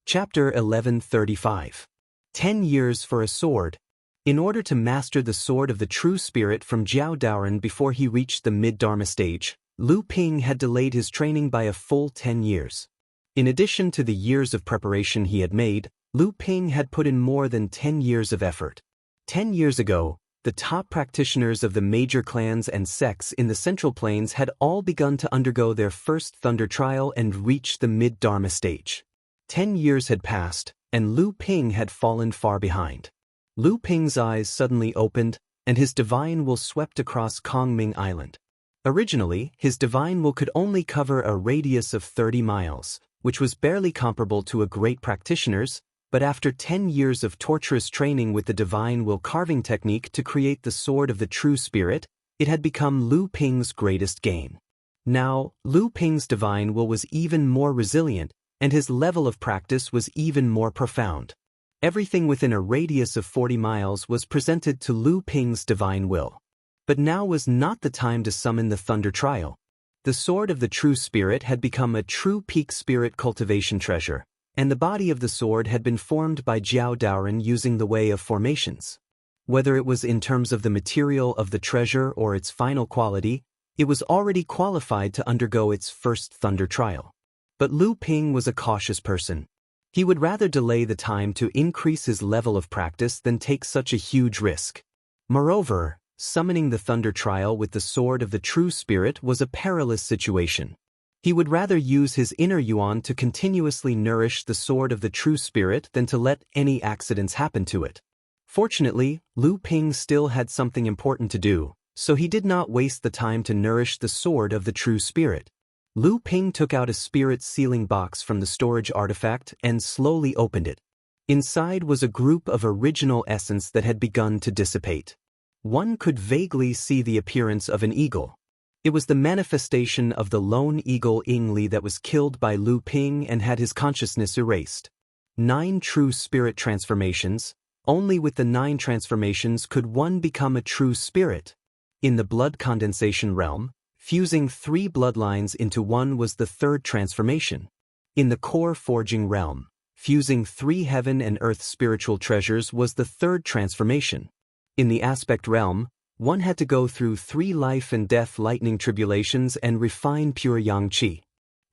Chapter 1135. 10 Years for a Sword. In order to master the Sword of the True Spirit from Jiao Daoren before he reached the mid-Dharma stage, Lu Ping had delayed his training by a full 10 years. In addition to the years of preparation he had made, Lu Ping had put in more than 10 years of effort. 10 years ago, the top practitioners of the major clans and sects in the Central Plains had all begun to undergo their first Thunder Trial and reach the mid-Dharma stage. 10 years had passed, and Lu Ping had fallen far behind. Lu Ping's eyes suddenly opened, and his divine will swept across Kongming Island. Originally, his divine will could only cover a radius of 30 miles, which was barely comparable to a great practitioner's, but after 10 years of torturous training with the divine will carving technique to create the Sword of the True Spirit, it had become Lu Ping's greatest gain. Now, Lu Ping's divine will was even more resilient, and his level of practice was even more profound. Everything within a radius of 40 miles was presented to Lu Ping's divine will. But now was not the time to summon the Thunder Trial. The Sword of the True Spirit had become a true peak spirit cultivation treasure, and the body of the sword had been formed by Jiao Daoren using the way of formations. Whether it was in terms of the material of the treasure or its final quality, it was already qualified to undergo its first Thunder Trial. But Lu Ping was a cautious person. He would rather delay the time to increase his level of practice than take such a huge risk. Moreover, summoning the Thunder Trial with the Sword of the True Spirit was a perilous situation. He would rather use his inner yuan to continuously nourish the Sword of the True Spirit than to let any accidents happen to it. Fortunately, Lu Ping still had something important to do, so he did not waste the time to nourish the Sword of the True Spirit. Lu Ping took out a spirit sealing box from the storage artifact and slowly opened it. Inside was a group of original essence that had begun to dissipate. One could vaguely see the appearance of an eagle. It was the manifestation of the lone eagle Yingli that was killed by Lu Ping and had his consciousness erased. 9 true spirit transformations. Only with the 9 transformations could one become a true spirit. In the blood condensation realm, fusing 3 bloodlines into one was the 3rd transformation. In the core forging realm, fusing 3 heaven and earth spiritual treasures was the 3rd transformation. In the aspect realm, one had to go through 3 life and death lightning tribulations and refine pure yang qi.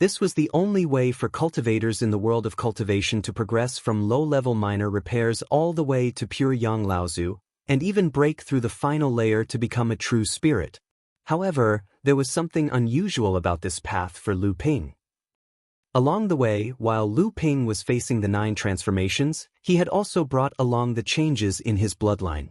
This was the only way for cultivators in the world of cultivation to progress from low-level minor repairs all the way to pure yang laozu, and even break through the final layer to become a true spirit. However, there was something unusual about this path for Lu Ping. Along the way, while Lu Ping was facing the 9 transformations, he had also brought along the changes in his bloodline.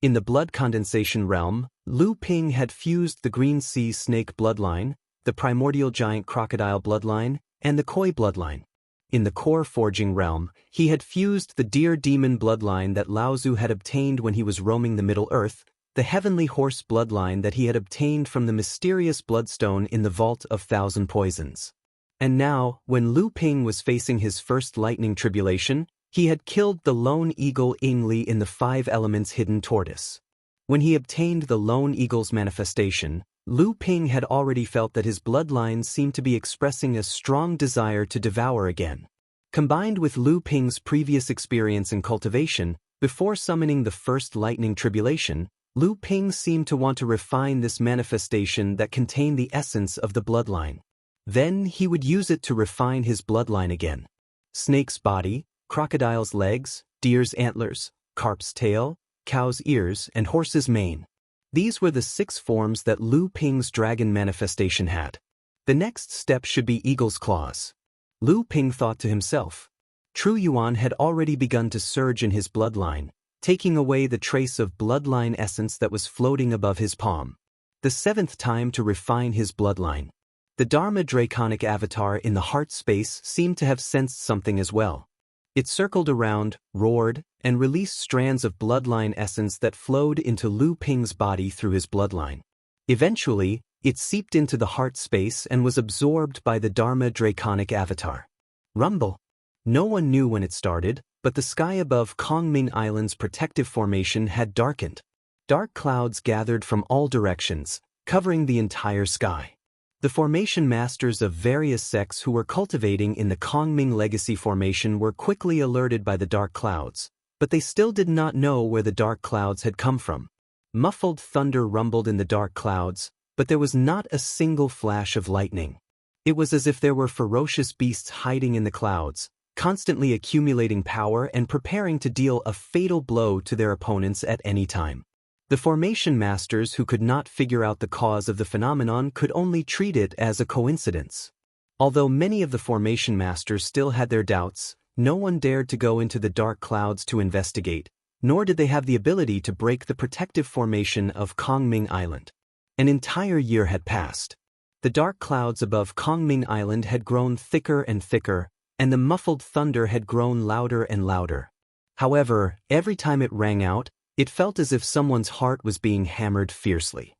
In the blood condensation realm, Lu Ping had fused the green sea snake bloodline, the primordial giant crocodile bloodline, and the koi bloodline. In the core forging realm, he had fused the deer demon bloodline that Laozu had obtained when he was roaming the Middle Earth, the heavenly horse bloodline that he had obtained from the mysterious bloodstone in the Vault of Thousand Poisons. And now, when Lu Ping was facing his first lightning tribulation, he had killed the lone eagle Yingli in the 5 elements hidden tortoise. When he obtained the lone eagle's manifestation, Lu Ping had already felt that his bloodline seemed to be expressing a strong desire to devour again. Combined with Lu Ping's previous experience in cultivation, before summoning the first lightning tribulation, Lu Ping seemed to want to refine this manifestation that contained the essence of the bloodline. Then he would use it to refine his bloodline again. Snake's body, crocodile's legs, deer's antlers, carp's tail, cow's ears, and horse's mane. These were the 6 forms that Lu Ping's dragon manifestation had. The next step should be eagle's claws. Lu Ping thought to himself. True Yuan had already begun to surge in his bloodline, taking away the trace of bloodline essence that was floating above his palm. The 7th time to refine his bloodline. The Dharma Draconic avatar in the heart space seemed to have sensed something as well. It circled around, roared, and released strands of bloodline essence that flowed into Lu Ping's body through his bloodline. Eventually, it seeped into the heart space and was absorbed by the Dharma Draconic avatar. Rumble. No one knew when it started, but the sky above Kongming Island's protective formation had darkened. Dark clouds gathered from all directions, covering the entire sky. The formation masters of various sects who were cultivating in the Kongming Legacy Formation were quickly alerted by the dark clouds, but they still did not know where the dark clouds had come from. Muffled thunder rumbled in the dark clouds, but there was not a single flash of lightning. It was as if there were ferocious beasts hiding in the clouds, constantly accumulating power and preparing to deal a fatal blow to their opponents at any time. The formation masters who could not figure out the cause of the phenomenon could only treat it as a coincidence. Although many of the formation masters still had their doubts, no one dared to go into the dark clouds to investigate, nor did they have the ability to break the protective formation of Kongming Island. An entire year had passed. The dark clouds above Kongming Island had grown thicker and thicker, and the muffled thunder had grown louder and louder. However, every time it rang out, it felt as if someone's heart was being hammered fiercely.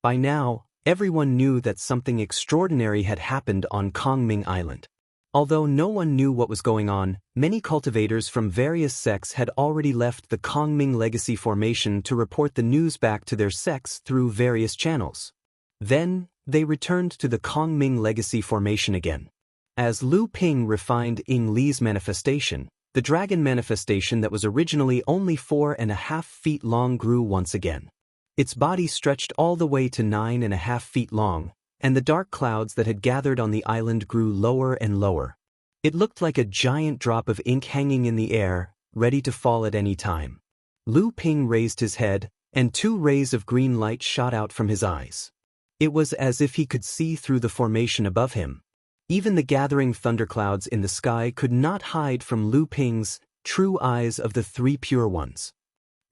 By now, everyone knew that something extraordinary had happened on Kongming Island. Although no one knew what was going on, many cultivators from various sects had already left the Kongming Legacy Formation to report the news back to their sects through various channels. Then, they returned to the Kongming Legacy Formation again. As Lu Ping refined Ying Li's manifestation, the dragon manifestation that was originally only 4.5 feet long grew once again. Its body stretched all the way to 9.5 feet long, and the dark clouds that had gathered on the island grew lower and lower. It looked like a giant drop of ink hanging in the air, ready to fall at any time. Lu Ping raised his head, and 2 rays of green light shot out from his eyes. It was as if he could see through the formation above him. Even the gathering thunderclouds in the sky could not hide from Lu Ping's true eyes of the 3 pure ones.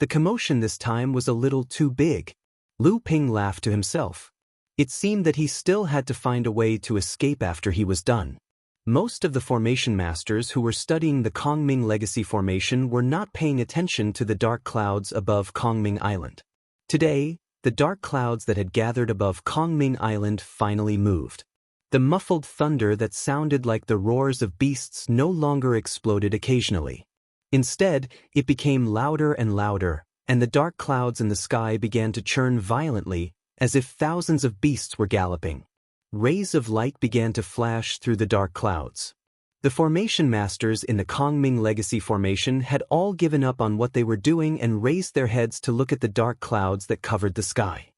The commotion this time was a little too big. Lu Ping laughed to himself. It seemed that he still had to find a way to escape after he was done. Most of the formation masters who were studying the Kongming Legacy Formation were not paying attention to the dark clouds above Kongming Island. Today, the dark clouds that had gathered above Kongming Island finally moved. The muffled thunder that sounded like the roars of beasts no longer exploded occasionally. Instead, it became louder and louder, and the dark clouds in the sky began to churn violently, as if thousands of beasts were galloping. Rays of light began to flash through the dark clouds. The formation masters in the Kongming Legacy Formation had all given up on what they were doing and raised their heads to look at the dark clouds that covered the sky.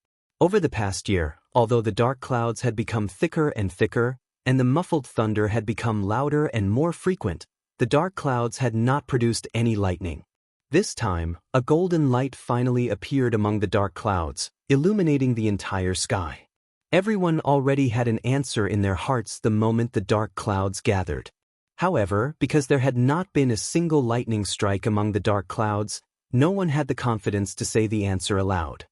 Over the past year, although the dark clouds had become thicker and thicker, and the muffled thunder had become louder and more frequent, the dark clouds had not produced any lightning. This time, a golden light finally appeared among the dark clouds, illuminating the entire sky. Everyone already had an answer in their hearts the moment the dark clouds gathered. However, because there had not been a single lightning strike among the dark clouds, no one had the confidence to say the answer aloud.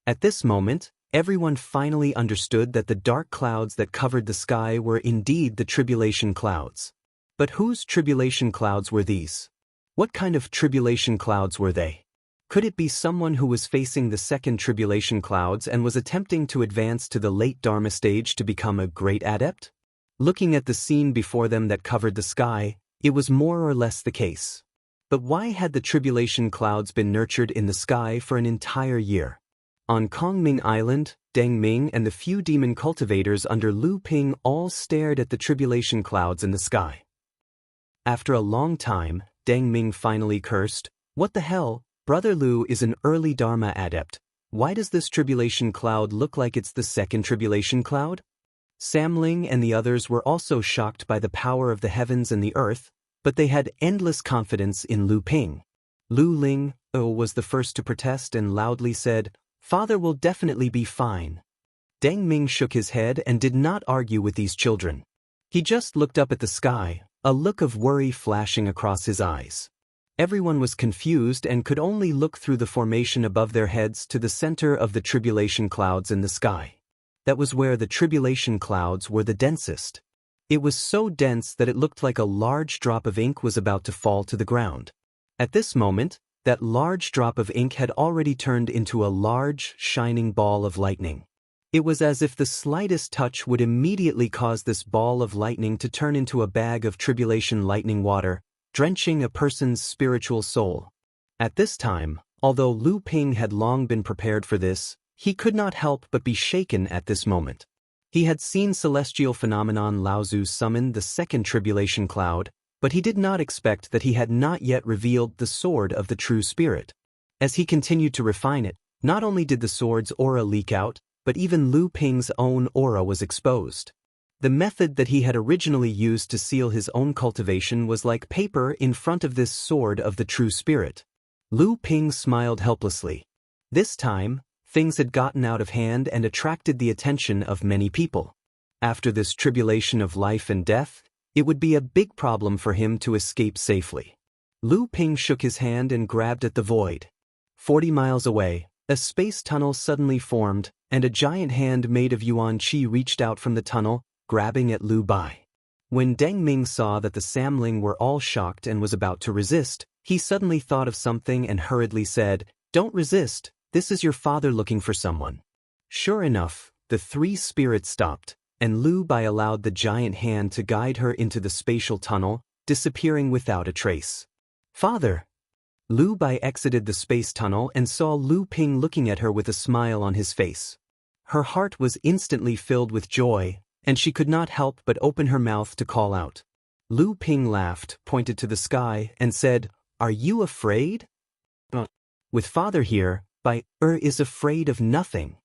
At this moment, everyone finally understood that the dark clouds that covered the sky were indeed the tribulation clouds. But whose tribulation clouds were these? What kind of tribulation clouds were they? Could it be someone who was facing the second tribulation clouds and was attempting to advance to the late Dharma stage to become a great adept? Looking at the scene before them that covered the sky, it was more or less the case. But why had the tribulation clouds been nurtured in the sky for an entire year? On Kongming Island, Deng Ming and the few demon cultivators under Lu Ping all stared at the tribulation clouds in the sky. After a long time, Deng Ming finally cursed, "What the hell? Brother Lu is an early Dharma adept. Why does this tribulation cloud look like it's the second tribulation cloud?" Sam Ling and the others were also shocked by the power of the heavens and the earth, but they had endless confidence in Lu Ping. Lu Ling was the first to protest and loudly said, "Father will definitely be fine." Deng Ming shook his head and did not argue with these children. He just looked up at the sky, a look of worry flashing across his eyes. Everyone was confused and could only look through the formation above their heads to the center of the tribulation clouds in the sky. That was where the tribulation clouds were the densest. It was so dense that it looked like a large drop of ink was about to fall to the ground. At this moment, that large drop of ink had already turned into a large, shining ball of lightning. It was as if the slightest touch would immediately cause this ball of lightning to turn into a bag of tribulation lightning water, drenching a person's spiritual soul. At this time, although Lu Ping had long been prepared for this, he could not help but be shaken at this moment. He had seen celestial phenomenon Laozu summon the second tribulation cloud, but he did not expect that he had not yet revealed the sword of the true spirit. As he continued to refine it, not only did the sword's aura leak out, but even Lu Ping's own aura was exposed. The method that he had originally used to seal his own cultivation was like paper in front of this sword of the true spirit. Lu Ping smiled helplessly. This time, things had gotten out of hand and attracted the attention of many people. After this tribulation of life and death, it would be a big problem for him to escape safely. Lu Ping shook his hand and grabbed at the void. 40 miles away, a space tunnel suddenly formed, and a giant hand made of Yuan Qi reached out from the tunnel, grabbing at Lu Bai. When Deng Ming saw that the Samling were all shocked and was about to resist, he suddenly thought of something and hurriedly said, "Don't resist, this is your father looking for someone." Sure enough, the three spirits stopped, and Lu Bai allowed the giant hand to guide her into the spatial tunnel, disappearing without a trace. "Father!" Lu Bai exited the space tunnel and saw Lu Ping looking at her with a smile on his face. Her heart was instantly filled with joy, and she could not help but open her mouth to call out. Lu Ping laughed, pointed to the sky, and said, "Are you afraid?" "With father here, Bai is afraid of nothing."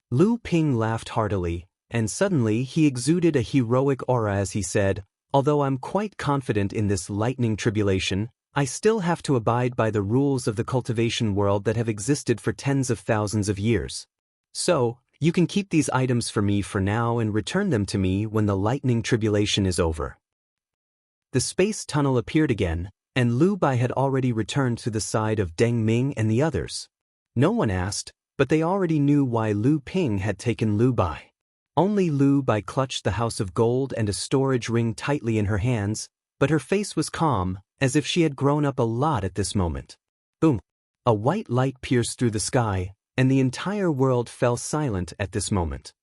Lu Ping laughed heartily, and suddenly he exuded a heroic aura as he said, "Although I'm quite confident in this lightning tribulation, I still have to abide by the rules of the cultivation world that have existed for tens of thousands of years. So, you can keep these items for me for now and return them to me when the lightning tribulation is over." The space tunnel appeared again, and Lu Bai had already returned to the side of Deng Ming and the others. No one asked, but they already knew why Lu Ping had taken Lu Bai. Only Lu Bai clutched the house of gold and a storage ring tightly in her hands, but her face was calm, as if she had grown up a lot at this moment. Boom! A white light pierced through the sky, and the entire world fell silent at this moment.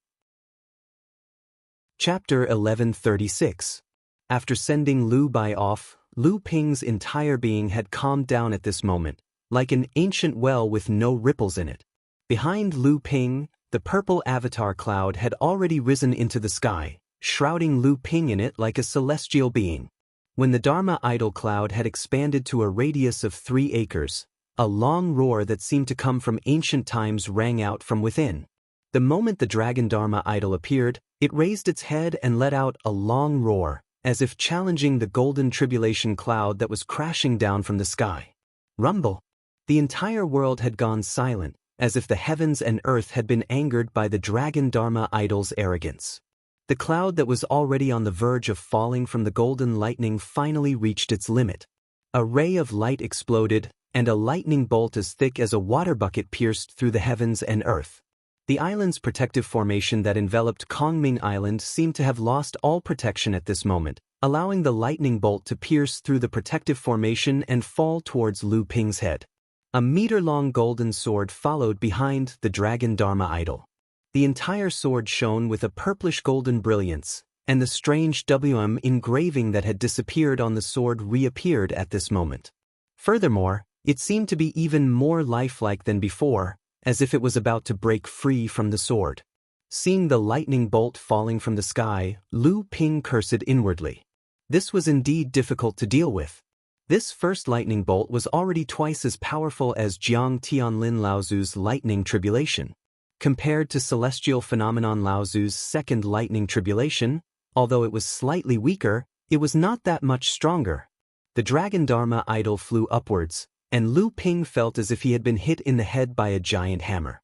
Chapter 1136. After sending Lu Bai off, Lu Ping's entire being had calmed down at this moment, like an ancient well with no ripples in it. Behind Lu Ping, the purple avatar cloud had already risen into the sky, shrouding Lu Ping in it like a celestial being. When the Dharma idol cloud had expanded to a radius of 3 acres, a long roar that seemed to come from ancient times rang out from within. The moment the dragon Dharma idol appeared, it raised its head and let out a long roar, as if challenging the golden tribulation cloud that was crashing down from the sky. Rumble! The entire world had gone silent, as if the heavens and earth had been angered by the dragon Dharma idol's arrogance. The cloud that was already on the verge of falling from the golden lightning finally reached its limit. A ray of light exploded, and a lightning bolt as thick as a water bucket pierced through the heavens and earth. The island's protective formation that enveloped Kongming Island seemed to have lost all protection at this moment, allowing the lightning bolt to pierce through the protective formation and fall towards Lu Ping's head. A meter-long golden sword followed behind the dragon Dharma idol. The entire sword shone with a purplish golden brilliance, and the strange WM engraving that had disappeared on the sword reappeared at this moment. Furthermore, it seemed to be even more lifelike than before, as if it was about to break free from the sword. Seeing the lightning bolt falling from the sky, Lu Ping cursed inwardly. This was indeed difficult to deal with. This first lightning bolt was already twice as powerful as Jiang Tianlin Laozu's lightning tribulation. Compared to celestial phenomenon Laozu's second lightning tribulation, although it was slightly weaker, it was not that much stronger. The dragon Dharma idol flew upwards, and Lu Ping felt as if he had been hit in the head by a giant hammer.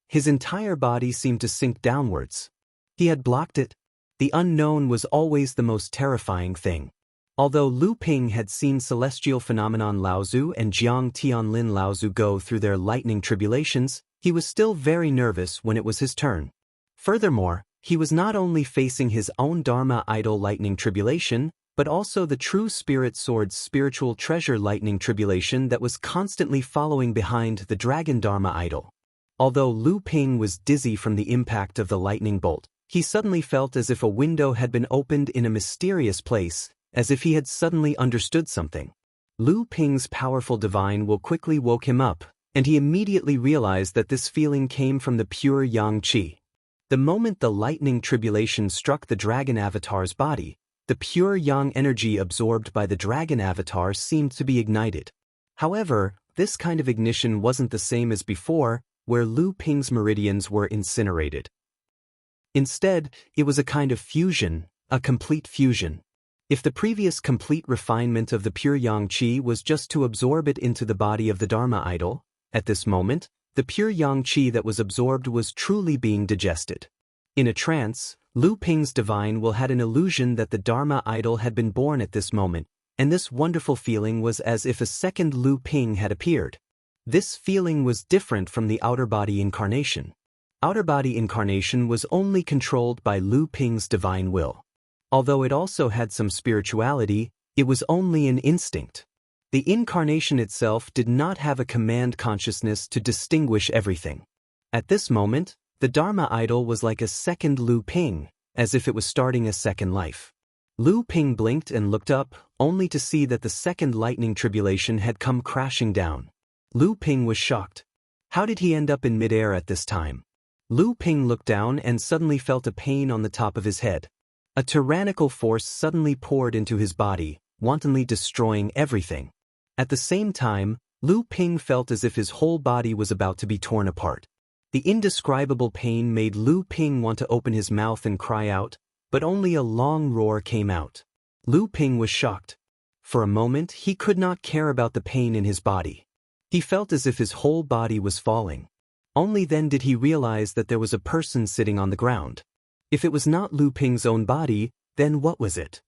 His entire body seemed to sink downwards. He had blocked it. The unknown was always the most terrifying thing. Although Lu Ping had seen celestial phenomenon Laozu and Jiang Tianlin Laozu go through their lightning tribulations, he was still very nervous when it was his turn. Furthermore, he was not only facing his own Dharma idol lightning tribulation, but also the true spirit sword's spiritual treasure lightning tribulation that was constantly following behind the dragon Dharma idol. Although Lu Ping was dizzy from the impact of the lightning bolt, he suddenly felt as if a window had been opened in a mysterious place, as if he had suddenly understood something. Lu Ping's powerful divine will quickly woke him up, and he immediately realized that this feeling came from the pure yang qi. The moment the lightning tribulation struck the dragon avatar's body, the pure yang energy absorbed by the dragon avatar seemed to be ignited. However, this kind of ignition wasn't the same as before, where Lu Ping's meridians were incinerated. Instead, it was a kind of fusion, a complete fusion. If the previous complete refinement of the pure yang qi was just to absorb it into the body of the Dharma idol, at this moment, the pure yang qi that was absorbed was truly being digested. In a trance, Lu Ping's divine will had an illusion that the Dharma idol had been born at this moment, and this wonderful feeling was as if a second Lu Ping had appeared. This feeling was different from the outer body incarnation. Outer body incarnation was only controlled by Lu Ping's divine will. Although it also had some spirituality, it was only an instinct. The incarnation itself did not have a command consciousness to distinguish everything. At this moment, the Dharma idol was like a second Lu Ping, as if it was starting a second life. Lu Ping blinked and looked up, only to see that the second lightning tribulation had come crashing down. Lu Ping was shocked. How did he end up in midair at this time? Lu Ping looked down and suddenly felt a pain on the top of his head. A tyrannical force suddenly poured into his body, wantonly destroying everything. At the same time, Lu Ping felt as if his whole body was about to be torn apart. The indescribable pain made Lu Ping want to open his mouth and cry out, but only a long roar came out. Lu Ping was shocked. For a moment, he could not care about the pain in his body. He felt as if his whole body was falling. Only then did he realize that there was a person sitting on the ground. If it was not Lu Ping's own body, then what was it?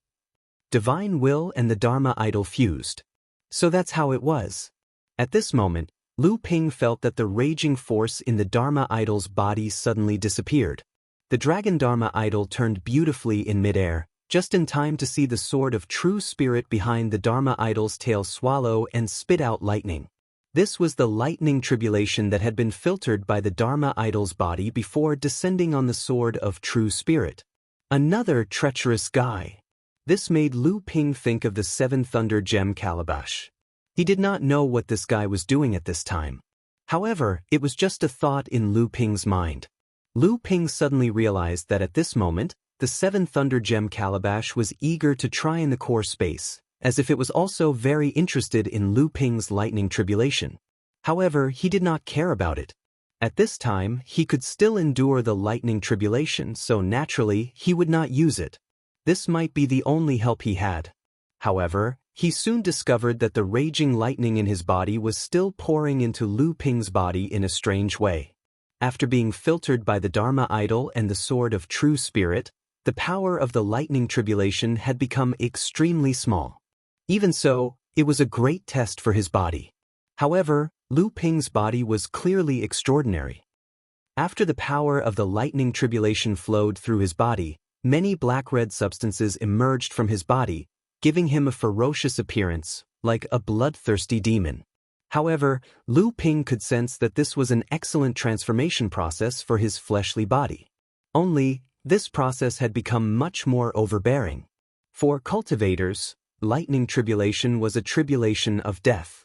Divine will and the Dharma idol fused. So that's how it was. At this moment, Lu Ping felt that the raging force in the Dharma idol's body suddenly disappeared. The dragon Dharma idol turned beautifully in midair, just in time to see the sword of true spirit behind the Dharma idol's tail swallow and spit out lightning. This was the lightning tribulation that had been filtered by the Dharma idol's body before descending on the sword of true spirit. Another treacherous guy. This made Lu Ping think of the Seven Thunder Gem calabash. He did not know what this guy was doing at this time. However, it was just a thought in Lu Ping's mind. Lu Ping suddenly realized that at this moment, the Seven Thunder Gem calabash was eager to try in the core space, as if it was also very interested in Lu Ping's lightning tribulation. However, he did not care about it. At this time, he could still endure the lightning tribulation, so naturally, he would not use it. This might be the only help he had. However, he soon discovered that the raging lightning in his body was still pouring into Lu Ping's body in a strange way. After being filtered by the Dharma idol and the sword of true spirit, the power of the lightning tribulation had become extremely small. Even so, it was a great test for his body. However, Lu Ping's body was clearly extraordinary. After the power of the lightning tribulation flowed through his body, many black-red substances emerged from his body, giving him a ferocious appearance, like a bloodthirsty demon. However, Lu Ping could sense that this was an excellent transformation process for his fleshly body. Only, this process had become much more overbearing. For cultivators, lightning tribulation was a tribulation of death.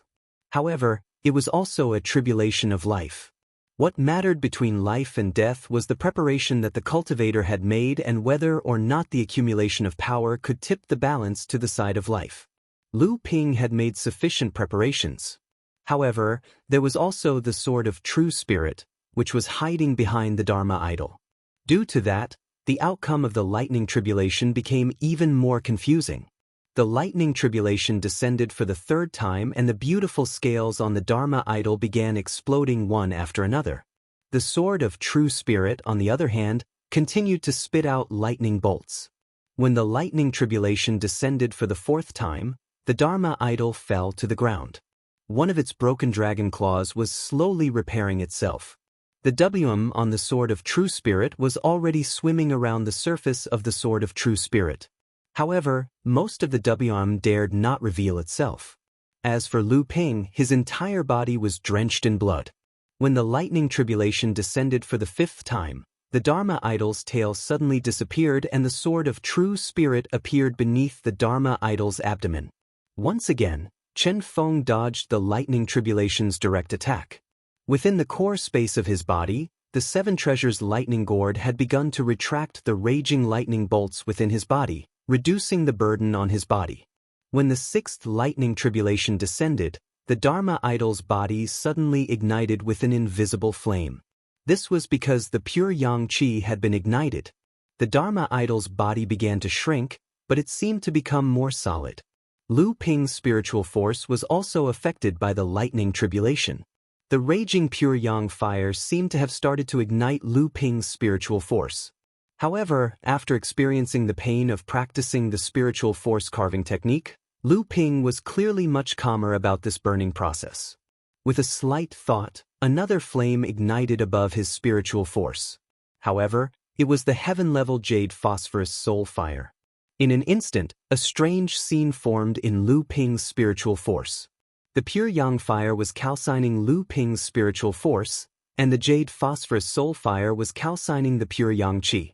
However, it was also a tribulation of life. What mattered between life and death was the preparation that the cultivator had made and whether or not the accumulation of power could tip the balance to the side of life. Lu Ping had made sufficient preparations. However, there was also the sword of true spirit, which was hiding behind the Dharma idol. Due to that, the outcome of the lightning tribulation became even more confusing. The lightning tribulation descended for the third time and the beautiful scales on the Dharma idol began exploding one after another. The sword of true spirit, on the other hand, continued to spit out lightning bolts. When the lightning tribulation descended for the fourth time, the Dharma idol fell to the ground. One of its broken dragon claws was slowly repairing itself. The WM on the sword of true spirit was already swimming around the surface of the sword of true spirit. However, most of the WM dared not reveal itself. As for Lu Ping, his entire body was drenched in blood. When the lightning tribulation descended for the fifth time, the Dharma idol's tail suddenly disappeared and the sword of true spirit appeared beneath the Dharma idol's abdomen. Once again, Chen Feng dodged the lightning tribulation's direct attack. Within the core space of his body, the Seven Treasures lightning gourd had begun to retract the raging lightning bolts within his body, reducing the burden on his body. When the sixth lightning tribulation descended, the Dharma idol's body suddenly ignited with an invisible flame. This was because the pure yang qi had been ignited. The Dharma idol's body began to shrink, but it seemed to become more solid. Lu Ping's spiritual force was also affected by the lightning tribulation. The raging pure yang fire seemed to have started to ignite Lu Ping's spiritual force. However, after experiencing the pain of practicing the spiritual force carving technique, Lu Ping was clearly much calmer about this burning process. With a slight thought, another flame ignited above his spiritual force. However, it was the heaven-level jade phosphorus soul fire. In an instant, a strange scene formed in Lu Ping's spiritual force. The pure yang fire was calcining Lu Ping's spiritual force, and the jade phosphorus soul fire was calcining the pure yang qi.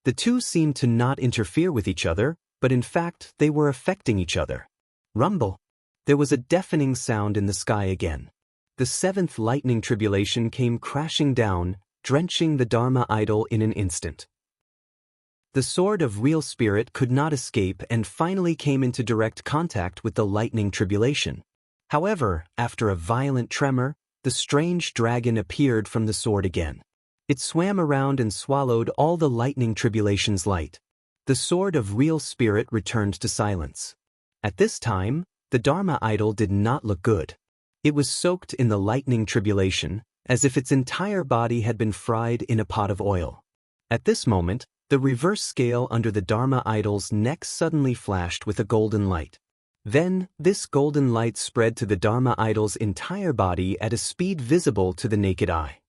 The two seemed to not interfere with each other, but in fact they were affecting each other. Rumble! There was a deafening sound in the sky again. The seventh lightning tribulation came crashing down, drenching the Dharma idol in an instant. The sword of real spirit could not escape and finally came into direct contact with the lightning tribulation. However, after a violent tremor, the strange dragon appeared from the sword again. It swam around and swallowed all the lightning tribulation's light. The sword of real spirit returned to silence. At this time, the Dharma idol did not look good. It was soaked in the lightning tribulation, as if its entire body had been fried in a pot of oil. At this moment, the reverse scale under the Dharma idol's neck suddenly flashed with a golden light. Then, this golden light spread to the Dharma idol's entire body at a speed visible to the naked eye.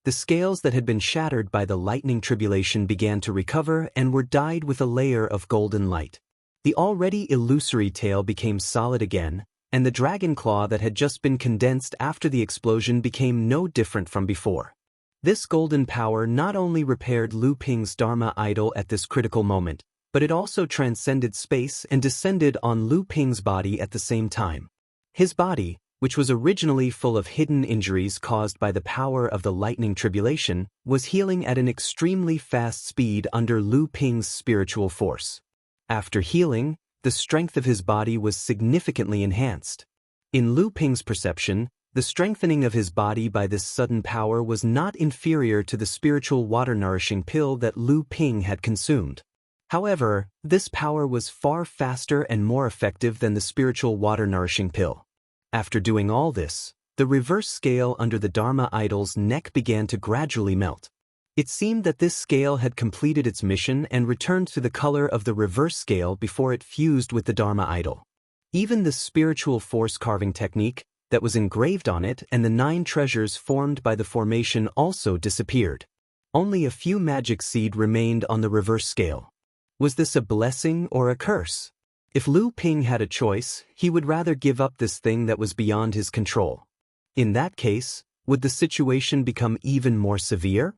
The scales that had been shattered by the lightning tribulation began to recover and were dyed with a layer of golden light. The already illusory tail became solid again, and the dragon claw that had just been condensed after the explosion became no different from before. This golden power not only repaired Lu Ping's Dharma idol at this critical moment, but it also transcended space and descended on Lu Ping's body at the same time. His body, which was originally full of hidden injuries caused by the power of the lightning tribulation, was healing at an extremely fast speed under Lu Ping's spiritual force. After healing, the strength of his body was significantly enhanced. In Lu Ping's perception, the strengthening of his body by this sudden power was not inferior to the spiritual water-nourishing pill that Lu Ping had consumed. However, this power was far faster and more effective than the spiritual water-nourishing pill. After doing all this, the reverse scale under the Dharma idol's neck began to gradually melt. It seemed that this scale had completed its mission and returned to the color of the reverse scale before it fused with the Dharma idol. Even the spiritual force carving technique that was engraved on it and the 9 treasures formed by the formation also disappeared. Only a few magic seed remained on the reverse scale. Was this a blessing or a curse? If Lu Ping had a choice, he would rather give up this thing that was beyond his control. In that case, would the situation become even more severe?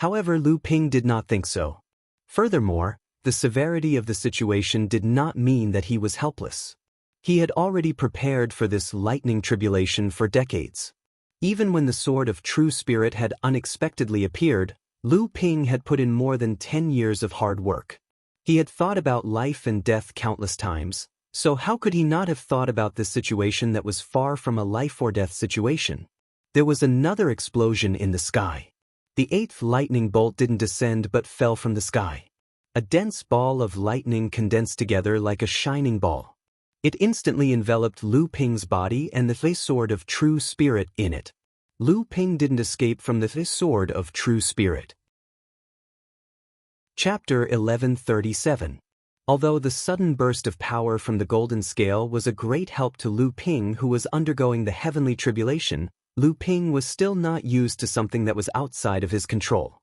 However, Lu Ping did not think so. Furthermore, the severity of the situation did not mean that he was helpless. He had already prepared for this lightning tribulation for decades. Even when the sword of true spirit had unexpectedly appeared, Lu Ping had put in more than 10 years of hard work. He had thought about life and death countless times, so how could he not have thought about this situation that was far from a life-or-death situation? There was another explosion in the sky. The 8th lightning bolt didn't descend but fell from the sky. A dense ball of lightning condensed together like a shining ball. It instantly enveloped Lu Ping's body and the sword of true spirit in it. Lu Ping didn't escape from the sword of true spirit. Chapter 1137. Although the sudden burst of power from the golden scale was a great help to Lu Ping who was undergoing the heavenly tribulation, Lu Ping was still not used to something that was outside of his control.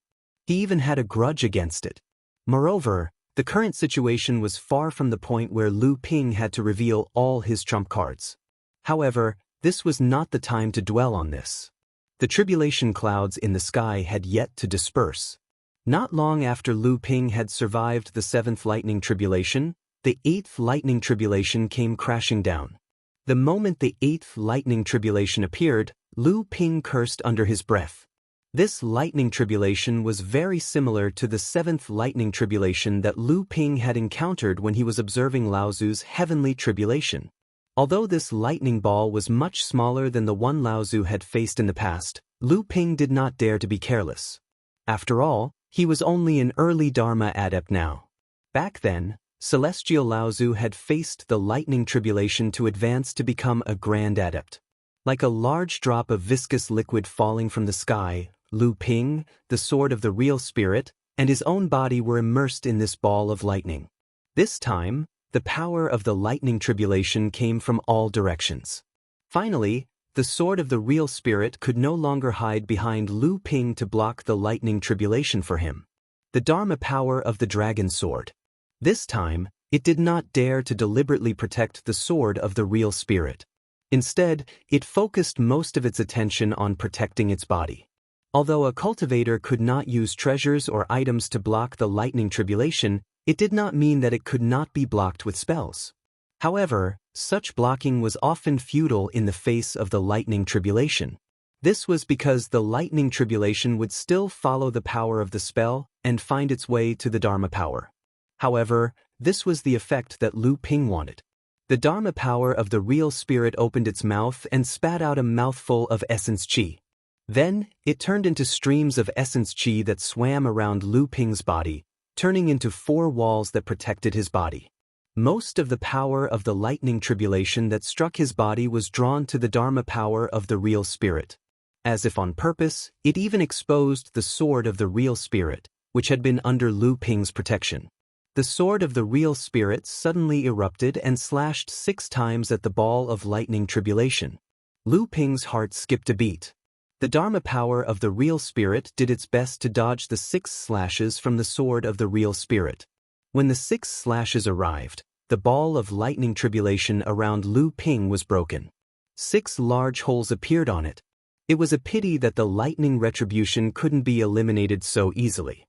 He even had a grudge against it. Moreover, the current situation was far from the point where Lu Ping had to reveal all his trump cards. However, this was not the time to dwell on this. The tribulation clouds in the sky had yet to disperse. Not long after Lu Ping had survived the 7th lightning tribulation, the 8th lightning tribulation came crashing down. The moment the 8th lightning tribulation appeared, Lu Ping cursed under his breath. This lightning tribulation was very similar to the seventh lightning tribulation that Lu Ping had encountered when he was observing Lao Tzu's heavenly tribulation. Although this lightning ball was much smaller than the one Lao Tzu had faced in the past, Lu Ping did not dare to be careless. After all, he was only an early Dharma adept now. Back then, celestial Lao Tzu had faced the lightning tribulation to advance to become a grand adept. Like a large drop of viscous liquid falling from the sky, Lu Ping, the sword of the real spirit, and his own body were immersed in this ball of lightning. This time, the power of the lightning tribulation came from all directions. Finally, the sword of the real spirit could no longer hide behind Lu Ping to block the lightning tribulation for him. The Dharma power of the dragon sword. This time, it did not dare to deliberately protect the sword of the real spirit. Instead, it focused most of its attention on protecting its body. Although a cultivator could not use treasures or items to block the lightning tribulation, it did not mean that it could not be blocked with spells. However, such blocking was often futile in the face of the lightning tribulation. This was because the lightning tribulation would still follow the power of the spell and find its way to the Dharma power. However, this was the effect that Lu Ping wanted. The Dharma power of the real spirit opened its mouth and spat out a mouthful of essence qi. Then, it turned into streams of essence qi that swam around Lu Ping's body, turning into four walls that protected his body. Most of the power of the lightning tribulation that struck his body was drawn to the Dharma power of the real spirit. As if on purpose, it even exposed the sword of the real spirit, which had been under Lu Ping's protection. The sword of the real spirit suddenly erupted and slashed 6 times at the ball of lightning tribulation. Lu Ping's heart skipped a beat. The Dharma power of the real spirit did its best to dodge the 6 slashes from the sword of the real spirit. When the 6 slashes arrived, the ball of lightning tribulation around Lu Ping was broken. 6 large holes appeared on it. It was a pity that the lightning retribution couldn't be eliminated so easily.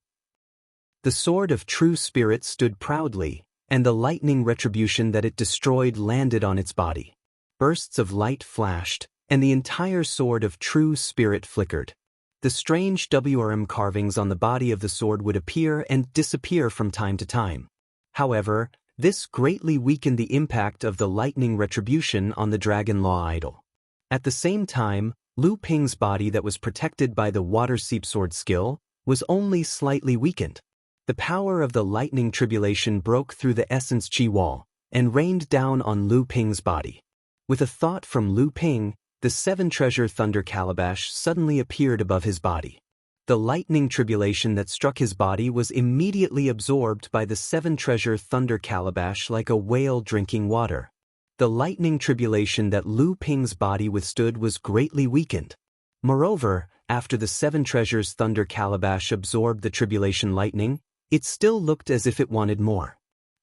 The sword of true spirit stood proudly, and the lightning retribution that it destroyed landed on its body. Bursts of light flashed, and the entire sword of true spirit flickered. The strange WRM carvings on the body of the sword would appear and disappear from time to time. However, this greatly weakened the impact of the lightning retribution on the Dragon Law idol. At the same time, Lu Ping's body that was protected by the water seep sword skill was only slightly weakened. The power of the lightning tribulation broke through the essence qi wall and rained down on Lu Ping's body. With a thought from Lu Ping, the 7-treasure thunder calabash suddenly appeared above his body. The lightning tribulation that struck his body was immediately absorbed by the 7-treasure thunder calabash like a whale drinking water. The lightning tribulation that Lu Ping's body withstood was greatly weakened. Moreover, after the 7 treasures thunder calabash absorbed the tribulation lightning, it still looked as if it wanted more.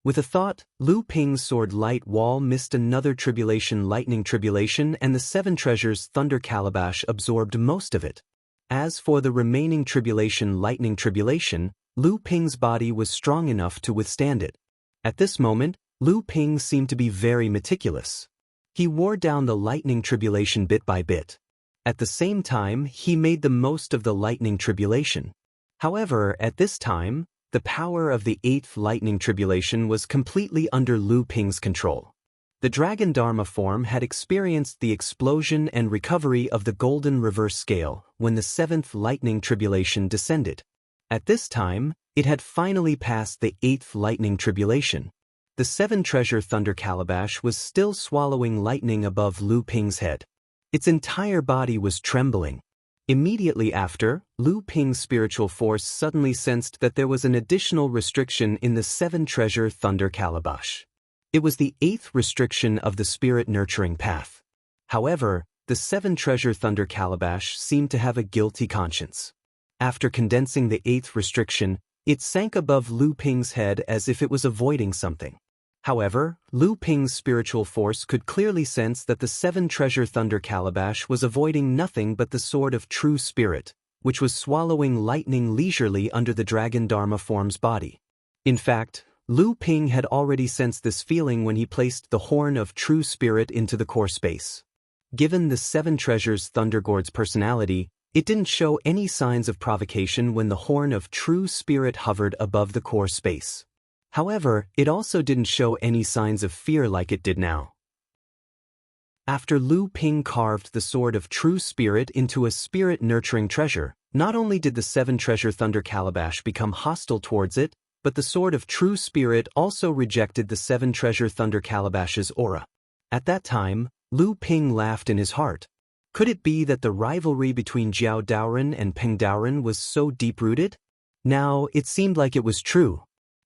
With a thought, Lu Ping's sword light wall missed another tribulation lightning tribulation and the 7 treasures thunder calabash absorbed most of it. As for the remaining tribulation lightning tribulation, Lu Ping's body was strong enough to withstand it. At this moment, Lu Ping seemed to be very meticulous. He wore down the lightning tribulation bit by bit. At the same time, he made the most of the lightning tribulation. However, at this time, the power of the 8th lightning tribulation was completely under Lu Ping's control. The Dragon Dharma form had experienced the explosion and recovery of the golden reverse scale when the 7th lightning tribulation descended. At this time, it had finally passed the 8th lightning tribulation. The 7-treasure thunder calabash was still swallowing lightning above Lu Ping's head. Its entire body was trembling. Immediately after, Lu Ping's spiritual force suddenly sensed that there was an additional restriction in the 7-treasure thunder calabash. It was the 8th restriction of the spirit nurturing path. However, the 7-treasure thunder calabash seemed to have a guilty conscience. After condensing the 8th restriction, it sank above Lu Ping's head as if it was avoiding something. However, Lu Ping's spiritual force could clearly sense that the 7-treasure thunder calabash was avoiding nothing but the sword of true spirit, which was swallowing lightning leisurely under the Dragon Dharma form's body. In fact, Lu Ping had already sensed this feeling when he placed the horn of true spirit into the core space. Given the 7 treasures Thundergord's personality, It didn't show any signs of provocation when the horn of true spirit hovered above the core space. However, it also didn't show any signs of fear like it did now. After Lu Ping carved the sword of true spirit into a spirit-nurturing treasure, not only did the 7-treasure thunder calabash become hostile towards it, but the sword of true spirit also rejected the 7-treasure thunder calabash's aura. At that time, Lu Ping laughed in his heart. Could it be that the rivalry between Jiao Daoren and Peng Daoren was so deep-rooted? Now, it seemed like it was true.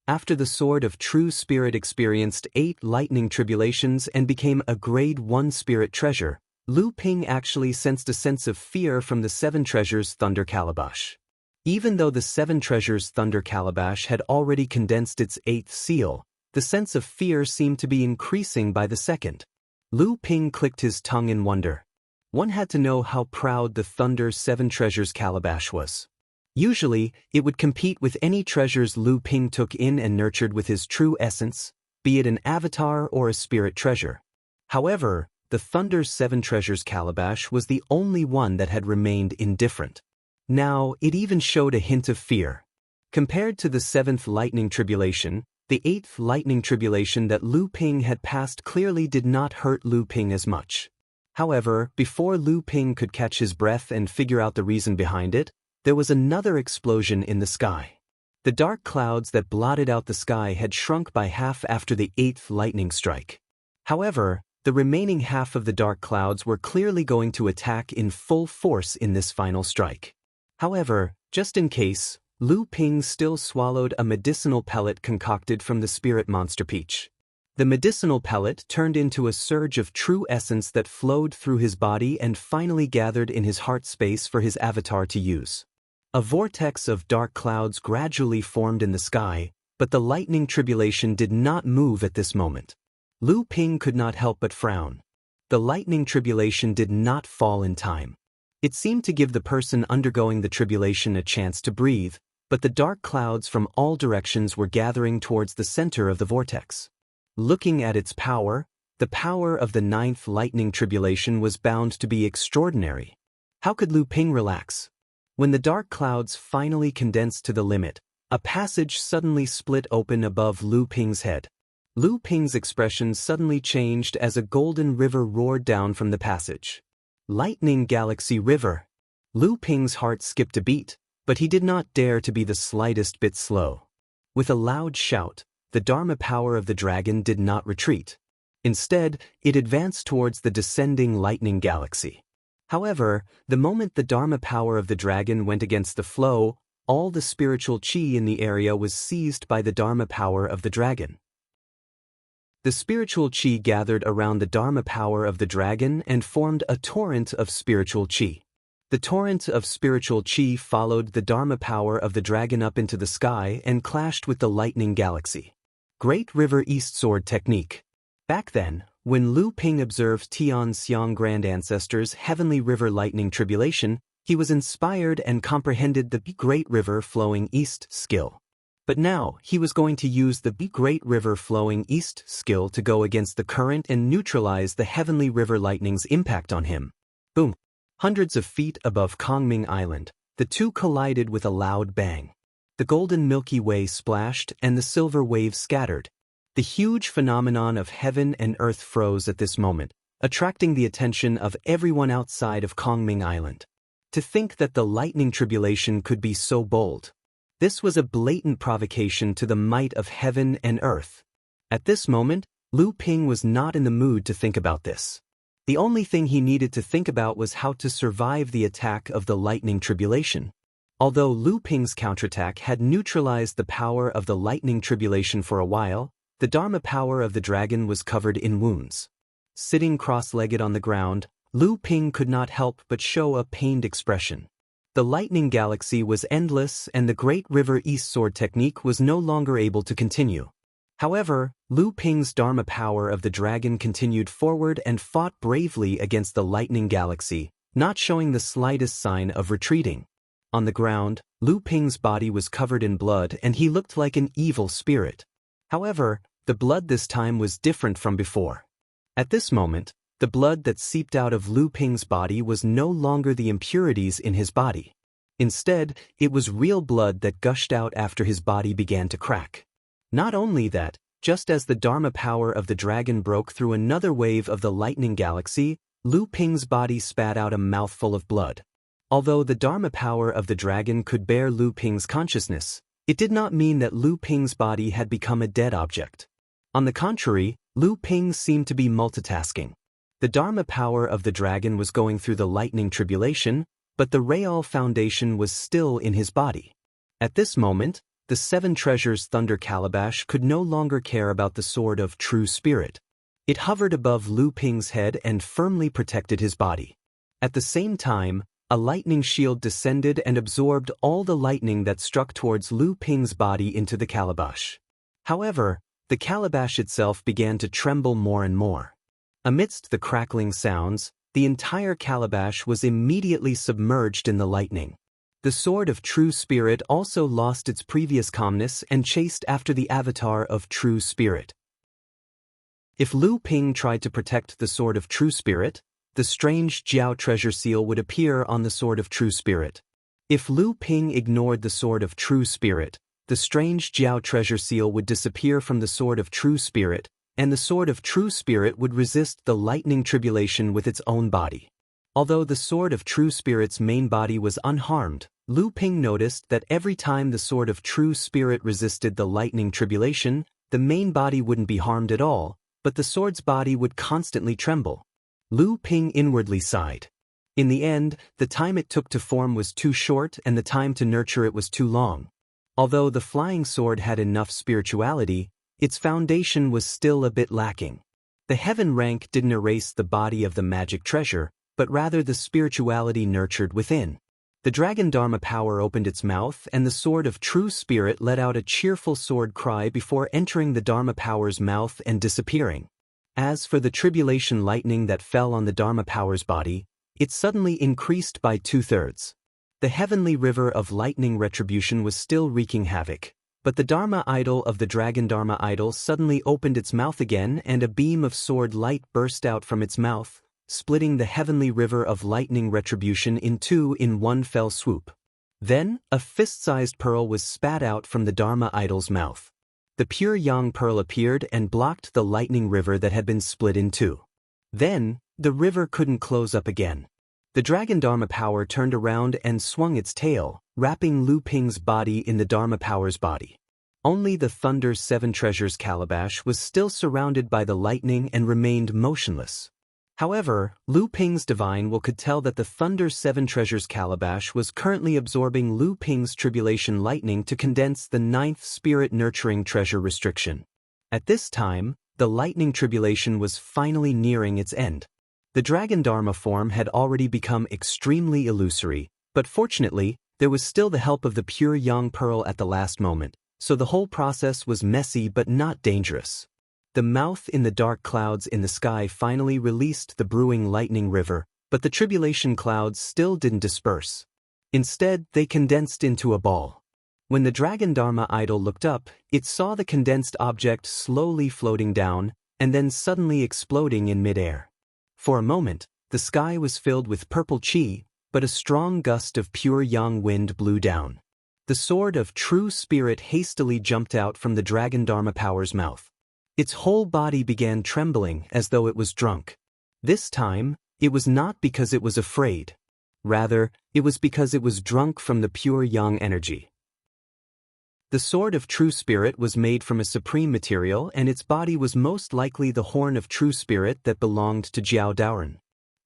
After the sword of true spirit experienced 8 lightning tribulations and became a grade 1 spirit treasure, Lu Ping actually sensed a sense of fear from the 7 treasures thunder calabash. Even though the 7 treasures thunder calabash had already condensed its 8th seal, the sense of fear seemed to be increasing by the second. Lu Ping clicked his tongue in wonder. One had to know how proud the thunder 7 treasures calabash was. Usually, it would compete with any treasures Lu Ping took in and nurtured with his true essence, be it an avatar or a spirit treasure. However, the Thunder's 7 treasures calabash was the only one that had remained indifferent. Now, it even showed a hint of fear. Compared to the 7th lightning tribulation, the 8th lightning tribulation that Lu Ping had passed clearly did not hurt Lu Ping as much. However, before Lu Ping could catch his breath and figure out the reason behind it, there was another explosion in the sky. The dark clouds that blotted out the sky had shrunk by half after the 8th lightning strike. However, the remaining half of the dark clouds were clearly going to attack in full force in this final strike. However, just in case, Lu Ping still swallowed a medicinal pellet concocted from the spirit monster peach. The medicinal pellet turned into a surge of true essence that flowed through his body and finally gathered in his heart space for his avatar to use. A vortex of dark clouds gradually formed in the sky, but the lightning tribulation did not move at this moment. Lu Ping could not help but frown. The lightning tribulation did not fall in time. It seemed to give the person undergoing the tribulation a chance to breathe, but the dark clouds from all directions were gathering towards the center of the vortex. Looking at its power, the power of the 9th lightning tribulation was bound to be extraordinary. How could Lu Ping relax? When the dark clouds finally condensed to the limit, a passage suddenly split open above Lu Ping's head. Lu Ping's expression suddenly changed as a golden river roared down from the passage. Lightning Galaxy River. Lu Ping's heart skipped a beat, but he did not dare to be the slightest bit slow. With a loud shout, the Dharma power of the dragon did not retreat. Instead, it advanced towards the descending lightning galaxy. However, the moment the Dharma power of the dragon went against the flow, all the spiritual chi in the area was seized by the Dharma power of the dragon. The spiritual chi gathered around the Dharma power of the dragon and formed a torrent of spiritual chi. The torrent of spiritual chi followed the Dharma power of the dragon up into the sky and clashed with the lightning galaxy. Great River East Sword Technique. Back then, when Lu Ping observed Tian Xiang Grand Ancestor's Heavenly River Lightning Tribulation, he was inspired and comprehended the Great River Flowing East skill. But now, he was going to use the Great River Flowing East skill to go against the current and neutralize the Heavenly River Lightning's impact on him. Boom! Hundreds of feet above Kongming Island, the two collided with a loud bang. The golden Milky Way splashed and the silver waves scattered. The huge phenomenon of heaven and earth froze at this moment, attracting the attention of everyone outside of Kongming Island. To think that the lightning tribulation could be so bold. This was a blatant provocation to the might of heaven and earth. At this moment, Lu Ping was not in the mood to think about this. The only thing he needed to think about was how to survive the attack of the lightning tribulation. Although Lu Ping's counterattack had neutralized the power of the lightning tribulation for a while, the Dharma power of the dragon was covered in wounds. Sitting cross-legged on the ground, Lu Ping could not help but show a pained expression. The lightning galaxy was endless and the Great River East Sword Technique was no longer able to continue. However, Lu Ping's Dharma power of the dragon continued forward and fought bravely against the lightning galaxy, not showing the slightest sign of retreating. On the ground, Lu Ping's body was covered in blood and he looked like an evil spirit. However, the blood this time was different from before. At this moment, The blood that seeped out of Lu Ping's body was no longer the impurities in his body. Instead, it was real blood that gushed out after his body began to crack. Not only that, just as the Dharma power of the dragon broke through another wave of the lightning galaxy, Lu Ping's body spat out a mouthful of blood. Although the Dharma power of the dragon could bear Lu Ping's consciousness, it did not mean that Lu Ping's body had become a dead object. On the contrary, Lu Ping seemed to be multitasking. The Dharma power of the dragon was going through the lightning tribulation, but the Real Foundation was still in his body. At this moment, the Seven Treasures Thunder Calabash could no longer care about the sword of true spirit. It hovered above Lu Ping's head and firmly protected his body. At the same time, a lightning shield descended and absorbed all the lightning that struck towards Lu Ping's body into the calabash. However, the calabash itself began to tremble more and more. Amidst the crackling sounds, the entire calabash was immediately submerged in the lightning. The sword of true spirit also lost its previous calmness and chased after the avatar of true spirit. If Lu Ping tried to protect the sword of true spirit, the strange Jiao treasure seal would appear on the sword of true spirit. If Lu Ping ignored the sword of true spirit, the strange Jiao treasure seal would disappear from the sword of true spirit, and the sword of true spirit would resist the lightning tribulation with its own body. Although the sword of true spirit's main body was unharmed, Lu Ping noticed that every time the sword of true spirit resisted the lightning tribulation, the main body wouldn't be harmed at all, but the sword's body would constantly tremble. Lu Ping inwardly sighed. In the end, the time it took to form was too short and the time to nurture it was too long. Although the flying sword had enough spirituality, its foundation was still a bit lacking. The heaven rank didn't erase the body of the magic treasure, but rather the spirituality nurtured within. The dragon Dharma power opened its mouth and the sword of true spirit let out a cheerful sword cry before entering the Dharma power's mouth and disappearing. As for the tribulation lightning that fell on the Dharma power's body, it suddenly increased by 2/3. The heavenly river of lightning retribution was still wreaking havoc, but the Dharma idol of the dragon Dharma idol suddenly opened its mouth again and a beam of sword light burst out from its mouth, splitting the heavenly river of lightning retribution in two in one fell swoop. Then, a fist-sized pearl was spat out from the Dharma idol's mouth. The pure yang pearl appeared and blocked the lightning river that had been split in two. Then, the river couldn't close up again. The dragon Dharma power turned around and swung its tail, wrapping Lu Ping's body in the Dharma power's body. Only the Thunder's Seven Treasures calabash was still surrounded by the lightning and remained motionless. However, Lu Ping's divine will could tell that the Thunder's Seven Treasures calabash was currently absorbing Lu Ping's tribulation lightning to condense the 9th spirit nurturing treasure restriction. At this time, the lightning tribulation was finally nearing its end. The dragon Dharma form had already become extremely illusory, but fortunately, there was still the help of the pure yang pearl at the last moment, so the whole process was messy but not dangerous. The mouth in the dark clouds in the sky finally released the brewing lightning river, but the tribulation clouds still didn't disperse. Instead, they condensed into a ball. When the dragon Dharma idol looked up, it saw the condensed object slowly floating down, and then suddenly exploding in midair. For a moment, the sky was filled with purple chi, but a strong gust of pure yang wind blew down. The sword of true spirit hastily jumped out from the dragon Dharma power's mouth. Its whole body began trembling as though it was drunk. This time, it was not because it was afraid. Rather, it was because it was drunk from the pure yang energy. The sword of true spirit was made from a supreme material and its body was most likely the horn of true spirit that belonged to Jiao Daoren.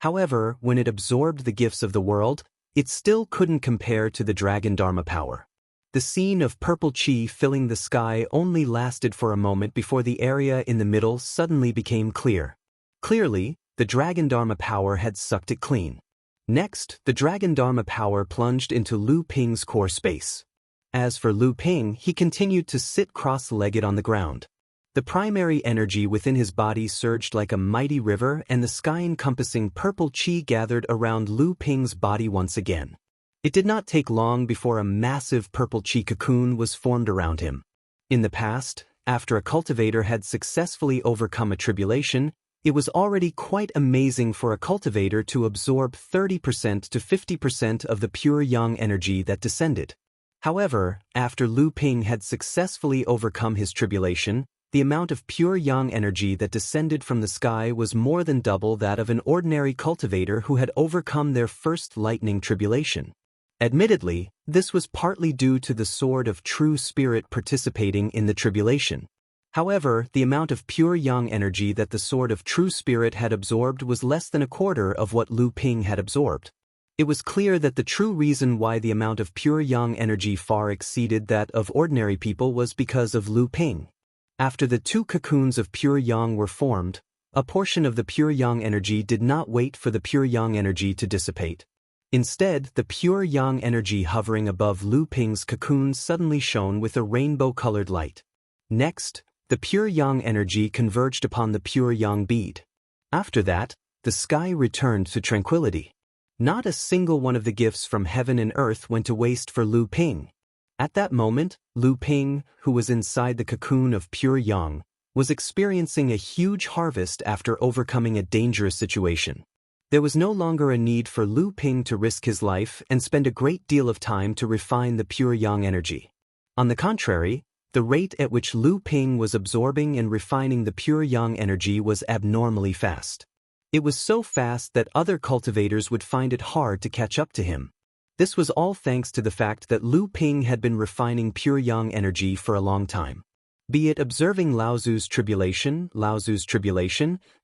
However, when it absorbed the gifts of the world, it still couldn't compare to the dragon Dharma power. The scene of purple chi filling the sky only lasted for a moment before the area in the middle suddenly became clear. Clearly, the dragon Dharma power had sucked it clean. Next, the dragon Dharma power plunged into Lu Ping's core space. As for Lu Ping, he continued to sit cross-legged on the ground. The primary energy within his body surged like a mighty river and the sky-encompassing purple chi gathered around Lu Ping's body once again. It did not take long before a massive purple chi cocoon was formed around him. In the past, after a cultivator had successfully overcome a tribulation, It was already quite amazing for a cultivator to absorb 30% to 50% of the pure yang energy that descended. However, after Lu Ping had successfully overcome his tribulation, the amount of pure yang energy that descended from the sky was more than double that of an ordinary cultivator who had overcome their first lightning tribulation. Admittedly, this was partly due to the sword of true spirit participating in the tribulation. However, the amount of pure yang energy that the sword of true spirit had absorbed was less than a quarter of what Lu Ping had absorbed. It was clear that the true reason why the amount of pure yang energy far exceeded that of ordinary people was because of Lu Ping. After the two cocoons of pure yang were formed, a portion of the pure yang energy did not wait for the pure yang energy to dissipate. Instead, the pure yang energy hovering above Lu Ping's cocoon suddenly shone with a rainbow-colored light. Next, the pure yang energy converged upon the pure yang bead. After that, the sky returned to tranquility. Not a single one of the gifts from heaven and earth went to waste for Lu Ping. At that moment, Lu Ping, who was inside the cocoon of pure yang, was experiencing a huge harvest after overcoming a dangerous situation. There was no longer a need for Lu Ping to risk his life and spend a great deal of time to refine the pure yang energy. On the contrary, the rate at which Lu Ping was absorbing and refining the pure yang energy was abnormally fast. It was so fast that other cultivators would find it hard to catch up to him. This was all thanks to the fact that Lu Ping had been refining pure yang energy for a long time. Be it observing Laozu's tribulation,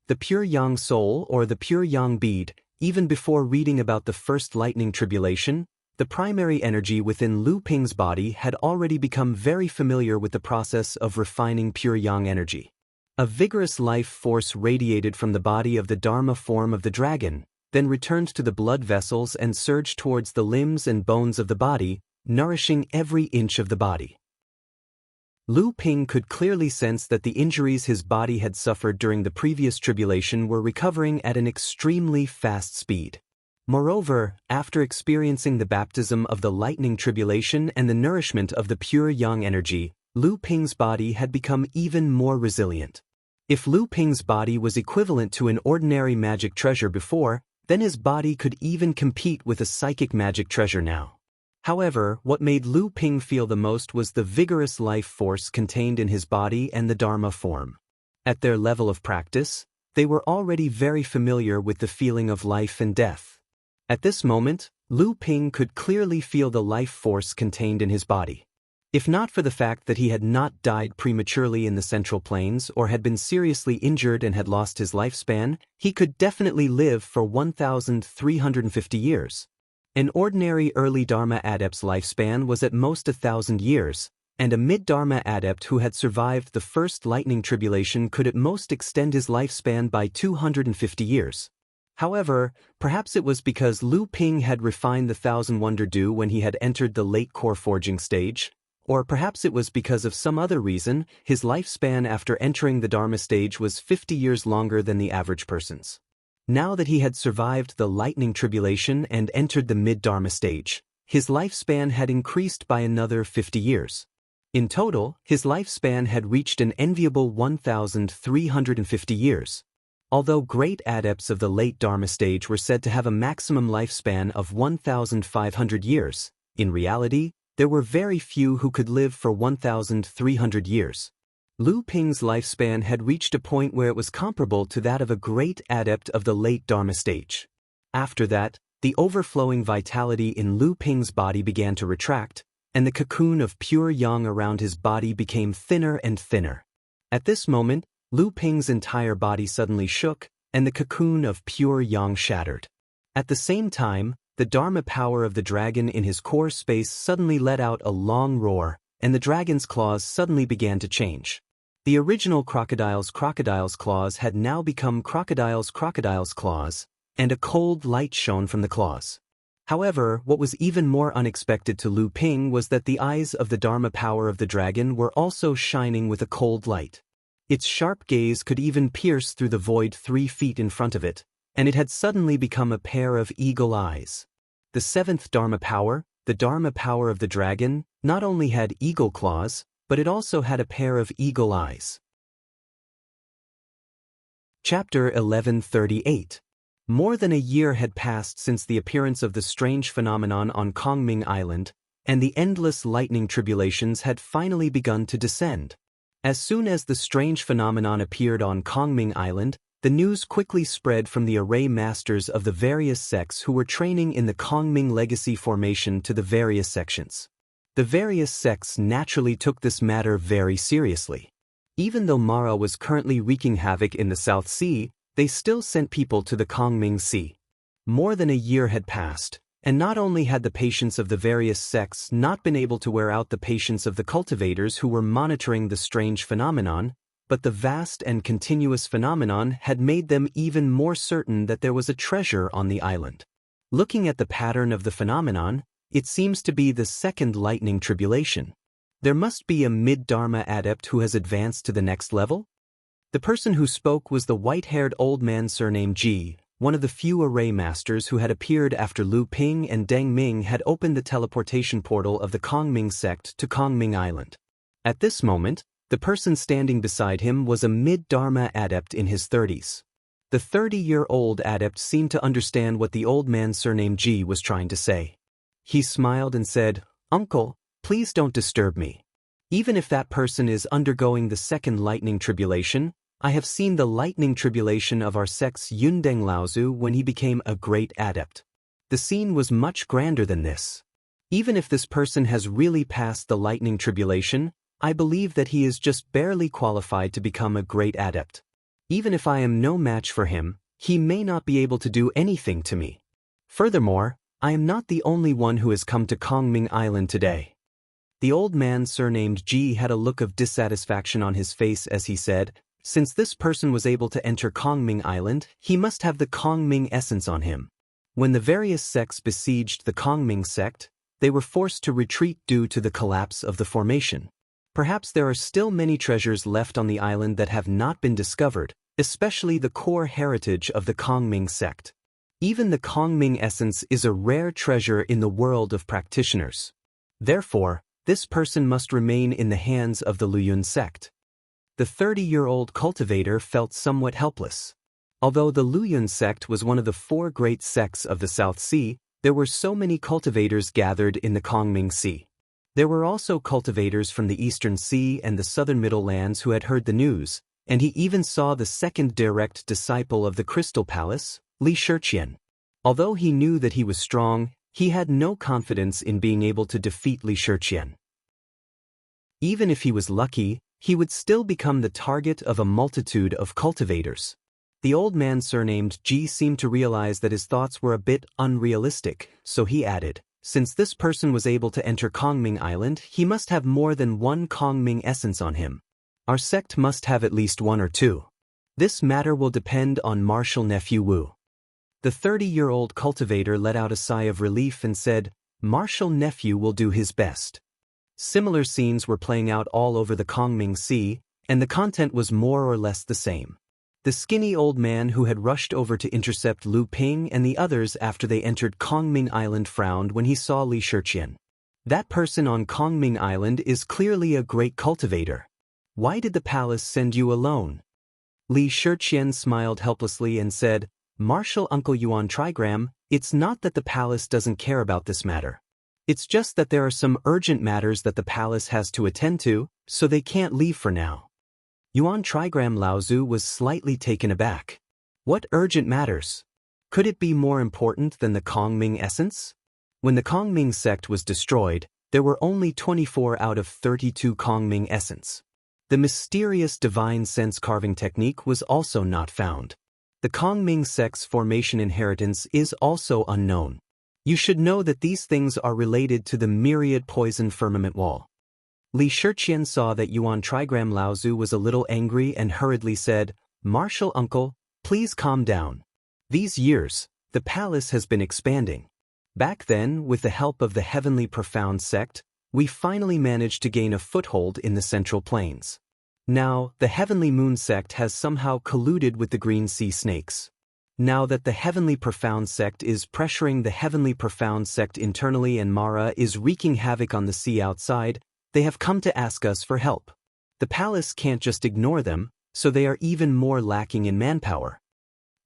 the pure yang soul or the pure yang bead, even before reading about the first lightning tribulation, the primary energy within Lu Ping's body had already become very familiar with the process of refining pure yang energy. A vigorous life force radiated from the body of the Dharma form of the dragon, then returned to the blood vessels and surged towards the limbs and bones of the body, nourishing every inch of the body. Lu Ping could clearly sense that the injuries his body had suffered during the previous tribulation were recovering at an extremely fast speed. Moreover, after experiencing the baptism of the lightning tribulation and the nourishment of the pure yang energy, Lu Ping's body had become even more resilient. If Lu Ping's body was equivalent to an ordinary magic treasure before, then his body could even compete with a psychic magic treasure now. However, what made Lu Ping feel the most was the vigorous life force contained in his body and the Dharma form. At their level of practice, they were already very familiar with the feeling of life and death. At this moment, Lu Ping could clearly feel the life force contained in his body. If not for the fact that he had not died prematurely in the Central Plains or had been seriously injured and had lost his lifespan, he could definitely live for 1,350 years. An ordinary early Dharma adept's lifespan was at most 1,000 years, and a mid-Dharma adept who had survived the first lightning tribulation could at most extend his lifespan by 250 years. However, perhaps it was because Lu Ping had refined the Thousand Wonder Dew when he had entered the late core forging stage, or perhaps it was because of some other reason, his lifespan after entering the Dharma stage was 50 years longer than the average person's. Now that he had survived the lightning tribulation and entered the mid-Dharma stage, his lifespan had increased by another 50 years. In total, his lifespan had reached an enviable 1,350 years. Although great adepts of the late Dharma stage were said to have a maximum lifespan of 1,500 years, in reality, there were very few who could live for 1,300 years. Lu Ping's lifespan had reached a point where it was comparable to that of a great adept of the late Dharma stage. After that, the overflowing vitality in Lu Ping's body began to retract, and the cocoon of pure yang around his body became thinner and thinner. At this moment, Lu Ping's entire body suddenly shook, and the cocoon of pure yang shattered. At the same time, the Dharma power of the dragon in his core space suddenly let out a long roar, and the dragon's claws suddenly began to change. The original crocodile's claws had now become crocodile's claws, and a cold light shone from the claws. However, what was even more unexpected to Lu Ping was that the eyes of the Dharma power of the dragon were also shining with a cold light. Its sharp gaze could even pierce through the void 3 feet in front of it, and it had suddenly become a pair of eagle eyes. The seventh Dharma power, the Dharma power of the dragon, not only had eagle claws, but it also had a pair of eagle eyes. Chapter 1138. More than a year had passed since the appearance of the strange phenomenon on Kongming Island, and the endless lightning tribulations had finally begun to descend. As soon as the strange phenomenon appeared on Kongming Island, the news quickly spread from the array masters of the various sects who were training in the Kongming Legacy formation to the various sections. The various sects naturally took this matter very seriously. Even though Mara was currently wreaking havoc in the South Sea, they still sent people to the Kongming Sea. More than a year had passed, and not only had the patience of the various sects not been able to wear out the patience of the cultivators who were monitoring the strange phenomenon, but the vast and continuous phenomenon had made them even more certain that there was a treasure on the island. Looking at the pattern of the phenomenon, it seems to be the second lightning tribulation. There must be a mid-Dharma adept who has advanced to the next level? The person who spoke was the white-haired old man surnamed Ji, one of the few array masters who had appeared after Lu Ping and Deng Ming had opened the teleportation portal of the Kongming sect to Kongming Island. At this moment, the person standing beside him was a mid-Dharma adept in his 30s. The 30-year-old adept seemed to understand what the old man surnamed Ji was trying to say. He smiled and said, "Uncle, please don't disturb me. Even if that person is undergoing the second lightning tribulation, I have seen the lightning tribulation of our sect's Yundeng Laozu when he became a great adept. The scene was much grander than this. Even if this person has really passed the lightning tribulation, I believe that he is just barely qualified to become a great adept. Even if I am no match for him, he may not be able to do anything to me. Furthermore, I am not the only one who has come to Kongming Island today." The old man surnamed Ji had a look of dissatisfaction on his face as he said, "Since this person was able to enter Kongming Island, he must have the Kongming essence on him." When the various sects besieged the Kongming sect, they were forced to retreat due to the collapse of the formation. Perhaps there are still many treasures left on the island that have not been discovered, especially the core heritage of the Kongming sect. Even the Kongming essence is a rare treasure in the world of practitioners. Therefore, this person must remain in the hands of the Luyun sect. The 30-year-old cultivator felt somewhat helpless. Although the Luyun sect was one of the 4 great sects of the South Sea, there were so many cultivators gathered in the Kongming Sea. There were also cultivators from the Eastern Sea and the Southern Middle Lands who had heard the news, and he even saw the second direct disciple of the Crystal Palace, Li Shiqian. Although he knew that he was strong, he had no confidence in being able to defeat Li Shiqian. Even if he was lucky, he would still become the target of a multitude of cultivators. The old man surnamed Ji seemed to realize that his thoughts were a bit unrealistic, so he added, "Since this person was able to enter Kongming Island, he must have more than one Kongming essence on him. Our sect must have at least 1 or 2. This matter will depend on Martial Nephew Wu." The 30-year-old cultivator let out a sigh of relief and said, "Martial Nephew will do his best." Similar scenes were playing out all over the Kongming Sea, and the content was more or less the same. The skinny old man who had rushed over to intercept Lu Ping and the others after they entered Kongming Island frowned when he saw Li Shiqian. "That person on Kongming Island is clearly a great cultivator. Why did the palace send you alone?" Li Shiqian smiled helplessly and said, "Martial Uncle Yuan Trigram, it's not that the palace doesn't care about this matter. It's just that there are some urgent matters that the palace has to attend to, so they can't leave for now." Yuan Trigram Laozu was slightly taken aback. What urgent matters? Could it be more important than the Kongming essence? When the Kongming sect was destroyed, there were only 24 out of 32 Kongming essence. The mysterious divine sense carving technique was also not found. The Kongming sect's formation inheritance is also unknown. You should know that these things are related to the myriad poison firmament wall. Li Shiqian saw that Yuan Trigram Laozu was a little angry and hurriedly said, "Martial Uncle, please calm down. These years, the palace has been expanding. Back then, with the help of the Heavenly Profound sect, we finally managed to gain a foothold in the Central Plains. Now, the Heavenly Moon sect has somehow colluded with the Green Sea Snakes. Now that the Heavenly Profound sect is pressuring the Heavenly Profound sect internally and Mara is wreaking havoc on the sea outside, they have come to ask us for help. The palace can't just ignore them, so they are even more lacking in manpower.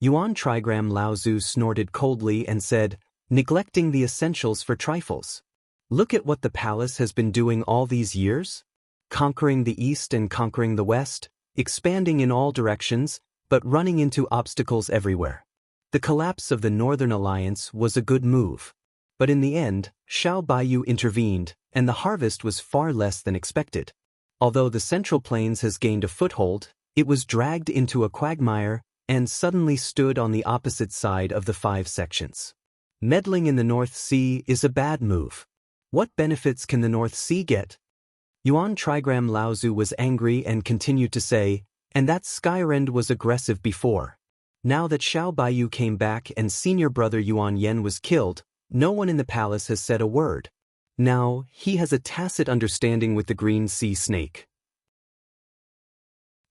Yuan Trigram Lao Tzu snorted coldly and said, neglecting the essentials for trifles. Look at what the palace has been doing all these years. Conquering the east and conquering the west, expanding in all directions, but running into obstacles everywhere. The collapse of the Northern Alliance was a good move. But in the end, Xiao Baiyu intervened, and the harvest was far less than expected. Although the Central Plains has gained a foothold, it was dragged into a quagmire and suddenly stood on the opposite side of the 5 sections. Meddling in the North Sea is a bad move. What benefits can the North Sea get? Yuan Trigram Lao Tzu was angry and continued to say, and that Skyrend was aggressive before. Now that Xiao Baiyu came back and senior brother Yuan Yen was killed, no one in the palace has said a word. Now, he has a tacit understanding with the Green Sea Snake.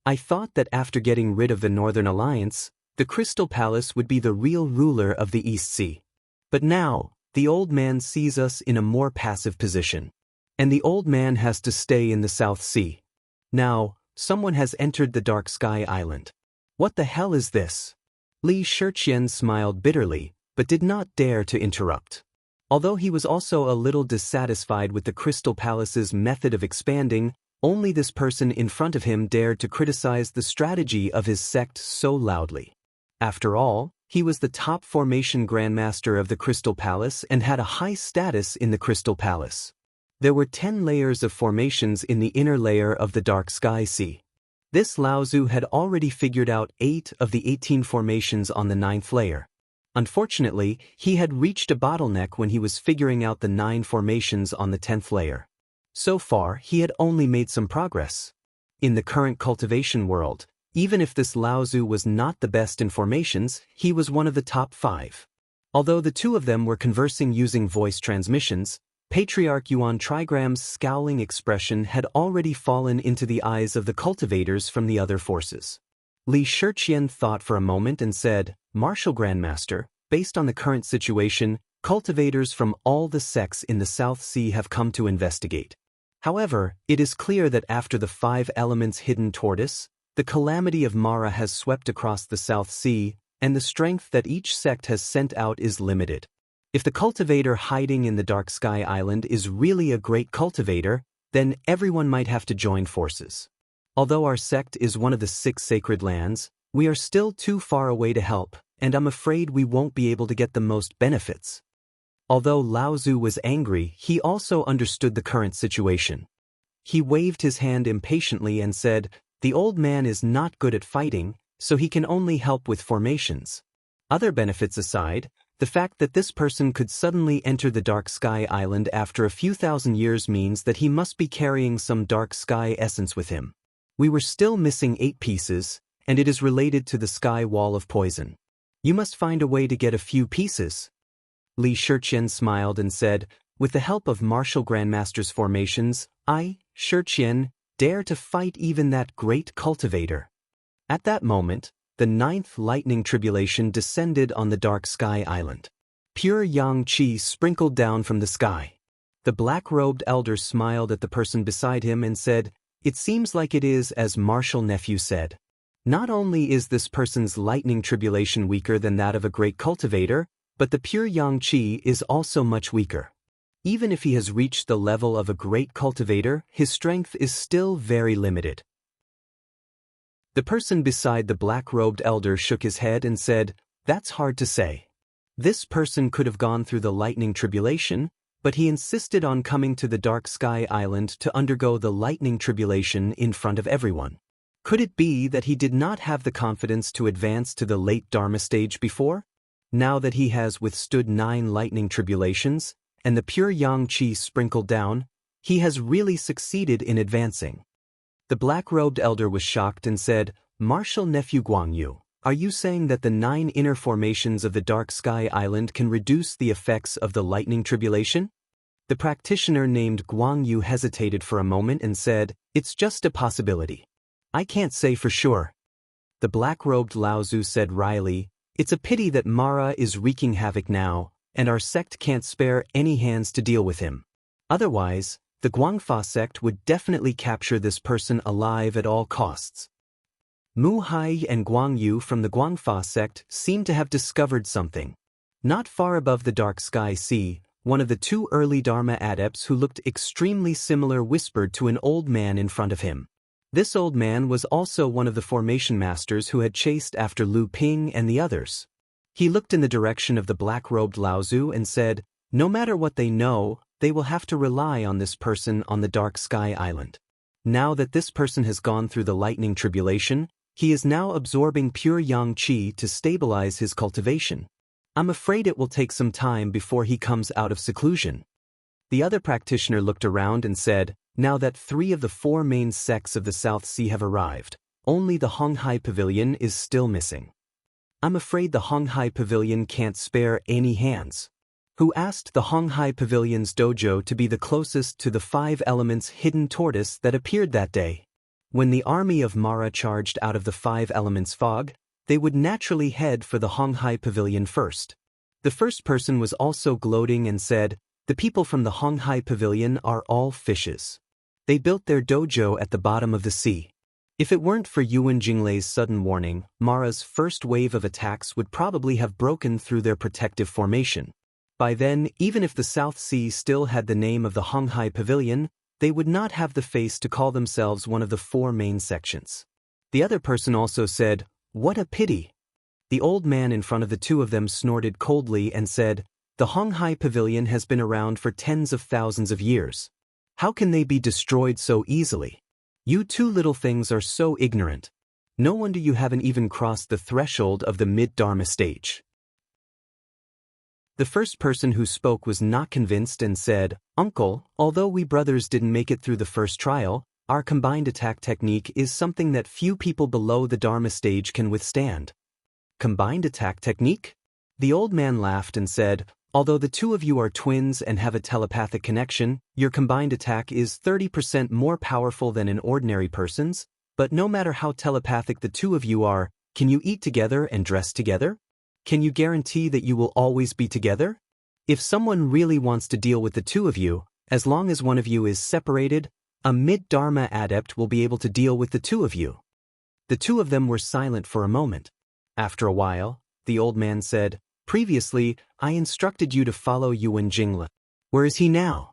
I thought that after getting rid of the Northern Alliance, the Crystal Palace would be the real ruler of the East Sea. But now, the old man sees us in a more passive position. And the old man has to stay in the South Sea. Now, someone has entered the Dark Sky Island. What the hell is this? Li Shiqian smiled bitterly, but did not dare to interrupt. Although he was also a little dissatisfied with the Crystal Palace's method of expanding, only this person in front of him dared to criticize the strategy of his sect so loudly. After all, he was the top formation grandmaster of the Crystal Palace and had a high status in the Crystal Palace. There were 10 layers of formations in the inner layer of the Dark Sky Sea. This Lao Tzu had already figured out 8 of the 18 formations on the 9th layer. Unfortunately, he had reached a bottleneck when he was figuring out the 9 formations on the 10th layer. So far, he had only made some progress. In the current cultivation world, even if this Lao Tzu was not the best in formations, he was one of the top 5. Although the 2 of them were conversing using voice transmissions, Patriarch Yuan Trigram's scowling expression had already fallen into the eyes of the cultivators from the other forces. Li Shiqian thought for a moment and said, Martial Grandmaster, based on the current situation, cultivators from all the sects in the South Sea have come to investigate. However, it is clear that after the 5 elements hidden tortoise, the calamity of Mara has swept across the South Sea, and the strength that each sect has sent out is limited. If the cultivator hiding in the Dark Sky Island is really a great cultivator, then everyone might have to join forces. Although our sect is one of the 6 sacred lands, we are still too far away to help, and I'm afraid we won't be able to get the most benefits. Although Lao Tzu was angry, he also understood the current situation. He waved his hand impatiently and said, the old man is not good at fighting, so he can only help with formations. Other benefits aside, the fact that this person could suddenly enter the Dark Sky Island after a few thousand years means that he must be carrying some Dark Sky essence with him. We were still missing 8 pieces, and it is related to the Sky Wall of Poison. You must find a way to get a few pieces. Li Shiqian smiled and said, with the help of Martial Grandmaster's formations, I, Shiqian, dare to fight even that great cultivator. At that moment, the 9th lightning tribulation descended on the Dark Sky Island. Pure yang qi sprinkled down from the sky. The black-robed elder smiled at the person beside him and said, it seems like it is as Martial Nephew said. Not only is this person's lightning tribulation weaker than that of a great cultivator, but the pure yang qi is also much weaker. Even if he has reached the level of a great cultivator, his strength is still very limited. The person beside the black-robed elder shook his head and said, that's hard to say. This person could have gone through the lightning tribulation, but he insisted on coming to the Dark Sky Island to undergo the lightning tribulation in front of everyone. Could it be that he did not have the confidence to advance to the late Dharma stage before? Now that he has withstood 9 lightning tribulations, and the pure yang qi sprinkled down, he has really succeeded in advancing. The black-robed elder was shocked and said, Martial Nephew Guangyu, are you saying that the 9 inner formations of the Dark Sky Island can reduce the effects of the lightning tribulation? The practitioner named Guangyu hesitated for a moment and said, it's just a possibility. I can't say for sure. The black-robed Lao Tzu said wryly, it's a pity that Mara is wreaking havoc now, and our sect can't spare any hands to deal with him. Otherwise, the Guangfa sect would definitely capture this person alive at all costs. Mu Hai and Guang Yu from the Guangfa sect seemed to have discovered something. Not far above the dark sky sea, one of the two early Dharma adepts who looked extremely similar whispered to an old man in front of him. This old man was also one of the formation masters who had chased after Lu Ping and the others. He looked in the direction of the black-robed Laozu and said, "No matter what they know, they will have to rely on this person on the dark sky island. Now that this person has gone through the lightning tribulation, he is now absorbing pure yang qi to stabilize his cultivation. I'm afraid it will take some time before he comes out of seclusion." The other practitioner looked around and said, "Now that 3 of the 4 main sects of the South Sea have arrived, only the Honghai Pavilion is still missing. I'm afraid the Honghai Pavilion can't spare any hands." Who asked the Honghai Pavilion's dojo to be the closest to the 5 elements hidden tortoise that appeared that day. When the army of Mara charged out of the 5 elements fog, they would naturally head for the Honghai Pavilion first. The first person was also gloating and said, "The people from the Honghai Pavilion are all fishes. They built their dojo at the bottom of the sea. If it weren't for Yuan Jinglei's sudden warning, Mara's first wave of attacks would probably have broken through their protective formation. By then, even if the South Sea still had the name of the Honghai Pavilion, they would not have the face to call themselves one of the 4 main sections." The other person also said, "What a pity." The old man in front of the 2 of them snorted coldly and said, "The Honghai Pavilion has been around for tens of thousands of years. How can they be destroyed so easily? You 2 little things are so ignorant. No wonder you haven't even crossed the threshold of the mid-Dharma stage." The first person who spoke was not convinced and said, "Uncle, although we brothers didn't make it through the first trial, our combined attack technique is something that few people below the Dharma stage can withstand." "Combined attack technique?" The old man laughed and said, "Although the 2 of you are twins and have a telepathic connection, your combined attack is 30% more powerful than an ordinary person's, but no matter how telepathic the 2 of you are, can you eat together and dress together? Can you guarantee that you will always be together? If someone really wants to deal with the 2 of you, as long as one of you is separated, a mid-Dharma adept will be able to deal with the 2 of you." The 2 of them were silent for a moment. After a while, the old man said, "Previously, I instructed you to follow Yuan Jingle. Where is he now?"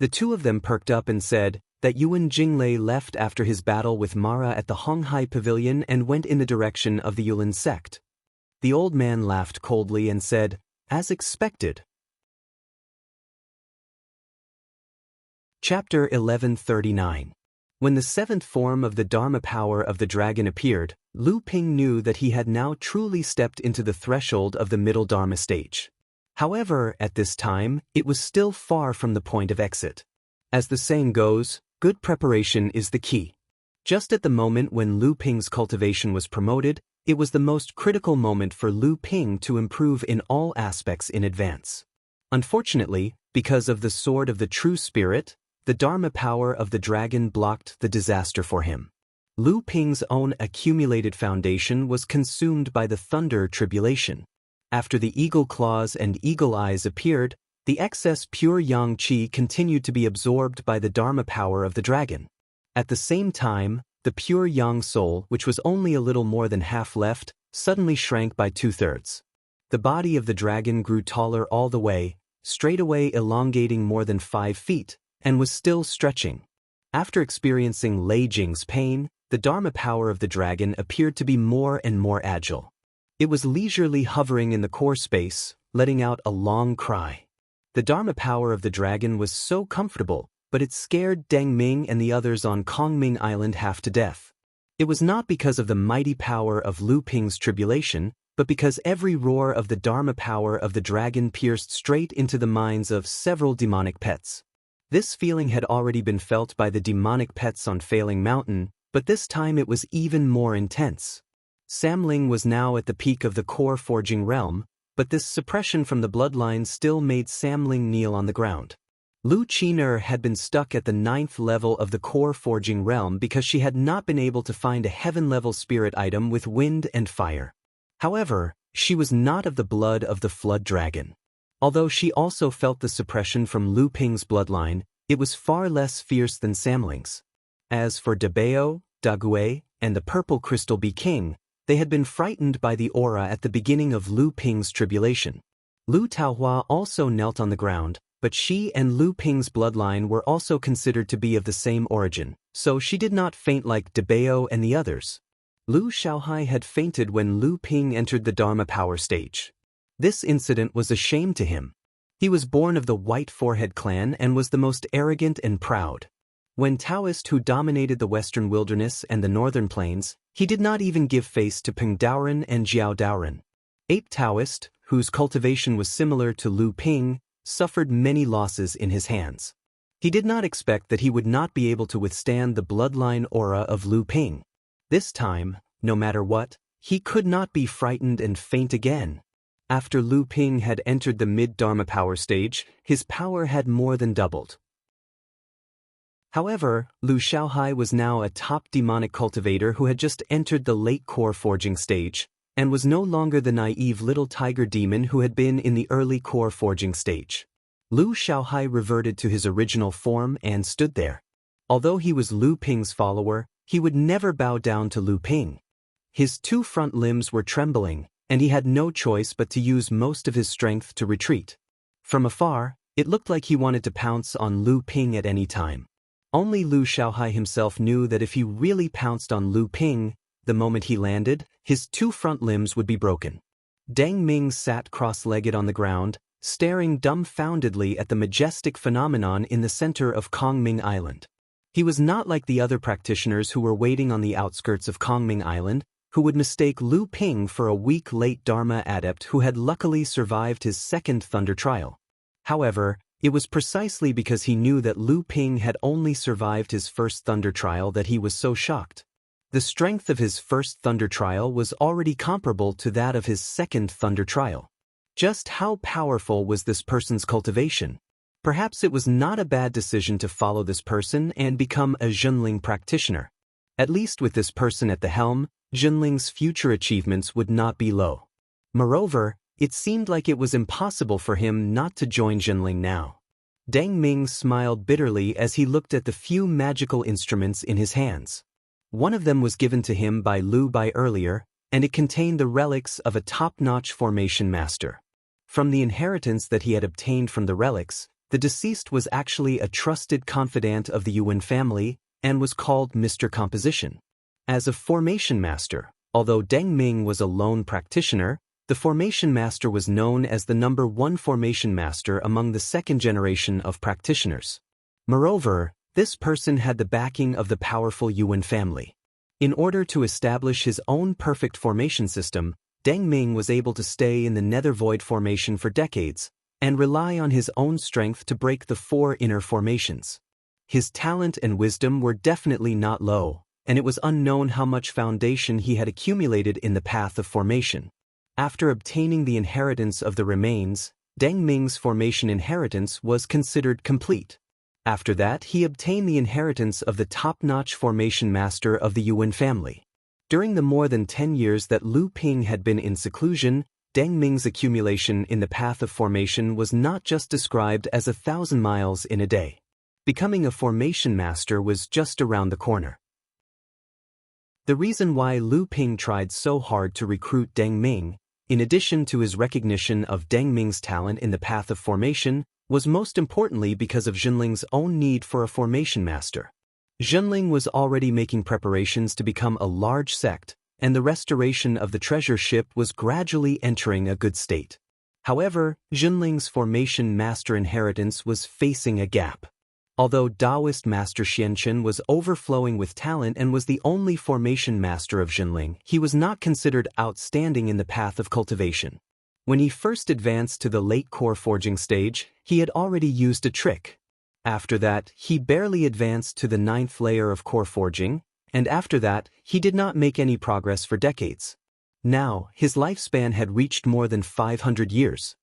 The 2 of them perked up and said that Yuan Jingle left after his battle with Mara at the Honghai Pavilion and went in the direction of the Yulin sect. The old man laughed coldly and said, "As expected." Chapter 1139. When the 7th form of the Dharma power of the dragon appeared, Lu Ping knew that he had now truly stepped into the threshold of the middle Dharma stage. However, at this time, it was still far from the point of exit. As the saying goes, good preparation is the key. Just at the moment when Lu Ping's cultivation was promoted, it was the most critical moment for Lu Ping to improve in all aspects in advance. Unfortunately, because of the sword of the true spirit, the Dharma power of the dragon blocked the disaster for him. Lu Ping's own accumulated foundation was consumed by the thunder tribulation. After the eagle claws and eagle eyes appeared, the excess pure yang qi continued to be absorbed by the Dharma power of the dragon. At the same time, the pure yang soul, which was only a little more than half left, suddenly shrank by 2/3. The body of the dragon grew taller all the way, straightaway elongating more than 5 feet, and was still stretching. After experiencing Lei Jing's pain, the Dharma power of the dragon appeared to be more and more agile. It was leisurely hovering in the core space, letting out a long cry. The Dharma power of the dragon was so comfortable, but it scared Deng Ming and the others on Kongming Island half to death. It was not because of the mighty power of Lu Ping's tribulation, but because every roar of the Dharma power of the dragon pierced straight into the minds of several demonic pets. This feeling had already been felt by the demonic pets on Failing Mountain, but this time it was even more intense. Samling was now at the peak of the core forging realm, but this suppression from the bloodline still made Samling kneel on the ground. Lu Qiner had been stuck at the 9th level of the core forging realm because she had not been able to find a heaven-level spirit item with wind and fire. However, she was not of the blood of the flood dragon. Although she also felt the suppression from Lu Ping's bloodline, it was far less fierce than Samling's. As for Dabeo, Daguet, and the purple crystal Bee King, they had been frightened by the aura at the beginning of Lu Ping's tribulation. Lu Taohua also knelt on the ground, but she and Lu Ping's bloodline were also considered to be of the same origin, so she did not faint like Debao and the others. Lu Xiaohai had fainted when Lu Ping entered the Dharma power stage. This incident was a shame to him. He was born of the White Forehead clan and was the most arrogant and proud. When Taoist who dominated the western wilderness and the northern plains, he did not even give face to Peng Daoren and Jiao Daoren. Ape Taoist, whose cultivation was similar to Lu Ping, suffered many losses in his hands. He did not expect that he would not be able to withstand the bloodline aura of Lu Ping. This time, no matter what, he could not be frightened and faint again. After Lu Ping had entered the mid-Dharma power stage, his power had more than doubled. However, Lu Xiaohai was now a top demonic cultivator who had just entered the late core forging stage, and was no longer the naive little tiger demon who had been in the early core forging stage. Lu Xiaohai reverted to his original form and stood there. Although he was Lu Ping's follower, he would never bow down to Lu Ping. His two front limbs were trembling, and he had no choice but to use most of his strength to retreat. From afar, it looked like he wanted to pounce on Lu Ping at any time. Only Lu Xiaohai himself knew that if he really pounced on Lu Ping, the moment he landed, his two front limbs would be broken. Deng Ming sat cross-legged on the ground, staring dumbfoundedly at the majestic phenomenon in the center of Kongming Island. He was not like the other practitioners who were waiting on the outskirts of Kongming Island, who would mistake Lu Ping for a weak late Dharma adept who had luckily survived his second thunder trial. However, it was precisely because he knew that Lu Ping had only survived his first thunder trial that he was so shocked. The strength of his first thunder trial was already comparable to that of his second thunder trial. Just how powerful was this person's cultivation? Perhaps it was not a bad decision to follow this person and become a Zhenling practitioner. At least with this person at the helm, Zhenling's future achievements would not be low. Moreover, it seemed like it was impossible for him not to join Zhenling now. Deng Ming smiled bitterly as he looked at the few magical instruments in his hands. One of them was given to him by Lu Bai earlier, and it contained the relics of a top-notch formation master. From the inheritance that he had obtained from the relics, the deceased was actually a trusted confidant of the Yuan family and was called Mr. Composition. As a formation master, although Deng Ming was a lone practitioner, the formation master was known as the number one formation master among the second generation of practitioners. Moreover, this person had the backing of the powerful Yuan family. In order to establish his own perfect formation system, Deng Ming was able to stay in the nether void formation for decades, and rely on his own strength to break the four inner formations. His talent and wisdom were definitely not low, and it was unknown how much foundation he had accumulated in the path of formation. After obtaining the inheritance of the remains, Deng Ming's formation inheritance was considered complete. After that, he obtained the inheritance of the top-notch formation master of the Yuan family. During the more than 10 years that Lu Ping had been in seclusion, Deng Ming's accumulation in the path of formation was not just described as 1,000 miles in a day. Becoming a formation master was just around the corner. The reason why Lu Ping tried so hard to recruit Deng Ming, in addition to his recognition of Deng Ming's talent in the path of formation, was most importantly because of Zhenling's own need for a formation master. Zhenling was already making preparations to become a large sect, and the restoration of the treasure ship was gradually entering a good state. However, Zhenling's formation master inheritance was facing a gap. Although Taoist Master Xianchen was overflowing with talent and was the only formation master of Zhenling, he was not considered outstanding in the path of cultivation. When he first advanced to the late core forging stage, he had already used a trick. After that, he barely advanced to the 9th layer of core forging, and after that, he did not make any progress for decades. Now, his lifespan had reached more than 500 years.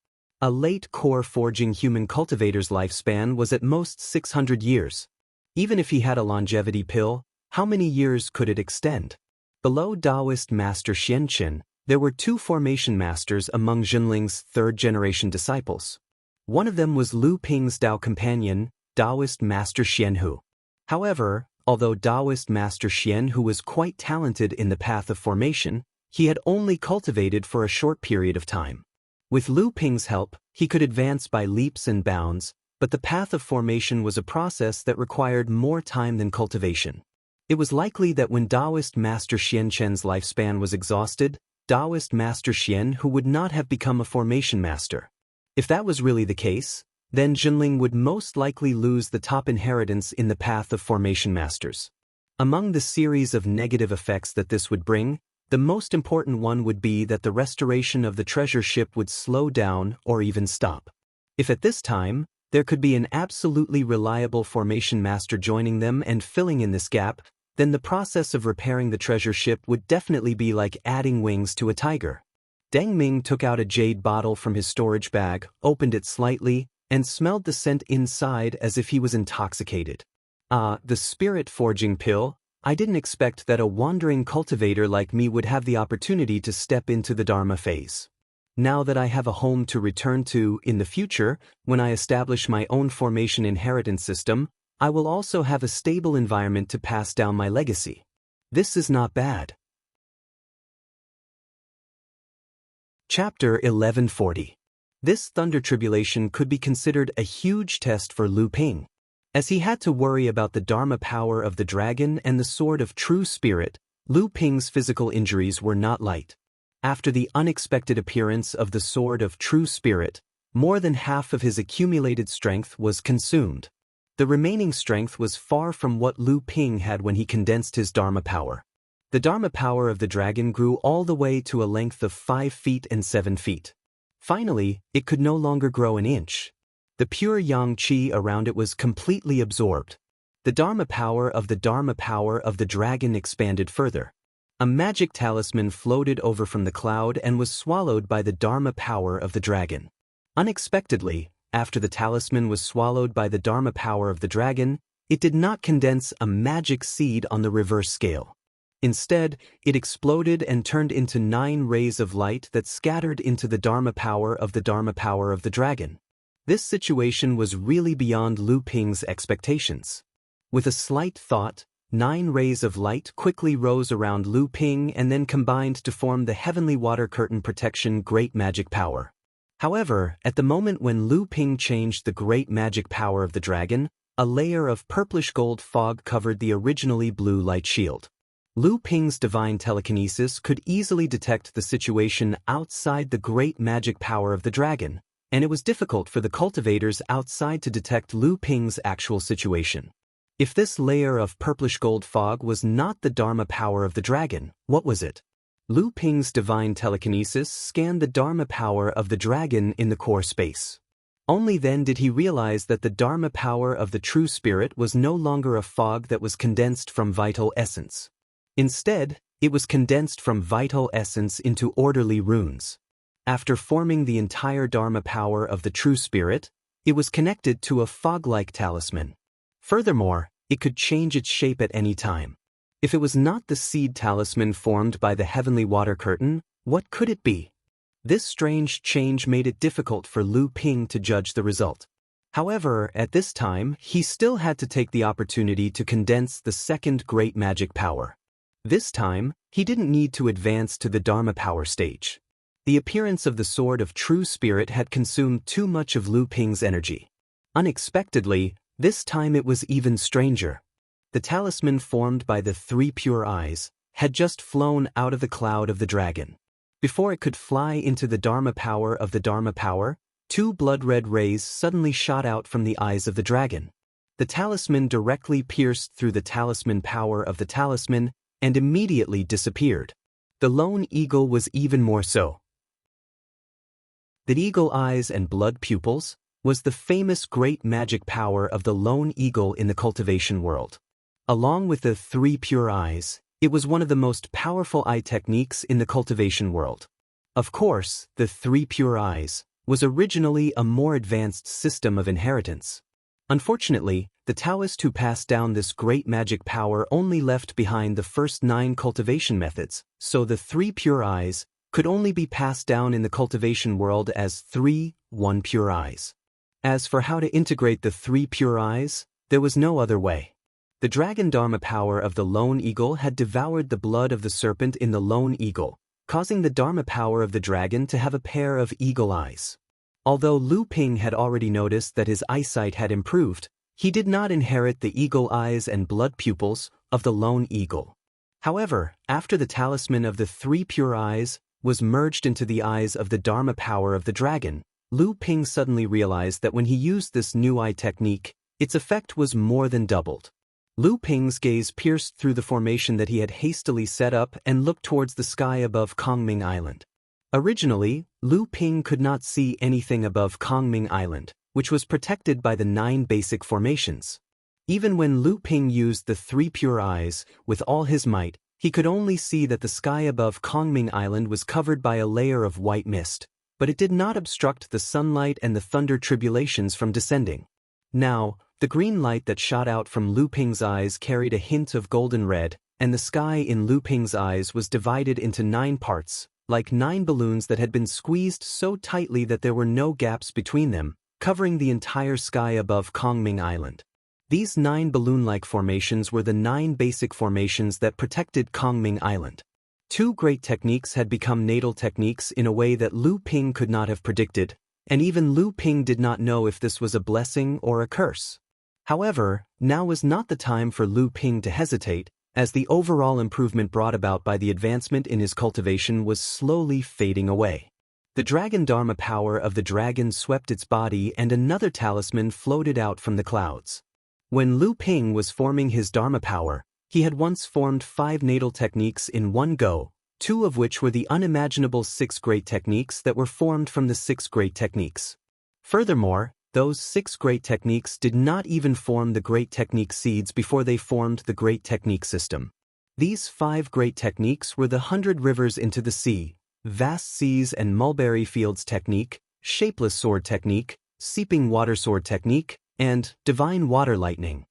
A late core forging human cultivator's lifespan was at most 600 years. Even if he had a longevity pill, how many years could it extend? Below Taoist Master Xianchen, there were two formation masters among Zhenling's third-generation disciples. One of them was Lu Ping's Tao companion, Taoist Master Xianhu. However, Although Taoist Master Xian, who was quite talented in the path of formation, he had only cultivated for a short period of time. With Lu Ping's help, he could advance by leaps and bounds, but the path of formation was a process that required more time than cultivation. It was likely that when Taoist Master Xian Chen's lifespan was exhausted, Taoist Master Xian Hu would not have become a formation master. If that was really the case, then Jinling would most likely lose the top inheritance in the path of formation masters. Among the series of negative effects that this would bring, the most important one would be that the restoration of the treasure ship would slow down or even stop. If at this time, there could be an absolutely reliable formation master joining them and filling in this gap, then the process of repairing the treasure ship would definitely be like adding wings to a tiger. Deng Ming took out a jade bottle from his storage bag, opened it slightly, and smelled the scent inside as if he was intoxicated. The spirit forging pill. I didn't expect that a wandering cultivator like me would have the opportunity to step into the Dharma phase. Now that I have a home to return to in the future, when I establish my own formation inheritance system, I will also have a stable environment to pass down my legacy. This is not bad. Chapter 1140. This thunder tribulation could be considered a huge test for Lu Ping. As he had to worry about the Dharma power of the dragon and the sword of true spirit, Lu Ping's physical injuries were not light. After the unexpected appearance of the sword of true spirit, more than half of his accumulated strength was consumed. The remaining strength was far from what Lu Ping had when he condensed his Dharma power. The Dharma power of the dragon grew all the way to a length of 5 feet and 7 feet. Finally, it could no longer grow an inch. The pure yang qi around it was completely absorbed. The Dharma power of the dragon expanded further. A magic talisman floated over from the cloud and was swallowed by the Dharma power of the dragon. Unexpectedly, after the talisman was swallowed by the Dharma power of the dragon, it did not condense a magic seed on the reverse scale. Instead, it exploded and turned into 9 rays of light that scattered into the Dharma power of the dragon. This situation was really beyond Lu Ping's expectations. With a slight thought, 9 rays of light quickly rose around Lu Ping and then combined to form the Heavenly Water Curtain Protection Great Magic Power. However, at the moment when Lu Ping changed the great magic power of the dragon, a layer of purplish gold fog covered the originally blue light shield. Lu Ping's divine telekinesis could easily detect the situation outside the great magic power of the dragon, and it was difficult for the cultivators outside to detect Lu Ping's actual situation. If this layer of purplish gold fog was not the Dharma power of the dragon, what was it? Lu Ping's divine telekinesis scanned the Dharma power of the dragon in the core space. Only then did he realize that the Dharma power of the true spirit was no longer a fog that was condensed from vital essence. Instead, it was condensed from vital essence into orderly runes. After forming the entire Dharma power of the true spirit, it was connected to a fog-like talisman. Furthermore, it could change its shape at any time. If it was not the seed talisman formed by the Heavenly Water Curtain, what could it be? This strange change made it difficult for Lu Ping to judge the result. However, at this time, he still had to take the opportunity to condense the second great magic power. This time, he didn't need to advance to the Dharma power stage. The appearance of the sword of true spirit had consumed too much of Lu Ping's energy. Unexpectedly, this time it was even stranger. The talisman formed by the 3 pure eyes had just flown out of the cloud of the dragon. Before it could fly into the Dharma power of the Dharma power, 2 blood-red rays suddenly shot out from the eyes of the dragon. The talisman directly pierced through the talisman power of the talisman and immediately disappeared. The lone eagle was even more so. The eagle eyes and blood pupils was the famous great magic power of the lone eagle in the cultivation world. Along with the 3 pure eyes, it was one of the most powerful eye techniques in the cultivation world. Of course, the 3 pure eyes was originally a more advanced system of inheritance. Unfortunately, the Taoist who passed down this great magic power only left behind the first 9 cultivation methods, so the 3 pure eyes could only be passed down in the cultivation world as 3, 1 pure eyes. As for how to integrate the 3 pure eyes, there was no other way. The dragon Dharma power of the lone eagle had devoured the blood of the serpent in the lone eagle, causing the Dharma power of the dragon to have a pair of eagle eyes. Although Lu Ping had already noticed that his eyesight had improved, he did not inherit the eagle eyes and blood pupils of the lone eagle. However, after the talisman of the three pure eyes was merged into the eyes of the Dharma power of the dragon, Lu Ping suddenly realized that when he used this new eye technique, its effect was more than doubled. Lu Ping's gaze pierced through the formation that he had hastily set up and looked towards the sky above Kongming Island. Originally, Lu Ping could not see anything above Kongming Island, which was protected by the 9 basic formations. Even when Lu Ping used the 3 pure eyes with all his might, he could only see that the sky above Kongming Island was covered by a layer of white mist, but it did not obstruct the sunlight and the thunder tribulations from descending. Now, the green light that shot out from Lu Ping's eyes carried a hint of golden red, and the sky in Lu Ping's eyes was divided into 9 parts, like 9 balloons that had been squeezed so tightly that there were no gaps between them, covering the entire sky above Kongming Island. These 9 balloon-like formations were the 9 basic formations that protected Kongming Island. 2 great techniques had become natal techniques in a way that Lu Ping could not have predicted, and even Lu Ping did not know if this was a blessing or a curse. However, now was not the time for Lu Ping to hesitate, as the overall improvement brought about by the advancement in his cultivation was slowly fading away. The dragon Dharma power of the dragon swept its body and another talisman floated out from the clouds. When Lu Ping was forming his Dharma power, he had once formed 5 natal techniques in one go, 2 of which were the unimaginable 6 great techniques that were formed from the 6 great techniques. Furthermore, those 6 great techniques did not even form the great technique seeds before they formed the great technique system. These 5 great techniques were the 100 rivers into the sea, vast seas and mulberry fields technique, shapeless sword technique, seeping water sword technique, and divine water lightning.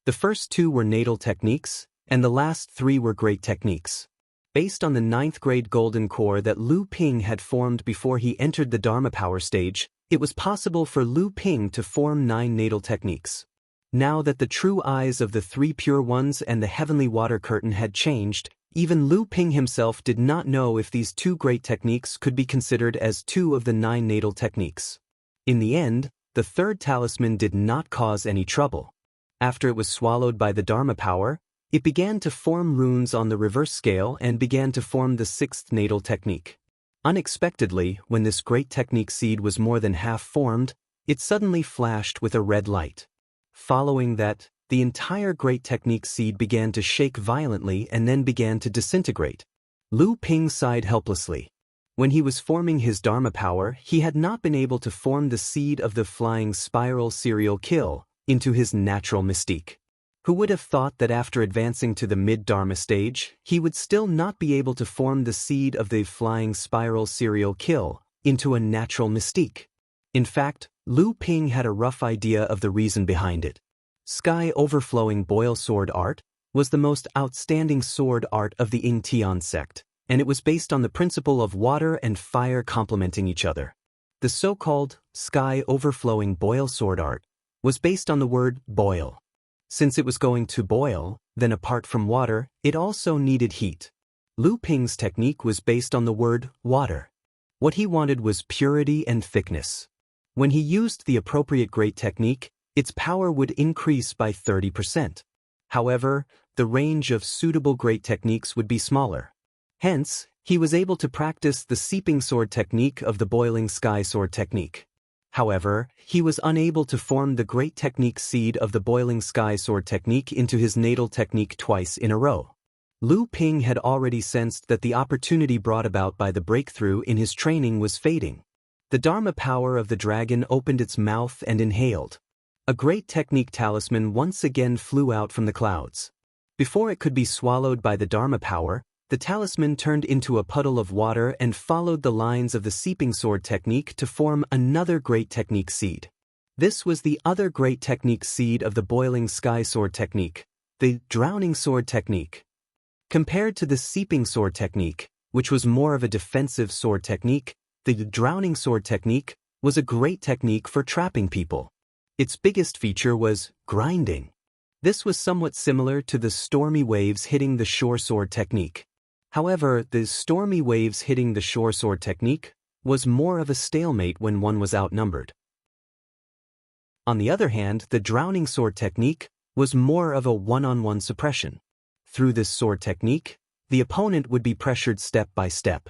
The first 2 were natal techniques, and the last 3 were great techniques. Based on the 9th grade golden core that Lu Ping had formed before he entered the Dharma power stage, it was possible for Lu Ping to form 9 natal techniques. Now that the true eyes of the 3 pure ones and the heavenly water curtain had changed, even Lu Ping himself did not know if these 2 great techniques could be considered as 2 of the 9 natal techniques. In the end, the 3rd talisman did not cause any trouble. After it was swallowed by the Dharma power, it began to form runes on the reverse scale and began to form the 6th natal technique. Unexpectedly, when this great technique seed was more than half formed, it suddenly flashed with a red light. Following that, the entire great technique seed began to shake violently and then began to disintegrate. Lu Ping sighed helplessly. When he was forming his Dharma power, he had not been able to form the seed of the flying spiral serial kill into his natural mystique. Who would have thought that after advancing to the mid-Dharma stage, he would still not be able to form the seed of the flying spiral serial kill into a natural mystique? In fact, Lu Ping had a rough idea of the reason behind it. Sky overflowing boil sword art was the most outstanding sword art of the Ying Tian sect, and it was based on the principle of water and fire complementing each other. The so-called sky overflowing boil sword art was based on the word boil. Since it was going to boil, then apart from water, it also needed heat. Lu Ping's technique was based on the word water. What he wanted was purity and thickness. When he used the appropriate great technique, its power would increase by 30%. However, the range of suitable great techniques would be smaller. Hence, he was able to practice the seeping sword technique of the boiling sky sword technique. However, he was unable to form the great technique seed of the boiling sky sword technique into his natal technique twice in a row. Lu Ping had already sensed that the opportunity brought about by the breakthrough in his training was fading. The Dharma power of the dragon opened its mouth and inhaled. A great technique talisman once again flew out from the clouds. Before it could be swallowed by the Dharma power, the talisman turned into a puddle of water and followed the lines of the seeping sword technique to form another great technique seed. This was the other great technique seed of the boiling sky sword technique, the drowning sword technique. Compared to the seeping sword technique, which was more of a defensive sword technique, the drowning sword technique was a great technique for trapping people. Its biggest feature was grinding. This was somewhat similar to the stormy waves hitting the shore sword technique. However, the stormy waves hitting the shore sword technique was more of a stalemate when one was outnumbered. On the other hand, the drowning sword technique was more of a one-on-one suppression. Through this sword technique, the opponent would be pressured step by step.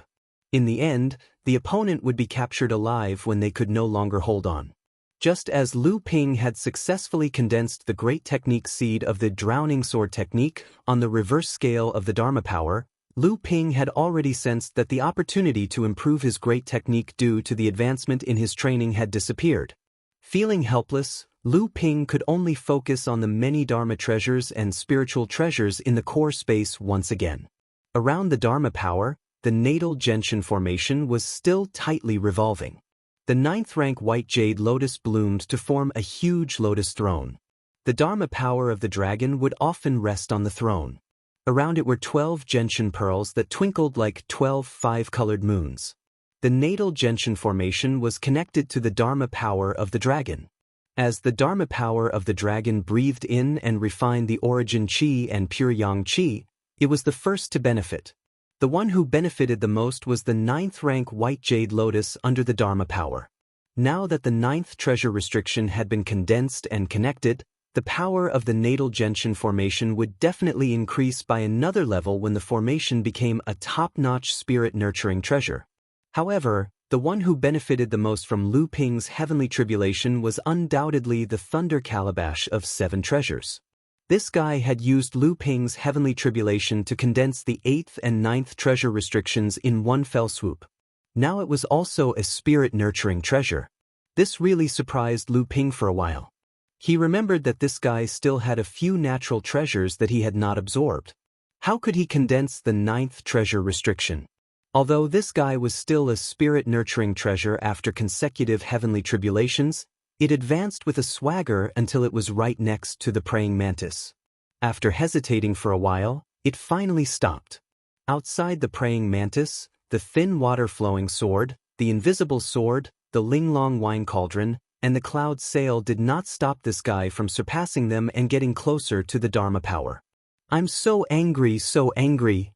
In the end, the opponent would be captured alive when they could no longer hold on. Just as Lu Ping had successfully condensed the great technique seed of the drowning sword technique on the reverse scale of the Dharma power, Lu Ping had already sensed that the opportunity to improve his great technique due to the advancement in his training had disappeared. Feeling helpless, Lu Ping could only focus on the many Dharma treasures and spiritual treasures in the core space once again. Around the Dharma power, the natal gentian formation was still tightly revolving. The 9th rank white jade lotus bloomed to form a huge lotus throne. The Dharma power of the dragon would often rest on the throne. Around it were 12 gentian pearls that twinkled like 12 five-colored moons. The natal gentian formation was connected to the Dharma power of the dragon. As the Dharma power of the dragon breathed in and refined the origin chi and pure yang chi, it was the first to benefit. The one who benefited the most was the 9th rank white jade lotus under the Dharma power. Now that the 9th treasure restriction had been condensed and connected, the power of the natal gentian formation would definitely increase by another level when the formation became a top-notch spirit-nurturing treasure. However, the one who benefited the most from Lu Ping's heavenly tribulation was undoubtedly the thunder calabash of 7 treasures. This guy had used Lu Ping's heavenly tribulation to condense the 8th and 9th treasure restrictions in one fell swoop. Now it was also a spirit-nurturing treasure. This really surprised Lu Ping for a while. He remembered that this guy still had a few natural treasures that he had not absorbed. How could he condense the 9th treasure restriction? Although this guy was still a spirit-nurturing treasure after consecutive heavenly tribulations, it advanced with a swagger until it was right next to the praying mantis. After hesitating for a while, it finally stopped. Outside the praying mantis, the thin water-flowing sword, the invisible sword, the Linglong wine cauldron, and the cloud sail did not stop this guy from surpassing them and getting closer to the Dharma power. "I'm so angry, so angry."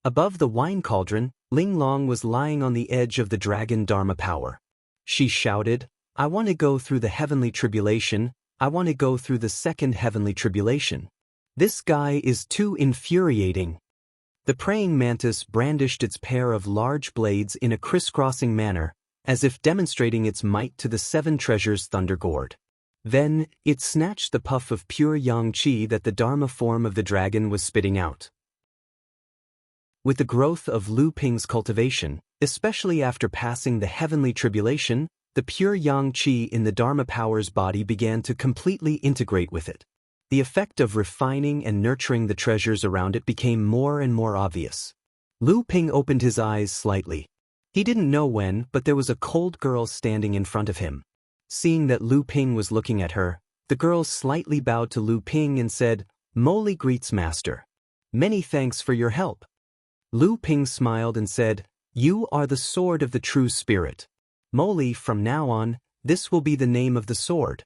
Above the wine cauldron, Linglong was lying on the edge of the dragon Dharma power. She shouted, "I want to go through the heavenly tribulation, I want to go through the second heavenly tribulation. This guy is too infuriating." The praying mantis brandished its pair of large blades in a crisscrossing manner, as if demonstrating its might to the 7 treasures thunder gourd. Then, it snatched the puff of pure yang qi that the Dharma form of the dragon was spitting out. With the growth of Lu Ping's cultivation, especially after passing the heavenly tribulation, the pure yang qi in the Dharma power's body began to completely integrate with it. The effect of refining and nurturing the treasures around it became more and more obvious. Lu Ping opened his eyes slightly. He didn't know when, but there was a cold girl standing in front of him. Seeing that Lu Ping was looking at her, the girl slightly bowed to Lu Ping and said, "Moli greets master. Many thanks for your help." Lu Ping smiled and said, "You are the sword of the true spirit. Moli, from now on, this will be the name of the sword."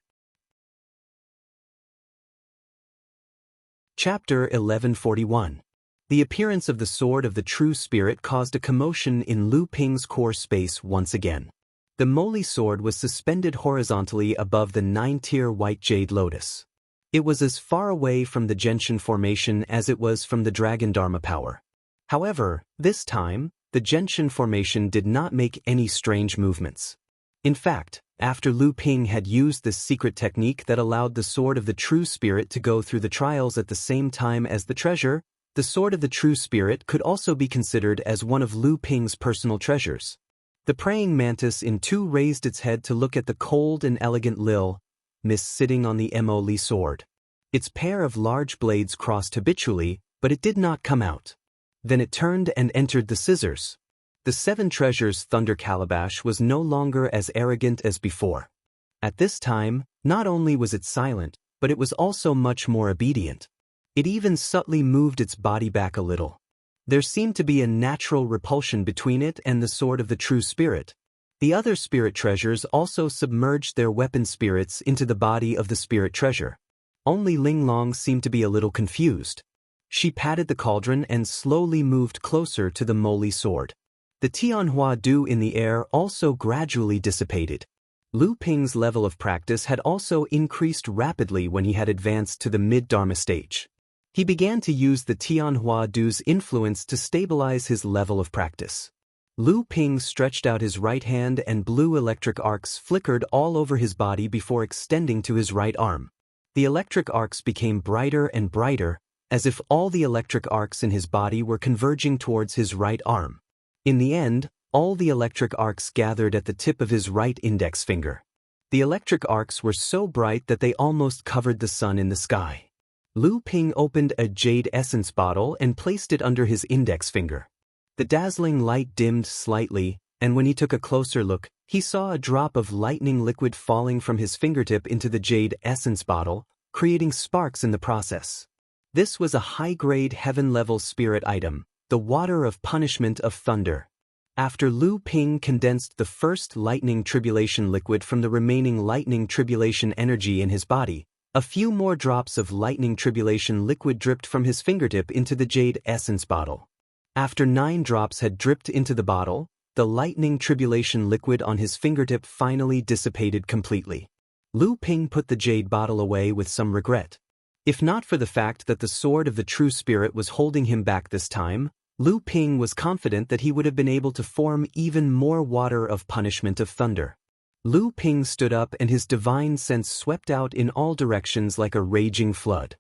Chapter 1141. The appearance of the sword of the true spirit caused a commotion in Lu Ping's core space once again. The Moli sword was suspended horizontally above the 9-tier white jade lotus. It was as far away from the gentian formation as it was from the dragon Dharma power. However, this time, the gentian formation did not make any strange movements. In fact, after Lu Ping had used this secret technique that allowed the sword of the true spirit to go through the trials at the same time as the treasure, the sword of the true spirit could also be considered as one of Lu Ping's personal treasures. The praying mantis in two raised its head to look at the cold and elegant Lil Miss sitting on the Mo-Li sword. Its pair of large blades crossed habitually, but it did not come out. Then it turned and entered the scissors. The 7 treasures thunder calabash was no longer as arrogant as before. At this time, not only was it silent, but it was also much more obedient. It even subtly moved its body back a little. There seemed to be a natural repulsion between it and the sword of the true spirit. The other spirit treasures also submerged their weapon spirits into the body of the spirit treasure. Only Linglong seemed to be a little confused. She patted the cauldron and slowly moved closer to the moly sword. The Tianhua dew in the air also gradually dissipated. Lu Ping's level of practice had also increased rapidly when he had advanced to the mid-Dharma stage. He began to use the Tianhua dew's influence to stabilize his level of practice. Lu Ping stretched out his right hand and blue electric arcs flickered all over his body before extending to his right arm. The electric arcs became brighter and brighter, as if all the electric arcs in his body were converging towards his right arm. In the end, all the electric arcs gathered at the tip of his right index finger. The electric arcs were so bright that they almost covered the sun in the sky. Lu Ping opened a jade essence bottle and placed it under his index finger. The dazzling light dimmed slightly, and when he took a closer look, he saw a drop of lightning liquid falling from his fingertip into the jade essence bottle, creating sparks in the process. This was a high-grade heaven-level spirit item, the water of punishment of thunder. After Lu Ping condensed the first lightning tribulation liquid from the remaining lightning tribulation energy in his body, a few more drops of lightning tribulation liquid dripped from his fingertip into the jade essence bottle. After 9 drops had dripped into the bottle, the lightning tribulation liquid on his fingertip finally dissipated completely. Lu Ping put the jade bottle away with some regret. If not for the fact that the sword of the true spirit was holding him back this time, Lu Ping was confident that he would have been able to form even more water of punishment of thunder. Lu Ping stood up and his divine sense swept out in all directions like a raging flood.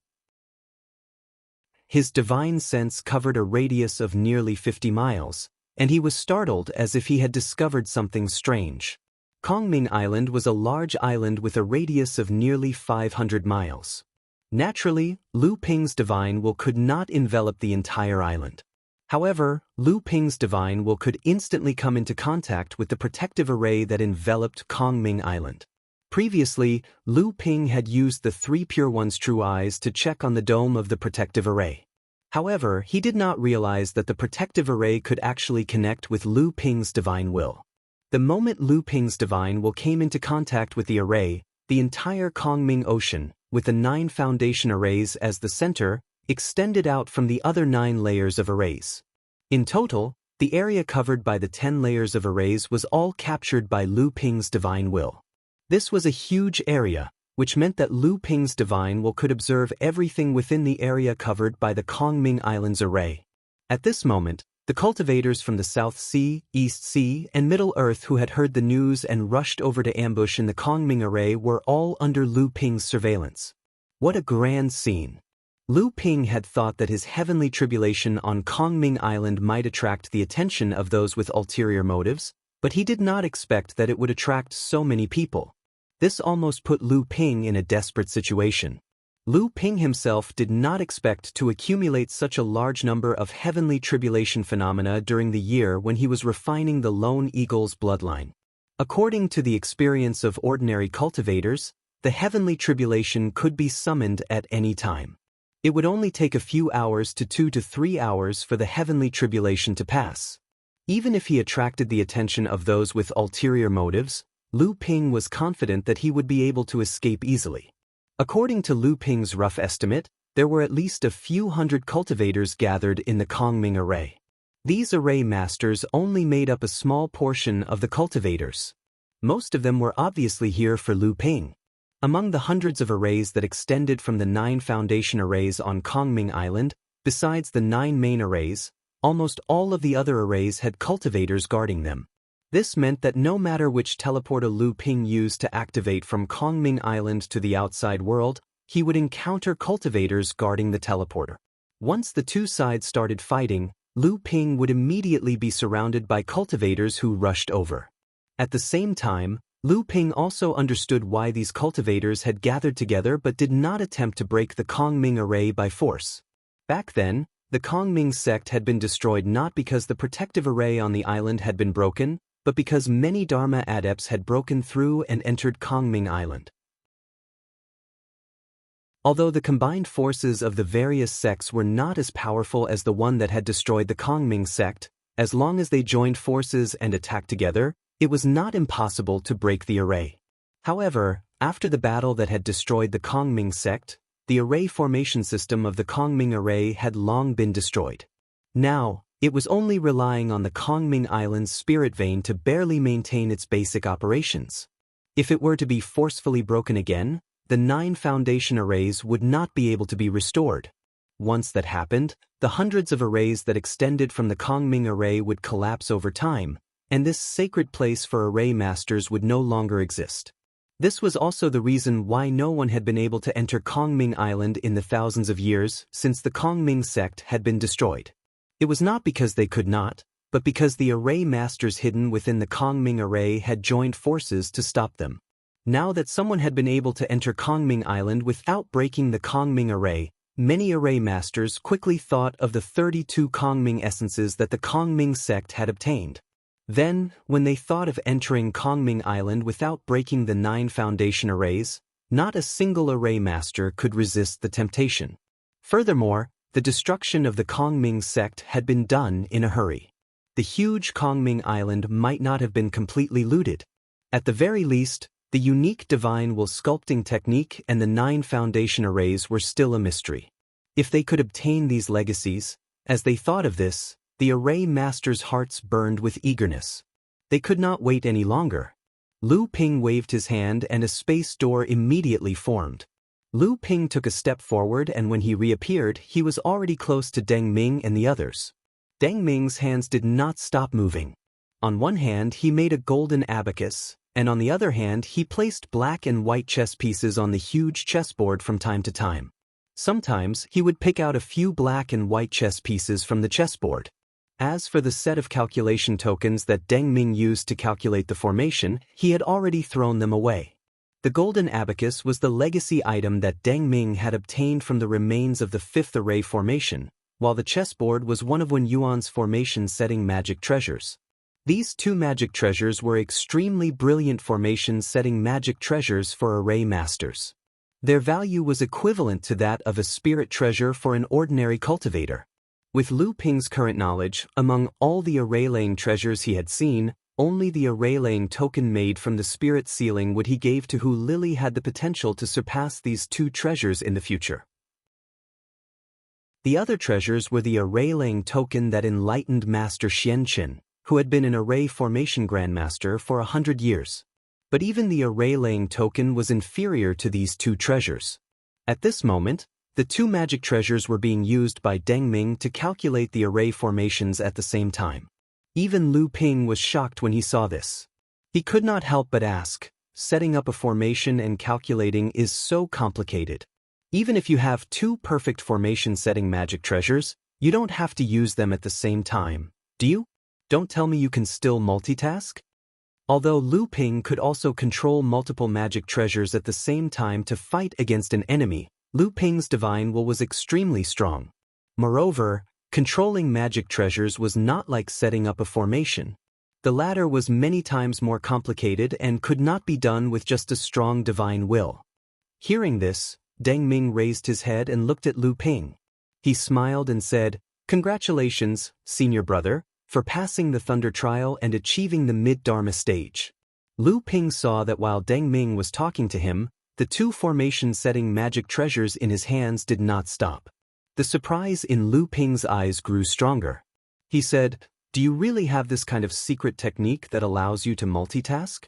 His divine sense covered a radius of nearly 50 miles, and he was startled as if he had discovered something strange. Kongming Island was a large island with a radius of nearly 500 miles. Naturally, Lu Ping's divine will could not envelop the entire island. However, Lu Ping's divine will could instantly come into contact with the protective array that enveloped Kongming Island. Previously, Lu Ping had used the 3 Pure One's true eyes to check on the dome of the protective array. However, he did not realize that the protective array could actually connect with Lu Ping's divine will. The moment Lu Ping's divine will came into contact with the array, the entire Kongming Ocean, with the 9 foundation arrays as the center, extended out from the other 9 layers of arrays. In total, the area covered by the 10 layers of arrays was all captured by Lu Ping's divine will. This was a huge area, which meant that Lu Ping's divine will could observe everything within the area covered by the Kongming Islands array. At this moment, the cultivators from the South Sea, East Sea, and Middle Earth who had heard the news and rushed over to ambush in the Kongming array were all under Lu Ping's surveillance. What a grand scene! Lu Ping had thought that his heavenly tribulation on Kongming Island might attract the attention of those with ulterior motives, but he did not expect that it would attract so many people. This almost put Lu Ping in a desperate situation. Lu Ping himself did not expect to accumulate such a large number of heavenly tribulation phenomena during the year when he was refining the Lone Eagle's bloodline. According to the experience of ordinary cultivators, the heavenly tribulation could be summoned at any time. It would only take a few hours to 2 to 3 hours for the heavenly tribulation to pass. Even if he attracted the attention of those with ulterior motives, Lu Ping was confident that he would be able to escape easily. According to Lu Ping's rough estimate, there were at least a few hundred cultivators gathered in the Kongming array. These array masters only made up a small portion of the cultivators. Most of them were obviously here for Lu Ping. Among the hundreds of arrays that extended from the 9 foundation arrays on Kongming Island, besides the 9 main arrays, almost all of the other arrays had cultivators guarding them. This meant that no matter which teleporter Lu Ping used to activate from Kongming Island to the outside world, he would encounter cultivators guarding the teleporter. Once the two sides started fighting, Lu Ping would immediately be surrounded by cultivators who rushed over. At the same time, Lu Ping also understood why these cultivators had gathered together but did not attempt to break the Kongming array by force. Back then, the Kongming sect had been destroyed not because the protective array on the island had been broken, but because many Dharma adepts had broken through and entered Kongming Island. Although the combined forces of the various sects were not as powerful as the one that had destroyed the Kongming sect, as long as they joined forces and attacked together, it was not impossible to break the array. However, after the battle that had destroyed the Kongming sect, the array formation system of the Kongming array had long been destroyed. Now, it was only relying on the Kongming Island's spirit vein to barely maintain its basic operations. If it were to be forcefully broken again, the 9 foundation arrays would not be able to be restored. Once that happened, the hundreds of arrays that extended from the Kongming array would collapse over time, and this sacred place for array masters would no longer exist. This was also the reason why no one had been able to enter Kongming Island in the thousands of years since the Kongming sect had been destroyed. It was not because they could not, but because the array masters hidden within the Kongming array had joined forces to stop them. Now that someone had been able to enter Kongming Island without breaking the Kongming array, many array masters quickly thought of the 32 Kongming essences that the Kongming sect had obtained. Then, when they thought of entering Kongming Island without breaking the 9 foundation arrays, not a single array master could resist the temptation. Furthermore, the destruction of the Kongming sect had been done in a hurry. The huge Kongming Island might not have been completely looted. At the very least, the unique divine will sculpting technique and the 9 foundation arrays were still a mystery. If they could obtain these legacies, as they thought of this, the array masters' hearts burned with eagerness. They could not wait any longer. Lu Ping waved his hand and a space door immediately formed. Lu Ping took a step forward and when he reappeared, he was already close to Deng Ming and the others. Deng Ming's hands did not stop moving. On one hand, he made a golden abacus, and on the other hand, he placed black and white chess pieces on the huge chessboard from time to time. Sometimes, he would pick out a few black and white chess pieces from the chessboard. As for the set of calculation tokens that Deng Ming used to calculate the formation, he had already thrown them away. The golden abacus was the legacy item that Deng Ming had obtained from the remains of the 5th array formation, while the chessboard was one of Wen Yuan's formation-setting magic treasures. These 2 magic treasures were extremely brilliant formation-setting magic treasures for array masters. Their value was equivalent to that of a spirit treasure for an ordinary cultivator. With Lu Ping's current knowledge, among all the array-laying treasures he had seen, only the array-laying token made from the spirit sealing would he gave to Hu Lily had the potential to surpass these 2 treasures in the future. The other treasures were the array-laying token that enlightened Master Xianqin, who had been an array formation grandmaster for 100 years. But even the array-laying token was inferior to these 2 treasures. At this moment, the 2 magic treasures were being used by Deng Ming to calculate the array formations at the same time. Even Lu Ping was shocked when he saw this. He could not help but ask, setting up a formation and calculating is so complicated. Even if you have 2 perfect formation-setting magic treasures, you don't have to use them at the same time, do you? Don't tell me you can still multitask? Although Lu Ping could also control multiple magic treasures at the same time to fight against an enemy, Lu Ping's divine will was extremely strong. Moreover, controlling magic treasures was not like setting up a formation. The latter was many times more complicated and could not be done with just a strong divine will. Hearing this, Deng Ming raised his head and looked at Lu Ping. He smiled and said, "Congratulations, senior brother, for passing the Thunder Trial and achieving the Mid-Dharma stage." Lu Ping saw that while Deng Ming was talking to him, the 2 formation-setting magic treasures in his hands did not stop. The surprise in Lu Ping's eyes grew stronger. He said, "Do you really have this kind of secret technique that allows you to multitask?"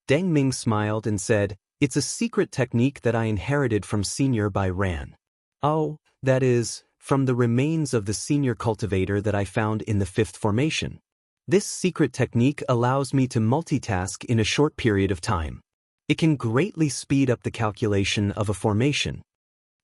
Deng Ming smiled and said, "It's a secret technique that I inherited from Senior Bai Ran. Oh, that is, from the remains of the senior cultivator that I found in the 5th formation. This secret technique allows me to multitask in a short period of time. It can greatly speed up the calculation of a formation."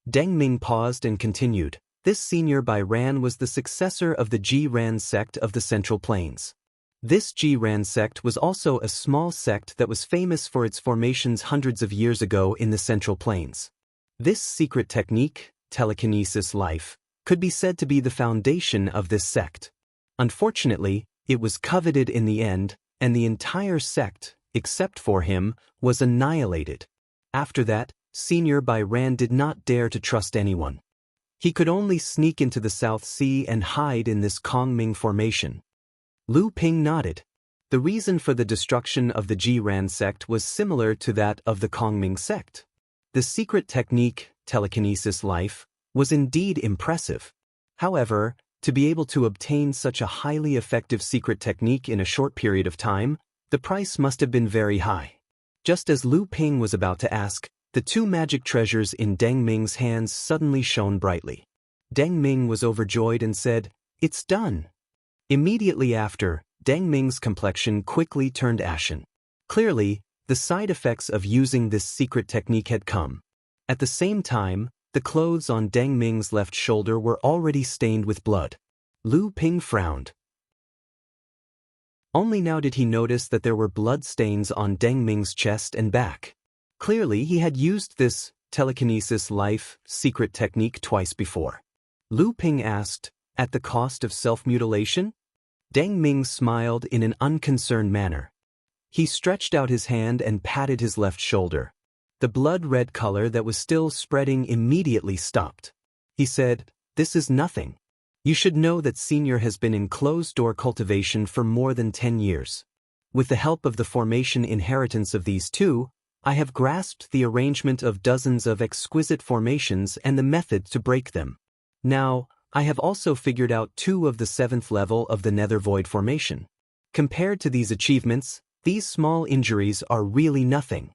Deng Ming paused and continued, "This senior Bai Ran was the successor of the Ji Ran sect of the Central Plains. This Ji Ran sect was also a small sect that was famous for its formations hundreds of years ago in the Central Plains. This secret technique, telekinesis life, could be said to be the foundation of this sect. Unfortunately, it was coveted in the end, and the entire sect, except for him, was annihilated. After that, Senior Bai Ran did not dare to trust anyone. He could only sneak into the South Sea and hide in this Kongming formation." Lu Ping nodded. The reason for the destruction of the Ji Ran sect was similar to that of the Kongming sect. The secret technique, telekinesis life, was indeed impressive. However, to be able to obtain such a highly effective secret technique in a short period of time, the price must have been very high. Just as Lu Ping was about to ask, the two magic treasures in Deng Ming's hands suddenly shone brightly. Deng Ming was overjoyed and said, "It's done." Immediately after, Deng Ming's complexion quickly turned ashen. Clearly, the side effects of using this secret technique had come. At the same time, the clothes on Deng Ming's left shoulder were already stained with blood. Lu Ping frowned. Only now did he notice that there were blood stains on Deng Ming's chest and back. Clearly, he had used this telekinesis life secret technique twice before. Lu Ping asked, "At the cost of self-mutilation?" Deng Ming smiled in an unconcerned manner. He stretched out his hand and patted his left shoulder. The blood-red color that was still spreading immediately stopped. He said, "This is nothing. You should know that Senior has been in closed-door cultivation for more than 10 years. With the help of the formation inheritance of these two, I have grasped the arrangement of dozens of exquisite formations and the method to break them. Now, I have also figured out 2 of the 7th level of the Nether Void formation. Compared to these achievements, these small injuries are really nothing."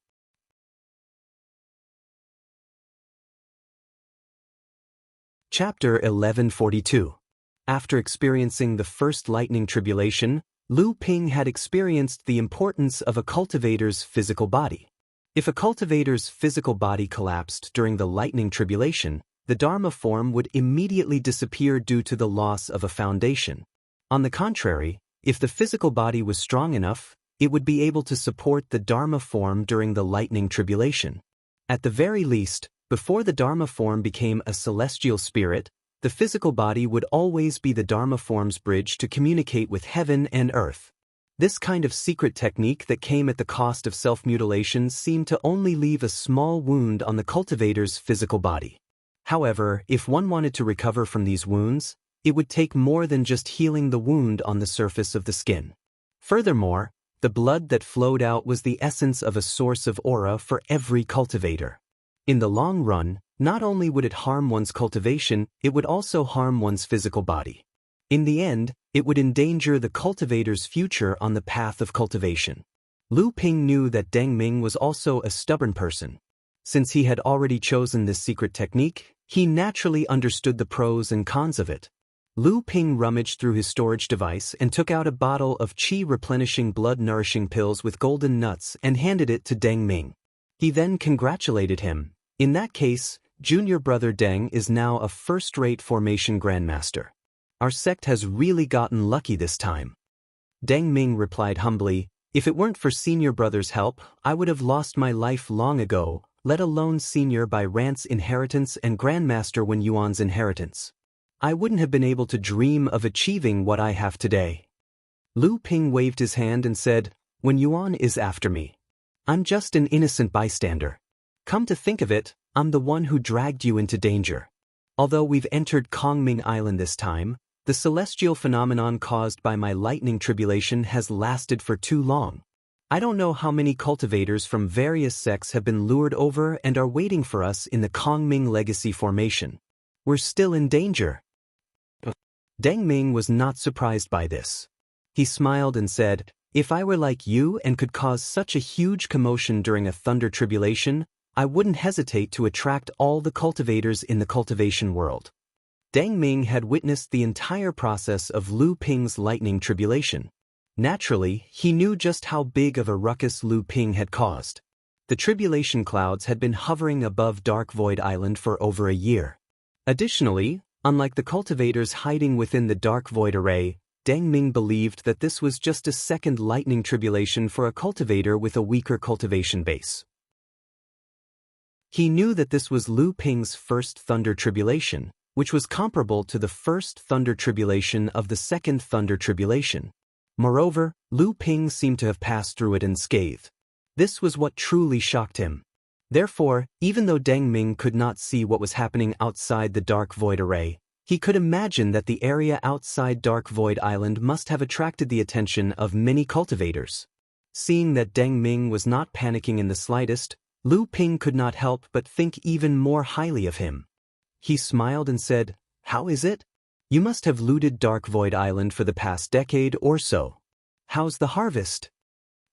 Chapter 1142. After experiencing the first lightning tribulation, Lu Ping had experienced the importance of a cultivator's physical body. If a cultivator's physical body collapsed during the lightning tribulation, the Dharma form would immediately disappear due to the loss of a foundation. On the contrary, if the physical body was strong enough, it would be able to support the Dharma form during the lightning tribulation. At the very least, before the Dharma form became a celestial spirit, the physical body would always be the Dharma form's bridge to communicate with heaven and earth. This kind of secret technique that came at the cost of self-mutilation seemed to only leave a small wound on the cultivator's physical body. However, if one wanted to recover from these wounds, it would take more than just healing the wound on the surface of the skin. Furthermore, the blood that flowed out was the essence of a source of aura for every cultivator. In the long run, not only would it harm one's cultivation, it would also harm one's physical body. In the end, it would endanger the cultivator's future on the path of cultivation. Lu Ping knew that Deng Ming was also a stubborn person. Since he had already chosen this secret technique, he naturally understood the pros and cons of it. Lu Ping rummaged through his storage device and took out a bottle of qi-replenishing blood-nourishing pills with golden nuts and handed it to Deng Ming. He then congratulated him. "In that case, junior brother Deng is now a first-rate formation grandmaster. Our sect has really gotten lucky this time." Deng Ming replied humbly, "If it weren't for senior brother's help, I would have lost my life long ago, let alone senior by Rant's inheritance and grandmaster Wen Yuan's inheritance. I wouldn't have been able to dream of achieving what I have today." Lu Ping waved his hand and said, "Wen Yuan is after me. I'm just an innocent bystander. Come to think of it, I'm the one who dragged you into danger. Although we've entered Kongming Island this time, the celestial phenomenon caused by my lightning tribulation has lasted for too long. I don't know how many cultivators from various sects have been lured over and are waiting for us in the Kongming Legacy formation. We're still in danger." Deng Ming was not surprised by this. He smiled and said, "If I were like you and could cause such a huge commotion during a thunder tribulation, I wouldn't hesitate to attract all the cultivators in the cultivation world." Deng Ming had witnessed the entire process of Lu Ping's lightning tribulation. Naturally, he knew just how big of a ruckus Lu Ping had caused. The tribulation clouds had been hovering above Dark Void Island for over a year. Additionally, unlike the cultivators hiding within the Dark Void Array, Deng Ming believed that this was just a second lightning tribulation for a cultivator with a weaker cultivation base. He knew that this was Lu Ping's first thunder tribulation, which was comparable to the first thunder tribulation of the second thunder tribulation. Moreover, Lu Ping seemed to have passed through it unscathed. This was what truly shocked him. Therefore, even though Deng Ming could not see what was happening outside the Dark Void Array, he could imagine that the area outside Dark Void Island must have attracted the attention of many cultivators. Seeing that Deng Ming was not panicking in the slightest, Lu Ping could not help but think even more highly of him. He smiled and said, "How is it? You must have looted Dark Void Island for the past decade or so. How's the harvest?"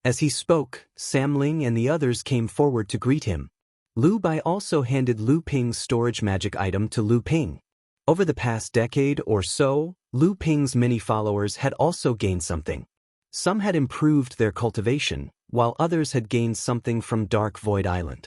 As he spoke, Sam Ling and the others came forward to greet him. Lu Bai also handed Lu Ping's storage magic item to Lu Ping. Over the past decade or so, Lu Ping's many followers had also gained something. Some had improved their cultivation, while others had gained something from Dark Void Island.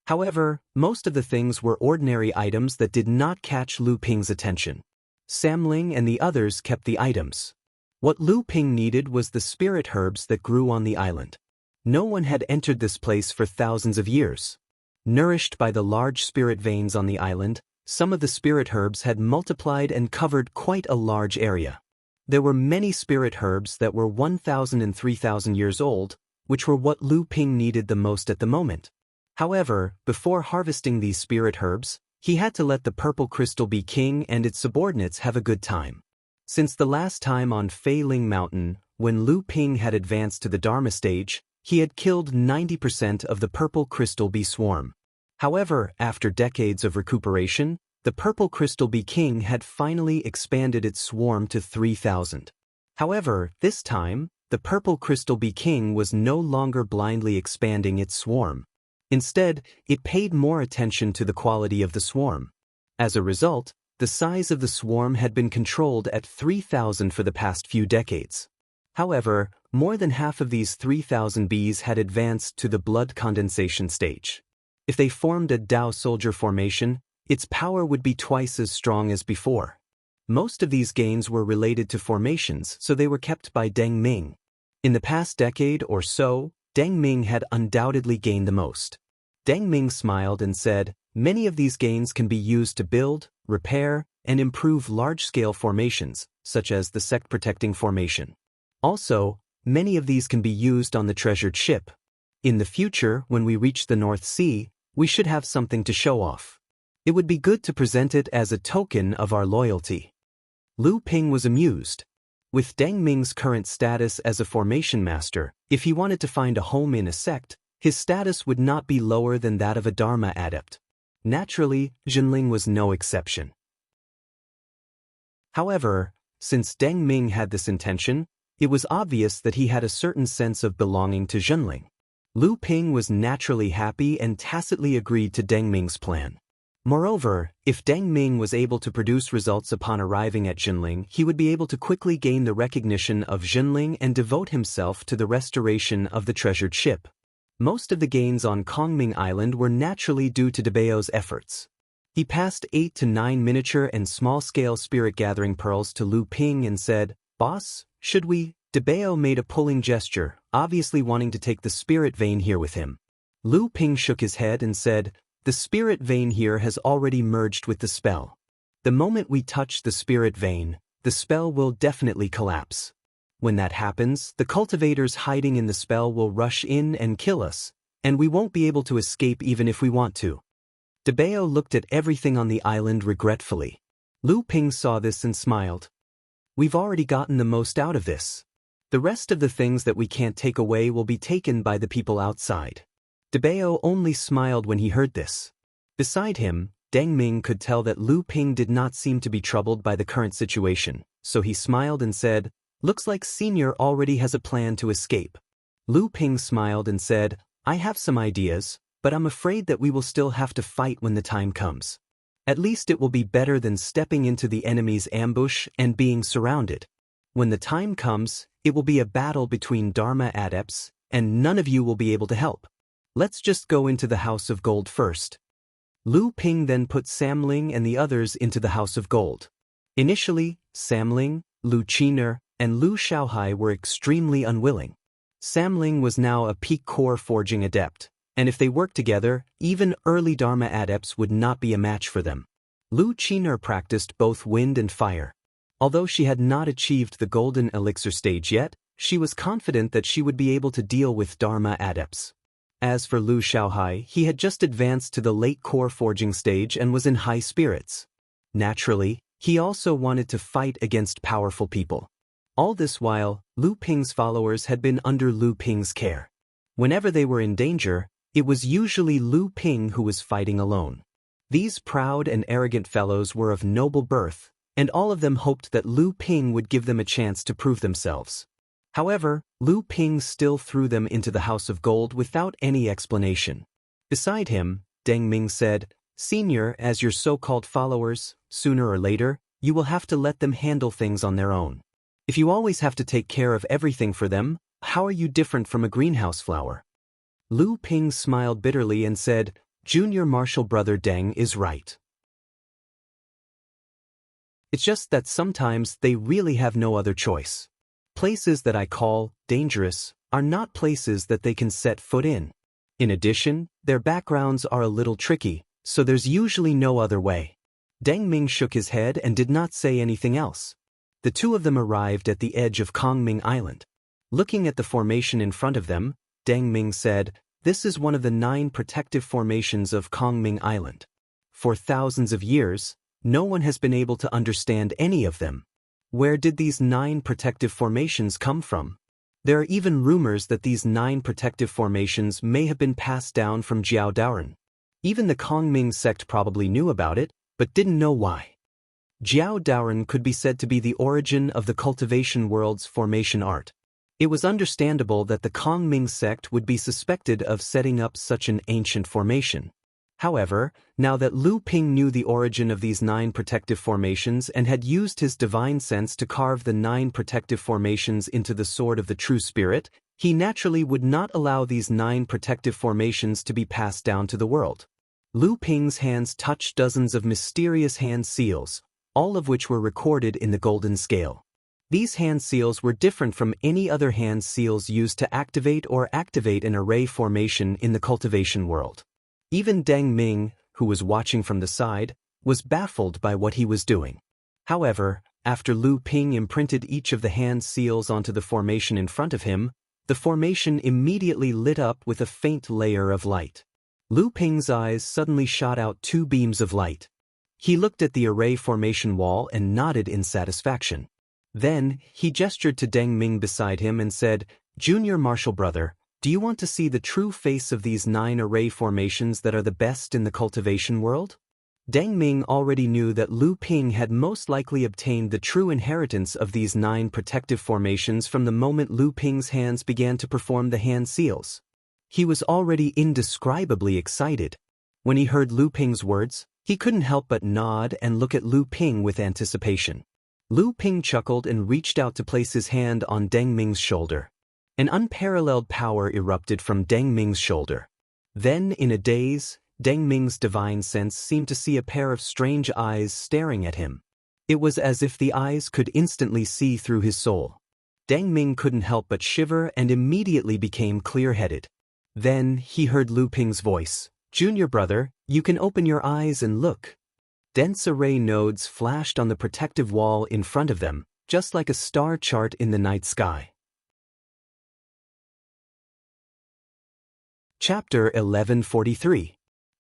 However, most of the things were ordinary items that did not catch Lu Ping's attention. Sam Ling and the others kept the items. What Lu Ping needed was the spirit herbs that grew on the island. No one had entered this place for thousands of years. Nourished by the large spirit veins on the island, some of the spirit herbs had multiplied and covered quite a large area. There were many spirit herbs that were 1,000 and 3,000 years old, which were what Lu Ping needed the most at the moment. However, before harvesting these spirit herbs, he had to let the purple crystal be king and its subordinates have a good time. Since the last time on Fei Ling Mountain, when Lu Ping had advanced to the Dharma stage, he had killed 90% of the purple crystal bee swarm. However, after decades of recuperation, the purple crystal bee king had finally expanded its swarm to 3,000. However, this time, the purple crystal bee king was no longer blindly expanding its swarm. Instead, it paid more attention to the quality of the swarm. As a result, the size of the swarm had been controlled at 3,000 for the past few decades. However, more than half of these 3,000 bees had advanced to the blood condensation stage. If they formed a Dao soldier formation, its power would be twice as strong as before. Most of these gains were related to formations, so they were kept by Deng Ming. In the past decade or so, Deng Ming had undoubtedly gained the most. Deng Ming smiled and said, "Many of these gains can be used to build, repair, and improve large-scale formations, such as the sect-protecting formation. Also, many of these can be used on the treasured ship. In the future, when we reach the North Sea, we should have something to show off. It would be good to present it as a token of our loyalty." Lu Ping was amused. With Deng Ming's current status as a formation master, if he wanted to find a home in a sect, his status would not be lower than that of a Dharma adept. Naturally, Jinling was no exception. However, since Deng Ming had this intention, it was obvious that he had a certain sense of belonging to Jinling. Lu Ping was naturally happy and tacitly agreed to Deng Ming's plan. Moreover, if Deng Ming was able to produce results upon arriving at Jinling, he would be able to quickly gain the recognition of Jinling and devote himself to the restoration of the treasured ship. Most of the gains on Kongming Island were naturally due to Debao's efforts. He passed 8 to 9 miniature and small-scale spirit-gathering pearls to Lu Ping and said, "Boss, should we?" Debao made a pulling gesture, obviously wanting to take the spirit vein here with him. Lu Ping shook his head and said, "The spirit vein here has already merged with the spell. The moment we touch the spirit vein, the spell will definitely collapse. When that happens, the cultivators hiding in the spell will rush in and kill us, and we won't be able to escape even if we want to." Debao looked at everything on the island regretfully. Lu Ping saw this and smiled. "We've already gotten the most out of this. The rest of the things that we can't take away will be taken by the people outside." Debao only smiled when he heard this. Beside him, Deng Ming could tell that Lu Ping did not seem to be troubled by the current situation, so he smiled and said, "Looks like Senior already has a plan to escape." Lu Ping smiled and said, "I have some ideas, but I'm afraid that we will still have to fight when the time comes. At least it will be better than stepping into the enemy's ambush and being surrounded. When the time comes, it will be a battle between Dharma adepts, and none of you will be able to help. Let's just go into the House of Gold first." Lu Ping then put Sam Ling and the others into the House of Gold. Initially, Sam Ling, Lu Qiner, and Lu Shaohai were extremely unwilling. Sam Ling was now a peak core forging adept, and if they worked together, even early Dharma adepts would not be a match for them. Lu Qiner practiced both wind and fire. Although she had not achieved the golden elixir stage yet, she was confident that she would be able to deal with Dharma adepts. As for Lu Shaohai, he had just advanced to the late core forging stage and was in high spirits. Naturally, he also wanted to fight against powerful people. All this while, Lu Ping's followers had been under Lu Ping's care. Whenever they were in danger, It was usually Lu Ping who was fighting alone. These proud and arrogant fellows were of noble birth, and all of them hoped that Lu Ping would give them a chance to prove themselves. However, Lu Ping still threw them into the House of Gold without any explanation. Beside him, Deng Ming said, "Senior, as your so-called followers, sooner or later, you will have to let them handle things on their own. If you always have to take care of everything for them, how are you different from a greenhouse flower?" Lu Ping smiled bitterly and said, "Junior Marshal Brother Deng is right. It's just that sometimes they really have no other choice. Places that I call dangerous are not places that they can set foot in. In addition, their backgrounds are a little tricky, so there's usually no other way." Deng Ming shook his head and did not say anything else. The two of them arrived at the edge of Kongming Island. Looking at the formation in front of them, Deng Ming said, "This is one of the 9 protective formations of Kongming Island. For thousands of years, no one has been able to understand any of them. Where did these 9 protective formations come from? There are even rumors that these 9 protective formations may have been passed down from Jiao Daoren. Even the Kongming sect probably knew about it, but didn't know why. Jiao Daoren could be said to be the origin of the cultivation world's formation art. It was understandable that the Kongming sect would be suspected of setting up such an ancient formation. However, now that Lu Ping knew the origin of these 9 protective formations and had used his divine sense to carve the 9 protective formations into the sword of the true spirit, he naturally would not allow these 9 protective formations to be passed down to the world. Lu Ping's hands touched dozens of mysterious hand seals, all of which were recorded in the golden scale. These hand seals were different from any other hand seals used to activate an array formation in the cultivation world. Even Deng Ming, who was watching from the side, was baffled by what he was doing. However, after Lu Ping imprinted each of the hand seals onto the formation in front of him, the formation immediately lit up with a faint layer of light. Lu Ping's eyes suddenly shot out 2 beams of light. He looked at the array formation wall and nodded in satisfaction. Then, he gestured to Deng Ming beside him and said, "Junior Marshal Brother, do you want to see the true face of these 9 array formations that are the best in the cultivation world?" Deng Ming already knew that Lu Ping had most likely obtained the true inheritance of these 9 protective formations from the moment Lu Ping's hands began to perform the hand seals. He was already indescribably excited. When he heard Lu Ping's words, he couldn't help but nod and look at Lu Ping with anticipation. Lu Ping chuckled and reached out to place his hand on Deng Ming's shoulder. An unparalleled power erupted from Deng Ming's shoulder. Then, in a daze, Deng Ming's divine sense seemed to see a pair of strange eyes staring at him. It was as if the eyes could instantly see through his soul. Deng Ming couldn't help but shiver and immediately became clear-headed. Then, he heard Lu Ping's voice, "Junior brother, you can open your eyes and look." Dense array nodes flashed on the protective wall in front of them, just like a star chart in the night sky. Chapter 1143.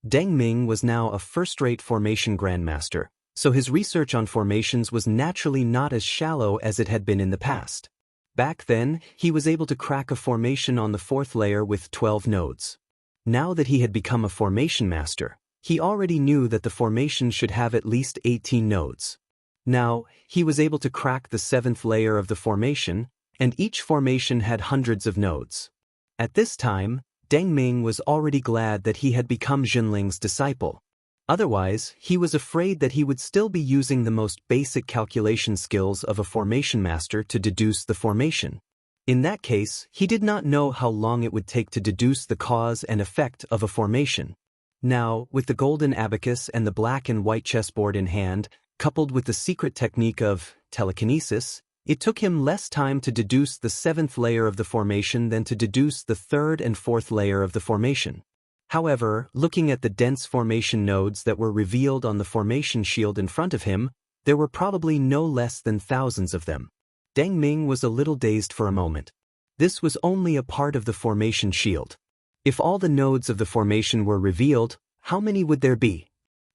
Deng Ming was now a first-rate formation grandmaster, so his research on formations was naturally not as shallow as it had been in the past. Back then, he was able to crack a formation on the 4th layer with 12 nodes. Now that he had become a formation master, he already knew that the formation should have at least 18 nodes. Now, he was able to crack the 7th layer of the formation, and each formation had hundreds of nodes. At this time, Deng Ming was already glad that he had become Jinling's disciple. Otherwise, he was afraid that he would still be using the most basic calculation skills of a formation master to deduce the formation. In that case, he did not know how long it would take to deduce the cause and effect of a formation. Now, with the golden abacus and the black and white chessboard in hand, coupled with the secret technique of telekinesis, it took him less time to deduce the 7th layer of the formation than to deduce the 3rd and 4th layer of the formation. However, looking at the dense formation nodes that were revealed on the formation shield in front of him, there were probably no less than thousands of them. Deng Ming was a little dazed for a moment. This was only a part of the formation shield. If all the nodes of the formation were revealed, how many would there be?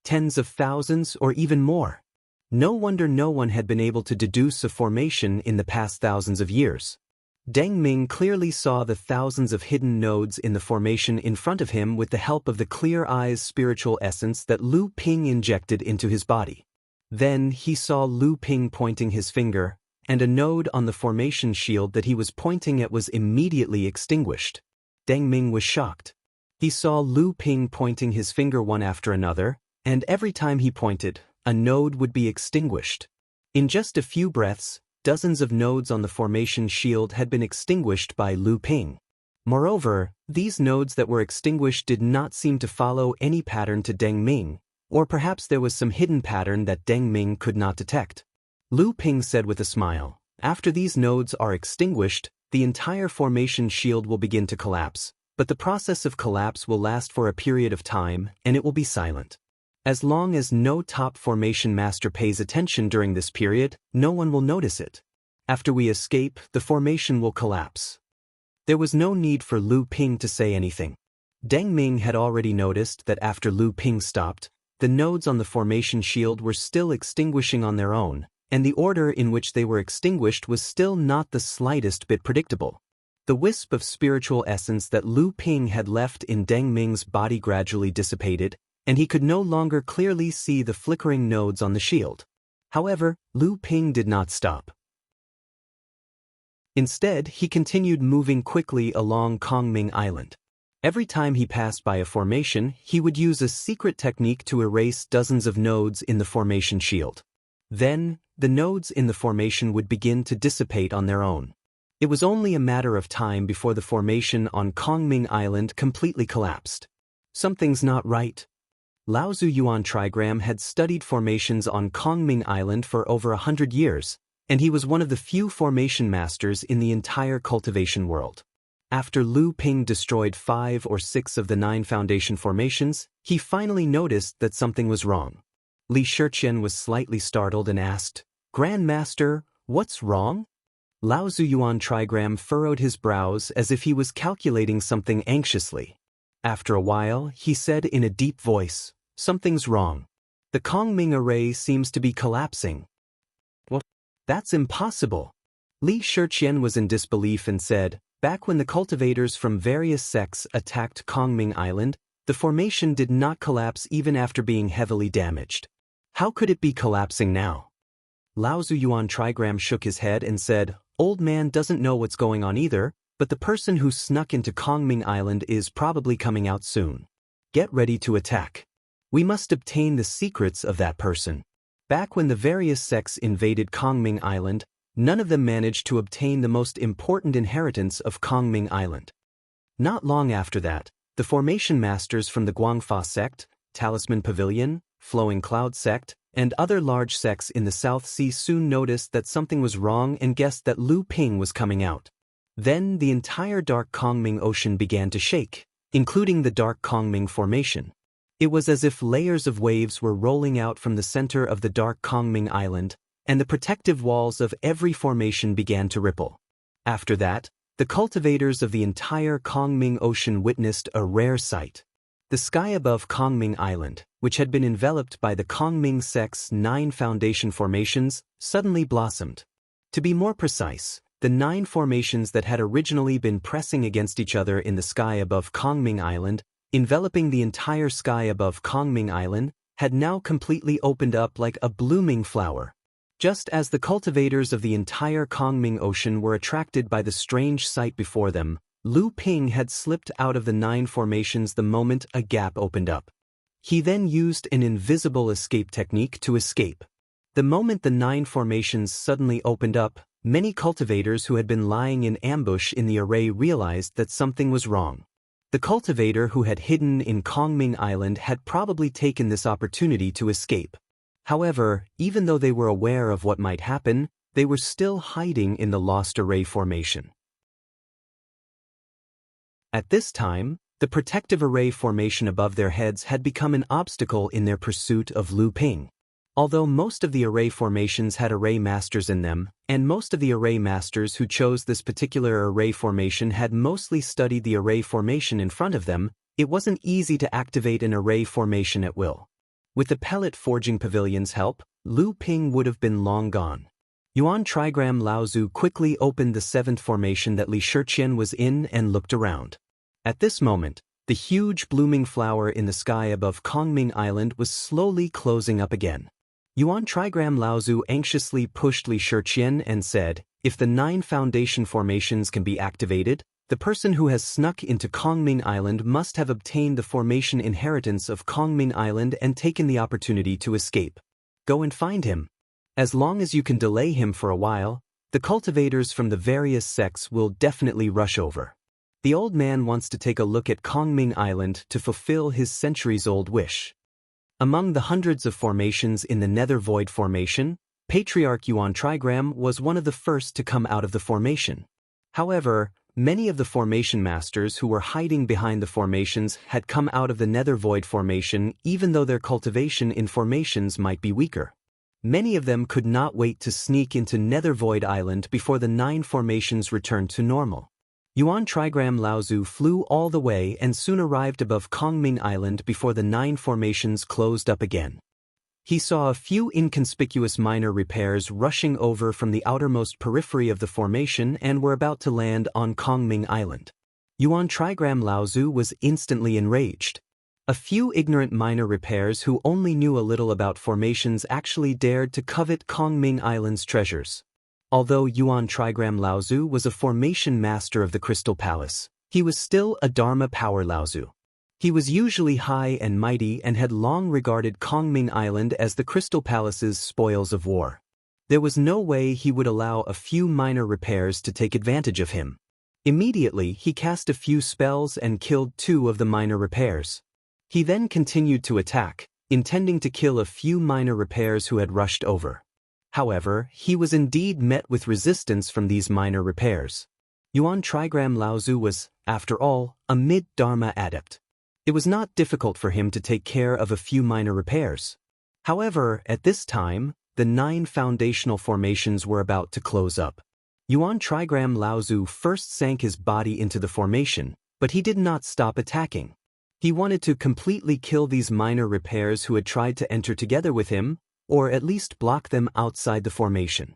Tens of thousands or even more. No wonder no one had been able to deduce a formation in the past thousands of years. Deng Ming clearly saw the thousands of hidden nodes in the formation in front of him with the help of the clear eyes spiritual essence that Lu Ping injected into his body. Then he saw Lu Ping pointing his finger, and a node on the formation shield that he was pointing at was immediately extinguished. Deng Ming was shocked. He saw Lu Ping pointing his finger one after another, and every time he pointed, a node would be extinguished. In just a few breaths, dozens of nodes on the formation shield had been extinguished by Lu Ping. Moreover, these nodes that were extinguished did not seem to follow any pattern to Deng Ming, or perhaps there was some hidden pattern that Deng Ming could not detect. Lu Ping said with a smile, "After these nodes are extinguished, the entire formation shield will begin to collapse, but the process of collapse will last for a period of time and it will be silent. As long as no top formation master pays attention during this period, no one will notice it. After we escape, the formation will collapse." There was no need for Lu Ping to say anything. Deng Ming had already noticed that after Lu Ping stopped, the nodes on the formation shield were still extinguishing on their own, and the order in which they were extinguished was still not the slightest bit predictable. The wisp of spiritual essence that Lu Ping had left in Deng Ming's body gradually dissipated, and he could no longer clearly see the flickering nodes on the shield. However, Lu Ping did not stop. Instead, he continued moving quickly along Kongming Island. Every time he passed by a formation, he would use a secret technique to erase dozens of nodes in the formation shield. Then, the nodes in the formation would begin to dissipate on their own. It was only a matter of time before the formation on Kongming Island completely collapsed. Something's not right. Lao Tzu Yuan Trigram had studied formations on Kongming Island for over 100 years, and he was one of the few formation masters in the entire cultivation world. After Lu Ping destroyed 5 or 6 of the 9 foundation formations, he finally noticed that something was wrong. Li Shiqian was slightly startled and asked, "Grand Master, what's wrong?" Lao Tzu Yuan Trigram furrowed his brows as if he was calculating something anxiously. After a while, he said in a deep voice, "Something's wrong. The Kongming array seems to be collapsing." "Well, that's impossible." Li Shiqian was in disbelief and said, "Back when the cultivators from various sects attacked Kongming Island, the formation did not collapse even after being heavily damaged. How could it be collapsing now?" Lao Tzu Yuan Trigram shook his head and said, "Old man doesn't know what's going on either, but the person who snuck into Kongming Island is probably coming out soon. Get ready to attack. We must obtain the secrets of that person." Back when the various sects invaded Kongming Island, none of them managed to obtain the most important inheritance of Kongming Island. Not long after that, the formation masters from the Guangfa sect, Talisman Pavilion, Flowing Cloud sect, and other large sects in the South Sea soon noticed that something was wrong and guessed that Lu Ping was coming out. Then the entire Dark Kongming Ocean began to shake, including the Dark Kongming Formation. It was as if layers of waves were rolling out from the center of the Dark Kongming Island, and the protective walls of every formation began to ripple. After that, the cultivators of the entire Kongming Ocean witnessed a rare sight. The sky above Kongming Island, which had been enveloped by the Kongming sect's 9 foundation formations, suddenly blossomed. To be more precise, the 9 formations that had originally been pressing against each other in the sky above Kongming Island, enveloping the entire sky above Kongming Island, had now completely opened up like a blooming flower. Just as the cultivators of the entire Kongming Ocean were attracted by the strange sight before them, Lu Ping had slipped out of the 9 formations the moment a gap opened up. He then used an invisible escape technique to escape. The moment the 9 formations suddenly opened up, many cultivators who had been lying in ambush in the array realized that something was wrong. The cultivator who had hidden in Kongming Island had probably taken this opportunity to escape. However, even though they were aware of what might happen, they were still hiding in the lost array formation. At this time, the protective array formation above their heads had become an obstacle in their pursuit of Lu Ping. Although most of the array formations had array masters in them, and most of the array masters who chose this particular array formation had mostly studied the array formation in front of them, it wasn't easy to activate an array formation at will. With the pellet forging pavilion's help, Lu Ping would have been long gone. Yuan Trigram Laozu quickly opened the seventh formation that Li Shiqian was in and looked around. At this moment, the huge blooming flower in the sky above Kongming Island was slowly closing up again. Yuan Trigram Laozu anxiously pushed Li Shiqian and said, "If the 9 foundation formations can be activated, the person who has snuck into Kongming Island must have obtained the formation inheritance of Kongming Island and taken the opportunity to escape. Go and find him. As long as you can delay him for a while, the cultivators from the various sects will definitely rush over. The old man wants to take a look at Kongming Island to fulfill his centuries-old wish." Among the hundreds of formations in the Nether Void formation, Patriarch Yuan Trigram was one of the first to come out of the formation. However, many of the formation masters who were hiding behind the formations had come out of the Nether Void formation even though their cultivation in formations might be weaker. Many of them could not wait to sneak into Nether Void Island before the 9 formations returned to normal. Yuan Trigram Laozu flew all the way and soon arrived above Kongming Island before the 9 formations closed up again. He saw a few inconspicuous minor repairs rushing over from the outermost periphery of the formation and were about to land on Kongming Island. Yuan Trigram Laozu was instantly enraged. A few ignorant minor repairs who only knew a little about formations actually dared to covet Kongming Island's treasures. Although Yuan Trigram Laozu was a formation master of the Crystal Palace, he was still a Dharma power Laozu. He was usually high and mighty and had long regarded Kongming Island as the Crystal Palace's spoils of war. There was no way he would allow a few minor repairs to take advantage of him. Immediately, he cast a few spells and killed 2 of the minor repairs. He then continued to attack, intending to kill a few minor repairs who had rushed over. However, he was indeed met with resistance from these minor repairs. Yuan Trigram Laozu was, after all, a mid-Dharma adept. It was not difficult for him to take care of a few minor repairs. However, at this time, the 9 foundational formations were about to close up. Yuan Trigram Laozu first sank his body into the formation, but he did not stop attacking. He wanted to completely kill these minor repairs who had tried to enter together with him, or at least block them outside the formation.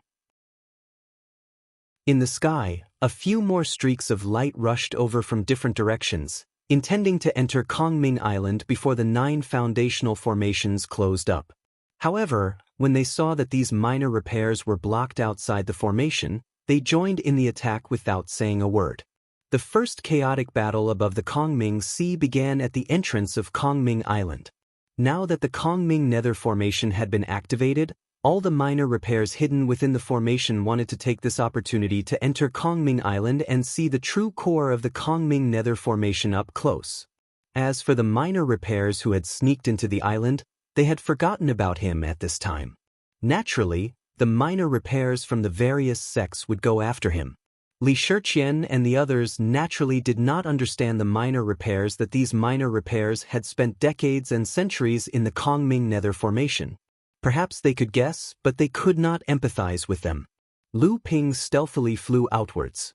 In the sky, a few more streaks of light rushed over from different directions, intending to enter Kongming Island before the 9 foundational formations closed up. However, when they saw that these minor repairs were blocked outside the formation, they joined in the attack without saying a word. The first chaotic battle above the Kongming Sea began at the entrance of Kongming Island. Now that the Kongming Nether formation had been activated, all the minor repairs hidden within the formation wanted to take this opportunity to enter Kongming Island and see the true core of the Kongming Nether formation up close. As for the minor repairs who had sneaked into the island, they had forgotten about him at this time. Naturally, the minor repairs from the various sects would go after him. Li Shiqian and the others naturally did not understand the minor repairs that these minor repairs had spent decades and centuries in the Kongming Nether formation. Perhaps they could guess, but they could not empathize with them. Lu Ping stealthily flew outwards.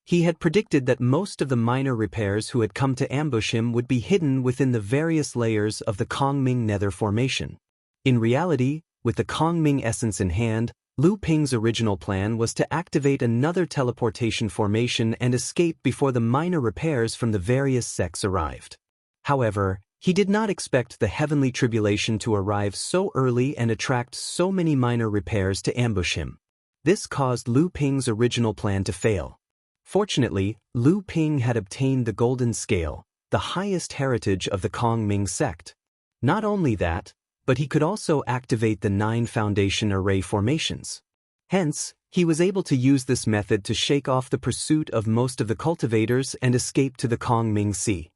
He had predicted that most of the minor repairs who had come to ambush him would be hidden within the various layers of the Kongming Nether formation. In reality, with the Kongming essence in hand, Lu Ping's original plan was to activate another teleportation formation and escape before the minor repairs from the various sects arrived. However, he did not expect the heavenly tribulation to arrive so early and attract so many minor repairs to ambush him. This caused Lu Ping's original plan to fail. Fortunately, Lu Ping had obtained the Golden Scale, the highest heritage of the Kongming sect. Not only that, but he could also activate the 9 foundation array formations. Hence, he was able to use this method to shake off the pursuit of most of the cultivators and escape to the Kongming Sea.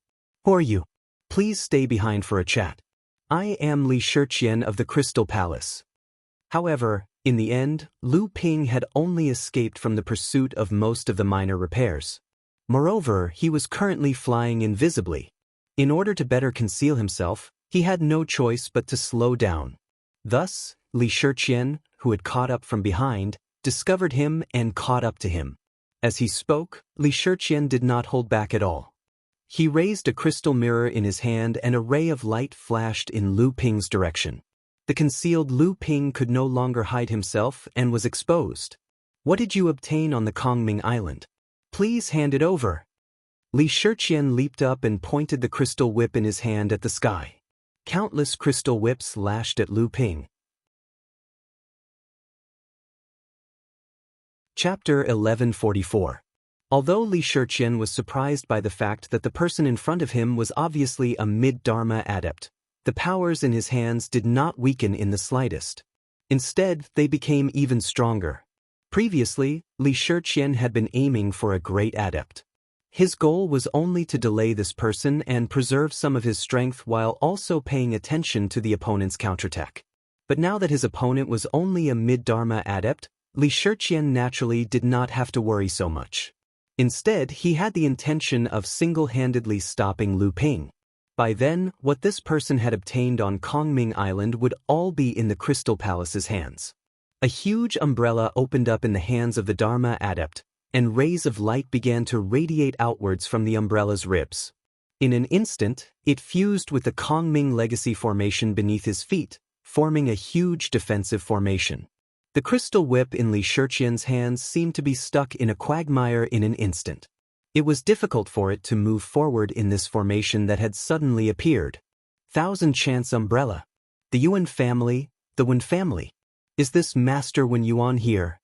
Who are you? Please stay behind for a chat. I am Li Shiqian of the Crystal Palace. However, in the end, Lu Ping had only escaped from the pursuit of most of the minor repairs. Moreover, he was currently flying invisibly. In order to better conceal himself, he had no choice but to slow down. Thus, Li Shiqian, who had caught up from behind, discovered him and caught up to him. As he spoke, Li Shiqian did not hold back at all. He raised a crystal mirror in his hand and a ray of light flashed in Lu Ping's direction. The concealed Lu Ping could no longer hide himself and was exposed. What did you obtain on the Kongming Island? Please hand it over. Li Shiqian leaped up and pointed the crystal whip in his hand at the sky. Countless crystal whips lashed at Lu Ping. Chapter 1144. Although Li Shiqian was surprised by the fact that the person in front of him was obviously a mid-Dharma adept, the powers in his hands did not weaken in the slightest. Instead, they became even stronger. Previously, Li Shiqian had been aiming for a great adept. His goal was only to delay this person and preserve some of his strength while also paying attention to the opponent's counterattack. But now that his opponent was only a mid-Dharma adept, Li Shiqian naturally did not have to worry so much. Instead, he had the intention of single-handedly stopping Lu Ping. By then, what this person had obtained on Kongming Island would all be in the Crystal Palace's hands. A huge umbrella opened up in the hands of the Dharma adept, and rays of light began to radiate outwards from the umbrella's ribs. In an instant, it fused with the Kongming Legacy formation beneath his feet, forming a huge defensive formation. The crystal whip in Li Shiqian's hands seemed to be stuck in a quagmire in an instant. It was difficult for it to move forward in this formation that had suddenly appeared. Thousand Chance Umbrella. The Yuan family, the Wen family. Is this Master Wen Yuan here?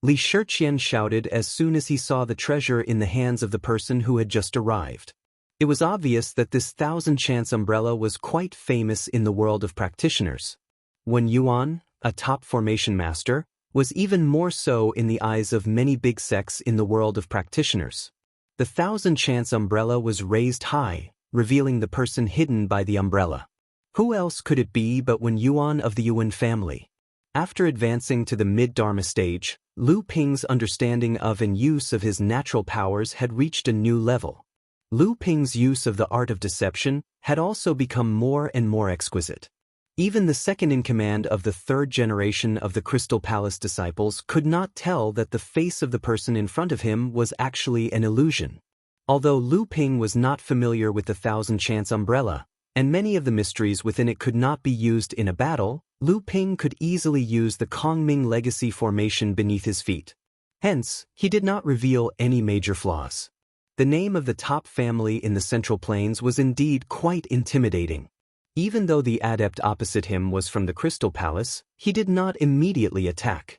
Li Shiqian shouted as soon as he saw the treasure in the hands of the person who had just arrived. It was obvious that this Thousand Chance Umbrella was quite famous in the world of practitioners. Wen Yuan, a top formation master, was even more so in the eyes of many big sects in the world of practitioners. The Thousand Chance Umbrella was raised high, revealing the person hidden by the umbrella. Who else could it be but Wen Yuan of the Yuan family? After advancing to the mid-Dharma stage, Lu Ping's understanding of and use of his natural powers had reached a new level. Lu Ping's use of the art of deception had also become more and more exquisite. Even the second-in-command of the third generation of the Crystal Palace disciples could not tell that the face of the person in front of him was actually an illusion. Although Lu Ping was not familiar with the Thousand Chance Umbrella, and many of the mysteries within it could not be used in a battle, Lu Ping could easily use the Kongming Legacy formation beneath his feet. Hence, he did not reveal any major flaws. The name of the top family in the Central Plains was indeed quite intimidating. Even though the adept opposite him was from the Crystal Palace, he did not immediately attack.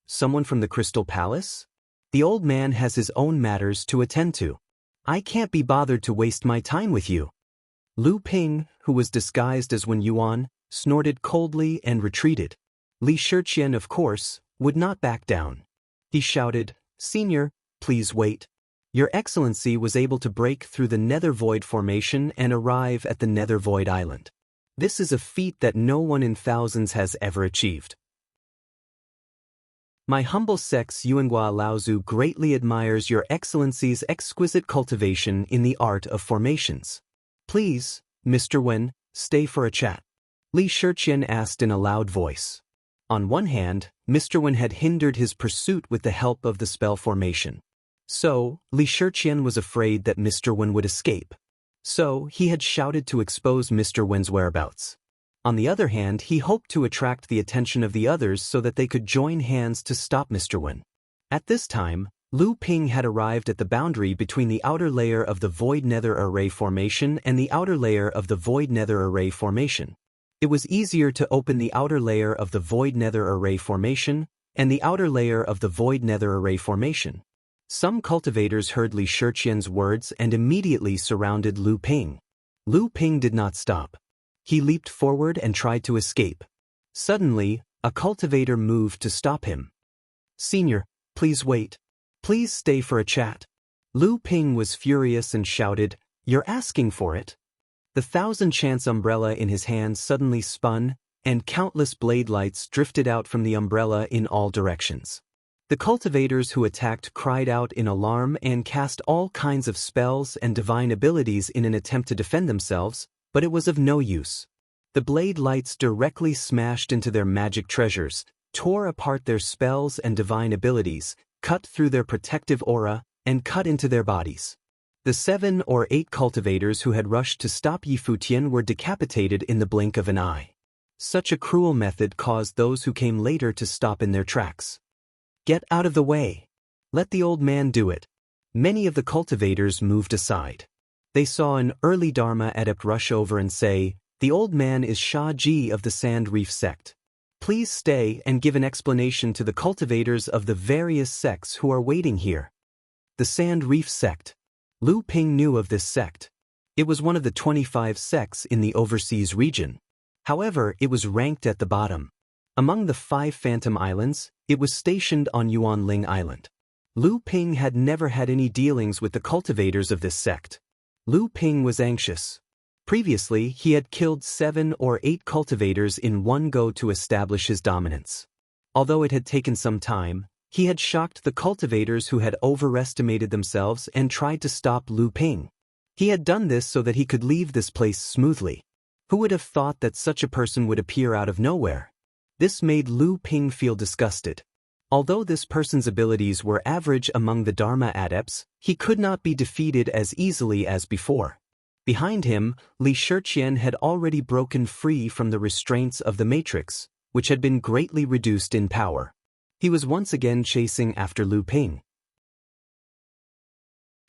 Someone from the Crystal Palace? The old man has his own matters to attend to. I can't be bothered to waste my time with you. Lu Ping, who was disguised as Wen Yuan, snorted coldly and retreated. Li Shiqian, of course, would not back down. He shouted, "Senior, please wait. Your Excellency was able to break through the Nether Void formation and arrive at the Nether Void Island. This is a feat that no one in thousands has ever achieved. My humble sex Yuanhua Laozu greatly admires Your Excellency's exquisite cultivation in the art of formations. Please, Mr. Wen, stay for a chat." Li Shiqian asked in a loud voice. On one hand, Mr. Wen had hindered his pursuit with the help of the spell formation. So, Li Shiqian was afraid that Mr. Wen would escape. So, he had shouted to expose Mr. Wen's whereabouts. On the other hand, he hoped to attract the attention of the others so that they could join hands to stop Mr. Wen. At this time, Lu Ping had arrived at the boundary between the outer layer of the Void Nether Array formation and the outer layer of the Void Nether Array formation. It was easier to open the outer layer of the Void Nether Array formation and the outer layer of the Void Nether Array formation. Some cultivators heard Li Shiqian's words and immediately surrounded Lu Ping. Lu Ping did not stop. He leaped forward and tried to escape. Suddenly, a cultivator moved to stop him. "Senior, please wait. Please stay for a chat." Lu Ping was furious and shouted, "You're asking for it?" The Thousand Chance Umbrella in his hand suddenly spun, and countless blade lights drifted out from the umbrella in all directions. The cultivators who attacked cried out in alarm and cast all kinds of spells and divine abilities in an attempt to defend themselves, but it was of no use. The blade lights directly smashed into their magic treasures, tore apart their spells and divine abilities, cut through their protective aura, and cut into their bodies. The 7 or 8 cultivators who had rushed to stop Yi Futian were decapitated in the blink of an eye. Such a cruel method caused those who came later to stop in their tracks. "Get out of the way. Let the old man do it." Many of the cultivators moved aside. They saw an early Dharma adept rush over and say, "The old man is Shah Ji of the Sand Reef sect. Please stay and give an explanation to the cultivators of the various sects who are waiting here." The Sand Reef sect. Lu Ping knew of this sect. It was one of the 25 sects in the overseas region. However, it was ranked at the bottom. Among the 5 Phantom Islands, it was stationed on Yuanling Island. Lu Ping had never had any dealings with the cultivators of this sect. Lu Ping was anxious. Previously, he had killed 7 or 8 cultivators in one go to establish his dominance. Although it had taken some time, he had shocked the cultivators who had overestimated themselves and tried to stop Lu Ping. He had done this so that he could leave this place smoothly. Who would have thought that such a person would appear out of nowhere? This made Lu Ping feel disgusted. Although this person's abilities were average among the Dharma adepts, he could not be defeated as easily as before. Behind him, Li Shiqian had already broken free from the restraints of the Matrix, which had been greatly reduced in power. He was once again chasing after Lu Ping.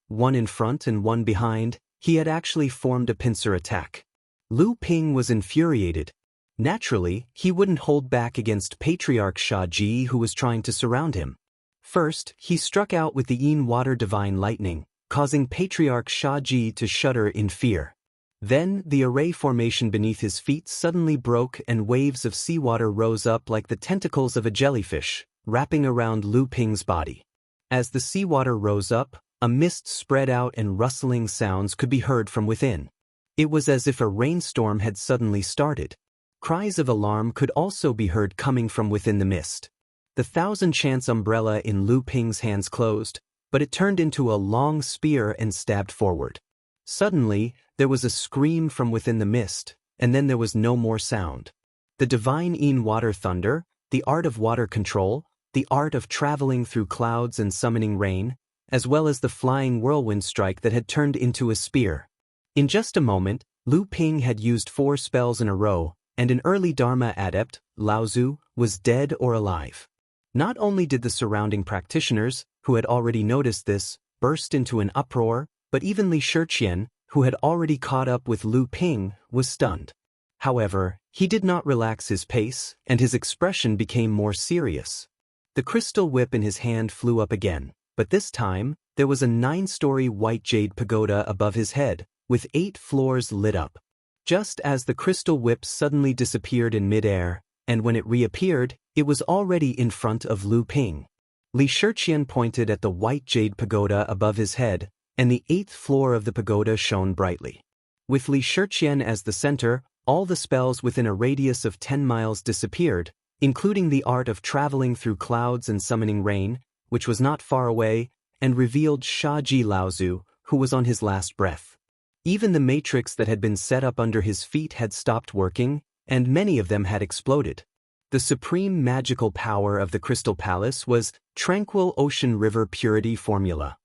One in front and one behind, he had actually formed a pincer attack. Lu Ping was infuriated. Naturally, he wouldn't hold back against Patriarch Shah Ji, who was trying to surround him. First, he struck out with the Yin Water Divine Lightning, causing Patriarch Shah Ji to shudder in fear. Then, the array formation beneath his feet suddenly broke and waves of seawater rose up like the tentacles of a jellyfish, wrapping around Lu Ping's body. As the seawater rose up, a mist spread out and rustling sounds could be heard from within. It was as if a rainstorm had suddenly started. Cries of alarm could also be heard coming from within the mist. The 1,000-chance umbrella in Lu Ping's hands closed, but it turned into a long spear and stabbed forward. Suddenly, there was a scream from within the mist, and then there was no more sound. The divine Yin Water Thunder, the art of water control, the art of traveling through clouds and summoning rain, as well as the flying whirlwind strike that had turned into a spear. In just a moment, Lu Ping had used 4 spells in a row, and an early Dharma adept, Laozu, was dead or alive. Not only did the surrounding practitioners, who had already noticed this, burst into an uproar, but even Li Shiqian, who had already caught up with Lu Ping, was stunned. However, he did not relax his pace, and his expression became more serious. The crystal whip in his hand flew up again, but this time, there was a 9-story white jade pagoda above his head, with 8 floors lit up. Just as the crystal whip suddenly disappeared in midair, and when it reappeared, it was already in front of Lu Ping. Li Shiqian pointed at the white jade pagoda above his head, and the 8th floor of the pagoda shone brightly. With Li Shiqian as the center, all the spells within a radius of 10 miles disappeared, including the art of traveling through clouds and summoning rain, which was not far away, and revealed Shah Ji Laozu, who was on his last breath. Even the matrix that had been set up under his feet had stopped working, and many of them had exploded. The supreme magical power of the Crystal Palace was Tranquil Ocean River Purity Formula.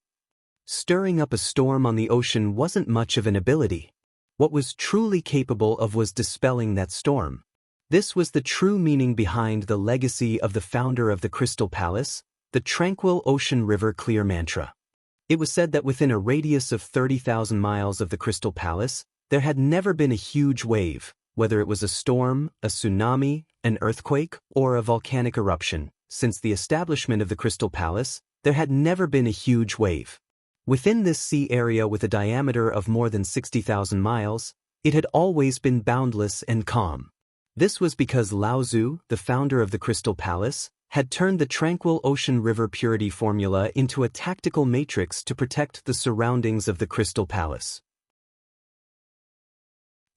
Stirring up a storm on the ocean wasn't much of an ability. What was truly capable of was dispelling that storm. This was the true meaning behind the legacy of the founder of the Crystal Palace, the Tranquil Ocean River Clear Mantra. It was said that within a radius of 30,000 miles of the Crystal Palace, there had never been a huge wave, whether it was a storm, a tsunami, an earthquake, or a volcanic eruption. Since the establishment of the Crystal Palace, there had never been a huge wave. Within this sea area with a diameter of more than 60,000 miles, it had always been boundless and calm. This was because Laozu, the founder of the Crystal Palace, had turned the Tranquil Ocean River Purity Formula into a tactical matrix to protect the surroundings of the Crystal Palace.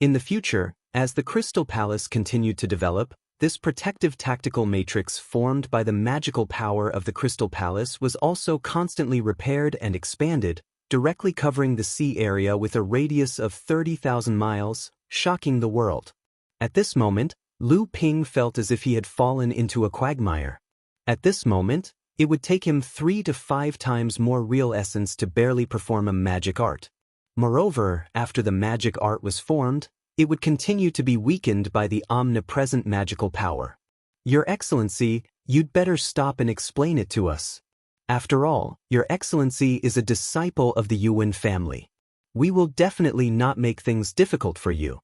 In the future, as the Crystal Palace continued to develop, this protective tactical matrix formed by the magical power of the Crystal Palace was also constantly repaired and expanded, directly covering the sea area with a radius of 30,000 miles, shocking the world. At this moment, Lu Ping felt as if he had fallen into a quagmire. At this moment, it would take him 3 to 5 times more real essence to barely perform a magic art. Moreover, after the magic art was formed, it would continue to be weakened by the omnipresent magical power. Your Excellency, you'd better stop and explain it to us. After all, Your Excellency is a disciple of the Yuan family. We will definitely not make things difficult for you.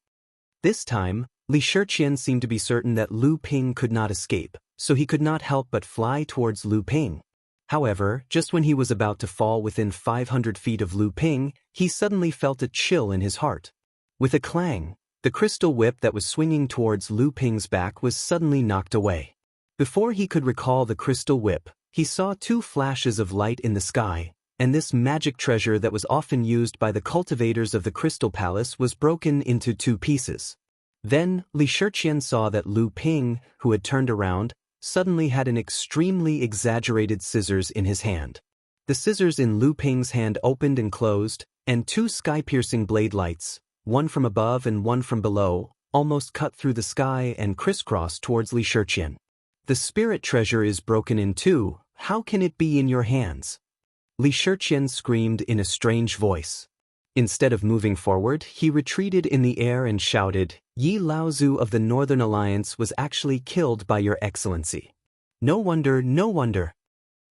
This time, Li Shiqian seemed to be certain that Lu Ping could not escape, so he could not help but fly towards Lu Ping. However, just when he was about to fall within 500 feet of Lu Ping, he suddenly felt a chill in his heart. With a clang, the crystal whip that was swinging towards Lu Ping's back was suddenly knocked away. Before he could recall the crystal whip, he saw two flashes of light in the sky, and this magic treasure that was often used by the cultivators of the Crystal Palace was broken into two pieces. Then, Li Shiqian saw that Lu Ping, who had turned around, suddenly had an extremely exaggerated scissors in his hand. The scissors in Lu Ping's hand opened and closed, and two sky-piercing blade lights, one from above and one from below, almost cut through the sky and crisscrossed towards Li Shiqian. The spirit treasure is broken in two, how can it be in your hands? Li Shiqian screamed in a strange voice. Instead of moving forward, he retreated in the air and shouted, Yi Laozu of the Northern Alliance was actually killed by Your Excellency. No wonder, no wonder.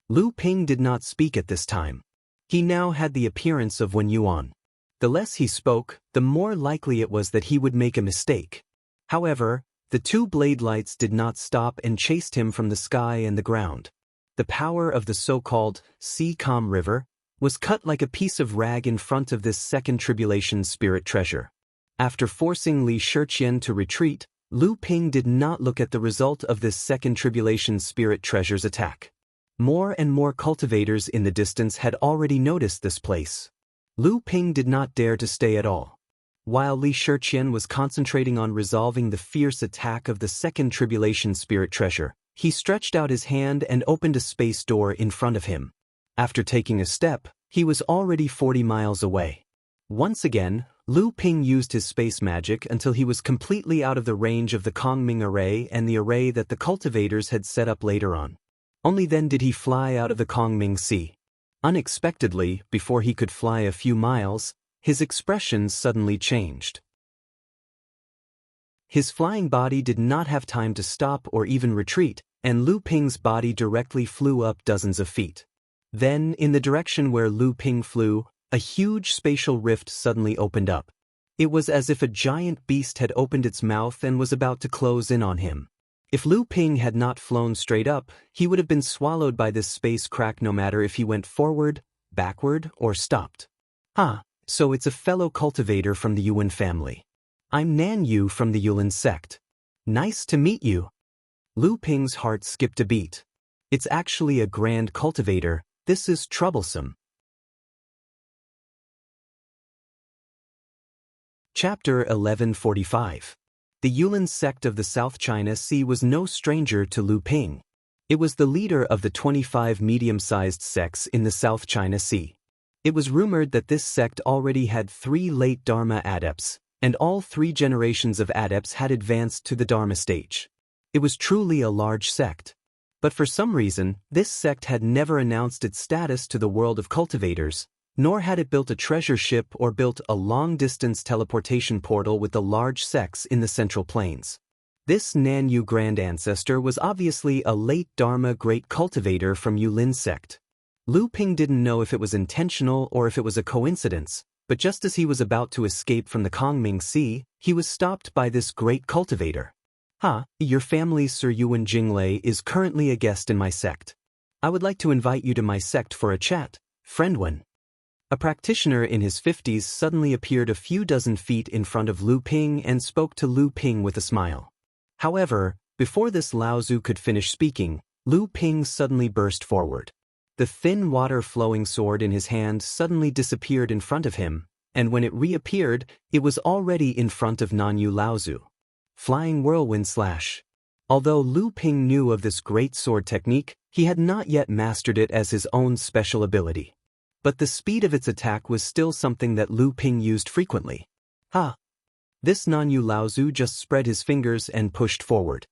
Lu Ping did not speak at this time. He now had the appearance of Wen Yuan. The less he spoke, the more likely it was that he would make a mistake. However, the two blade lights did not stop and chased him from the sky and the ground. The power of the so-called Sea-Calm River was cut like a piece of rag in front of this second tribulation spirit treasure. After forcing Li Shiqian to retreat, Lu Ping did not look at the result of this second tribulation spirit treasure's attack. More and more cultivators in the distance had already noticed this place. Lu Ping did not dare to stay at all. While Li Shiqian was concentrating on resolving the fierce attack of the second tribulation spirit treasure, he stretched out his hand and opened a space door in front of him. After taking a step, he was already 40 miles away. Once again, Lu Ping used his space magic until he was completely out of the range of the Kongming array and the array that the cultivators had set up later on. Only then did he fly out of the Kongming Sea. Unexpectedly, before he could fly a few miles, his expression suddenly changed. His flying body did not have time to stop or even retreat, and Lu Ping's body directly flew up dozens of feet. Then, in the direction where Lu Ping flew, a huge spatial rift suddenly opened up. It was as if a giant beast had opened its mouth and was about to close in on him. If Lu Ping had not flown straight up, he would have been swallowed by this space crack no matter if he went forward, backward, or stopped. So it's a fellow cultivator from the Yuan family. I'm Nan Yu from the Yulin sect. Nice to meet you. Lu Ping's heart skipped a beat. It's actually a grand cultivator. This is troublesome. Chapter 1145. The Yulin sect of the South China Sea was no stranger to Lu Ping. It was the leader of the 25 medium-sized sects in the South China Sea. It was rumored that this sect already had 3 late Dharma adepts, and all 3 generations of adepts had advanced to the Dharma stage. It was truly a large sect. But for some reason, this sect had never announced its status to the world of cultivators, nor had it built a treasure ship or built a long-distance teleportation portal with the large sects in the Central Plains. This Nan Yu grand ancestor was obviously a late Dharma great cultivator from Yulin sect. Lu Ping didn't know if it was intentional or if it was a coincidence, but just as he was about to escape from the Kongming Sea, he was stopped by this great cultivator. Your family's Sir Yuan Jinglei is currently a guest in my sect. I would like to invite you to my sect for a chat, friend Wen. A practitioner in his 50s suddenly appeared a few dozen feet in front of Lu Ping and spoke to Lu Ping with a smile. However, before this Laozu could finish speaking, Lu Ping suddenly burst forward. The thin water-flowing sword in his hand suddenly disappeared in front of him, and when it reappeared, it was already in front of Nanyu Laozu. Flying Whirlwind Slash. Although Lu Ping knew of this great sword technique, he had not yet mastered it as his own special ability. But the speed of its attack was still something that Lu Ping used frequently. This Nanyu Laozu just spread his fingers and pushed forward.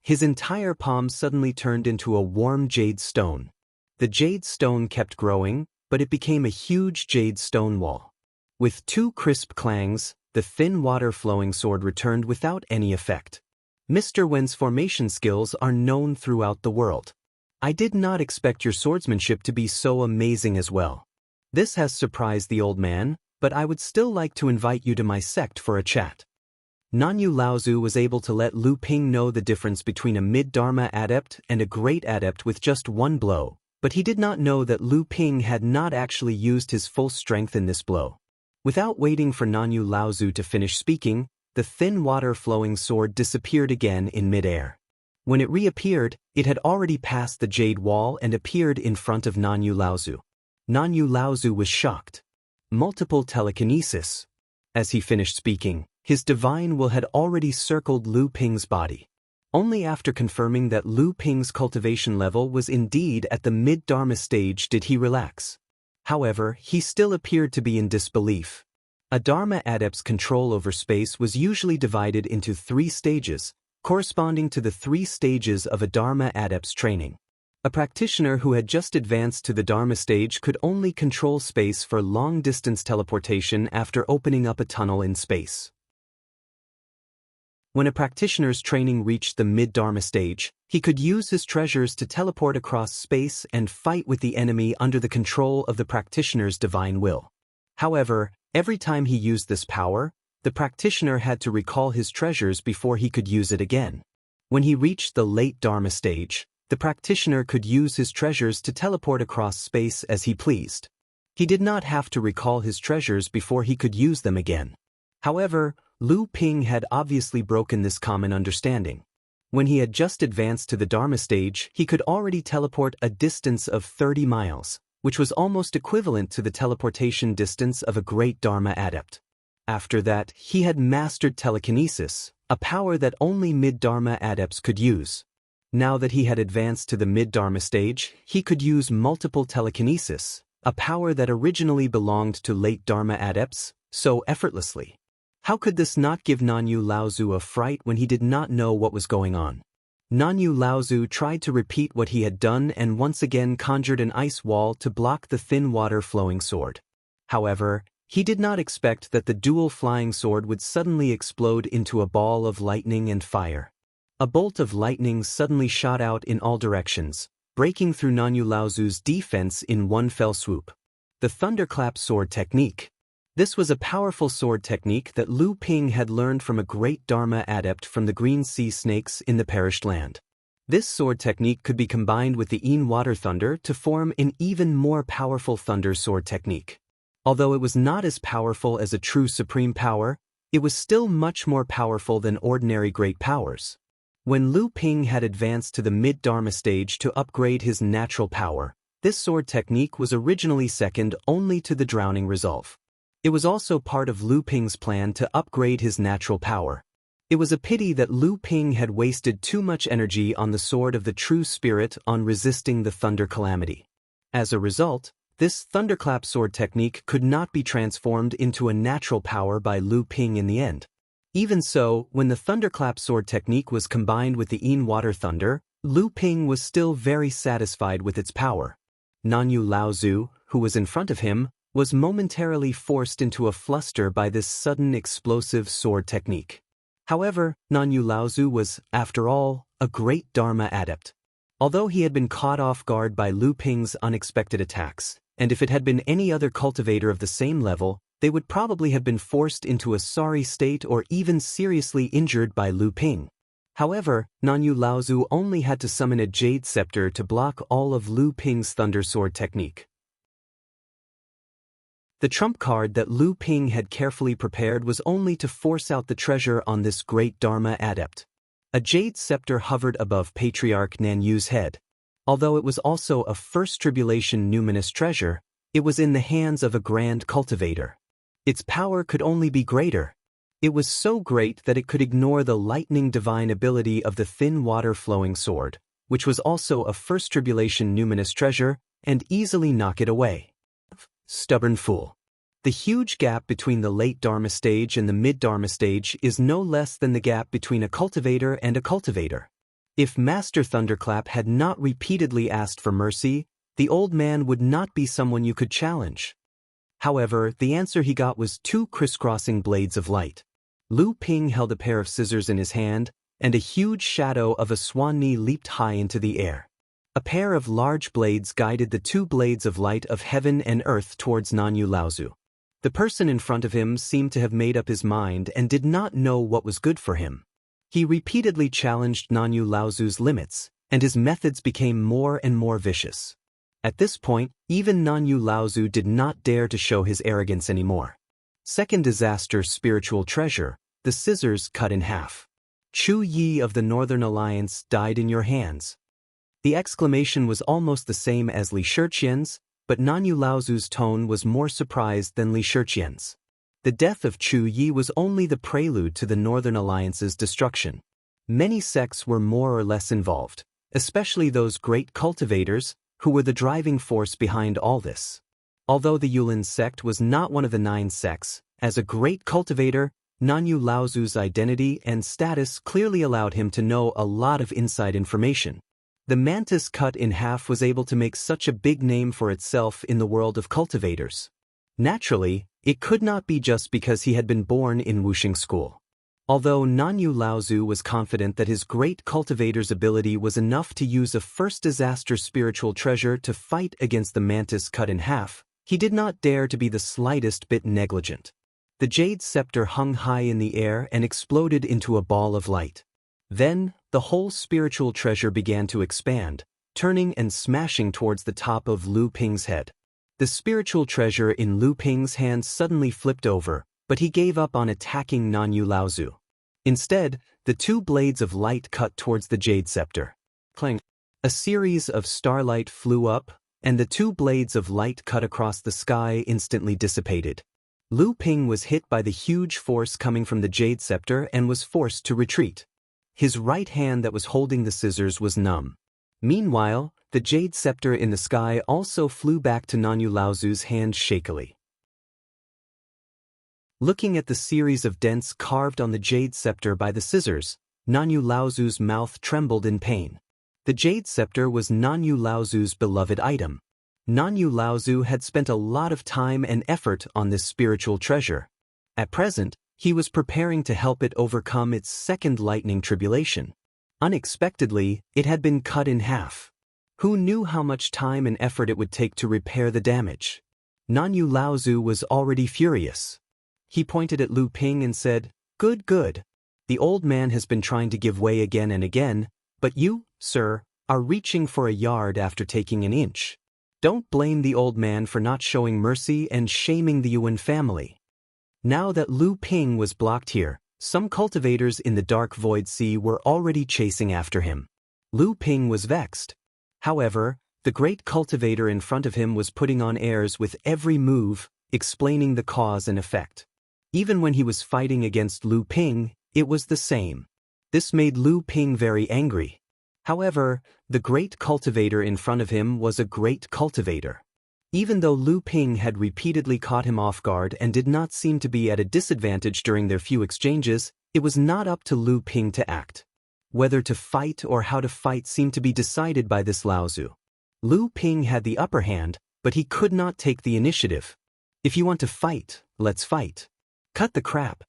His entire palm suddenly turned into a warm jade stone. The jade stone kept growing, but it became a huge jade stone wall. With 2 crisp clangs, the thin water-flowing sword returned without any effect. Mr. Wen's formation skills are known throughout the world. I did not expect your swordsmanship to be so amazing as well. This has surprised the old man, but I would still like to invite you to my sect for a chat. Nanyu Laozu was able to let Lu Ping know the difference between a mid-Dharma adept and a great adept with just one blow, but he did not know that Lu Ping had not actually used his full strength in this blow. Without waiting for Nanyu Laozu to finish speaking, the thin water-flowing sword disappeared again in mid-air. When it reappeared, it had already passed the jade wall and appeared in front of Nanyu Laozu. Nanyu Laozu was shocked. Multiple telekinesis. As he finished speaking, his divine will had already circled Lu Ping's body. Only after confirming that Lu Ping's cultivation level was indeed at the mid-Dharma stage did he relax. However, he still appeared to be in disbelief. A Dharma adept's control over space was usually divided into 3 stages, corresponding to the 3 stages of a Dharma adept's training. A practitioner who had just advanced to the Dharma stage could only control space for long-distance teleportation after opening up a tunnel in space. When a practitioner's training reached the mid-Dharma stage, he could use his treasures to teleport across space and fight with the enemy under the control of the practitioner's divine will. However, every time he used this power, the practitioner had to recall his treasures before he could use it again. When he reached the late Dharma stage, the practitioner could use his treasures to teleport across space as he pleased. He did not have to recall his treasures before he could use them again. However, Lu Ping had obviously broken this common understanding. When he had just advanced to the Dharma stage, he could already teleport a distance of 30 miles, which was almost equivalent to the teleportation distance of a great Dharma adept. After that, he had mastered telekinesis, a power that only mid-Dharma adepts could use. Now that he had advanced to the mid-Dharma stage, he could use multiple telekinesis, a power that originally belonged to late Dharma adepts, so effortlessly. How could this not give Nanyu Laozu a fright when he did not know what was going on? Nanyu Laozu tried to repeat what he had done and once again conjured an ice wall to block the thin water-flowing sword. However, he did not expect that the dual flying sword would suddenly explode into a ball of lightning and fire. A bolt of lightning suddenly shot out in all directions, breaking through Nanyu Laozu's defense in one fell swoop. The thunderclap sword technique. This was a powerful sword technique that Lu Ping had learned from a great Dharma adept from the green sea snakes in the perished land. This sword technique could be combined with the Yin water thunder to form an even more powerful thunder sword technique. Although it was not as powerful as a true supreme power, it was still much more powerful than ordinary great powers. When Lu Ping had advanced to the mid-Dharma stage to upgrade his natural power, this sword technique was originally second only to the drowning resolve. It was also part of Lu Ping's plan to upgrade his natural power. It was a pity that Lu Ping had wasted too much energy on the sword of the true spirit on resisting the thunder calamity. As a result, this thunderclap sword technique could not be transformed into a natural power by Lu Ping in the end. Even so, when the thunderclap sword technique was combined with the Yin water thunder, Lu Ping was still very satisfied with its power. Nanyu Laozu, who was in front of him, was momentarily forced into a fluster by this sudden explosive sword technique. However, Nanyu Laozu was, after all, a great Dharma adept. Although he had been caught off guard by Lu Ping's unexpected attacks, and if it had been any other cultivator of the same level, they would probably have been forced into a sorry state or even seriously injured by Lu Ping. However, Nanyu Laozu only had to summon a jade scepter to block all of Lu Ping's thunder sword technique. The trump card that Lu Ping had carefully prepared was only to force out the treasure on this great Dharma adept. A jade scepter hovered above Patriarch Nanyu's head. Although it was also a first tribulation numinous treasure, it was in the hands of a grand cultivator. Its power could only be greater. It was so great that it could ignore the lightning divine ability of the thin water-flowing sword, which was also a first tribulation numinous treasure, and easily knock it away. Stubborn fool. The huge gap between the late Dharma stage and the mid-Dharma stage is no less than the gap between a cultivator and a cultivator. If Master Thunderclap had not repeatedly asked for mercy, the old man would not be someone you could challenge. However, the answer he got was two crisscrossing blades of light. Lu Ping held a pair of scissors in his hand, and a huge shadow of a swan knee leaped high into the air. A pair of large blades guided the two blades of light of heaven and earth towards Nanyu Laozu. The person in front of him seemed to have made up his mind and did not know what was good for him. He repeatedly challenged Nanyu Laozu's limits, and his methods became more and more vicious. At this point, even Nanyu Laozu did not dare to show his arrogance anymore. Second disaster: spiritual treasure, the scissors cut in half. Chu Yi of the Northern Alliance died in your hands. The exclamation was almost the same as Li Shiqian's, but Nanyu Laozu's tone was more surprised than Li Shiqian's. The death of Chu Yi was only the prelude to the Northern Alliance's destruction. Many sects were more or less involved, especially those great cultivators, who were the driving force behind all this. Although the Yulin sect was not one of the 9 sects, as a great cultivator, Nanyu Laozu's identity and status clearly allowed him to know a lot of inside information. The mantis cut in half was able to make such a big name for itself in the world of cultivators. Naturally, it could not be just because he had been born in Wuxing School. Although Nanyu Laozu was confident that his great cultivator's ability was enough to use a first disaster spiritual treasure to fight against the mantis cut in half, he did not dare to be the slightest bit negligent. The jade scepter hung high in the air and exploded into a ball of light. Then, the whole spiritual treasure began to expand, turning and smashing towards the top of Lu Ping's head. The spiritual treasure in Lu Ping's hand suddenly flipped over, but he gave up on attacking Nanyu Laozu. Instead, the two blades of light cut towards the jade scepter. Clang! A series of starlight flew up, and the two blades of light cut across the sky instantly dissipated. Lu Ping was hit by the huge force coming from the jade scepter and was forced to retreat. His right hand that was holding the scissors was numb. Meanwhile, the jade scepter in the sky also flew back to Nanyu Laozu's hand shakily. Looking at the series of dents carved on the jade scepter by the scissors, Nanyu Laozu's mouth trembled in pain. The jade scepter was Nanyu Laozu's beloved item. Nanyu Laozu had spent a lot of time and effort on this spiritual treasure. At present, he was preparing to help it overcome its second lightning tribulation. Unexpectedly, it had been cut in half. Who knew how much time and effort it would take to repair the damage? Nanyu Laozu was already furious. He pointed at Lu Ping and said, "Good, good. The old man has been trying to give way again and again, but you, sir, are reaching for a yard after taking an inch. Don't blame the old man for not showing mercy and shaming the Yuan family." Now that Lu Ping was blocked here, some cultivators in the dark void sea were already chasing after him. Lu Ping was vexed. However, the great cultivator in front of him was putting on airs with every move, explaining the cause and effect. Even when he was fighting against Lu Ping, it was the same. This made Lu Ping very angry. However, the great cultivator in front of him was a great cultivator. Even though Lu Ping had repeatedly caught him off guard and did not seem to be at a disadvantage during their few exchanges, it was not up to Lu Ping to act. Whether to fight or how to fight seemed to be decided by this Laozu. Lu Ping had the upper hand, but he could not take the initiative. If you want to fight, let's fight. Cut the crap.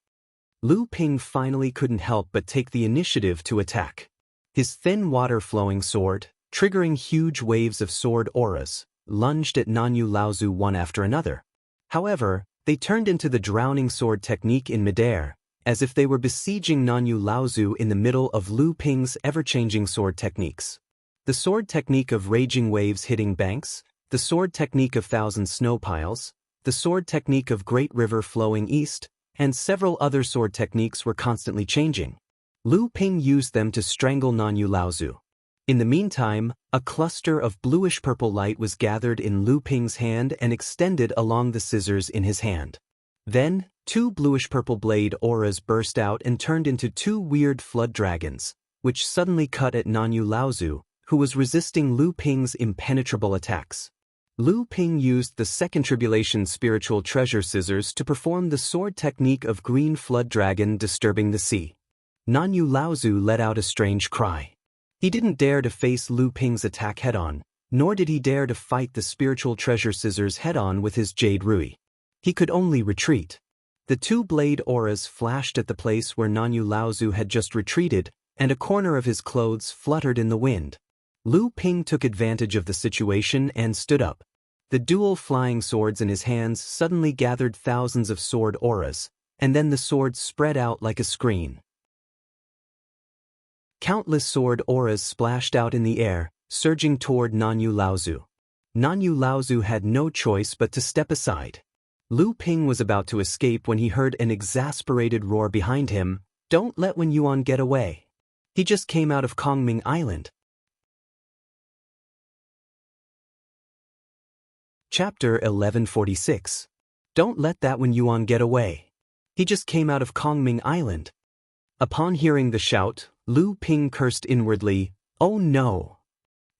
Lu Ping finally couldn't help but take the initiative to attack. His thin water-flowing sword, triggering huge waves of sword auras, lunged at Nanyu Laozu one after another. However, they turned into the drowning sword technique in midair, as if they were besieging Nanyu Laozu in the middle of Lu Ping's ever-changing sword techniques. The sword technique of raging waves hitting banks, the sword technique of thousand snow piles, the sword technique of great river flowing east, and several other sword techniques were constantly changing. Lu Ping used them to strangle Nanyu Laozu. In the meantime, a cluster of bluish-purple light was gathered in Lu Ping's hand and extended along the scissors in his hand. Then, two bluish-purple blade auras burst out and turned into two weird flood dragons, which suddenly cut at Nanyu Laozu, who was resisting Lu Ping's impenetrable attacks. Lu Ping used the second tribulation spiritual treasure scissors to perform the sword technique of green flood dragon disturbing the sea. Nanyu Laozu let out a strange cry. He didn't dare to face Lu Ping's attack head-on, nor did he dare to fight the spiritual treasure scissors head-on with his jade rui. He could only retreat. The two blade auras flashed at the place where Nanyu Laozu had just retreated, and a corner of his clothes fluttered in the wind. Lu Ping took advantage of the situation and stood up. The dual flying swords in his hands suddenly gathered thousands of sword auras, and then the swords spread out like a screen. Countless sword auras splashed out in the air, surging toward Nanyu Laozu. Nanyu Laozu had no choice but to step aside. Lu Ping was about to escape when he heard an exasperated roar behind him. "Don't let Wen Yuan get away. He just came out of Kongming Island." Chapter 1146. Don't let that Wen Yuan get away. He just came out of Kongming Island. Upon hearing the shout, Lu Ping cursed inwardly, "Oh no!"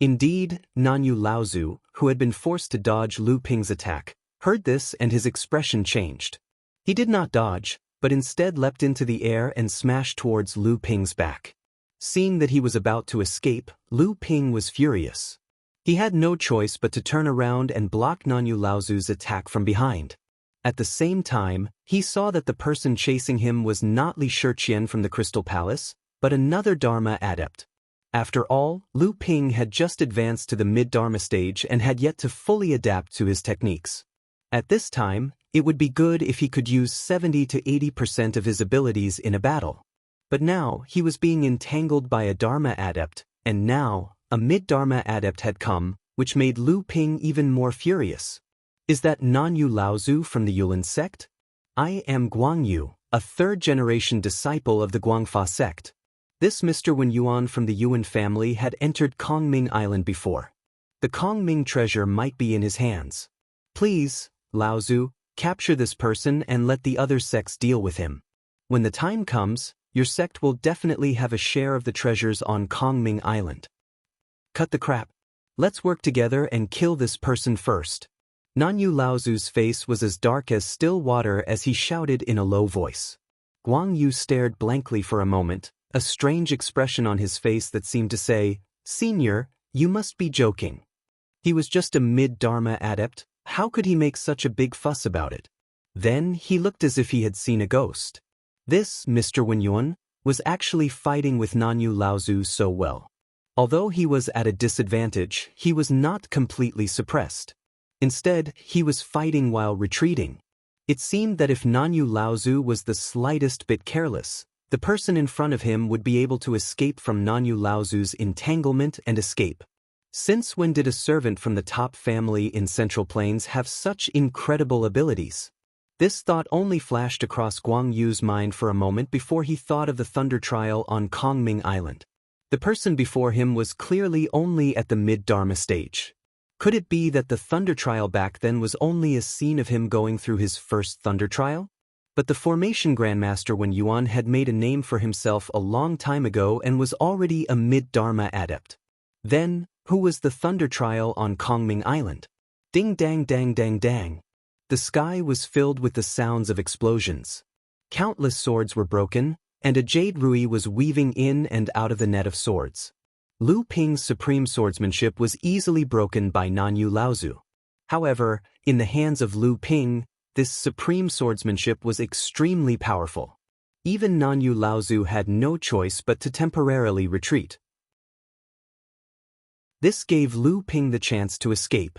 Indeed, Nanyu Laozu, who had been forced to dodge Lu Ping's attack, heard this and his expression changed. He did not dodge, but instead leapt into the air and smashed towards Lu Ping's back. Seeing that he was about to escape, Lu Ping was furious. He had no choice but to turn around and block Nanyu Laozu's attack from behind. At the same time, he saw that the person chasing him was not Li Shiqian from the Crystal Palace, but another Dharma adept. After all, Lu Ping had just advanced to the mid-Dharma stage and had yet to fully adapt to his techniques. At this time, it would be good if he could use 70 to 80% of his abilities in a battle. But now, he was being entangled by a Dharma adept, and now, a mid-Dharma adept had come, which made Lu Ping even more furious. "Is that Nanyu Laozu from the Yulin sect? I am Guangyu, a third-generation disciple of the Guangfa sect." This Mr. Wen Yuan from the Yuan family had entered Kongming Island before. The Kongming treasure might be in his hands. "Please, Laozu, capture this person and let the other sects deal with him. When the time comes, your sect will definitely have a share of the treasures on Kongming Island." "Cut the crap. Let's work together and kill this person first." Nanyu Laozu's face was as dark as still water as he shouted in a low voice. Guang Yu stared blankly for a moment, a strange expression on his face that seemed to say, "Senior, you must be joking. He was just a mid-Dharma adept. How could he make such a big fuss about it?" Then he looked as if he had seen a ghost. This Mr. Wen Yuan was actually fighting with Nanyu Laozu so well. Although he was at a disadvantage, he was not completely suppressed. Instead, he was fighting while retreating. It seemed that if Nanyu Laozu was the slightest bit careless, the person in front of him would be able to escape from Nanyu Laozu's entanglement and escape. Since when did a servant from the top family in Central Plains have such incredible abilities? This thought only flashed across Guang Yu's mind for a moment before he thought of the thunder trial on Kongming Island. The person before him was clearly only at the mid-Dharma stage. Could it be that the thunder trial back then was only a scene of him going through his first thunder trial? But the formation grandmaster Wen Yuan had made a name for himself a long time ago and was already a mid-Dharma adept. Then, who was the thunder trial on Kongming Island? Ding dang dang dang dang. The sky was filled with the sounds of explosions. Countless swords were broken, and a jade rui was weaving in and out of the net of swords. Lu Ping's supreme swordsmanship was easily broken by Nanyu Laozu. However, in the hands of Lu Ping, this supreme swordsmanship was extremely powerful. Even Nanyu Laozu had no choice but to temporarily retreat. This gave Lu Ping the chance to escape.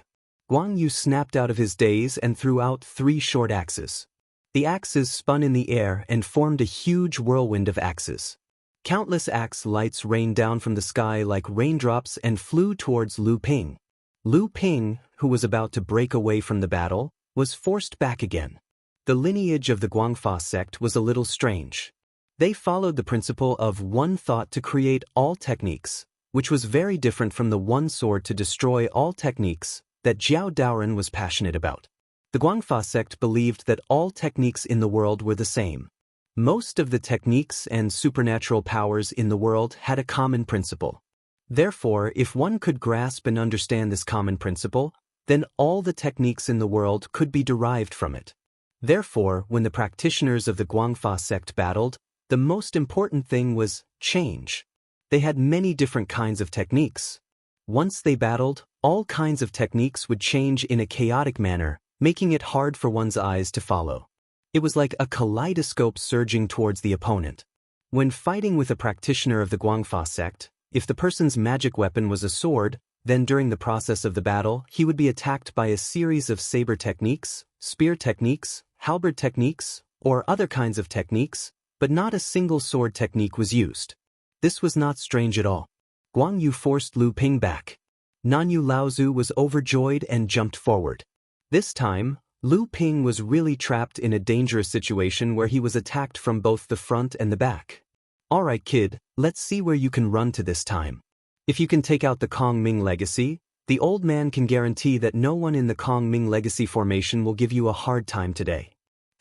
Guang Yu snapped out of his daze and threw out 3 short axes. The axes spun in the air and formed a huge whirlwind of axes. Countless axe lights rained down from the sky like raindrops and flew towards Lu Ping. Lu Ping, who was about to break away from the battle, was forced back again. The lineage of the Guangfa sect was a little strange. They followed the principle of one thought to create all techniques, which was very different from the one sword to destroy all techniques that Jiao Daoren was passionate about. The Guangfa sect believed that all techniques in the world were the same. Most of the techniques and supernatural powers in the world had a common principle. Therefore, if one could grasp and understand this common principle, then all the techniques in the world could be derived from it. Therefore, when the practitioners of the Guangfa sect battled, the most important thing was change. They had many different kinds of techniques. Once they battled, all kinds of techniques would change in a chaotic manner, making it hard for one's eyes to follow. It was like a kaleidoscope surging towards the opponent. When fighting with a practitioner of the Guangfa sect, if the person's magic weapon was a sword, then during the process of the battle, he would be attacked by a series of saber techniques, spear techniques, halberd techniques, or other kinds of techniques, but not a single sword technique was used. This was not strange at all. Guang Yu forced Lu Ping back. Nanyu Laozu was overjoyed and jumped forward. This time, Lu Ping was really trapped in a dangerous situation where he was attacked from both the front and the back. Alright kid, let's see where you can run to this time. If you can take out the Kong Ming legacy, the old man can guarantee that no one in the Kong Ming legacy formation will give you a hard time today.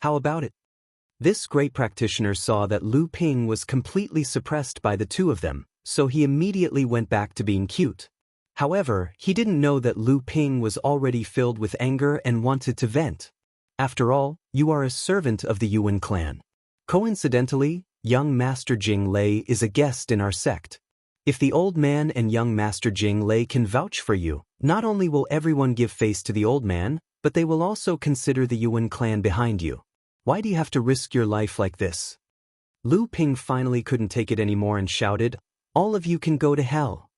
How about it? This great practitioner saw that Lu Ping was completely suppressed by the two of them, so he immediately went back to being cute. However, he didn't know that Lu Ping was already filled with anger and wanted to vent. After all, you are a servant of the Yuan clan. Coincidentally, young Master Jing Lei is a guest in our sect. If the old man and young Master Jing Lei can vouch for you, not only will everyone give face to the old man, but they will also consider the Yuan clan behind you. Why do you have to risk your life like this? Lu Ping finally couldn't take it anymore and shouted, "All of you can go to hell."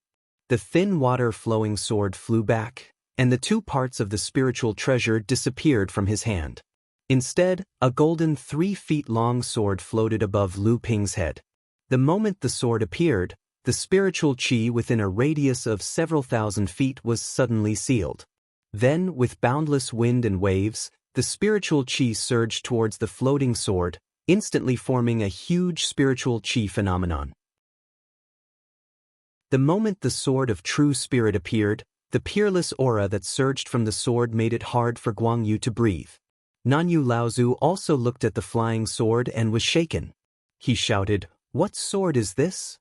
The thin water-flowing sword flew back, and the two parts of the spiritual treasure disappeared from his hand. Instead, a golden 3-feet-long sword floated above Lu Ping's head. The moment the sword appeared, the spiritual qi within a radius of several thousand feet was suddenly sealed. Then, with boundless wind and waves, the spiritual qi surged towards the floating sword, instantly forming a huge spiritual qi phenomenon. The moment the sword of true spirit appeared, the peerless aura that surged from the sword made it hard for Guang Yu to breathe. Nanyu Laozu also looked at the flying sword and was shaken. He shouted, "What sword is this?"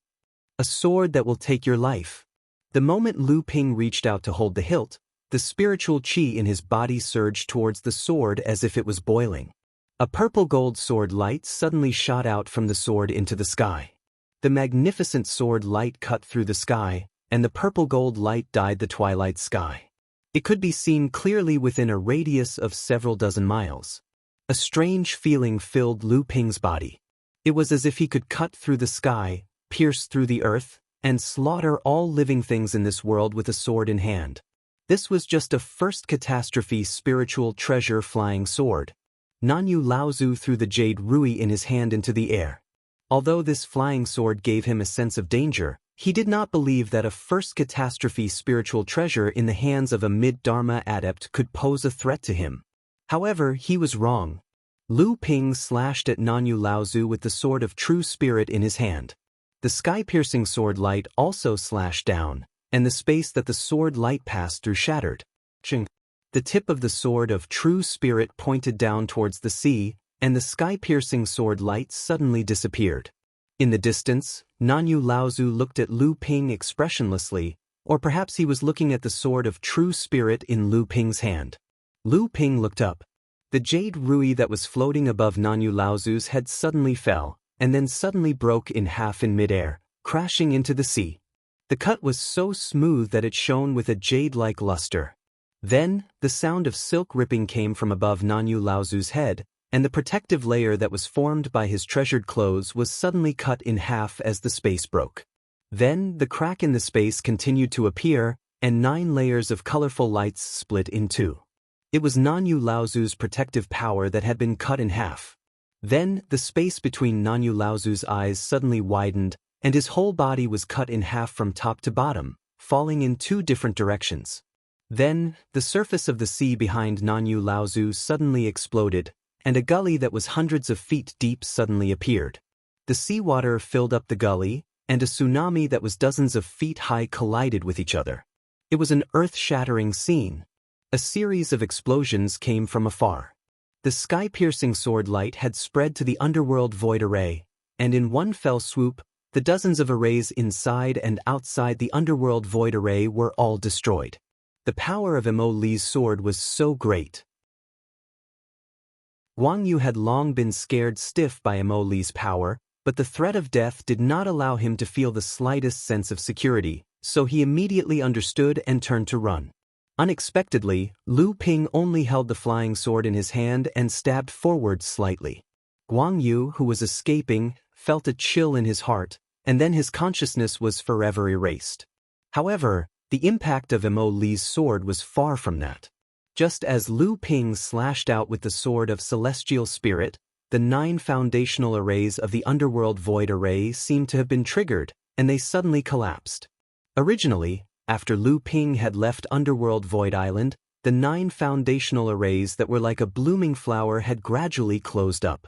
"A sword that will take your life." The moment Lu Ping reached out to hold the hilt, the spiritual qi in his body surged towards the sword as if it was boiling. A purple gold sword light suddenly shot out from the sword into the sky. The magnificent sword light cut through the sky, and the purple gold light dyed the twilight sky. It could be seen clearly within a radius of several dozen miles. A strange feeling filled Lu Ping's body. It was as if he could cut through the sky, pierce through the earth, and slaughter all living things in this world with a sword in hand. This was just a first catastrophe spiritual treasure flying sword. Nanyu Laozu threw the jade rui in his hand into the air. Although this flying sword gave him a sense of danger, he did not believe that a first catastrophe spiritual treasure in the hands of a mid-dharma adept could pose a threat to him. However, he was wrong. Lu Ping slashed at Nanyu Laozu with the sword of true spirit in his hand. The sky-piercing sword light also slashed down, and the space that the sword light passed through shattered. Ching. The tip of the sword of true spirit pointed down towards the sea, and the sky-piercing sword light suddenly disappeared. In the distance, Nanyu Laozu looked at Lu Ping expressionlessly, or perhaps he was looking at the sword of true spirit in Lu Ping's hand. Lu Ping looked up. The jade rui that was floating above Nanyu Laozu's head suddenly fell, and then suddenly broke in half in midair, crashing into the sea. The cut was so smooth that it shone with a jade-like luster. Then, the sound of silk ripping came from above Nanyu Laozu's head, and the protective layer that was formed by his treasured clothes was suddenly cut in half as the space broke. Then, the crack in the space continued to appear, and 9 layers of colorful lights split in two. It was Nanyu Laozu's protective power that had been cut in half. Then, the space between Nanyu Laozu's eyes suddenly widened, and his whole body was cut in half from top to bottom, falling in 2 different directions. Then, the surface of the sea behind Nanyu Laozu suddenly exploded, and a gully that was hundreds of feet deep suddenly appeared. The seawater filled up the gully, and a tsunami that was dozens of feet high collided with each other. It was an earth-shattering scene. A series of explosions came from afar. The sky-piercing sword light had spread to the underworld void array, and in one fell swoop, the dozens of arrays inside and outside the underworld void array were all destroyed. The power of Mo Li's sword was so great. Guang Yu had long been scared stiff by Mo Li's power, but the threat of death did not allow him to feel the slightest sense of security, so he immediately understood and turned to run. Unexpectedly, Lu Ping only held the flying sword in his hand and stabbed forward slightly. Guang Yu, who was escaping, felt a chill in his heart, and then his consciousness was forever erased. However, the impact of Mo Li's sword was far from that. Just as Lu Ping slashed out with the sword of celestial spirit, the 9 foundational arrays of the underworld void array seemed to have been triggered, and they suddenly collapsed. Originally, after Lu Ping had left Underworld Void Island, the 9 foundational arrays that were like a blooming flower had gradually closed up.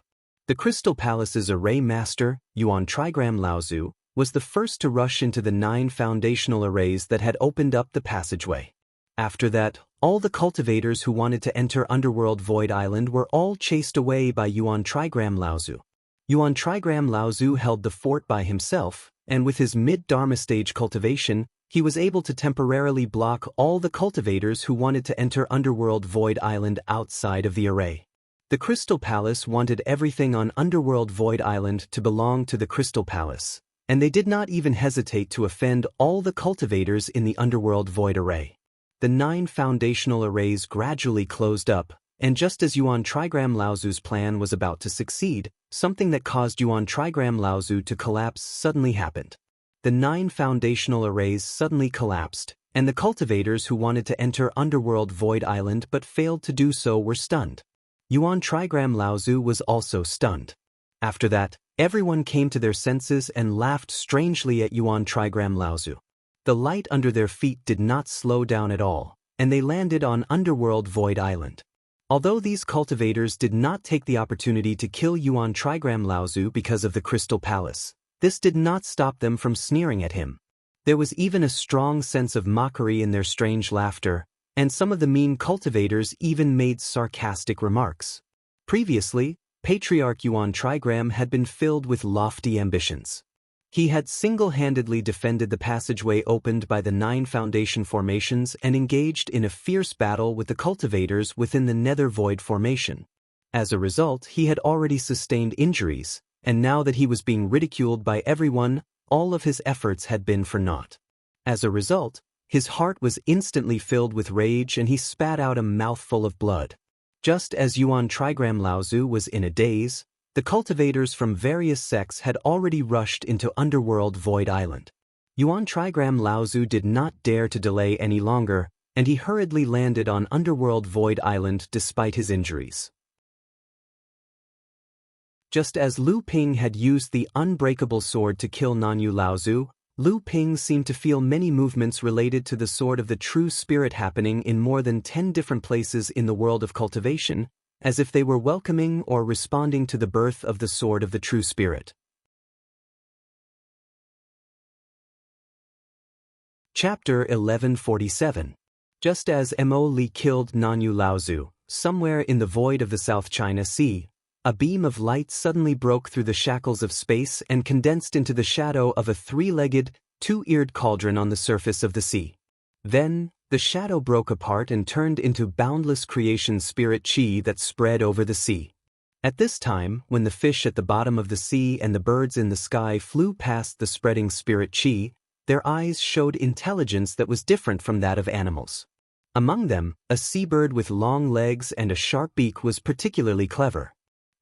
The Crystal Palace's array master, Yuan Trigram Laozu, was the first to rush into the 9 foundational arrays that had opened up the passageway. After that, all the cultivators who wanted to enter Underworld Void Island were all chased away by Yuan Trigram Laozu. Yuan Trigram Laozu held the fort by himself, and with his mid-Dharma stage cultivation, he was able to temporarily block all the cultivators who wanted to enter Underworld Void Island outside of the array. The Crystal Palace wanted everything on Underworld Void Island to belong to the Crystal Palace, and they did not even hesitate to offend all the cultivators in the Underworld Void Array. The 9 foundational arrays gradually closed up, and just as Yuan Trigram Laozu's plan was about to succeed, something that caused Yuan Trigram Laozu to collapse suddenly happened. The 9 foundational arrays suddenly collapsed, and the cultivators who wanted to enter Underworld Void Island but failed to do so were stunned. Yuan Trigram Laozu was also stunned. After that, everyone came to their senses and laughed strangely at Yuan Trigram Laozu. The light under their feet did not slow down at all, and they landed on Underworld Void Island. Although these cultivators did not take the opportunity to kill Yuan Trigram Laozu because of the Crystal Palace, this did not stop them from sneering at him. There was even a strong sense of mockery in their strange laughter, and some of the mean cultivators even made sarcastic remarks. Previously, Patriarch Yuan Trigram had been filled with lofty ambitions. He had single-handedly defended the passageway opened by the 9 foundation formations and engaged in a fierce battle with the cultivators within the Nether Void formation. As a result, he had already sustained injuries, and now that he was being ridiculed by everyone, all of his efforts had been for naught. As a result, his heart was instantly filled with rage and he spat out a mouthful of blood. Just as Yuan Trigram Laozu was in a daze, the cultivators from various sects had already rushed into Underworld Void Island. Yuan Trigram Laozu did not dare to delay any longer, and he hurriedly landed on Underworld Void Island despite his injuries. Just as Lu Ping had used the unbreakable sword to kill Nanyu Laozu, Lu Ping seemed to feel many movements related to the sword of the true spirit happening in more than 10 different places in the world of cultivation, as if they were welcoming or responding to the birth of the sword of the true spirit. Chapter 1147. Just as Mo Li killed Nanyu Laozu, somewhere in the void of the South China Sea, a beam of light suddenly broke through the shackles of space and condensed into the shadow of a 3-legged, 2-eared cauldron on the surface of the sea. Then, the shadow broke apart and turned into boundless creation spirit chi that spread over the sea. At this time, when the fish at the bottom of the sea and the birds in the sky flew past the spreading spirit chi, their eyes showed intelligence that was different from that of animals. Among them, a seabird with long legs and a sharp beak was particularly clever.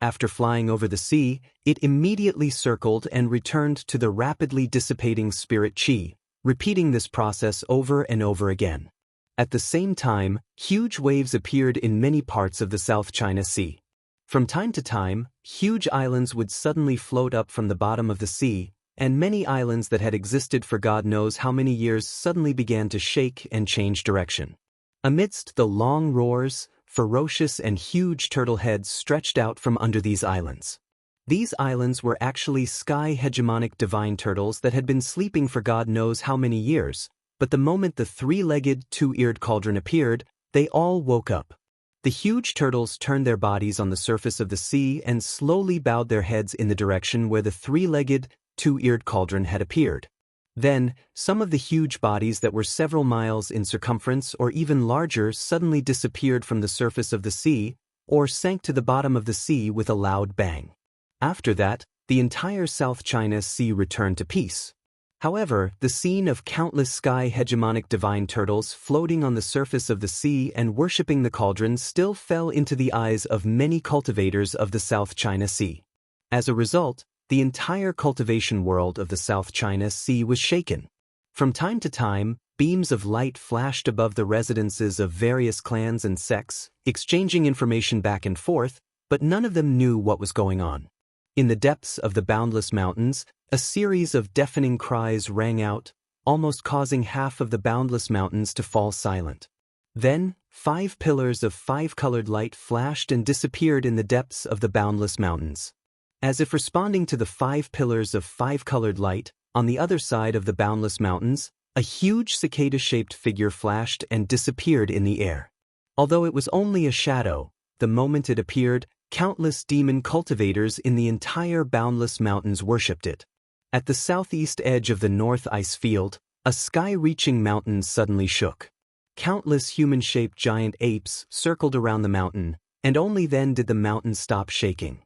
After flying over the sea, it immediately circled and returned to the rapidly dissipating spirit chi, repeating this process over and over again. At the same time, huge waves appeared in many parts of the South China Sea. From time to time, huge islands would suddenly float up from the bottom of the sea, and many islands that had existed for God knows how many years suddenly began to shake and change direction. Amidst the long roars, ferocious and huge turtle heads stretched out from under these islands. These islands were actually sky-hegemonic divine turtles that had been sleeping for God knows how many years, but the moment the 3-legged, 2-eared cauldron appeared, they all woke up. The huge turtles turned their bodies on the surface of the sea and slowly bowed their heads in the direction where the 3-legged, 2-eared cauldron had appeared. Then, some of the huge bodies that were several miles in circumference or even larger suddenly disappeared from the surface of the sea, or sank to the bottom of the sea with a loud bang. After that, the entire South China Sea returned to peace. However, the scene of countless sky-hegemonic divine turtles floating on the surface of the sea and worshipping the cauldron still fell into the eyes of many cultivators of the South China Sea. As a result, the entire cultivation world of the South China Sea was shaken. From time to time, beams of light flashed above the residences of various clans and sects, exchanging information back and forth, but none of them knew what was going on. In the depths of the boundless mountains, a series of deafening cries rang out, almost causing half of the boundless mountains to fall silent. Then, 5 pillars of 5-colored light flashed and disappeared in the depths of the boundless mountains. As if responding to the 5 pillars of 5-colored light, on the other side of the boundless mountains, a huge cicada-shaped figure flashed and disappeared in the air. Although it was only a shadow, the moment it appeared, countless demon cultivators in the entire boundless mountains worshipped it. At the southeast edge of the North Ice Field, a sky-reaching mountain suddenly shook. Countless human-shaped giant apes circled around the mountain, and only then did the mountain stop shaking.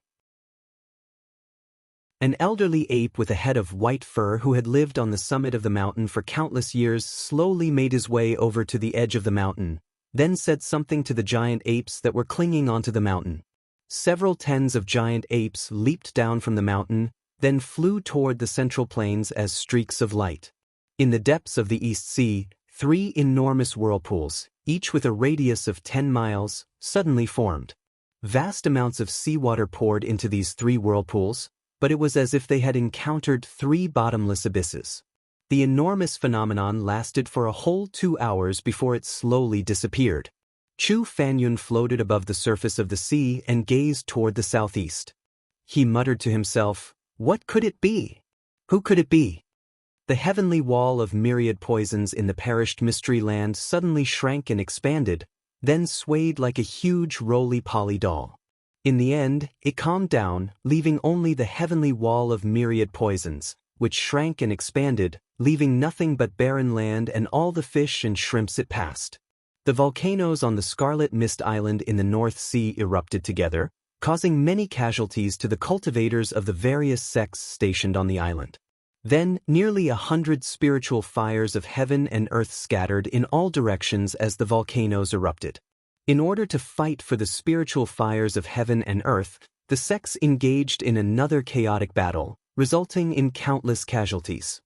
An elderly ape with a head of white fur who had lived on the summit of the mountain for countless years slowly made his way over to the edge of the mountain, then said something to the giant apes that were clinging onto the mountain. Several tens of giant apes leaped down from the mountain, then flew toward the central plains as streaks of light. In the depths of the East Sea, 3 enormous whirlpools, each with a radius of 10 miles, suddenly formed. Vast amounts of seawater poured into these 3 whirlpools, but it was as if they had encountered 3 bottomless abysses. The enormous phenomenon lasted for a whole 2 hours before it slowly disappeared. Chu Fanyun floated above the surface of the sea and gazed toward the southeast. He muttered to himself, "What could it be? Who could it be?" The heavenly wall of myriad poisons in the perished mystery land suddenly shrank and expanded, then swayed like a huge roly-poly doll. In the end, it calmed down, leaving only the heavenly wall of myriad poisons, which shrank and expanded, leaving nothing but barren land and all the fish and shrimps it passed. The volcanoes on the Scarlet Mist Island in the North Sea erupted together, causing many casualties to the cultivators of the various sects stationed on the island. Then, nearly 100 spiritual fires of heaven and earth scattered in all directions as the volcanoes erupted. In order to fight for the spiritual fires of heaven and earth, the sects engaged in another chaotic battle, resulting in countless casualties.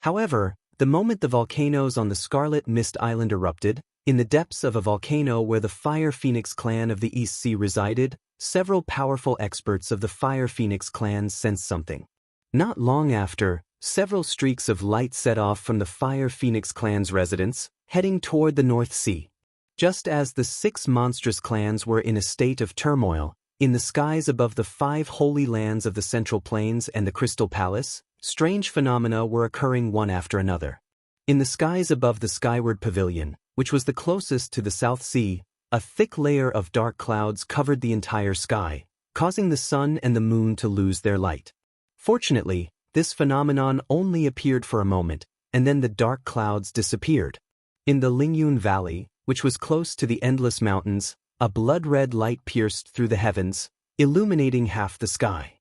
However, the moment the volcanoes on the Scarlet Mist Island erupted, in the depths of a volcano where the Fire Phoenix clan of the East Sea resided, several powerful experts of the Fire Phoenix clan sensed something. Not long after, several streaks of light set off from the Fire Phoenix clan's residence, heading toward the North Sea. Just as the 6 monstrous clans were in a state of turmoil, in the skies above the 5 holy lands of the Central Plains and the Crystal Palace, strange phenomena were occurring one after another. In the skies above the Skyward Pavilion, which was the closest to the South Sea, a thick layer of dark clouds covered the entire sky, causing the sun and the moon to lose their light. Fortunately, this phenomenon only appeared for a moment, and then the dark clouds disappeared. In the Lingyun Valley, which was close to the Endless Mountains, a blood-red light pierced through the heavens, illuminating half the sky.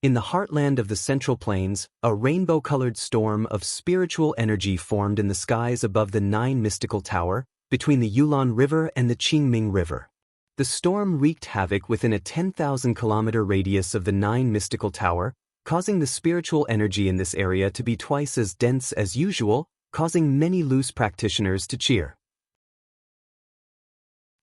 In the heartland of the Central Plains, a rainbow-colored storm of spiritual energy formed in the skies above the 9 mystical tower, between the Yulon River and the Qingming River. The storm wreaked havoc within a 10,000-kilometer radius of the 9 mystical tower, causing the spiritual energy in this area to be twice as dense as usual, causing many loose practitioners to cheer.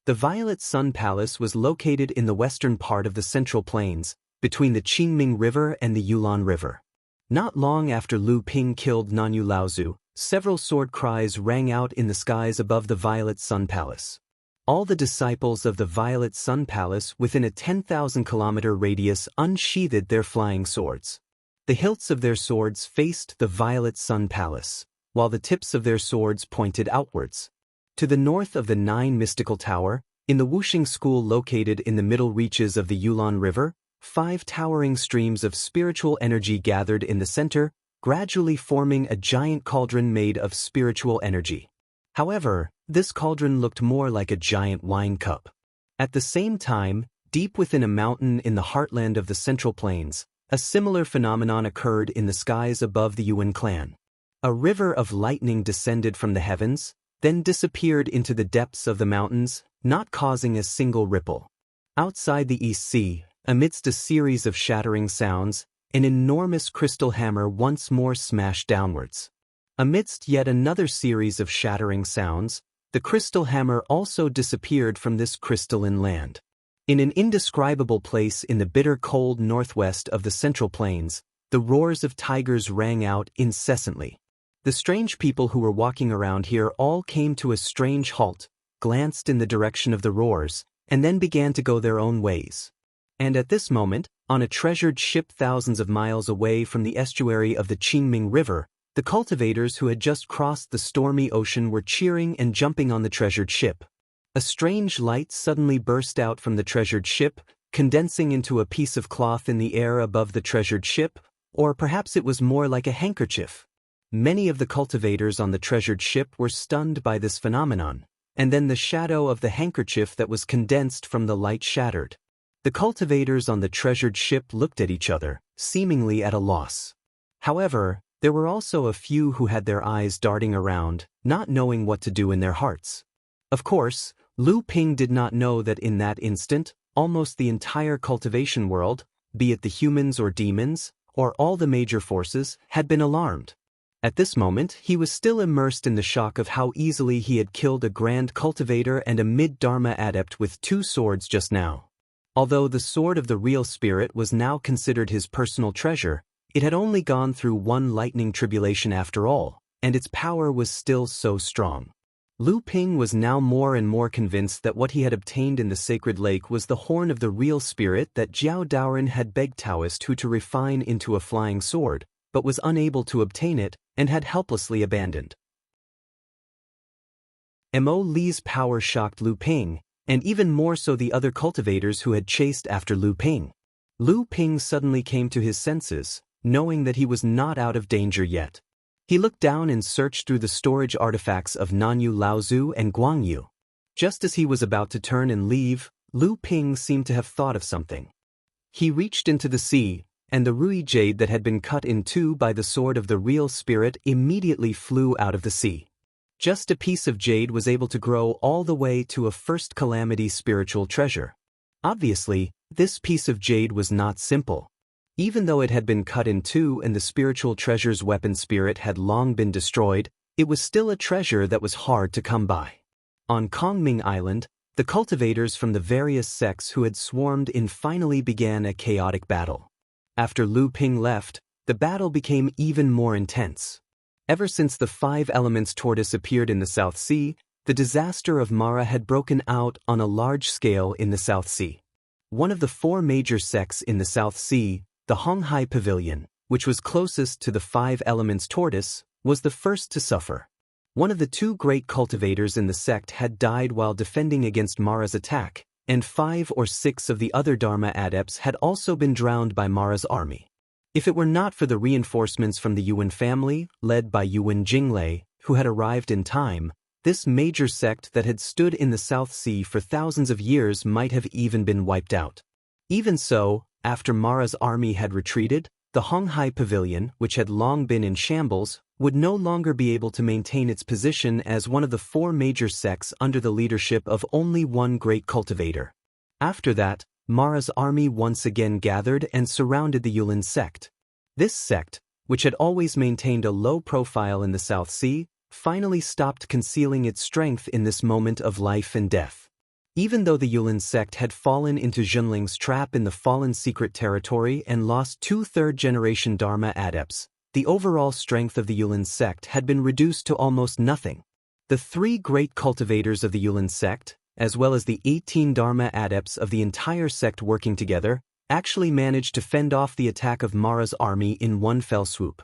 The Violet Sun Palace was located in the western part of the Central Plains, between the Qingming River and the Yulon River. Not long after Lu Ping killed Nanyu Laozu, several sword cries rang out in the skies above the Violet Sun Palace. All the disciples of the Violet Sun Palace within a 10,000-kilometer radius unsheathed their flying swords. The hilts of their swords faced the Violet Sun Palace, while the tips of their swords pointed outwards. To the north of the 9 mystical tower, in the Wuxing School located in the middle reaches of the Yulon River, 5 towering streams of spiritual energy gathered in the center, gradually forming a giant cauldron made of spiritual energy. However, this cauldron looked more like a giant wine cup. At the same time, deep within a mountain in the heartland of the Central Plains, a similar phenomenon occurred in the skies above the Yuan clan. A river of lightning descended from the heavens, then disappeared into the depths of the mountains, not causing a single ripple. Outside the East Sea, amidst a series of shattering sounds, an enormous crystal hammer once more smashed downwards. Amidst yet another series of shattering sounds, the crystal hammer also disappeared from this crystalline land. In an indescribable place in the bitter cold northwest of the Central Plains, the roars of tigers rang out incessantly. The strange people who were walking around here all came to a strange halt, glanced in the direction of the roars, and then began to go their own ways. And at this moment, on a treasured ship thousands of miles away from the estuary of the Qingming River, the cultivators who had just crossed the stormy ocean were cheering and jumping on the treasured ship. A strange light suddenly burst out from the treasured ship, condensing into a piece of cloth in the air above the treasured ship, or perhaps it was more like a handkerchief. Many of the cultivators on the treasured ship were stunned by this phenomenon, and then the shadow of the handkerchief that was condensed from the light shattered. The cultivators on the treasured ship looked at each other, seemingly at a loss. However, there were also a few who had their eyes darting around, not knowing what to do in their hearts. Of course, Lu Ping did not know that in that instant, almost the entire cultivation world, be it the humans or demons, or all the major forces, had been alarmed. At this moment, he was still immersed in the shock of how easily he had killed a grand cultivator and a mid-dharma adept with 2 swords just now. Although the sword of the real spirit was now considered his personal treasure, it had only gone through one lightning tribulation after all, and its power was still so strong. Lu Ping was now more and more convinced that what he had obtained in the sacred lake was the horn of the real spirit that Jiao Daoren had begged Taoist Hu to refine into a flying sword, but was unable to obtain it and had helplessly abandoned. Mo Li's power shocked Lu Ping, and even more so the other cultivators who had chased after Lu Ping. Lu Ping suddenly came to his senses, knowing that he was not out of danger yet. He looked down and searched through the storage artifacts of Nanyu Laozu and Guangyu. Just as he was about to turn and leave, Lu Ping seemed to have thought of something. He reached into the sea, and the Rui jade that had been cut in two by the sword of the real spirit immediately flew out of the sea. Just a piece of jade was able to grow all the way to a first calamity spiritual treasure. Obviously, this piece of jade was not simple. Even though it had been cut in two and the spiritual treasure's weapon spirit had long been destroyed, it was still a treasure that was hard to come by. On Kongming Island, the cultivators from the various sects who had swarmed in finally began a chaotic battle. After Lu Ping left, the battle became even more intense. Ever since the 5 Elements tortoise appeared in the South Sea, the disaster of Mara had broken out on a large scale in the South Sea. One of the 4 major sects in the South Sea, the Honghai Pavilion, which was closest to the 5 Elements tortoise, was the first to suffer. One of the 2 great cultivators in the sect had died while defending against Mara's attack, and 5 or 6 of the other Dharma adepts had also been drowned by Mara's army. If it were not for the reinforcements from the Yuan family, led by Yuan Jinglei, who had arrived in time, this major sect that had stood in the South Sea for thousands of years might have even been wiped out. Even so, after Mara's army had retreated, the Honghai Pavilion, which had long been in shambles, would no longer be able to maintain its position as one of the 4 major sects under the leadership of only one great cultivator. After that, Mara's army once again gathered and surrounded the Yulin sect. This sect, which had always maintained a low profile in the South Sea, finally stopped concealing its strength in this moment of life and death. Even though the Yulin sect had fallen into Zhenling's trap in the fallen secret territory and lost 2 third-generation Dharma adepts, the overall strength of the Yulin sect had been reduced to almost nothing. The 3 great cultivators of the Yulin sect, as well as the 18 Dharma adepts of the entire sect working together, actually managed to fend off the attack of Mara's army in one fell swoop.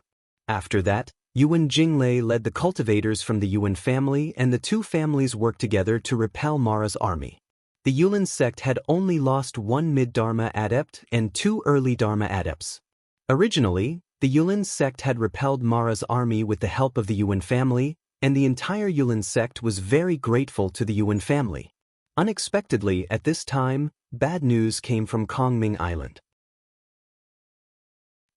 After that, Yuan Jinglei led the cultivators from the Yuan family, and the 2 families worked together to repel Mara's army. The Yulin sect had only lost 1 mid-Dharma adept and 2 early Dharma adepts. Originally, the Yulin sect had repelled Mara's army with the help of the Yuan family, and the entire Yulin sect was very grateful to the Yuan family. Unexpectedly, at this time, bad news came from Kongming Island.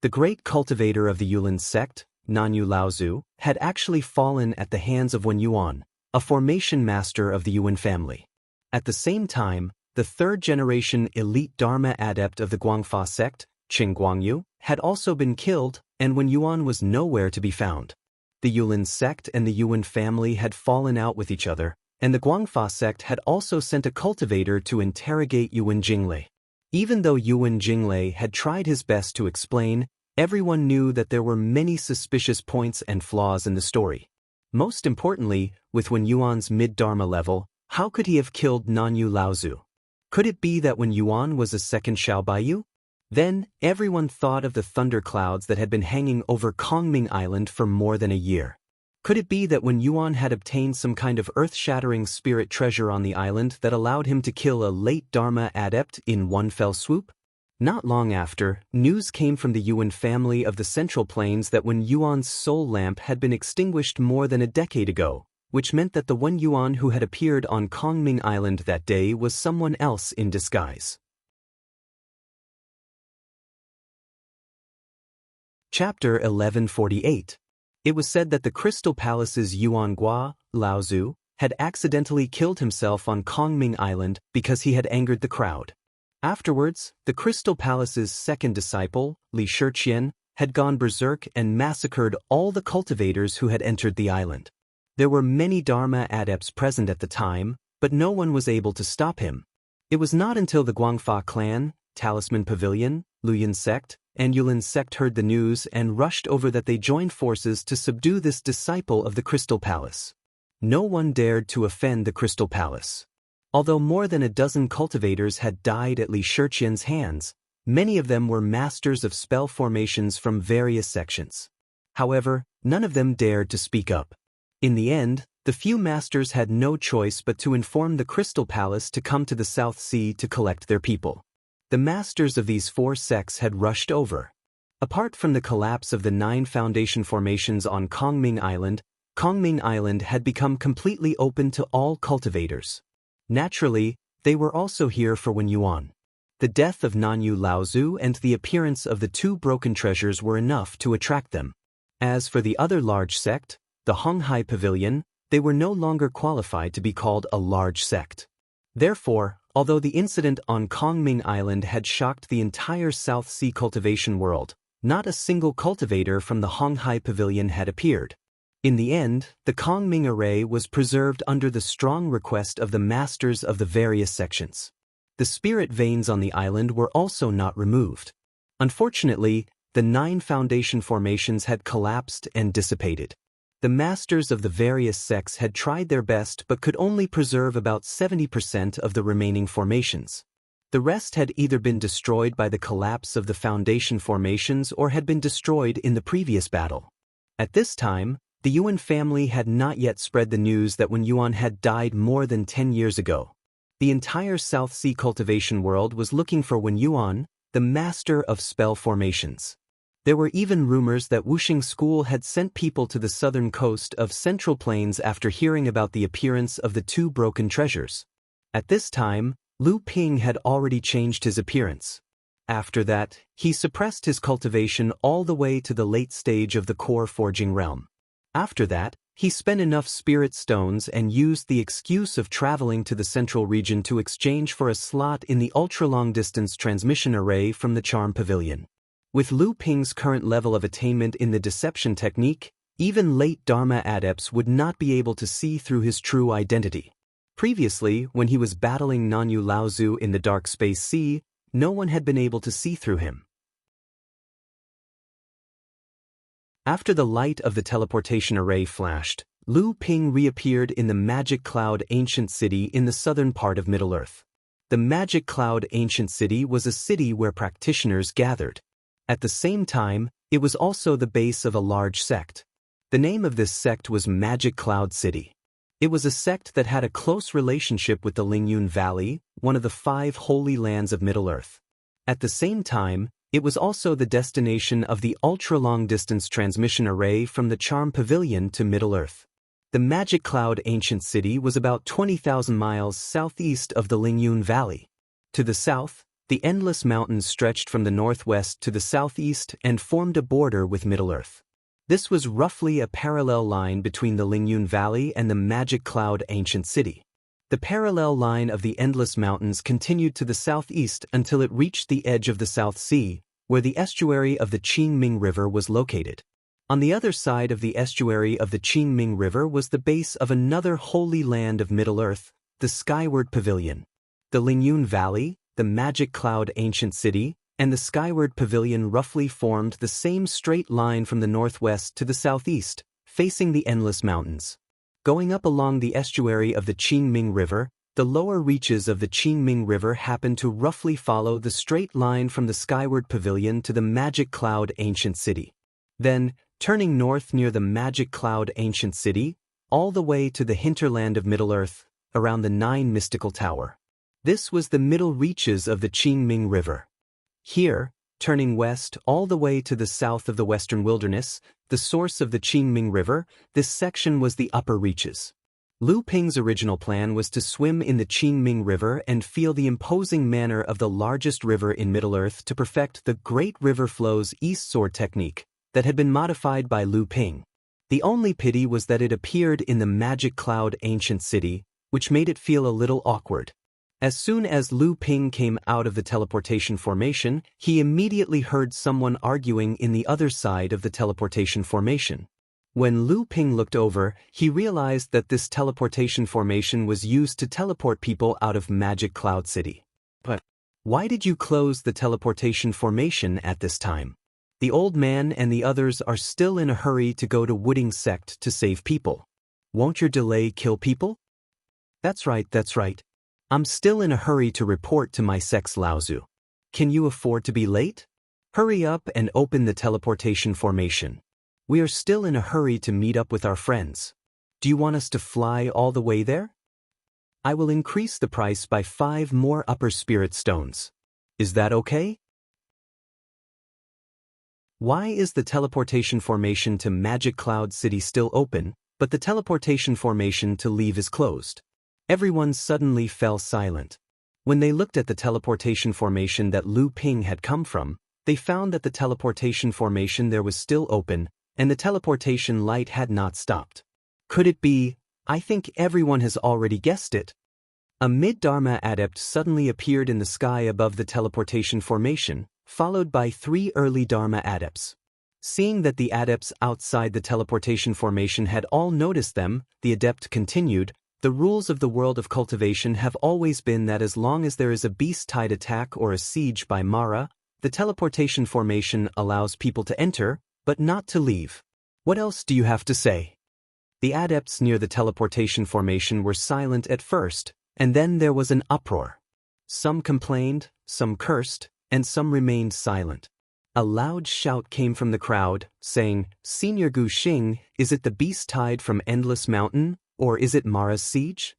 The great cultivator of the Yulin sect, Nanyu Laozu, had actually fallen at the hands of Wen Yuan, a formation master of the Yuan family. At the same time, the third-generation elite Dharma adept of the Guangfa sect, Qing Guangyu, had also been killed, and Wen Yuan was nowhere to be found. The Yulin sect and the Yuan family had fallen out with each other, and the Guangfa sect had also sent a cultivator to interrogate Yuan Jinglei. Even though Yuan Jinglei had tried his best to explain, everyone knew that there were many suspicious points and flaws in the story. Most importantly, with Wen Yuan's mid-Dharma level, how could he have killed Nanyu Laozu? Could it be that Wen Yuan was a second Xiao Baiyu? Then, everyone thought of the thunderclouds that had been hanging over Kongming Island for more than a year. Could it be that Wen Yuan had obtained some kind of earth-shattering spirit treasure on the island that allowed him to kill a late Dharma adept in one fell swoop? Not long after, news came from the Yuan family of the Central Plains that Wen Yuan's soul lamp had been extinguished more than a decade ago, which meant that the Wen Yuan who had appeared on Kongming Island that day was someone else in disguise. Chapter 1148. It was said that the Crystal Palace's Yuan Gua, Laozu, had accidentally killed himself on Kongming Island because he had angered the crowd. Afterwards, the Crystal Palace's second disciple, Li Shiqian, had gone berserk and massacred all the cultivators who had entered the island. There were many Dharma adepts present at the time, but no one was able to stop him. It was not until the Guangfa clan, Talisman Pavilion, Luyan sect, and Yulin sect heard the news and rushed over that they joined forces to subdue this disciple of the Crystal Palace. No one dared to offend the Crystal Palace. Although more than a dozen cultivators had died at Li Shiqian's hands, many of them were masters of spell formations from various sections. However, none of them dared to speak up. In the end, the few masters had no choice but to inform the Crystal Palace to come to the South Sea to collect their people. The masters of these four sects had rushed over. Apart from the collapse of the 9 foundation formations on Kongming Island had become completely open to all cultivators. Naturally, they were also here for Wen Yuan. The death of Nanyu Laozu and the appearance of the 2 broken treasures were enough to attract them. As for the other large sect, the Honghai Pavilion, they were no longer qualified to be called a large sect. Therefore, although the incident on Kongming Island had shocked the entire South Sea cultivation world, not a single cultivator from the Honghai Pavilion had appeared. In the end, the Kongming array was preserved under the strong request of the masters of the various sections. The spirit veins on the island were also not removed. Unfortunately, the 9 foundation formations had collapsed and dissipated. The masters of the various sects had tried their best but could only preserve about 70% of the remaining formations. The rest had either been destroyed by the collapse of the foundation formations or had been destroyed in the previous battle. At this time, the Yuan family had not yet spread the news that Wen Yuan had died more than 10 years ago. The entire South Sea cultivation world was looking for Wen Yuan, the master of spell formations. There were even rumors that Wuxing School had sent people to the southern coast of Central Plains after hearing about the appearance of the 2 broken treasures. At this time, Lu Ping had already changed his appearance. After that, he suppressed his cultivation all the way to the late stage of the core forging realm. After that, he spent enough spirit stones and used the excuse of traveling to the central region to exchange for a slot in the ultra-long-distance transmission array from the Charm Pavilion. With Lu Ping's current level of attainment in the deception technique, even late Dharma adepts would not be able to see through his true identity. Previously, when he was battling Nanyu Laozu in the Dark Space Sea, no one had been able to see through him. After the light of the teleportation array flashed, Lu Ping reappeared in the Magic Cloud Ancient City in the southern part of Middle-earth. The Magic Cloud Ancient City was a city where practitioners gathered. At the same time, it was also the base of a large sect. The name of this sect was Magic Cloud City. It was a sect that had a close relationship with the Lingyun Valley, one of the 5 holy lands of Middle-earth. At the same time, it was also the destination of the ultra-long-distance transmission array from the Charm Pavilion to Middle-earth. The Magic Cloud Ancient City was about 20,000 miles southeast of the Lingyun Valley. To the south, the endless mountains stretched from the northwest to the southeast and formed a border with Middle-earth. This was roughly a parallel line between the Lingyun Valley and the Magic Cloud ancient city. The parallel line of the Endless Mountains continued to the southeast until it reached the edge of the South Sea, where the estuary of the Qingming River was located. On the other side of the estuary of the Qingming River was the base of another holy land of Middle-earth, the Skyward Pavilion. The Lingyun Valley, the Magic Cloud ancient city, and the Skyward Pavilion roughly formed the same straight line from the northwest to the southeast, facing the Endless Mountains. Going up along the estuary of the Qingming River, the lower reaches of the Qingming River happened to roughly follow the straight line from the Skyward Pavilion to the Magic Cloud ancient city. Then, turning north near the Magic Cloud ancient city, all the way to the hinterland of Middle-earth, around the Nine Mystical Tower. This was the middle reaches of the Qingming River. Here, turning west all the way to the south of the Western Wilderness, the source of the Qingming River, this section was the upper reaches. Lu Ping's original plan was to swim in the Qingming River and feel the imposing manner of the largest river in Middle-earth to perfect the Great River Flows East Sword technique that had been modified by Lu Ping. The only pity was that it appeared in the Magic Cloud ancient city, which made it feel a little awkward. As soon as Lu Ping came out of the teleportation formation, he immediately heard someone arguing in the other side of the teleportation formation. When Lu Ping looked over, he realized that this teleportation formation was used to teleport people out of Magic Cloud City. But why did you close the teleportation formation at this time? The old man and the others are still in a hurry to go to Wooding Sect to save people. Won't your delay kill people? That's right. I'm still in a hurry to report to my sect's Laozu. Can you afford to be late? Hurry up and open the teleportation formation. We are still in a hurry to meet up with our friends. Do you want us to fly all the way there? I will increase the price by 5 more upper spirit stones. Is that okay? Why is the teleportation formation to Magic Cloud City still open, but the teleportation formation to leave is closed? Everyone suddenly fell silent. When they looked at the teleportation formation that Lu Ping had come from, they found that the teleportation formation there was still open, and the teleportation light had not stopped. Could it be? I think everyone has already guessed it. A mid-Dharma adept suddenly appeared in the sky above the teleportation formation, followed by 3 early Dharma adepts. Seeing that the adepts outside the teleportation formation had all noticed them, the adept continued, "The rules of the world of cultivation have always been that as long as there is a beast-tide attack or a siege by Mara, the teleportation formation allows people to enter, but not to leave. What else do you have to say?" The adepts near the teleportation formation were silent at first, and then there was an uproar. Some complained, some cursed, and some remained silent. A loud shout came from the crowd, saying, "Senior Gu Xing, is it the beast-tide from Endless Mountain? Or is it Mara's siege?"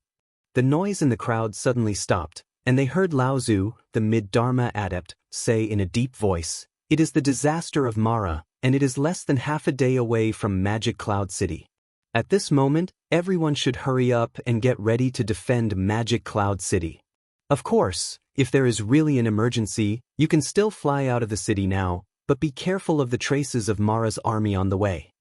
The noise in the crowd suddenly stopped, and they heard Laozu, the mid-Dharma adept, say in a deep voice, "It is the disaster of Mara, and it is less than half a day away from Magic Cloud City. At this moment, everyone should hurry up and get ready to defend Magic Cloud City. Of course, if there is really an emergency, you can still fly out of the city now, but be careful of the traces of Mara's army on the way."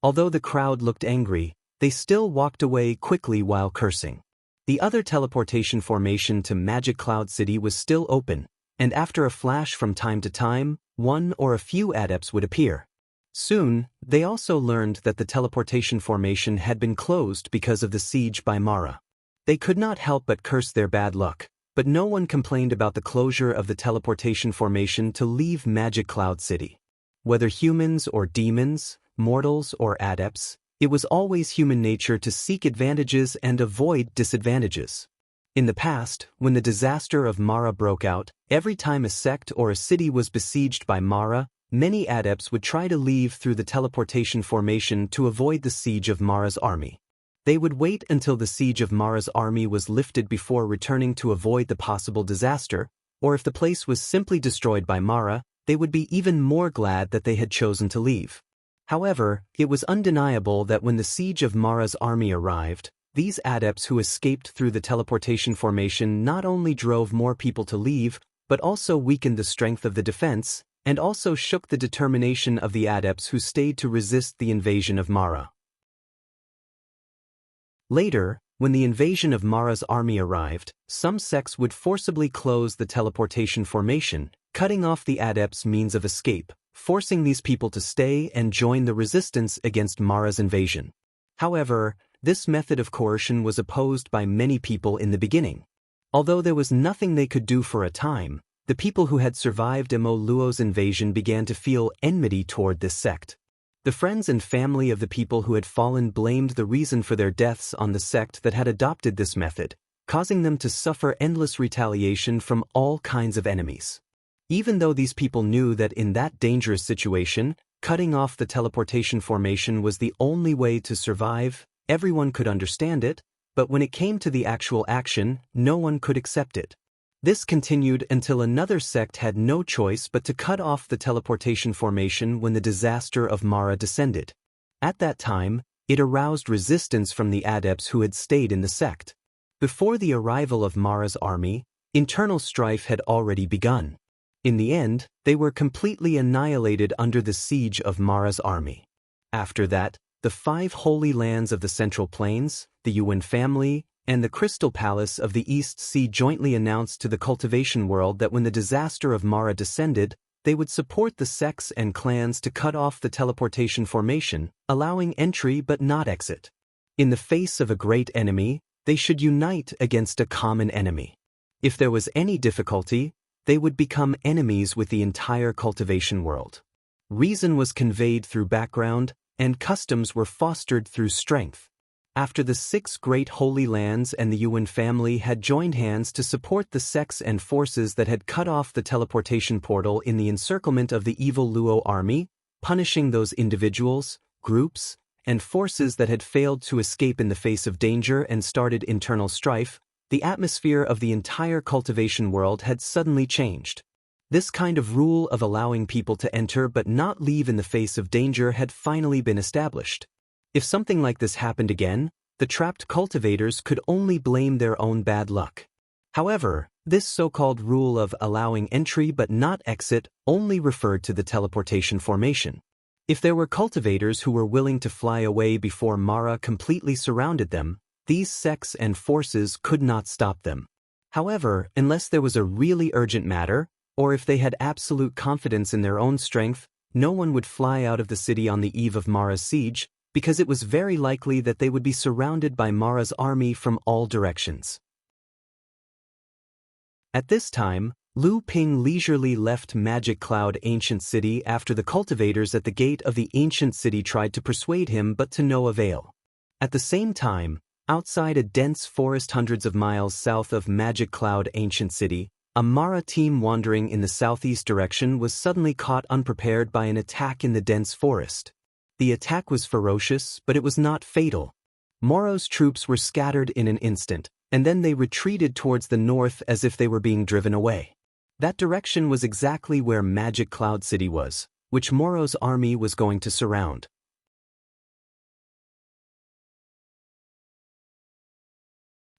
Although the crowd looked angry, they still walked away quickly while cursing. The other teleportation formation to Magic Cloud City was still open, and after a flash from time to time, 1 or a few adepts would appear. Soon, they also learned that the teleportation formation had been closed because of the siege by Mara. They could not help but curse their bad luck, but no one complained about the closure of the teleportation formation to leave Magic Cloud City. Whether humans or demons, mortals or adepts, it was always human nature to seek advantages and avoid disadvantages. In the past, when the disaster of Mara broke out, every time a sect or a city was besieged by Mara, many adepts would try to leave through the teleportation formation to avoid the siege of Mara's army. They would wait until the siege of Mara's army was lifted before returning to avoid the possible disaster, or if the place was simply destroyed by Mara, they would be even more glad that they had chosen to leave. However, it was undeniable that when the siege of Mara's army arrived, these adepts who escaped through the teleportation formation not only drove more people to leave, but also weakened the strength of the defense, and also shook the determination of the adepts who stayed to resist the invasion of Mara. Later, when the invasion of Mara's army arrived, some sects would forcibly close the teleportation formation, cutting off the adepts' means of escape, forcing these people to stay and join the resistance against Mara's invasion. However, this method of coercion was opposed by many people in the beginning. Although there was nothing they could do for a time, the people who had survived Emo Luo's invasion began to feel enmity toward this sect. The friends and family of the people who had fallen blamed the reason for their deaths on the sect that had adopted this method, causing them to suffer endless retaliation from all kinds of enemies. Even though these people knew that in that dangerous situation, cutting off the teleportation formation was the only way to survive, everyone could understand it, but when it came to the actual action, no one could accept it. This continued until another sect had no choice but to cut off the teleportation formation when the disaster of Mara descended. At that time, it aroused resistance from the adepts who had stayed in the sect. Before the arrival of Mara's army, internal strife had already begun. In the end, they were completely annihilated under the siege of Mara's army. After that, the 5 holy lands of the Central Plains, the Yuan family, and the Crystal Palace of the East Sea jointly announced to the cultivation world that when the disaster of Mara descended, they would support the sects and clans to cut off the teleportation formation, allowing entry but not exit. In the face of a great enemy, they should unite against a common enemy. If there was any difficulty, they would become enemies with the entire cultivation world. Reason was conveyed through background, and customs were fostered through strength. After the 6 great holy lands and the Yuan family had joined hands to support the sects and forces that had cut off the teleportation portal in the encirclement of the evil Luo army, punishing those individuals, groups, and forces that had failed to escape in the face of danger and started internal strife, the atmosphere of the entire cultivation world had suddenly changed. This kind of rule of allowing people to enter but not leave in the face of danger had finally been established. If something like this happened again, the trapped cultivators could only blame their own bad luck. However, this so-called rule of allowing entry but not exit only referred to the teleportation formation. If there were cultivators who were willing to fly away before Mara completely surrounded them, these sects and forces could not stop them. However, unless there was a really urgent matter, or if they had absolute confidence in their own strength, no one would fly out of the city on the eve of Mara's siege, because it was very likely that they would be surrounded by Mara's army from all directions. At this time, Lu Ping leisurely left Magic Cloud Ancient City after the cultivators at the gate of the ancient city tried to persuade him but to no avail. At the same time, outside a dense forest hundreds of miles south of Magic Cloud Ancient City, a Mara team wandering in the southeast direction was suddenly caught unprepared by an attack in the dense forest. The attack was ferocious, but it was not fatal. Moro's troops were scattered in an instant, and then they retreated towards the north as if they were being driven away. That direction was exactly where Magic Cloud City was, which Moro's army was going to surround.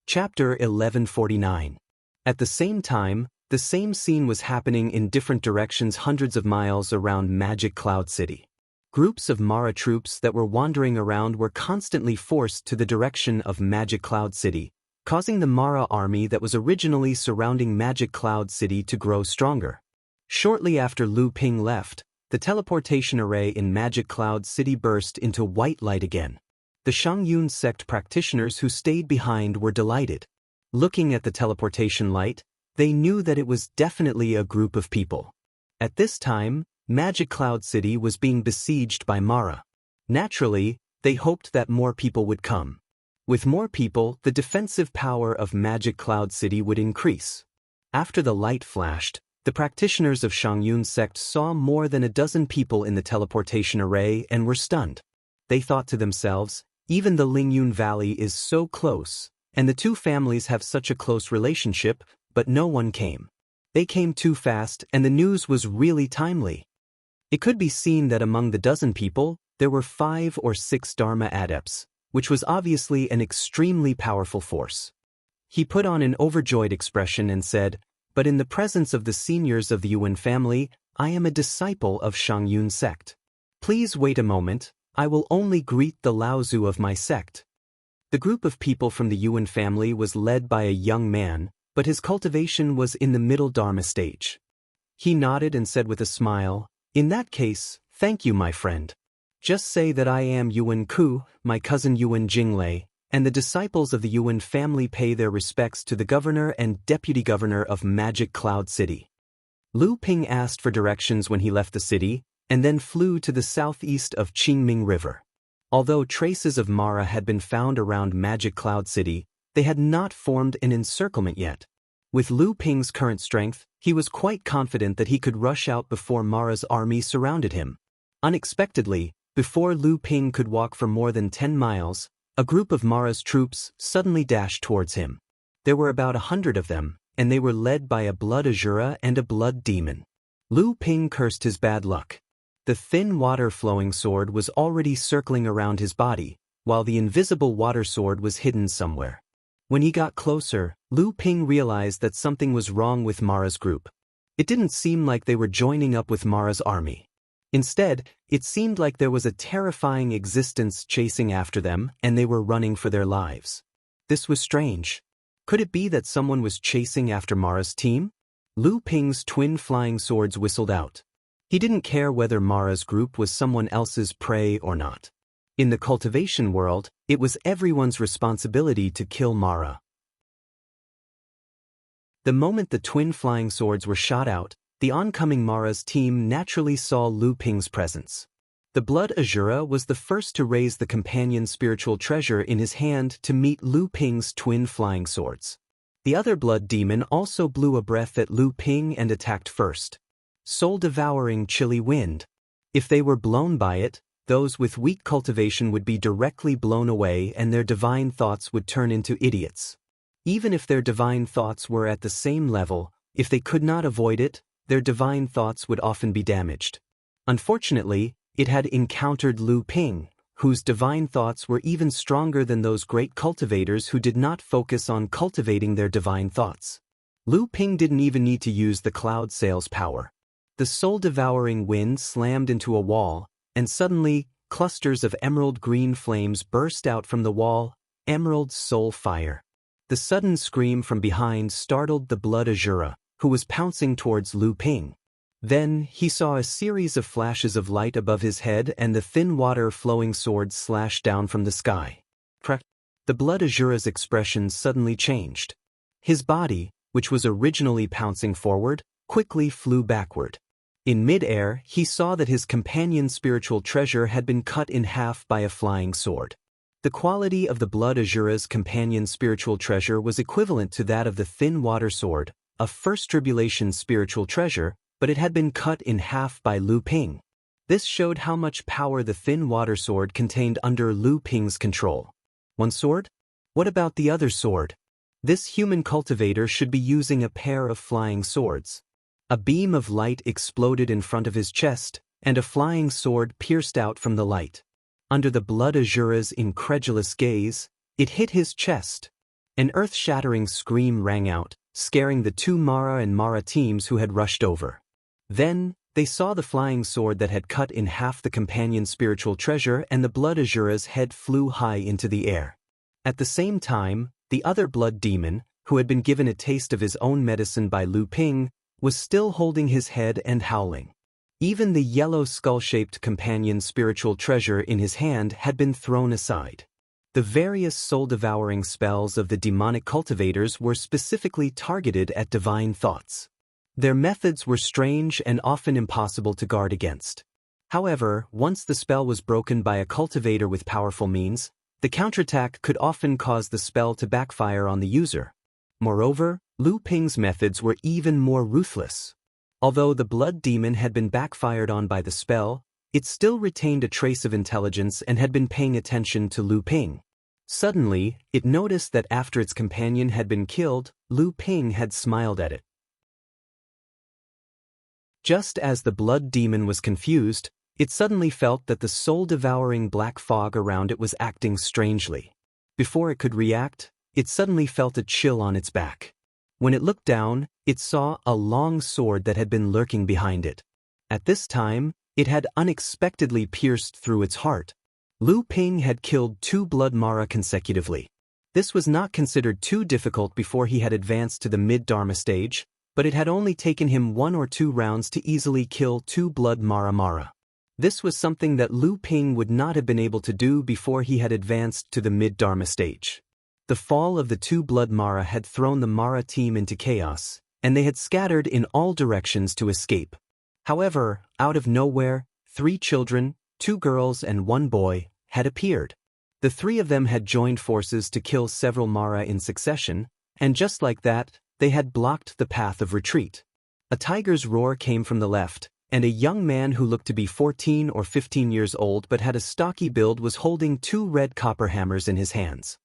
Chapter 1149. At the same time, the same scene was happening in different directions hundreds of miles around Magic Cloud City. Groups of Mara troops that were wandering around were constantly forced to the direction of Magic Cloud City, causing the Mara army that was originally surrounding Magic Cloud City to grow stronger. Shortly after Lu Ping left, the teleportation array in Magic Cloud City burst into white light again. The Shangyun sect practitioners who stayed behind were delighted. Looking at the teleportation light, they knew that it was definitely a group of people. At this time, Magic Cloud City was being besieged by Mara. Naturally, they hoped that more people would come. With more people, the defensive power of Magic Cloud City would increase. After the light flashed, the practitioners of Shangyun sect saw more than a dozen people in the teleportation array and were stunned. They thought to themselves, even the Lingyun Valley is so close, and the two families have such a close relationship, but no one came. They came too fast, and the news was really timely. It could be seen that among the dozen people, there were 5 or 6 Dharma adepts, which was obviously an extremely powerful force. He put on an overjoyed expression and said, "But in the presence of the seniors of the Yuan family, I am a disciple of Shangyun sect. Please wait a moment, I will only greet the Laozu of my sect. The group of people from the Yuan family was led by a young man, but his cultivation was in the middle Dharma stage. He nodded and said with a smile, "In that case, thank you, my friend. Just say that I am Yuan Ku, my cousin Yuan Jinglei, and the disciples of the Yuan family pay their respects to the governor and deputy governor of Magic Cloud City." Lu Ping asked for directions when he left the city, and then flew to the southeast of Qingming River. Although traces of Mara had been found around Magic Cloud City, they had not formed an encirclement yet. With Lu Ping's current strength, he was quite confident that he could rush out before Mara's army surrounded him. Unexpectedly, before Lu Ping could walk for more than 10 miles, a group of Mara's troops suddenly dashed towards him. There were about 100 of them, and they were led by a blood Azura and a blood demon. Lu Ping cursed his bad luck. The thin water-flowing sword was already circling around his body, while the invisible water sword was hidden somewhere. When he got closer, Lu Ping realized that something was wrong with Mara's group. It didn't seem like they were joining up with Mara's army. Instead, it seemed like there was a terrifying existence chasing after them, and they were running for their lives. This was strange. Could it be that someone was chasing after Mara's team? Lu Ping's twin flying swords whistled out. He didn't care whether Mara's group was someone else's prey or not. In the cultivation world, it was everyone's responsibility to kill Mara. The moment the twin flying swords were shot out, the oncoming Mara's team naturally saw Lu Ping's presence. The blood Azura was the first to raise the companion spiritual treasure in his hand to meet Lu Ping's twin flying swords. The other blood demon also blew a breath at Lu Ping and attacked first. Soul-devouring chilly wind. If they were blown by it, those with weak cultivation would be directly blown away and their divine thoughts would turn into idiots. Even if their divine thoughts were at the same level, if they could not avoid it, their divine thoughts would often be damaged. Unfortunately, it had encountered Lu Ping, whose divine thoughts were even stronger than those great cultivators who did not focus on cultivating their divine thoughts. Lu Ping didn't even need to use the cloud sail's power. The soul-devouring wind slammed into a wall, and suddenly, clusters of emerald green flames burst out from the wall, emerald soul fire. The sudden scream from behind startled the blood Azura, who was pouncing towards Lu Ping. Then, he saw a series of flashes of light above his head and the thin water-flowing sword slashed down from the sky. Crack! The blood Azura's expression suddenly changed. His body, which was originally pouncing forward, quickly flew backward. In mid-air, he saw that his companion spiritual treasure had been cut in half by a flying sword. The quality of the blood Azura's companion spiritual treasure was equivalent to that of the thin water sword, a first tribulation spiritual treasure, but it had been cut in half by Lu Ping. This showed how much power the thin water sword contained under Lu Ping's control. One sword? What about the other sword? This human cultivator should be using a pair of flying swords. A beam of light exploded in front of his chest, and a flying sword pierced out from the light. Under the blood Azura's incredulous gaze, it hit his chest. An earth-shattering scream rang out, scaring the two Mara and Mara teams who had rushed over. Then, they saw the flying sword that had cut in half the companion spiritual treasure, and the blood Azura's head flew high into the air. At the same time, the other blood demon, who had been given a taste of his own medicine by Lu Ping, was still holding his head and howling. Even the yellow skull-shaped companion spiritual treasure in his hand had been thrown aside. The various soul-devouring spells of the demonic cultivators were specifically targeted at divine thoughts. Their methods were strange and often impossible to guard against. However, once the spell was broken by a cultivator with powerful means, the counterattack could often cause the spell to backfire on the user. Moreover, Lu Ping's methods were even more ruthless. Although the blood demon had been backfired on by the spell, it still retained a trace of intelligence and had been paying attention to Lu Ping. Suddenly, it noticed that after its companion had been killed, Lu Ping had smiled at it. Just as the blood demon was confused, it suddenly felt that the soul-devouring black fog around it was acting strangely. Before it could react, it suddenly felt a chill on its back. When it looked down, it saw a long sword that had been lurking behind it. At this time, it had unexpectedly pierced through its heart. Lu Ping had killed 2 blood Mara consecutively. This was not considered too difficult before he had advanced to the mid-Dharma stage, but it had only taken him 1 or 2 rounds to easily kill 2 blood Mara. This was something that Lu Ping would not have been able to do before he had advanced to the mid-Dharma stage. The fall of the 2 blood Mara had thrown the Mara team into chaos, and they had scattered in all directions to escape. However, out of nowhere, 3 children, 2 girls and 1 boy, had appeared. The 3 of them had joined forces to kill several Mara in succession, and just like that, they had blocked the path of retreat. A tiger's roar came from the left, and a young man who looked to be 14 or 15 years old but had a stocky build was holding 2 red copper hammers in his hands.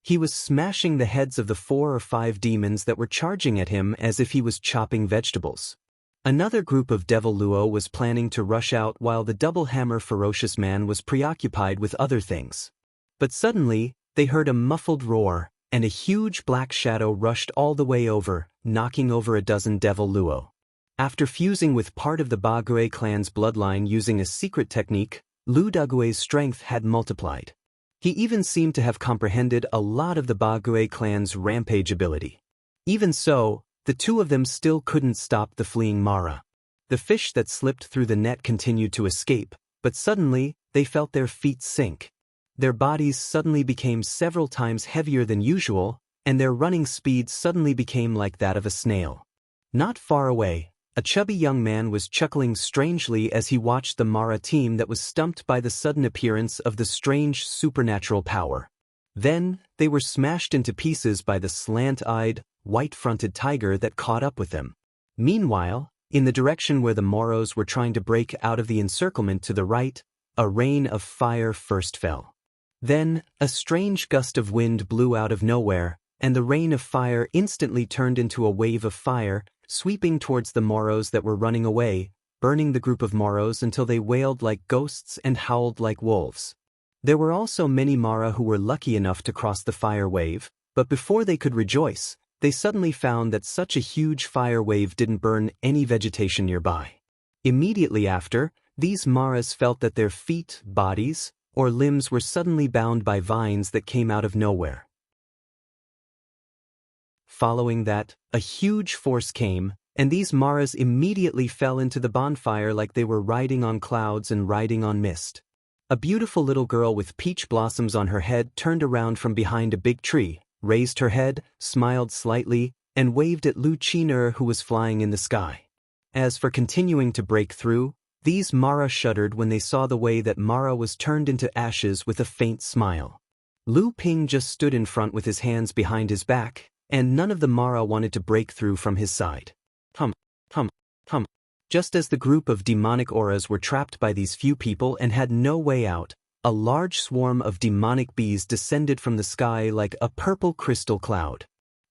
He was smashing the heads of the 4 or 5 demons that were charging at him as if he was chopping vegetables. Another group of Devil Luo was planning to rush out while the double hammer ferocious man was preoccupied with other things. But suddenly, they heard a muffled roar, and a huge black shadow rushed all the way over, knocking over a dozen Devil Luo. After fusing with part of the Bagui clan's bloodline using a secret technique, Lu Dagui's strength had multiplied. He even seemed to have comprehended a lot of the Bagui clan's rampage ability. Even so, the 2 of them still couldn't stop the fleeing Mara. The fish that slipped through the net continued to escape, but suddenly, they felt their feet sink. Their bodies suddenly became several times heavier than usual, and their running speed suddenly became like that of a snail. Not far away, a chubby young man was chuckling strangely as he watched the Mara team that was stumped by the sudden appearance of the strange supernatural power. Then, they were smashed into pieces by the slant-eyed, white-fronted tiger that caught up with them. Meanwhile, in the direction where the Moros were trying to break out of the encirclement to the right, a rain of fire first fell. Then, a strange gust of wind blew out of nowhere, and the rain of fire instantly turned into a wave of fire, sweeping towards the Moros that were running away, burning the group of Moros until they wailed like ghosts and howled like wolves. There were also many Mara who were lucky enough to cross the fire wave, but before they could rejoice, they suddenly found that such a huge fire wave didn't burn any vegetation nearby. Immediately after, these Maras felt that their feet, bodies, or limbs were suddenly bound by vines that came out of nowhere. Following that, a huge force came, and these Maras immediately fell into the bonfire like they were riding on clouds and riding on mist. A beautiful little girl with peach blossoms on her head turned around from behind a big tree, raised her head, smiled slightly, and waved at Lu Qiner who was flying in the sky. As for continuing to break through, these Mara shuddered when they saw the way that Mara was turned into ashes with a faint smile. Lu Ping just stood in front with his hands behind his back, and none of the Mara wanted to break through from his side. Just as the group of demonic auras were trapped by these few people and had no way out, a large swarm of demonic bees descended from the sky like a purple crystal cloud.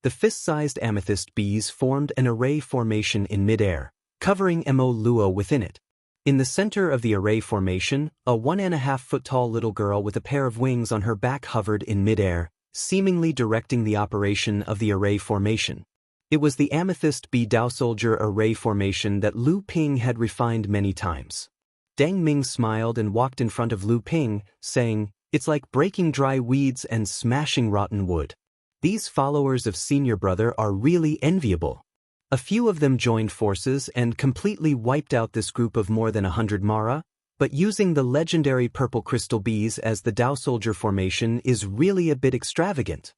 The fist-sized amethyst bees formed an array formation in midair, covering Mo Luo within it. In the center of the array formation, a 1.5-foot-tall little girl with a pair of wings on her back hovered in midair, seemingly directing the operation of the array formation. It was the amethyst bee Dao Soldier array formation that Lu Ping had refined many times. Deng Ming smiled and walked in front of Lu Ping, saying, "It's like breaking dry weeds and smashing rotten wood. These followers of Senior Brother are really enviable." A few of them joined forces and completely wiped out this group of more than 100 Mara, but using the legendary purple crystal bees as the Dao Soldier formation is really a bit extravagant.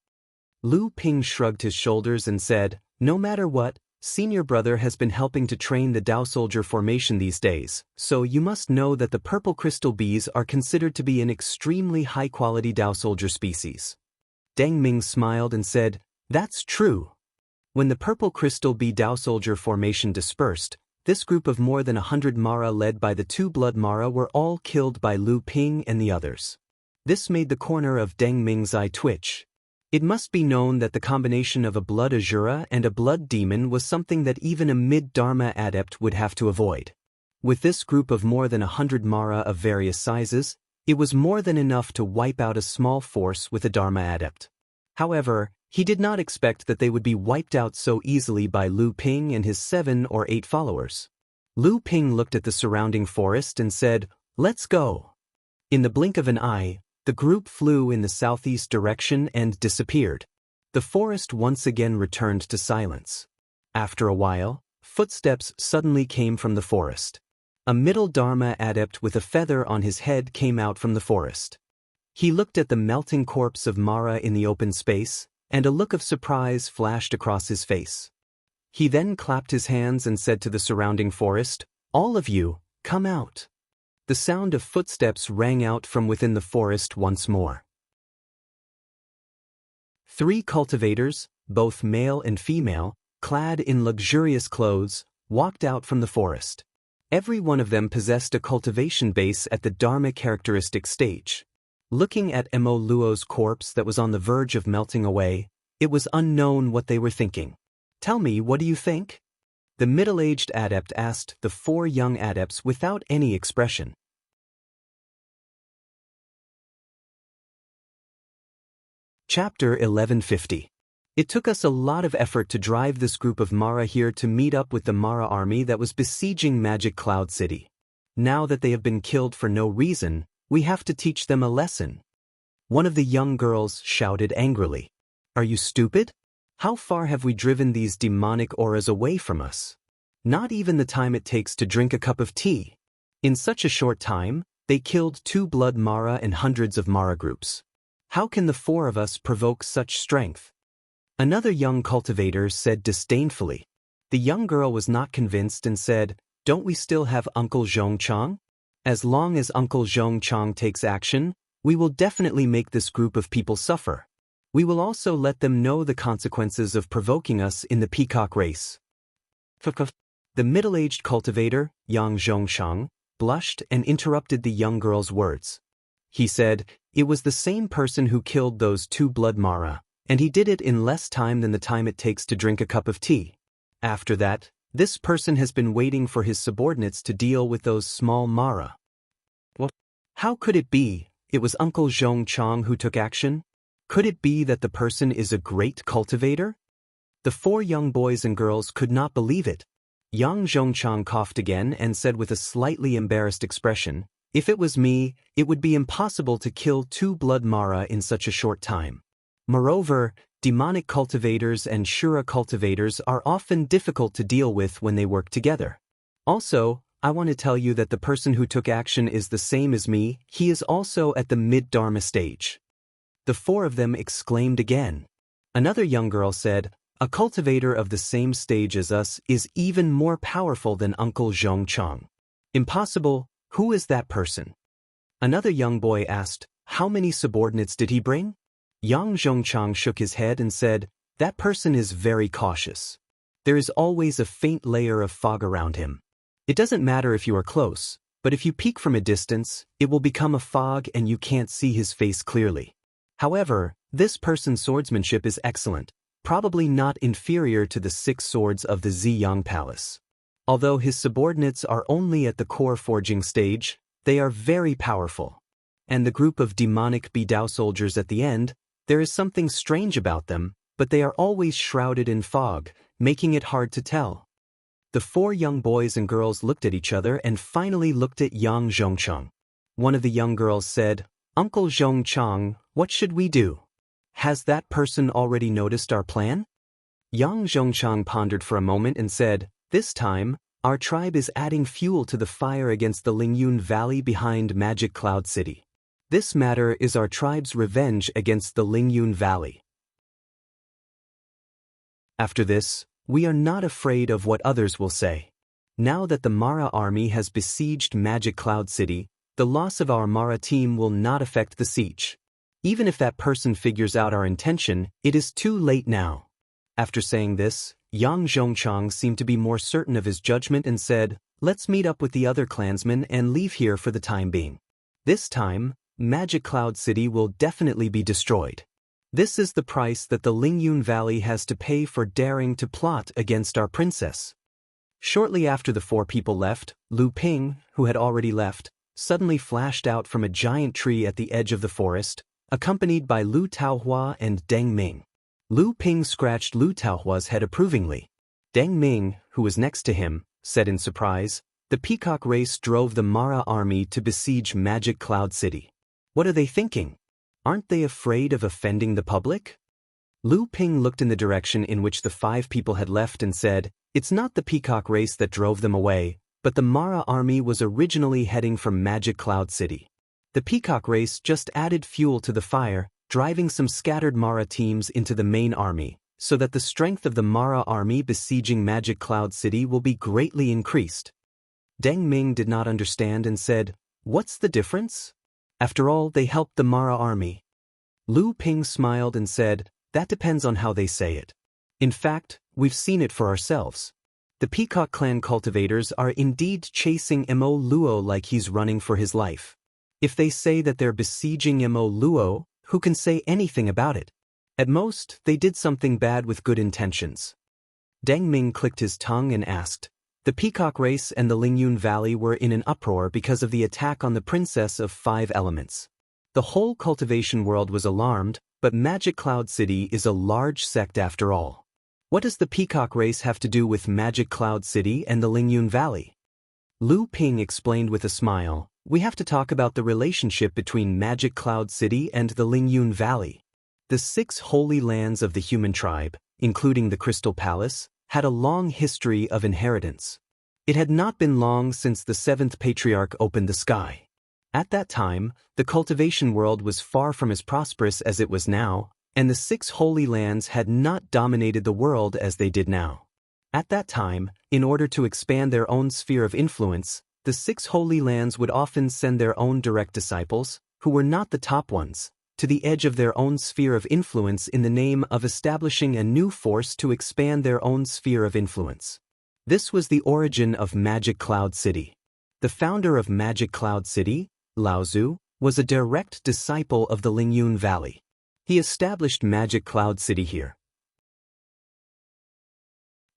Lu Ping shrugged his shoulders and said, "No matter what, Senior Brother has been helping to train the Dao Soldier formation these days, so you must know that the purple crystal bees are considered to be an extremely high-quality Dao Soldier species." Deng Ming smiled and said, "That's true." When the purple crystal bee Dao Soldier formation dispersed, this group of more than 100 Mara led by the 2 blood Mara were all killed by Lu Ping and the others. This made the corner of Deng Ming's eye twitch. It must be known that the combination of a blood Azura and a blood demon was something that even a mid-Dharma adept would have to avoid. With this group of more than 100 Mara of various sizes, it was more than enough to wipe out a small force with a Dharma adept. However, he did not expect that they would be wiped out so easily by Lu Ping and his 7 or 8 followers. Lu Ping looked at the surrounding forest and said, "Let's go." In the blink of an eye, the group flew in the southeast direction and disappeared. The forest once again returned to silence. After a while, footsteps suddenly came from the forest. A middle Dharma adept with a feather on his head came out from the forest. He looked at the melting corpse of Mara in the open space, and a look of surprise flashed across his face. He then clapped his hands and said to the surrounding forest, "All of you, come out." The sound of footsteps rang out from within the forest once more. 3 cultivators, both male and female, clad in luxurious clothes, walked out from the forest. Every one of them possessed a cultivation base at the Dharma characteristic stage. Looking at Mo Luo's corpse that was on the verge of melting away, it was unknown what they were thinking. "Tell me, what do you think?" The middle-aged adept asked the 4 young adepts without any expression. Chapter 1150. It took us a lot of effort to drive this group of Mara here to meet up with the Mara army that was besieging Magic Cloud City. Now that they have been killed for no reason, we have to teach them a lesson. One of the young girls shouted angrily. "Are you stupid? How far have we driven these demonic auras away from us? Not even the time it takes to drink a cup of tea. In such a short time, they killed 2 blood Mara and hundreds of Mara groups. How can the 4 of us provoke such strength?" Another young cultivator said disdainfully. The young girl was not convinced and said, "Don't we still have Uncle Zhongchang? As long as Uncle Zhongchang takes action, we will definitely make this group of people suffer. We will also let them know the consequences of provoking us in the peacock race." The middle-aged cultivator, Yang Zhongchang, blushed and interrupted the young girl's words. He said, "It was the same person who killed those 2 blood Mara, and he did it in less time than the time it takes to drink a cup of tea. After that, this person has been waiting for his subordinates to deal with those small Mara." Well, how could it be it was Uncle Zhongchang who took action? Could it be that the person is a great cultivator? The 4 young boys and girls could not believe it. Yang Zhongchang coughed again and said with a slightly embarrassed expression, "If it was me, it would be impossible to kill 2 blood Mara in such a short time. Moreover, demonic cultivators and Shura cultivators are often difficult to deal with when they work together. Also, I want to tell you that the person who took action is the same as me. He is also at the mid-Dharma stage." The 4 of them exclaimed again. Another young girl said, "A cultivator of the same stage as us is even more powerful than Uncle Zhongchang." "Impossible. Who is that person?" Another young boy asked, "How many subordinates did he bring?" Yang Zhongchang shook his head and said, "That person is very cautious. There is always a faint layer of fog around him. It doesn't matter if you are close, but if you peek from a distance, it will become a fog and you can't see his face clearly. However, this person's swordsmanship is excellent, probably not inferior to the 6 swords of the Ziyang Palace. Although his subordinates are only at the core forging stage, they are very powerful. And the group of demonic Bidao soldiers at the end, there is something strange about them, but they are always shrouded in fog, making it hard to tell." The 4 young boys and girls looked at each other and finally looked at Yang Zhongchang. One of the young girls said, "Uncle Zhongchang, what should we do? Has that person already noticed our plan?" Yang Zhongchang pondered for a moment and said, "This time, our tribe is adding fuel to the fire against the Lingyun Valley behind Magic Cloud City. This matter is our tribe's revenge against the Lingyun Valley. After this, we are not afraid of what others will say. Now that the Mara army has besieged Magic Cloud City, the loss of our Mara team will not affect the siege. Even if that person figures out our intention, it is too late now." After saying this, Yang Zhongchang seemed to be more certain of his judgment and said, "Let's meet up with the other clansmen and leave here for the time being. This time, Magic Cloud City will definitely be destroyed. This is the price that the Lingyun Valley has to pay for daring to plot against our princess." Shortly after the 4 people left, Lu Ping, who had already left, suddenly flashed out from a giant tree at the edge of the forest, accompanied by Lu Taohua and Deng Ming. Lu Ping scratched Lu Taohua's head approvingly. Deng Ming, who was next to him, said in surprise. The peacock race drove the Mara army to besiege Magic Cloud City. What are they thinking? Aren't they afraid of offending the public? Lu Ping looked in the direction in which the 5 people had left and said, "It's not the peacock race that drove them away, but the Mara army was originally heading for Magic Cloud City. The peacock race just added fuel to the fire, driving some scattered Mara teams into the main army, so that the strength of the Mara army besieging Magic Cloud City will be greatly increased." Deng Ming did not understand and said, "What's the difference? After all, they helped the Mara army." Lu Ping smiled and said, "That depends on how they say it. In fact, we've seen it for ourselves. The Peacock Clan cultivators are indeed chasing Mo Luo like he's running for his life. If they say that they're besieging Mo Luo, who can say anything about it? At most, they did something bad with good intentions." Deng Ming clicked his tongue and asked, "The Peacock race and the Lingyun Valley were in an uproar because of the attack on the Princess of 5 Elements. The whole cultivation world was alarmed, but Magic Cloud City is a large sect after all. What does the Peacock race have to do with Magic Cloud City and the Lingyun Valley?" Lu Ping explained with a smile, "We have to talk about the relationship between Magic Cloud City and the Lingyun Valley. The 6 holy lands of the human tribe, including the Crystal Palace, had a long history of inheritance. It had not been long since the 7th patriarch opened the sky. At that time, the cultivation world was far from as prosperous as it was now, and the 6 holy lands had not dominated the world as they did now. At that time, in order to expand their own sphere of influence, the 6 holy lands would often send their own direct disciples, who were not the top ones, to the edge of their own sphere of influence in the name of establishing a new force to expand their own sphere of influence. This was the origin of Magic Cloud City. The founder of Magic Cloud City, Lao Tzu, was a direct disciple of the Lingyun Valley. He established Magic Cloud City here.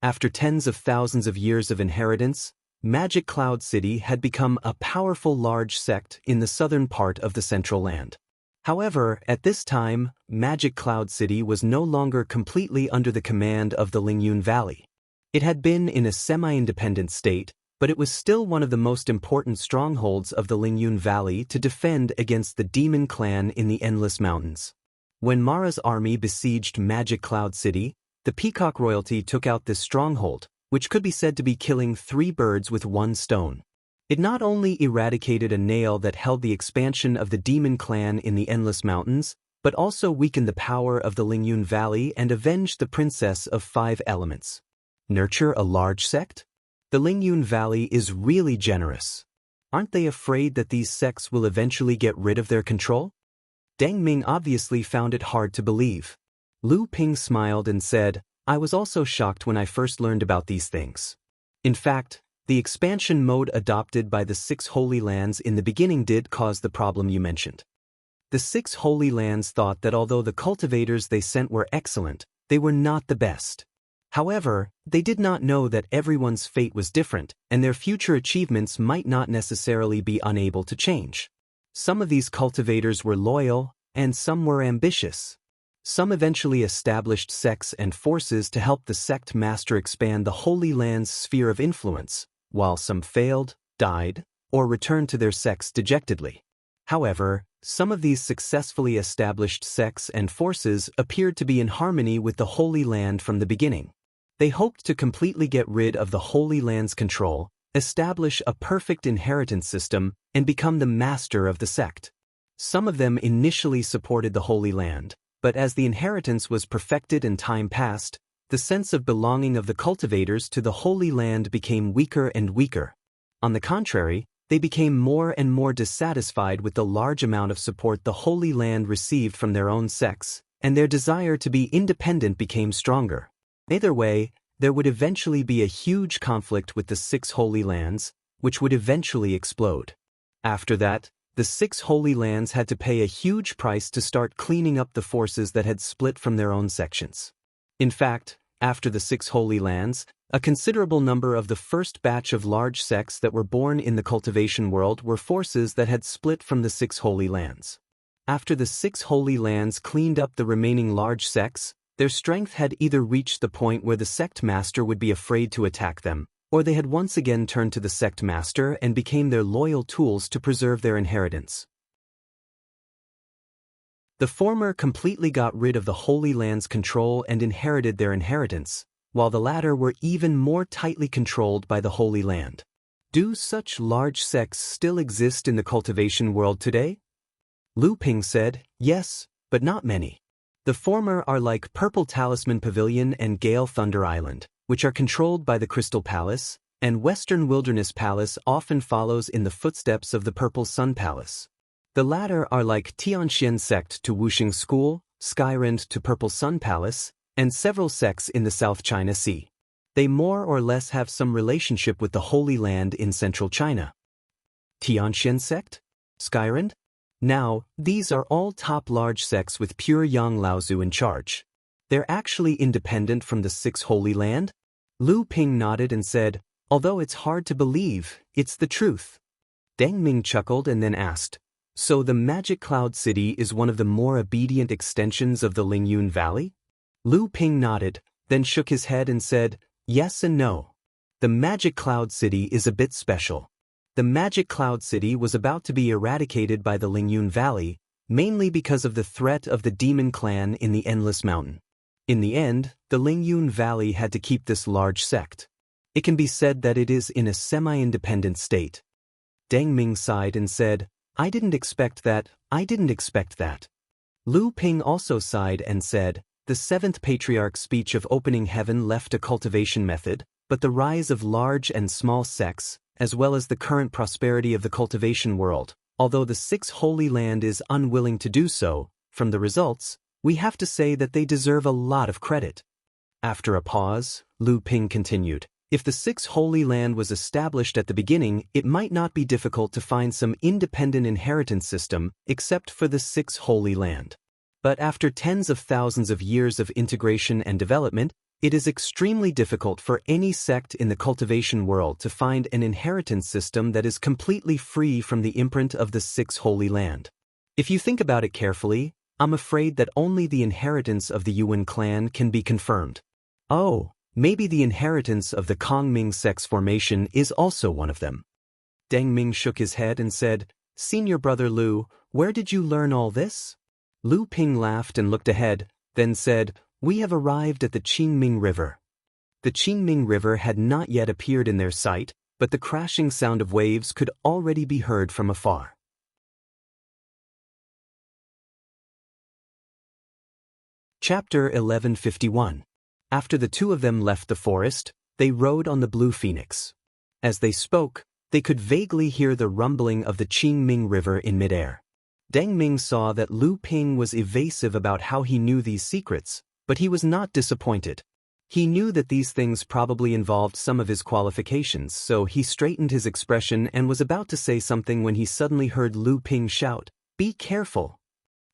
After tens of thousands of years of inheritance, Magic Cloud City had become a powerful large sect in the southern part of the Central Land. However, at this time, Magic Cloud City was no longer completely under the command of the Lingyun Valley. It had been in a semi-independent state, but it was still one of the most important strongholds of the Lingyun Valley to defend against the demon clan in the Endless Mountains. When Mara's army besieged Magic Cloud City, the Peacock royalty took out this stronghold, which could be said to be killing 3 birds with 1 stone. It not only eradicated a nail that held the expansion of the demon clan in the Endless Mountains, but also weakened the power of the Lingyun Valley and avenged the Princess of 5 Elements. Nurture a large sect? The Lingyun Valley is really generous. Aren't they afraid that these sects will eventually get rid of their control? Deng Ming obviously found it hard to believe. Lu Ping smiled and said, "I was also shocked when I first learned about these things. In fact, the expansion mode adopted by the 6 holy lands in the beginning did cause the problem you mentioned. The 6 holy lands thought that although the cultivators they sent were excellent, they were not the best. However, they did not know that everyone's fate was different, and their future achievements might not necessarily be unable to change. Some of these cultivators were loyal, and some were ambitious. Some eventually established sects and forces to help the sect master expand the Holy Land's sphere of influence, while some failed, died, or returned to their sects dejectedly. However, some of these successfully established sects and forces appeared to be in harmony with the Holy Land from the beginning. They hoped to completely get rid of the Holy Land's control, establish a perfect inheritance system, and become the master of the sect. Some of them initially supported the Holy Land, but as the inheritance was perfected and time passed, the sense of belonging of the cultivators to the Holy Land became weaker and weaker. On the contrary, they became more and more dissatisfied with the large amount of support the Holy Land received from their own sects, and their desire to be independent became stronger. Either way, there would eventually be a huge conflict with the 6 Holy Lands, which would eventually explode. After that, the 6 Holy Lands had to pay a huge price to start cleaning up the forces that had split from their own sections. In fact, after the 6 Holy Lands, a considerable number of the first batch of large sects that were born in the cultivation world were forces that had split from the 6 Holy Lands. After the 6 Holy Lands cleaned up the remaining large sects, their strength had either reached the point where the sect master would be afraid to attack them, or they had once again turned to the sect master and became their loyal tools to preserve their inheritance. The former completely got rid of the Holy Land's control and inherited their inheritance, while the latter were even more tightly controlled by the Holy Land. Do such large sects still exist in the cultivation world today? Lu Ping said, yes, but not many. The former are like Purple Talisman Pavilion and Gale Thunder Island, which are controlled by the Crystal Palace, and Western Wilderness Palace often follows in the footsteps of the Purple Sun Palace. The latter are like Tianxian sect to Wuxing School, Skyrend to Purple Sun Palace, and several sects in the South China Sea. They more or less have some relationship with the Holy Land in central China. Tianxian sect? Skyrend? Now, these are all top large sects with pure Yang Laozu in charge. They're actually independent from the Six Holy Land? Lu Ping nodded and said, although it's hard to believe, it's the truth. Deng Ming chuckled and then asked, so the Magic Cloud City is one of the more obedient extensions of the Lingyun Valley? Lu Ping nodded, then shook his head and said, yes and no. The Magic Cloud City is a bit special. The Magic Cloud City was about to be eradicated by the Lingyun Valley, mainly because of the threat of the Demon Clan in the Endless Mountain. In the end, the Lingyun Valley had to keep this large sect. It can be said that it is in a semi-independent state. Deng Ming sighed and said, I didn't expect that. Lu Ping also sighed and said, the seventh patriarch's speech of opening heaven left a cultivation method, but the rise of large and small sects, as well as the current prosperity of the cultivation world, although the Six Holy Land is unwilling to do so, from the results, we have to say that they deserve a lot of credit. After a pause, Lu Ping continued, if the Six Holy Land was established at the beginning, it might not be difficult to find some independent inheritance system except for the Six Holy Land. But after tens of thousands of years of integration and development, it is extremely difficult for any sect in the cultivation world to find an inheritance system that is completely free from the imprint of the Six Holy Land. If you think about it carefully, I'm afraid that only the inheritance of the Yuan clan can be confirmed. Oh, maybe the inheritance of the Kongming sect's formation is also one of them. Deng Ming shook his head and said, Senior brother Lu, where did you learn all this? Lu Ping laughed and looked ahead, then said, we have arrived at the Qingming River. The Qingming River had not yet appeared in their sight, but the crashing sound of waves could already be heard from afar. Chapter 1151. After the two of them left the forest, they rode on the Blue Phoenix. As they spoke, they could vaguely hear the rumbling of the Qingming River in midair. Deng Ming saw that Lu Ping was evasive about how he knew these secrets, but he was not disappointed. He knew that these things probably involved some of his qualifications, so he straightened his expression and was about to say something when he suddenly heard Lu Ping shout, "Be careful!"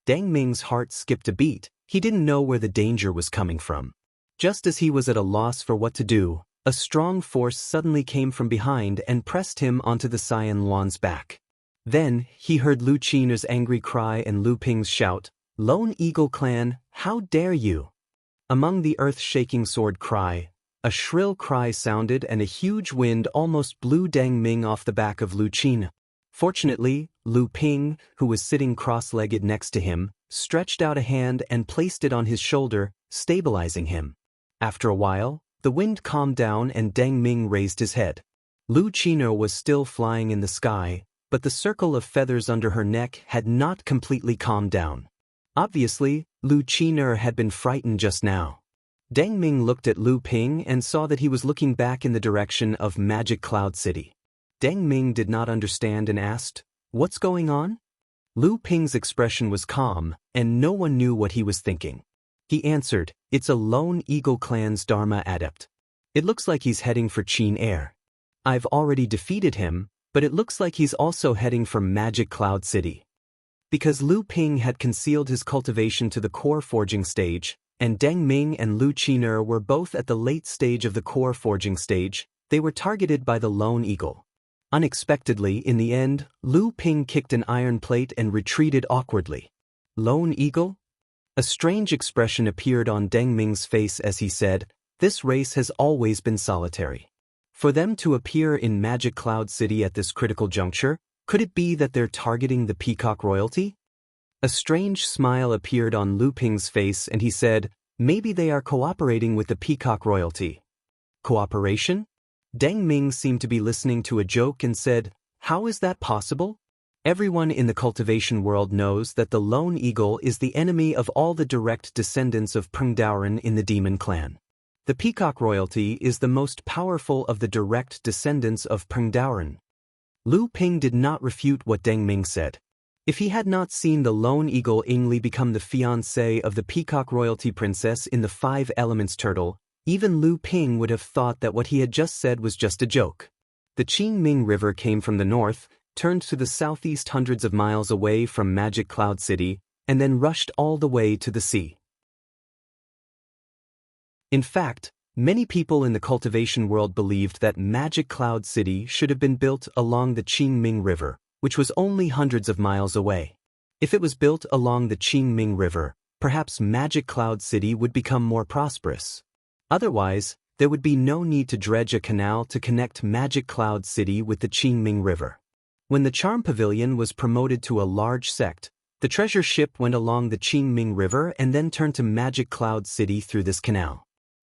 Deng Ming's heart skipped a beat. He didn't know where the danger was coming from. Just as he was at a loss for what to do, a strong force suddenly came from behind and pressed him onto the Cyan Luan's back. Then, he heard Lu Qina's angry cry and Lu Ping's shout, "Lone Eagle Clan, how dare you!" Among the earth-shaking sword cry, a shrill cry sounded and a huge wind almost blew Deng Ming off the back of Lu Qina. Fortunately, Lu Ping, who was sitting cross-legged next to him, stretched out a hand and placed it on his shoulder, stabilizing him. After a while, the wind calmed down and Deng Ming raised his head. Lu Qina was still flying in the sky, but the circle of feathers under her neck had not completely calmed down. Obviously, Lu Qina had been frightened just now. Deng Ming looked at Lu Ping and saw that he was looking back in the direction of Magic Cloud City. Deng Ming did not understand and asked, "What's going on?" Lu Ping's expression was calm, and no one knew what he was thinking. He answered, "It's a Lone Eagle Clan's Dharma adept. It looks like he's heading for Qin Air. I've already defeated him, but it looks like he's also heading for Magic Cloud City." Because Lu Ping had concealed his cultivation to the core forging stage, and Deng Ming and Lu Qina were both at the late stage of the core forging stage, they were targeted by the Lone Eagle. Unexpectedly, in the end, Lu Ping kicked an iron plate and retreated awkwardly. "Lone Eagle?" A strange expression appeared on Deng Ming's face as he said, "This race has always been solitary. For them to appear in Magic Cloud City at this critical juncture, could it be that they're targeting the Peacock royalty? A strange smile appeared on Lu Ping's face and he said, maybe they are cooperating with the Peacock royalty. Cooperation? Deng Ming seemed to be listening to a joke and said, how is that possible? Everyone in the cultivation world knows that the lone eagle is the enemy of all the direct descendants of Peng Daoren in the demon clan. The Peacock royalty is the most powerful of the direct descendants of Peng Daoren. Lu Ping did not refute what Deng Ming said. If he had not seen the lone eagle Ingli become the fiancé of the Peacock royalty princess in the Five Elements turtle, even Lu Ping would have thought that what he had just said was just a joke. The Qingming River came from the north, turned to the southeast hundreds of miles away from Magic Cloud City, and then rushed all the way to the sea. In fact, many people in the cultivation world believed that Magic Cloud City should have been built along the Qingming River, which was only hundreds of miles away. If it was built along the Qingming River, perhaps Magic Cloud City would become more prosperous. Otherwise, there would be no need to dredge a canal to connect Magic Cloud City with the Qingming River. When the Charm Pavilion was promoted to a large sect, the treasure ship went along the Qingming River and then turned to Magic Cloud City through this canal.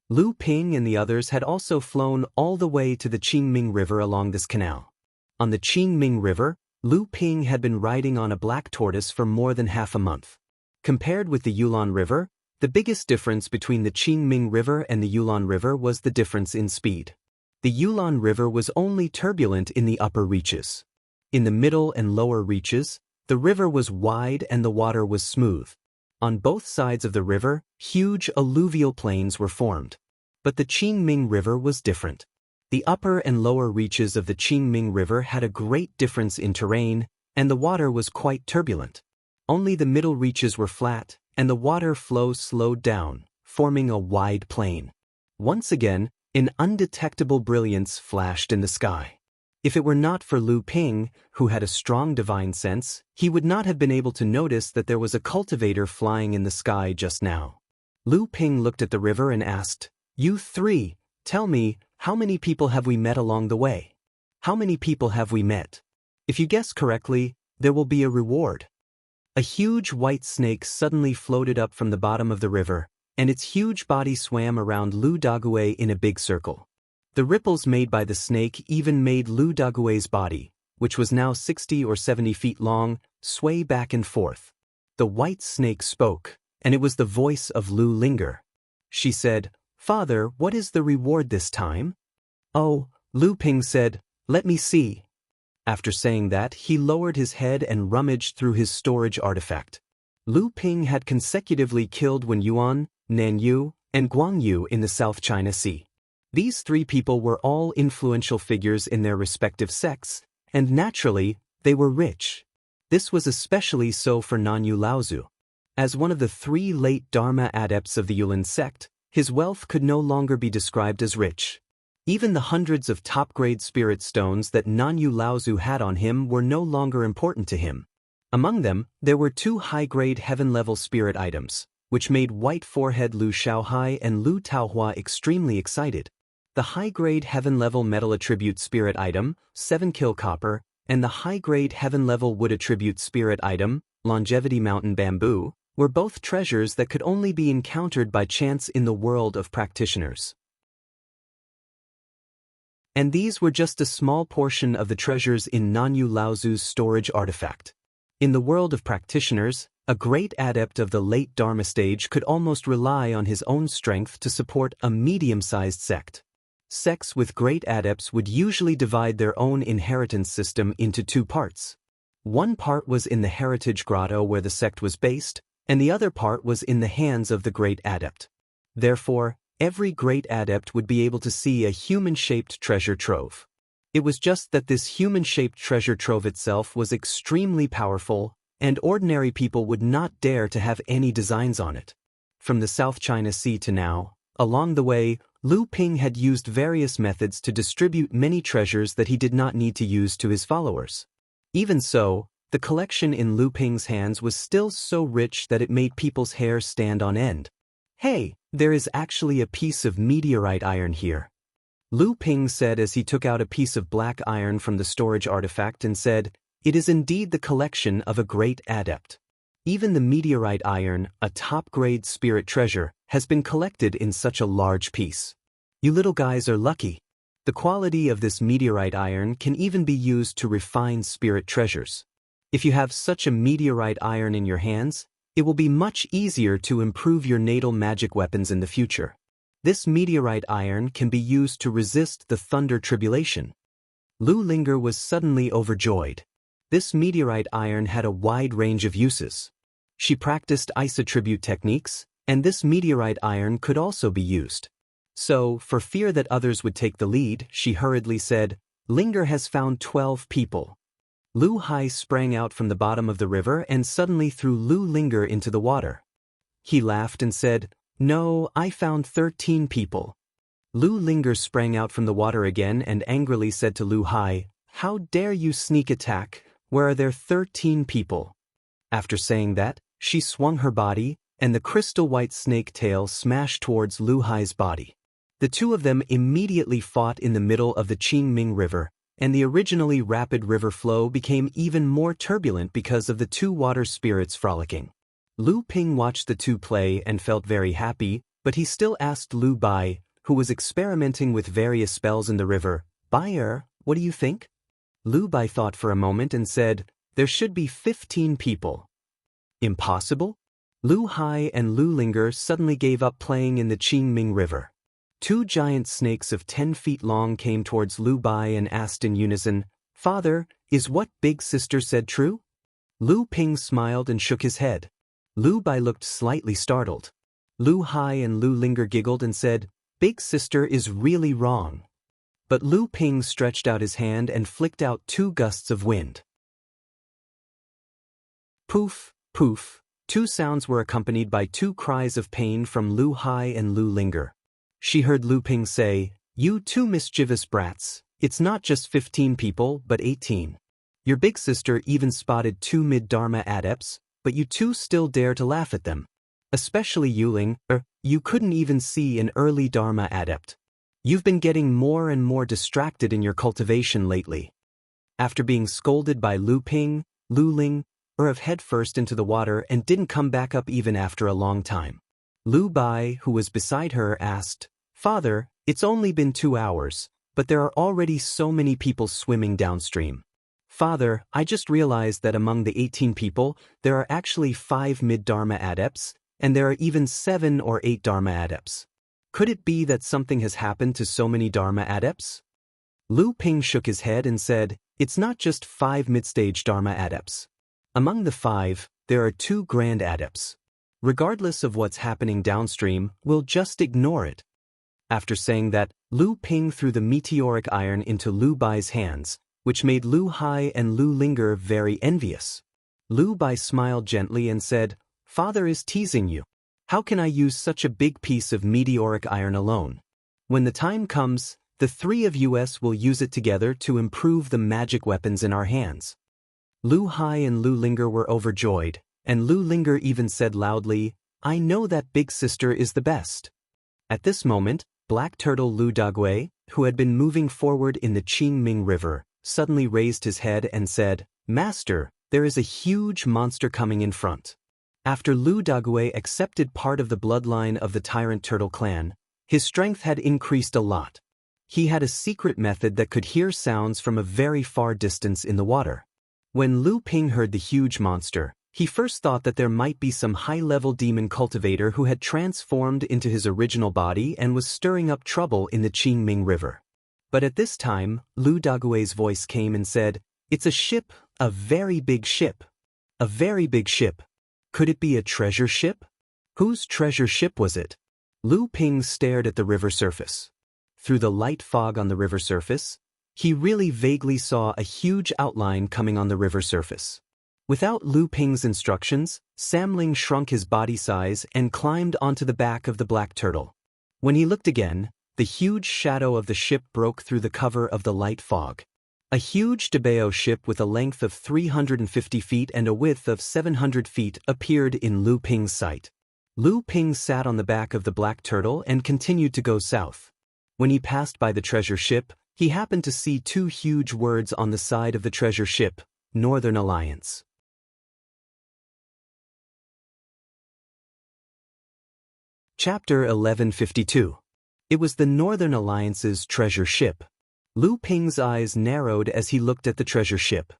Lu Ping and the others had also flown all the way to the Qingming River along this canal. On the Qingming River, Lu Ping had been riding on a black tortoise for more than half a month. Compared with the Yulon River, the biggest difference between the Qingming River and the Yulon River was the difference in speed. The Yulon River was only turbulent in the upper reaches. In the middle and lower reaches, the river was wide and the water was smooth. On both sides of the river, huge alluvial plains were formed. But the Qingming River was different. The upper and lower reaches of the Qingming River had a great difference in terrain, and the water was quite turbulent. Only the middle reaches were flat, and the water flow slowed down, forming a wide plain. Once again, an undetectable brilliance flashed in the sky. If it were not for Lu Ping, who had a strong divine sense, he would not have been able to notice that there was a cultivator flying in the sky just now. Lu Ping looked at the river and asked, "You three, tell me, how many people have we met along the way? How many people have we met? If you guess correctly, there will be a reward." A huge white snake suddenly floated up from the bottom of the river, and its huge body swam around Lu Daguay in a big circle. The ripples made by the snake even made Lu Daguay's body, which was now 60 or 70 feet long, sway back and forth. The white snake spoke, and it was the voice of Lu Linger. She said, "Father, what is the reward this time?" "Oh," Lu Ping said, "let me see." After saying that, he lowered his head and rummaged through his storage artifact. Lu Ping had consecutively killed Wen Yuan, Nan Yu, and Guang Yu in the South China Sea. These three people were all influential figures in their respective sects, and naturally, they were rich. This was especially so for Nanyu Laozu. As one of the three late Dharma adepts of the Yulin sect, his wealth could no longer be described as rich. Even the hundreds of top-grade spirit stones that Nanyu Laozu had on him were no longer important to him. Among them, there were two high-grade heaven-level spirit items, which made White Forehead Lu Shaohai and Lu Taohua extremely excited. The high-grade heaven-level metal attribute spirit item, 7 Kill Copper, and the high-grade heaven-level wood attribute spirit item, Longevity Mountain Bamboo, were both treasures that could only be encountered by chance in the world of practitioners. And these were just a small portion of the treasures in Nanyu Laozu's storage artifact. In the world of practitioners, a great adept of the late Dharma stage could almost rely on his own strength to support a medium-sized sect. Sects with great adepts would usually divide their own inheritance system into two parts. One part was in the heritage grotto where the sect was based, and the other part was in the hands of the great adept. Therefore, every great adept would be able to see a human-shaped treasure trove. It was just that this human-shaped treasure trove itself was extremely powerful, and ordinary people would not dare to have any designs on it. From the South China Sea to now, along the way, Lu Ping had used various methods to distribute many treasures that he did not need to use to his followers. Even so, the collection in Lu Ping's hands was still so rich that it made people's hair stand on end. "Hey, there is actually a piece of meteorite iron here." Lu Ping said as he took out a piece of black iron from the storage artifact and said, "It is indeed the collection of a great adept. Even the meteorite iron, a top-grade spirit treasure, has been collected in such a large piece. You little guys are lucky. The quality of this meteorite iron can even be used to refine spirit treasures. If you have such a meteorite iron in your hands, it will be much easier to improve your natal magic weapons in the future. This meteorite iron can be used to resist the thunder tribulation." Lu Linger was suddenly overjoyed. This meteorite iron had a wide range of uses. She practiced isotribute techniques, and this meteorite iron could also be used. So, for fear that others would take the lead, she hurriedly said, "Linger has found 12 people." Lu Hai sprang out from the bottom of the river and suddenly threw Lu Linger into the water. He laughed and said, "No, I found 13 people." Lu Linger sprang out from the water again and angrily said to Lu Hai, "How dare you sneak attack? Where are there 13 people?" After saying that, she swung her body, and the crystal-white snake tail smashed towards Lu Hai's body. The two of them immediately fought in the middle of the Qingming River, and the originally rapid river flow became even more turbulent because of the two water spirits frolicking. Lu Ping watched the two play and felt very happy, but he still asked Lu Bai, who was experimenting with various spells in the river, "Bai, what do you think?" Lu Bai thought for a moment and said, "There should be 15 people." "Impossible?" Lu Hai and Lu Linger suddenly gave up playing in the Qingming River. Two giant snakes of 10 feet long came towards Lu Bai and asked in unison, "Father, is what Big Sister said true?" Lu Ping smiled and shook his head. Lu Bai looked slightly startled. Lu Hai and Lu Linger giggled and said, "Big Sister is really wrong." But Lu Ping stretched out his hand and flicked out 2 gusts of wind. Poof, poof. 2 sounds were accompanied by 2 cries of pain from Lu Hai and Lu Linger. She heard Lu Ping say, "You 2 mischievous brats, it's not just 15 people but 18. Your big sister even spotted 2 mid-dharma adepts, but you 2 still dare to laugh at them. Especially you, Linger, you couldn't even see an early dharma adept. You've been getting more and more distracted in your cultivation lately." After being scolded by Lu Ping, Lu Linger head first into the water and didn't come back up even after a long time. Lu Bai, who was beside her, asked, "Father, it's only been 2 hours, but there are already so many people swimming downstream." "Father, I just realized that among the 18 people, there are actually 5 mid-dharma adepts, and there are even 7 or 8 dharma adepts. Could it be that something has happened to so many dharma adepts?" Lu Ping shook his head and said, "It's not just 5 mid-stage dharma adepts. Among the 5, there are 2 grand adepts. Regardless of what's happening downstream, we'll just ignore it." After saying that, Lu Ping threw the meteoric iron into Lu Bai's hands, which made Lu Hai and Lu Linger very envious. Lu Bai smiled gently and said, "Father is teasing you. How can I use such a big piece of meteoric iron alone? When the time comes, the 3 of us will use it together to improve the magic weapons in our hands." Lu Hai and Lu Linger were overjoyed, and Lu Linger even said loudly, "I know that Big Sister is the best." At this moment, Black Turtle Lu Dagui, who had been moving forward in the Qingming River, suddenly raised his head and said, "Master, there is a huge monster coming in front." After Lu Dagui accepted part of the bloodline of the Tyrant Turtle clan, his strength had increased a lot. He had a secret method that could hear sounds from a very far distance in the water. When Lu Ping heard the huge monster, he first thought that there might be some high-level demon cultivator who had transformed into his original body and was stirring up trouble in the Qingming River. But at this time, Lu Dagui's voice came and said, "It's a ship, a very big ship. A very big ship. Could it be a treasure ship? Whose treasure ship was it?" Lu Ping stared at the river surface. Through the light fog on the river surface, he really vaguely saw a huge outline coming on the river surface. Without Lu Ping's instructions, Samling shrunk his body size and climbed onto the back of the black turtle. When he looked again, the huge shadow of the ship broke through the cover of the light fog. A huge Debao ship with a length of 350 feet and a width of 700 feet appeared in Lu Ping's sight. Lu Ping sat on the back of the black turtle and continued to go south. When he passed by the treasure ship, he happened to see two huge words on the side of the treasure ship: Northern Alliance. Chapter 1152. It was the Northern Alliance's treasure ship. Lu Ping's eyes narrowed as he looked at the treasure ship.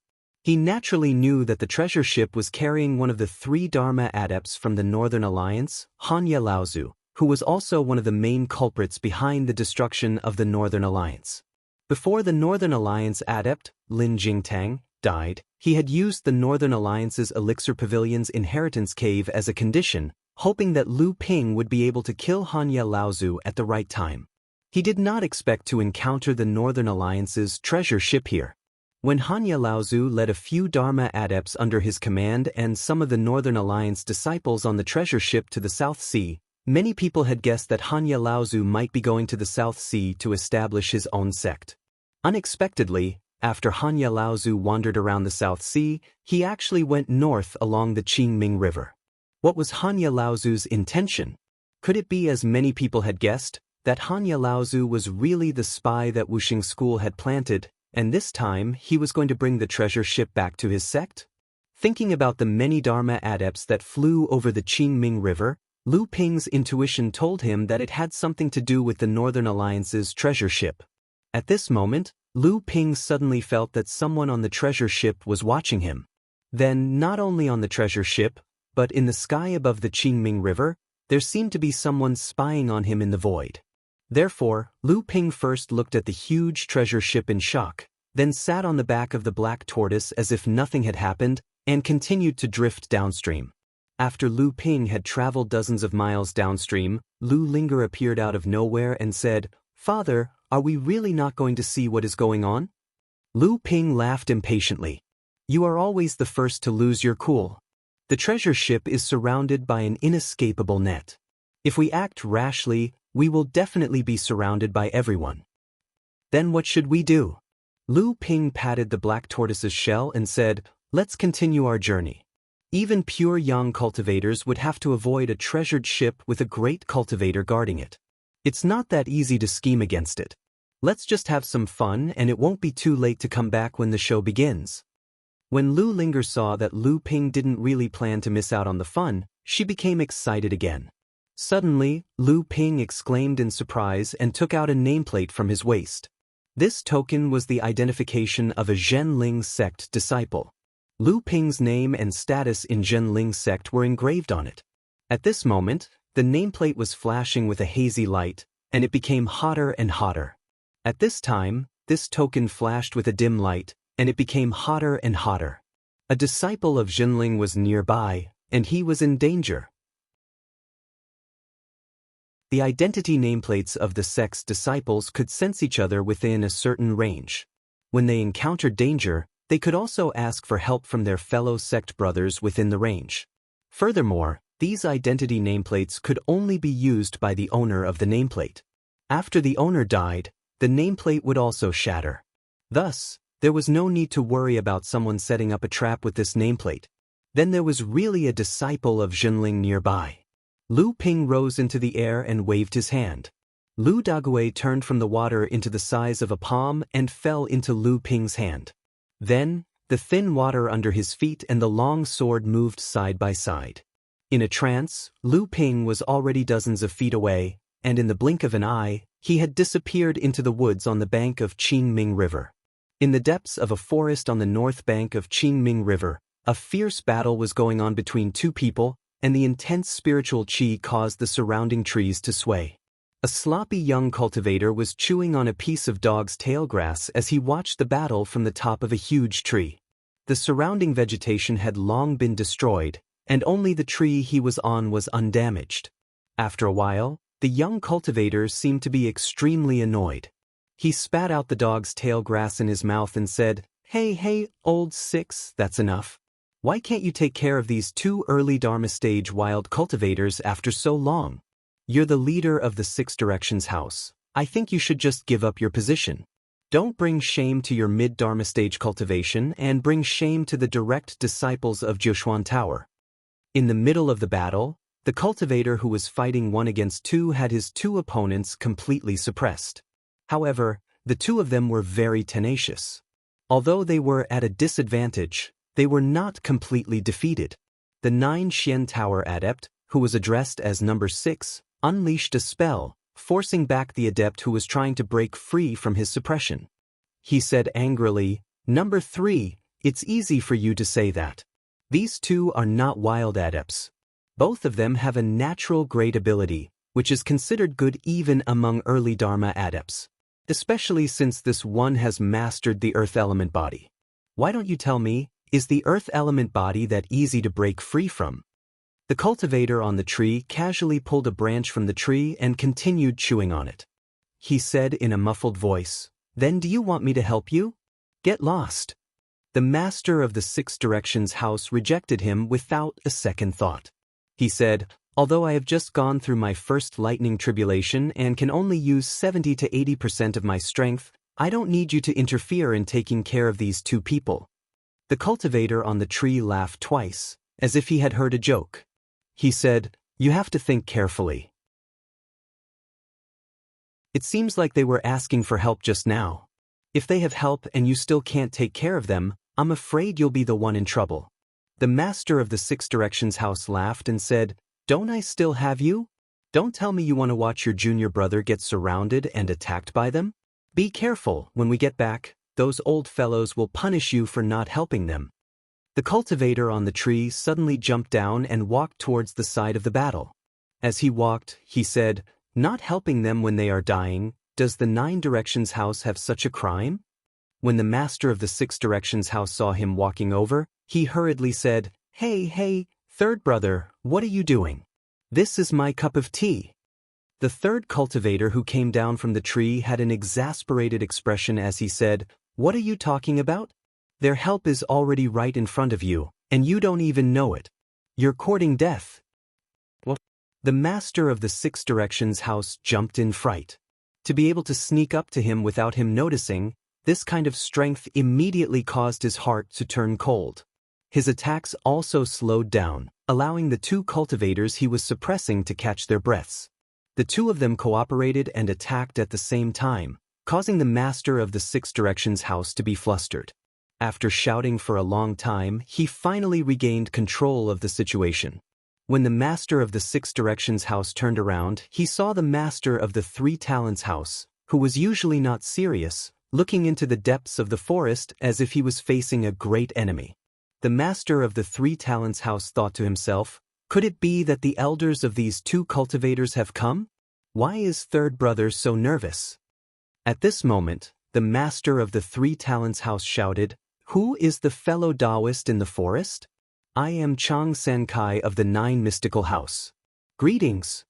He naturally knew that the treasure ship was carrying one of the 3 Dharma adepts from the Northern Alliance, Hanya Laozu, who was also one of the main culprits behind the destruction of the Northern Alliance. Before the Northern Alliance adept, Lin Jingtang, died, he had used the Northern Alliance's Elixir Pavilion's inheritance cave as a condition, hoping that Lu Ping would be able to kill Hanya Laozu at the right time. He did not expect to encounter the Northern Alliance's treasure ship here. When Hanya Laozu led a few Dharma adepts under his command and some of the Northern Alliance disciples on the treasure ship to the South Sea, many people had guessed that Hanya Laozu might be going to the South Sea to establish his own sect. Unexpectedly, after Hanya Laozu wandered around the South Sea, he actually went north along the Qingming River. What was Hanya Laozu's intention? Could it be, as many people had guessed, that Hanya Laozu was really the spy that Wuxing School had planted, and this time he was going to bring the treasure ship back to his sect? Thinking about the many Dharma adepts that flew over the Qingming River, Lu Ping's intuition told him that it had something to do with the Northern Alliance's treasure ship. At this moment, Lu Ping suddenly felt that someone on the treasure ship was watching him. Then, not only on the treasure ship, but in the sky above the Qingming River, there seemed to be someone spying on him in the void. Therefore, Lu Ping first looked at the huge treasure ship in shock, then sat on the back of the black tortoise as if nothing had happened, and continued to drift downstream. After Lu Ping had traveled dozens of miles downstream, Lu Linger appeared out of nowhere and said, "Father, are we really not going to see what is going on?" Lu Ping laughed impatiently. "You are always the first to lose your cool. The treasure ship is surrounded by an inescapable net. If we act rashly, we will definitely be surrounded by everyone. Then what should we do?" Lu Ping patted the black tortoise's shell and said, "Let's continue our journey. Even pure young cultivators would have to avoid a treasured ship with a great cultivator guarding it. It's not that easy to scheme against it. Let's just have some fun, and it won't be too late to come back when the show begins." When Lu Linger saw that Lu Ping didn't really plan to miss out on the fun, she became excited again. Suddenly, Lu Ping exclaimed in surprise and took out a nameplate from his waist. This token was the identification of a Zhenling sect disciple. Lu Ping's name and status in Zhenling sect were engraved on it. At this moment, the nameplate was flashing with a hazy light, and it became hotter and hotter. At this time, this token flashed with a dim light, and it became hotter and hotter. A disciple of Zhenling was nearby, and he was in danger. The identity nameplates of the sect's disciples could sense each other within a certain range. When they encountered danger, they could also ask for help from their fellow sect brothers within the range. Furthermore, these identity nameplates could only be used by the owner of the nameplate. After the owner died, the nameplate would also shatter. Thus, there was no need to worry about someone setting up a trap with this nameplate. Then there was really a disciple of Zhenling nearby. Lu Ping rose into the air and waved his hand. Lu Dagui turned from the water into the size of a palm and fell into Lu Ping's hand. Then, the thin water under his feet and the long sword moved side by side. In a trance, Lu Ping was already dozens of feet away, and in the blink of an eye, he had disappeared into the woods on the bank of Qingming River. In the depths of a forest on the north bank of Qingming River, a fierce battle was going on between two people, and the intense spiritual qi caused the surrounding trees to sway. A sloppy young cultivator was chewing on a piece of dog's tail grass as he watched the battle from the top of a huge tree. The surrounding vegetation had long been destroyed, and only the tree he was on was undamaged. After a while, the young cultivator seemed to be extremely annoyed. He spat out the dog's tail grass in his mouth and said, Hey, old six, that's enough. Why can't you take care of these two early Dharma stage wild cultivators after so long? You're the leader of the Six Directions house. I think you should just give up your position. Don't bring shame to your mid-Dharma stage cultivation and bring shame to the direct disciples of Jiushuan Tower. In the middle of the battle, the cultivator who was fighting 1 against 2 had his 2 opponents completely suppressed. However, the two of them were very tenacious. Although they were at a disadvantage, they were not completely defeated. The 9 Xian Tower adept, who was addressed as number 6, unleashed a spell, forcing back the adept who was trying to break free from his suppression. He said angrily, "Number 3, it's easy for you to say that. These two are not wild adepts. Both of them have a natural great ability, which is considered good even among early Dharma adepts, especially since this one has mastered the earth element body. Why don't you tell me, is the earth element body that easy to break free from?" The cultivator on the tree casually pulled a branch from the tree and continued chewing on it. He said in a muffled voice, "Then do you want me to help you? Get lost." The master of the 6 Directions house rejected him without a second thought. He said, "Although I have just gone through my first lightning tribulation and can only use 70 to 80% of my strength, I don't need you to interfere in taking care of these 2 people." The cultivator on the tree laughed twice, as if he had heard a joke. He said, "You have to think carefully. It seems like they were asking for help just now. If they have help and you still can't take care of them, I'm afraid you'll be the one in trouble." The master of the 6 Directions house laughed and said, "Don't I still have you? Don't tell me you want to watch your junior brother get surrounded and attacked by them? Be careful, when we get back, those old fellows will punish you for not helping them." The cultivator on the tree suddenly jumped down and walked towards the side of the battle. As he walked, he said, "Not helping them when they are dying, does the 9 Directions house have such a crime?" When the master of the 6 Directions house saw him walking over, he hurriedly said, Hey, third brother, what are you doing? This is my cup of tea." The third cultivator who came down from the tree had an exasperated expression as he said, "What are you talking about? Their help is already right in front of you, and you don't even know it. You're courting death." What? The master of the 6 Directions house jumped in fright. To be able to sneak up to him without him noticing, this kind of strength immediately caused his heart to turn cold. His attacks also slowed down, allowing the 2 cultivators he was suppressing to catch their breaths. The 2 of them cooperated and attacked at the same time, causing the master of the 6 Directions house to be flustered. After shouting for a long time, he finally regained control of the situation. When the master of the 6 Directions house turned around, he saw the master of the 3 Talents house, who was usually not serious, looking into the depths of the forest as if he was facing a great enemy. The master of the 3 Talents house thought to himself, "Could it be that the elders of these 2 cultivators have come? Why is third brother so nervous?" At this moment, the master of the 3 Talents house shouted, "Who is the fellow Taoist in the forest? I am Chang Sankai of the 9 Mystical House. Greetings."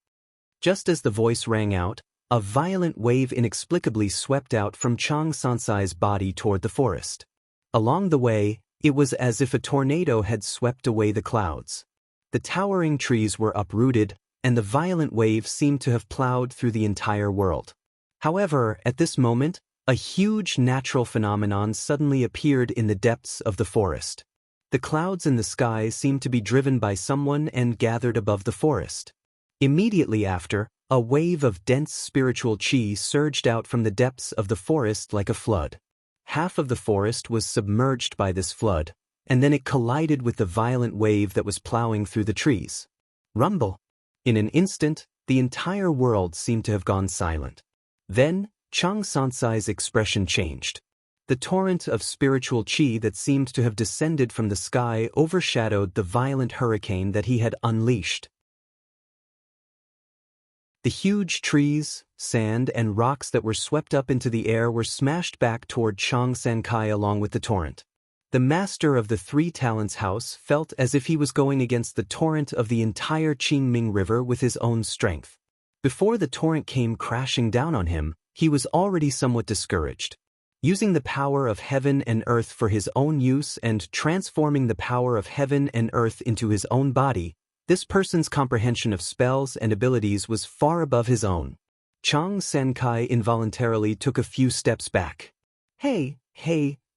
Just as the voice rang out, a violent wave inexplicably swept out from Chang Sansai's body toward the forest. Along the way, it was as if a tornado had swept away the clouds. The towering trees were uprooted, and the violent wave seemed to have plowed through the entire world. However, at this moment, a huge natural phenomenon suddenly appeared in the depths of the forest. The clouds in the sky seemed to be driven by someone and gathered above the forest. Immediately after, a wave of dense spiritual chi surged out from the depths of the forest like a flood. Half of the forest was submerged by this flood, and then it collided with the violent wave that was plowing through the trees. Rumble! In an instant, the entire world seemed to have gone silent. Then, Chang Sansai's expression changed. The torrent of spiritual chi that seemed to have descended from the sky overshadowed the violent hurricane that he had unleashed. The huge trees, sand, and rocks that were swept up into the air were smashed back toward Chang Sankai along with the torrent. The master of the 3 Talents house felt as if he was going against the torrent of the entire Qingming River with his own strength. Before the torrent came crashing down on him, he was already somewhat discouraged. Using the power of heaven and earth for his own use and transforming the power of heaven and earth into his own body, this person's comprehension of spells and abilities was far above his own. Chang Sankai involuntarily took a few steps back. Hey,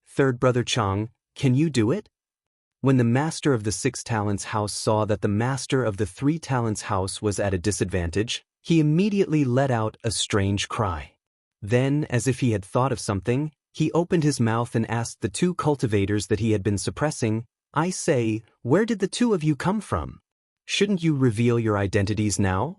third brother Chang, can you do it?" When the master of the 6 Talents house saw that the master of the 3 Talents house was at a disadvantage, he immediately let out a strange cry. Then, as if he had thought of something, he opened his mouth and asked the two cultivators that he had been suppressing, "I say, where did the two of you come from? Shouldn't you reveal your identities now?"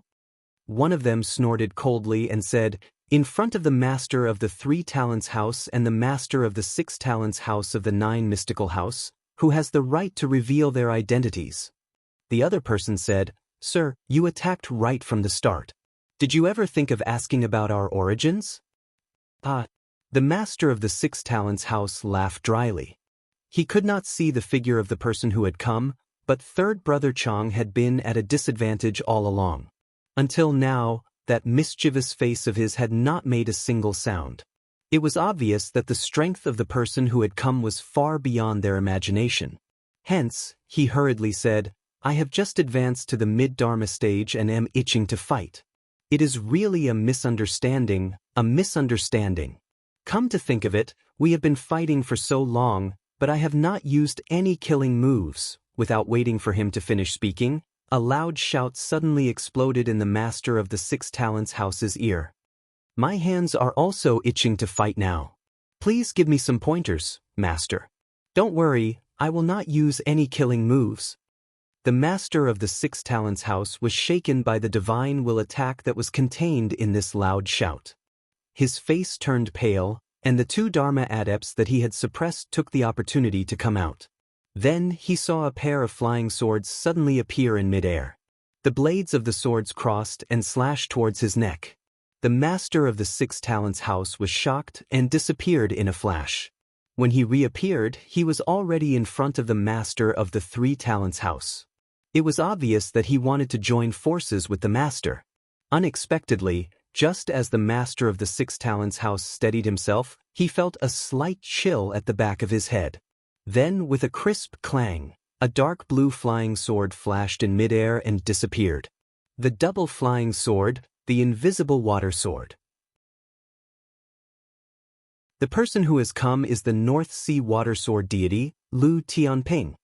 One of them snorted coldly and said, "In front of the master of the 3 talents house and the master of the 6 talents house of the 9 mystical house, who has the right to reveal their identities." The other person said, "Sir, you attacked right from the start. Did you ever think of asking about our origins?" The master of the 6 talents house laughed dryly. He could not see the figure of the person who had come, but third brother Chang had been at a disadvantage all along. Until now, that mischievous face of his had not made a single sound. It was obvious that the strength of the person who had come was far beyond their imagination. Hence, he hurriedly said, "I have just advanced to the mid-dharma stage and am itching to fight. It is really a misunderstanding, a misunderstanding. Come to think of it, we have been fighting for so long, but I have not used any killing moves." Without waiting for him to finish speaking, a loud shout suddenly exploded in the master of the 6 talents house's ear. "My hands are also itching to fight now. Please give me some pointers, master. Don't worry, I will not use any killing moves." The master of the 6 talents house was shaken by the divine will attack that was contained in this loud shout. His face turned pale, and the 2 Dharma adepts that he had suppressed took the opportunity to come out. Then he saw a pair of flying swords suddenly appear in midair. The blades of the swords crossed and slashed towards his neck. The master of the 6 talents house was shocked and disappeared in a flash. When he reappeared, he was already in front of the master of the 3 talents house. It was obvious that he wanted to join forces with the master. Unexpectedly, just as the master of the 6 talents house steadied himself, he felt a slight chill at the back of his head. Then, with a crisp clang, a dark blue flying sword flashed in midair and disappeared. The double flying sword, the invisible water sword. The person who has come is the North Sea water sword deity, Lu Tianping.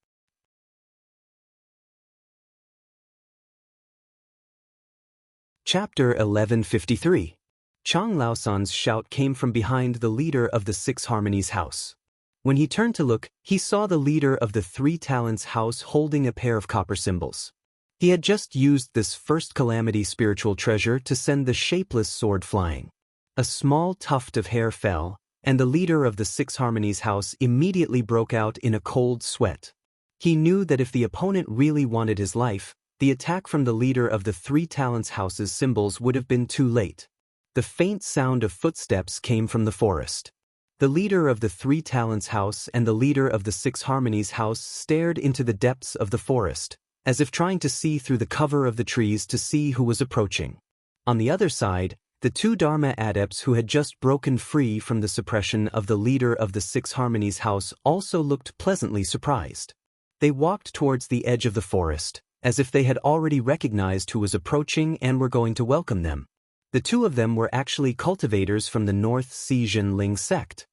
Chapter 1153. Chang Laosan's shout came from behind the leader of the 6 harmonies house. When he turned to look, he saw the leader of the 3 talents house holding a pair of copper symbols. He had just used this first calamity spiritual treasure to send the shapeless sword flying. A small tuft of hair fell, and the leader of the 6 harmonies house immediately broke out in a cold sweat. He knew that if the opponent really wanted his life, the attack from the leader of the 3 talents house's symbols would have been too late. The faint sound of footsteps came from the forest. The leader of the 3 talents house and the leader of the 6 harmonies house stared into the depths of the forest, as if trying to see through the cover of the trees to see who was approaching. On the other side, the 2 Dharma adepts who had just broken free from the suppression of the leader of the 6 harmonies house also looked pleasantly surprised. They walked towards the edge of the forest, as if they had already recognized who was approaching and were going to welcome them. The 2 of them were actually cultivators from the North Sea Jinling sect.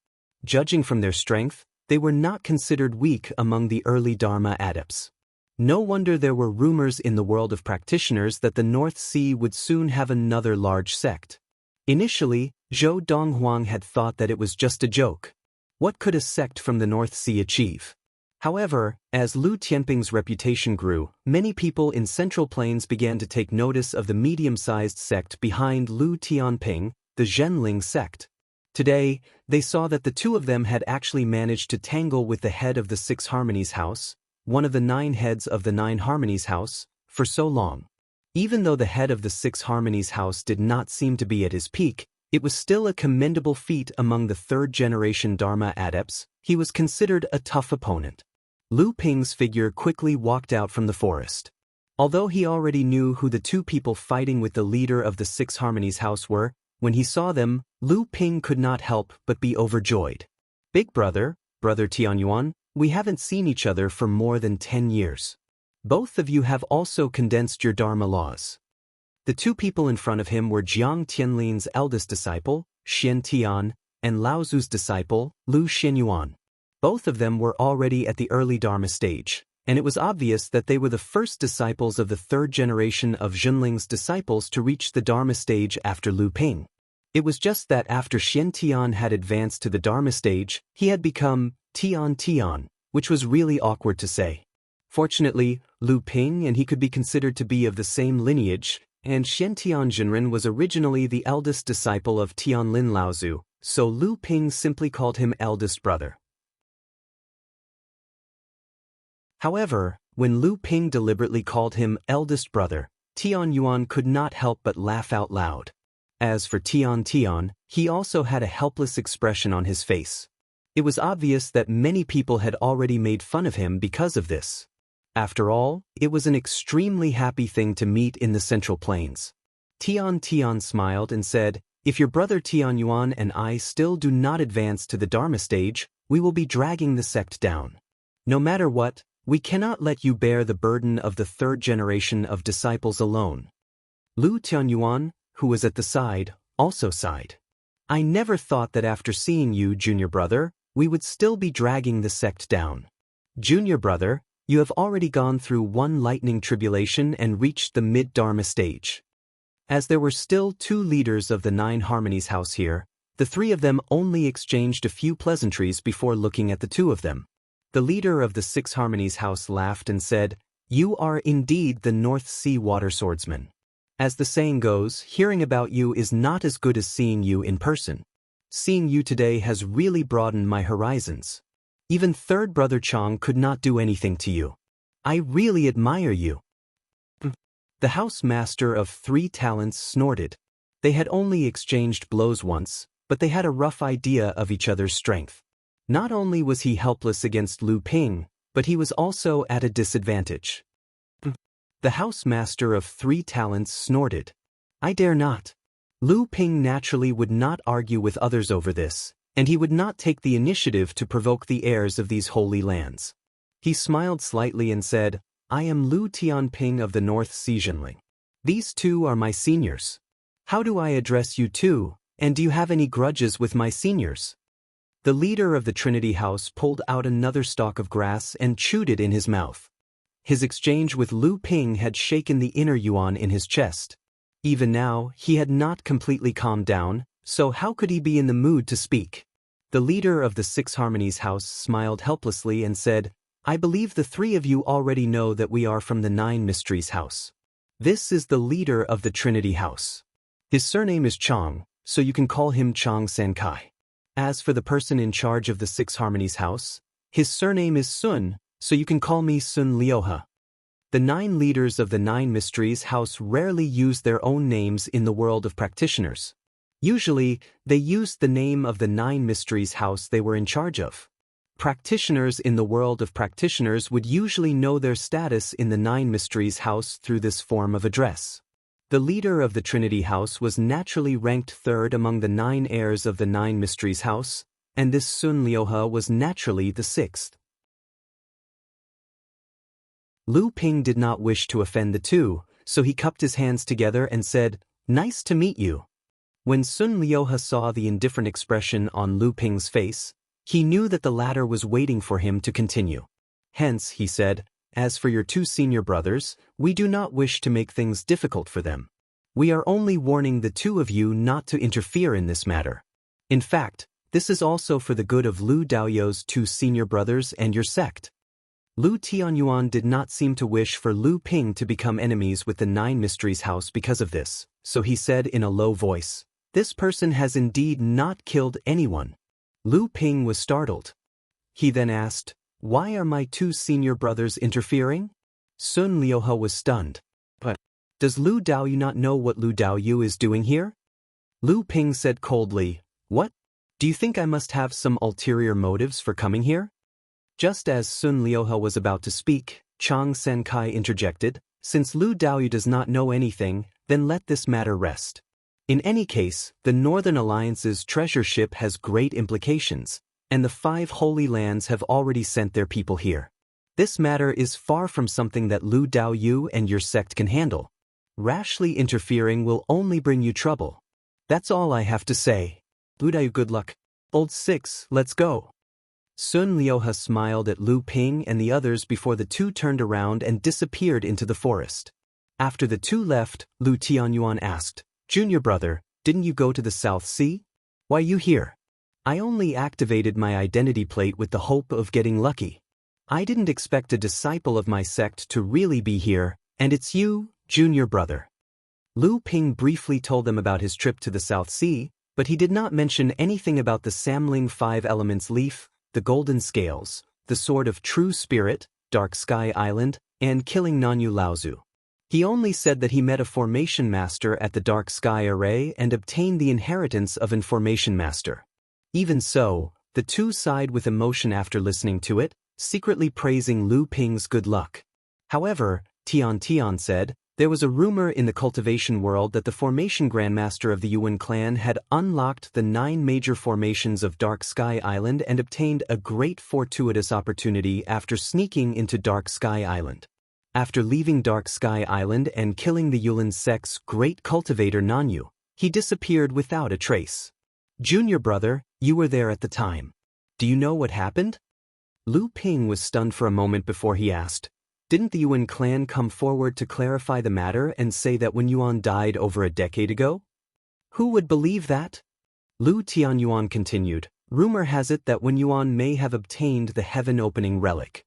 Judging from their strength, they were not considered weak among the early Dharma adepts. No wonder there were rumors in the world of practitioners that the North Sea would soon have another large sect. Initially, Zhou Donghuang had thought that it was just a joke. What could a sect from the North Sea achieve? However, as Lu Tianping's reputation grew, many people in Central Plains began to take notice of the medium-sized sect behind Lu Tianping, the Zhenling sect. Today, they saw that the 2 of them had actually managed to tangle with the head of the 6 harmonies house, one of the 9 heads of the 9 harmonies house, for so long. Even though the head of the 6 harmonies house did not seem to be at his peak, it was still a commendable feat among the 3rd-generation Dharma adepts. He was considered a tough opponent. Lu Ping's figure quickly walked out from the forest. Although he already knew who the 2 people fighting with the leader of the 6 harmonies house were, when he saw them, Lu Ping could not help but be overjoyed. "Big brother, Brother Tianyuan, we haven't seen each other for more than 10 years. Both of you have also condensed your Dharma laws." The 2 people in front of him were Jiang Tianlin's eldest disciple, Xian Tian, and Lao Zu's disciple, Lu Xinyuan. Both of them were already at the early Dharma stage, and it was obvious that they were the first disciples of the 3rd generation of Zhenling's disciples to reach the Dharma stage after Lu Ping. It was just that after Xian Tian had advanced to the Dharma stage, he had become Tian Tian, which was really awkward to say. Fortunately, Lu Ping and he could be considered to be of the same lineage, and Xian Tian Jinren was originally the eldest disciple of Tianlin Laozu, so Lu Ping simply called him eldest brother. However, when Lu Ping deliberately called him eldest brother, Tian Yuan could not help but laugh out loud. As for Tian Tian, he also had a helpless expression on his face. It was obvious that many people had already made fun of him because of this. After all, it was an extremely happy thing to meet in the Central Plains. Tian Tian smiled and said, "If your brother Tian Yuan and I still do not advance to the Dharma stage, we will be dragging the sect down. No matter what, we cannot let you bear the burden of the third generation of disciples alone." Lu Tianyuan, who was at the side, also sighed. "I never thought that after seeing you, junior brother, we would still be dragging the sect down. Junior brother, you have already gone through one lightning tribulation and reached the mid-Dharma stage." As there were still 2 leaders of the 9 Harmonies house here, the 3 of them only exchanged a few pleasantries before looking at the 2 of them. The leader of the 6 Harmonies house laughed and said, "You are indeed the North Sea water swordsman. As the saying goes, hearing about you is not as good as seeing you in person. Seeing you today has really broadened my horizons. Even third brother Chang could not do anything to you. I really admire you." The house master of 3 talents snorted. They had only exchanged blows once, but they had a rough idea of each other's strength. Not only was he helpless against Lu Ping, but he was also at a disadvantage. The house master of 3 talents snorted. "I dare not." Lu Ping naturally would not argue with others over this, and he would not take the initiative to provoke the heirs of these holy lands. He smiled slightly and said, "I am Lu Tianping of the North Sea Jinling. These 2 are my seniors. How do I address you 2, and do you have any grudges with my seniors?" The leader of the Trinity House pulled out another stalk of grass and chewed it in his mouth. His exchange with Lu Ping had shaken the inner Yuan in his chest. Even now, he had not completely calmed down, so how could he be in the mood to speak? The leader of the 6 Harmonies house smiled helplessly and said, "I believe the 3 of you already know that we are from the 9 Mysteries house. This is the leader of the Trinity House. His surname is Chang, so you can call him Chang Sankai. As for the person in charge of the 6 Harmonies house, his surname is Sun, so you can call me Sun Liuha." The 9 leaders of the 9 Mysteries house rarely use their own names in the world of practitioners. Usually, they used the name of the 9 Mysteries house they were in charge of. Practitioners in the world of practitioners would usually know their status in the 9 Mysteries house through this form of address. The leader of the Trinity House was naturally ranked 3rd among the 9 heirs of the 9 Mysteries house, and this Sun Liuha was naturally the 6th. Lu Ping did not wish to offend the 2, so he cupped his hands together and said, "Nice to meet you." When Sun Liuha saw the indifferent expression on Lu Ping's face, he knew that the latter was waiting for him to continue. Hence, he said, "As for your 2 senior brothers, we do not wish to make things difficult for them. We are only warning the 2 of you not to interfere in this matter. In fact, this is also for the good of Lu Daoyou's 2 senior brothers and your sect." Lu Tianyuan did not seem to wish for Lu Ping to become enemies with the 9 Mysteries house because of this, so he said in a low voice, "This person has indeed not killed anyone." Lu Ping was startled. He then asked, "Why are my 2 senior brothers interfering?" Sun Liuha was stunned. "But does Lu Daoyu not know what Lu Daoyu is doing here?" Lu Ping said coldly, "What? Do you think I must have some ulterior motives for coming here?" Just as Sun Liuha was about to speak, Chang Sankai interjected, "Since Lu Daoyu does not know anything, then let this matter rest. In any case, the Northern Alliance's treasure ship has great implications, and the 5 Holy Lands have already sent their people here. This matter is far from something that Lu Daoyu and your sect can handle. Rashly interfering will only bring you trouble. That's all I have to say. Lu Daoyu, good luck. Old 6, let's go." Sun Liuha smiled at Lu Ping and the others before the 2 turned around and disappeared into the forest. After the 2 left, Lu Tianyuan asked, "Junior brother, Didn't you go to the South Sea? Why you here? I only activated my identity plate with the hope of getting lucky. I didn't expect a disciple of my sect to really be here, and it's you, junior brother. Lu Ping briefly told them about his trip to the South Sea, but he did not mention anything about the Samling Five Elements leaf, the Golden Scales, the Sword of True Spirit, Dark Sky Island, and killing Nanyu Laozu. He only said that he met a Formation Master at the Dark Sky Array and obtained the inheritance of an Formation Master. Even so, the two sighed with emotion after listening to it, secretly praising Lu Ping's good luck. However, Tian said, there was a rumor in the cultivation world that the Formation Grandmaster of the Yuan clan had unlocked the 9 major formations of Dark Sky Island and obtained a great fortuitous opportunity after sneaking into Dark Sky Island. After leaving Dark Sky Island and killing the Yuan sect's great cultivator Nanyu, he disappeared without a trace. Junior brother, you were there at the time. Do you know what happened? Lu Ping was stunned for a moment before he asked, didn't the Yuan clan come forward to clarify the matter and say that Wen Yuan died over a decade ago? Who would believe that? Lu Tianyuan continued, rumor has it that Wen Yuan may have obtained the heaven-opening relic.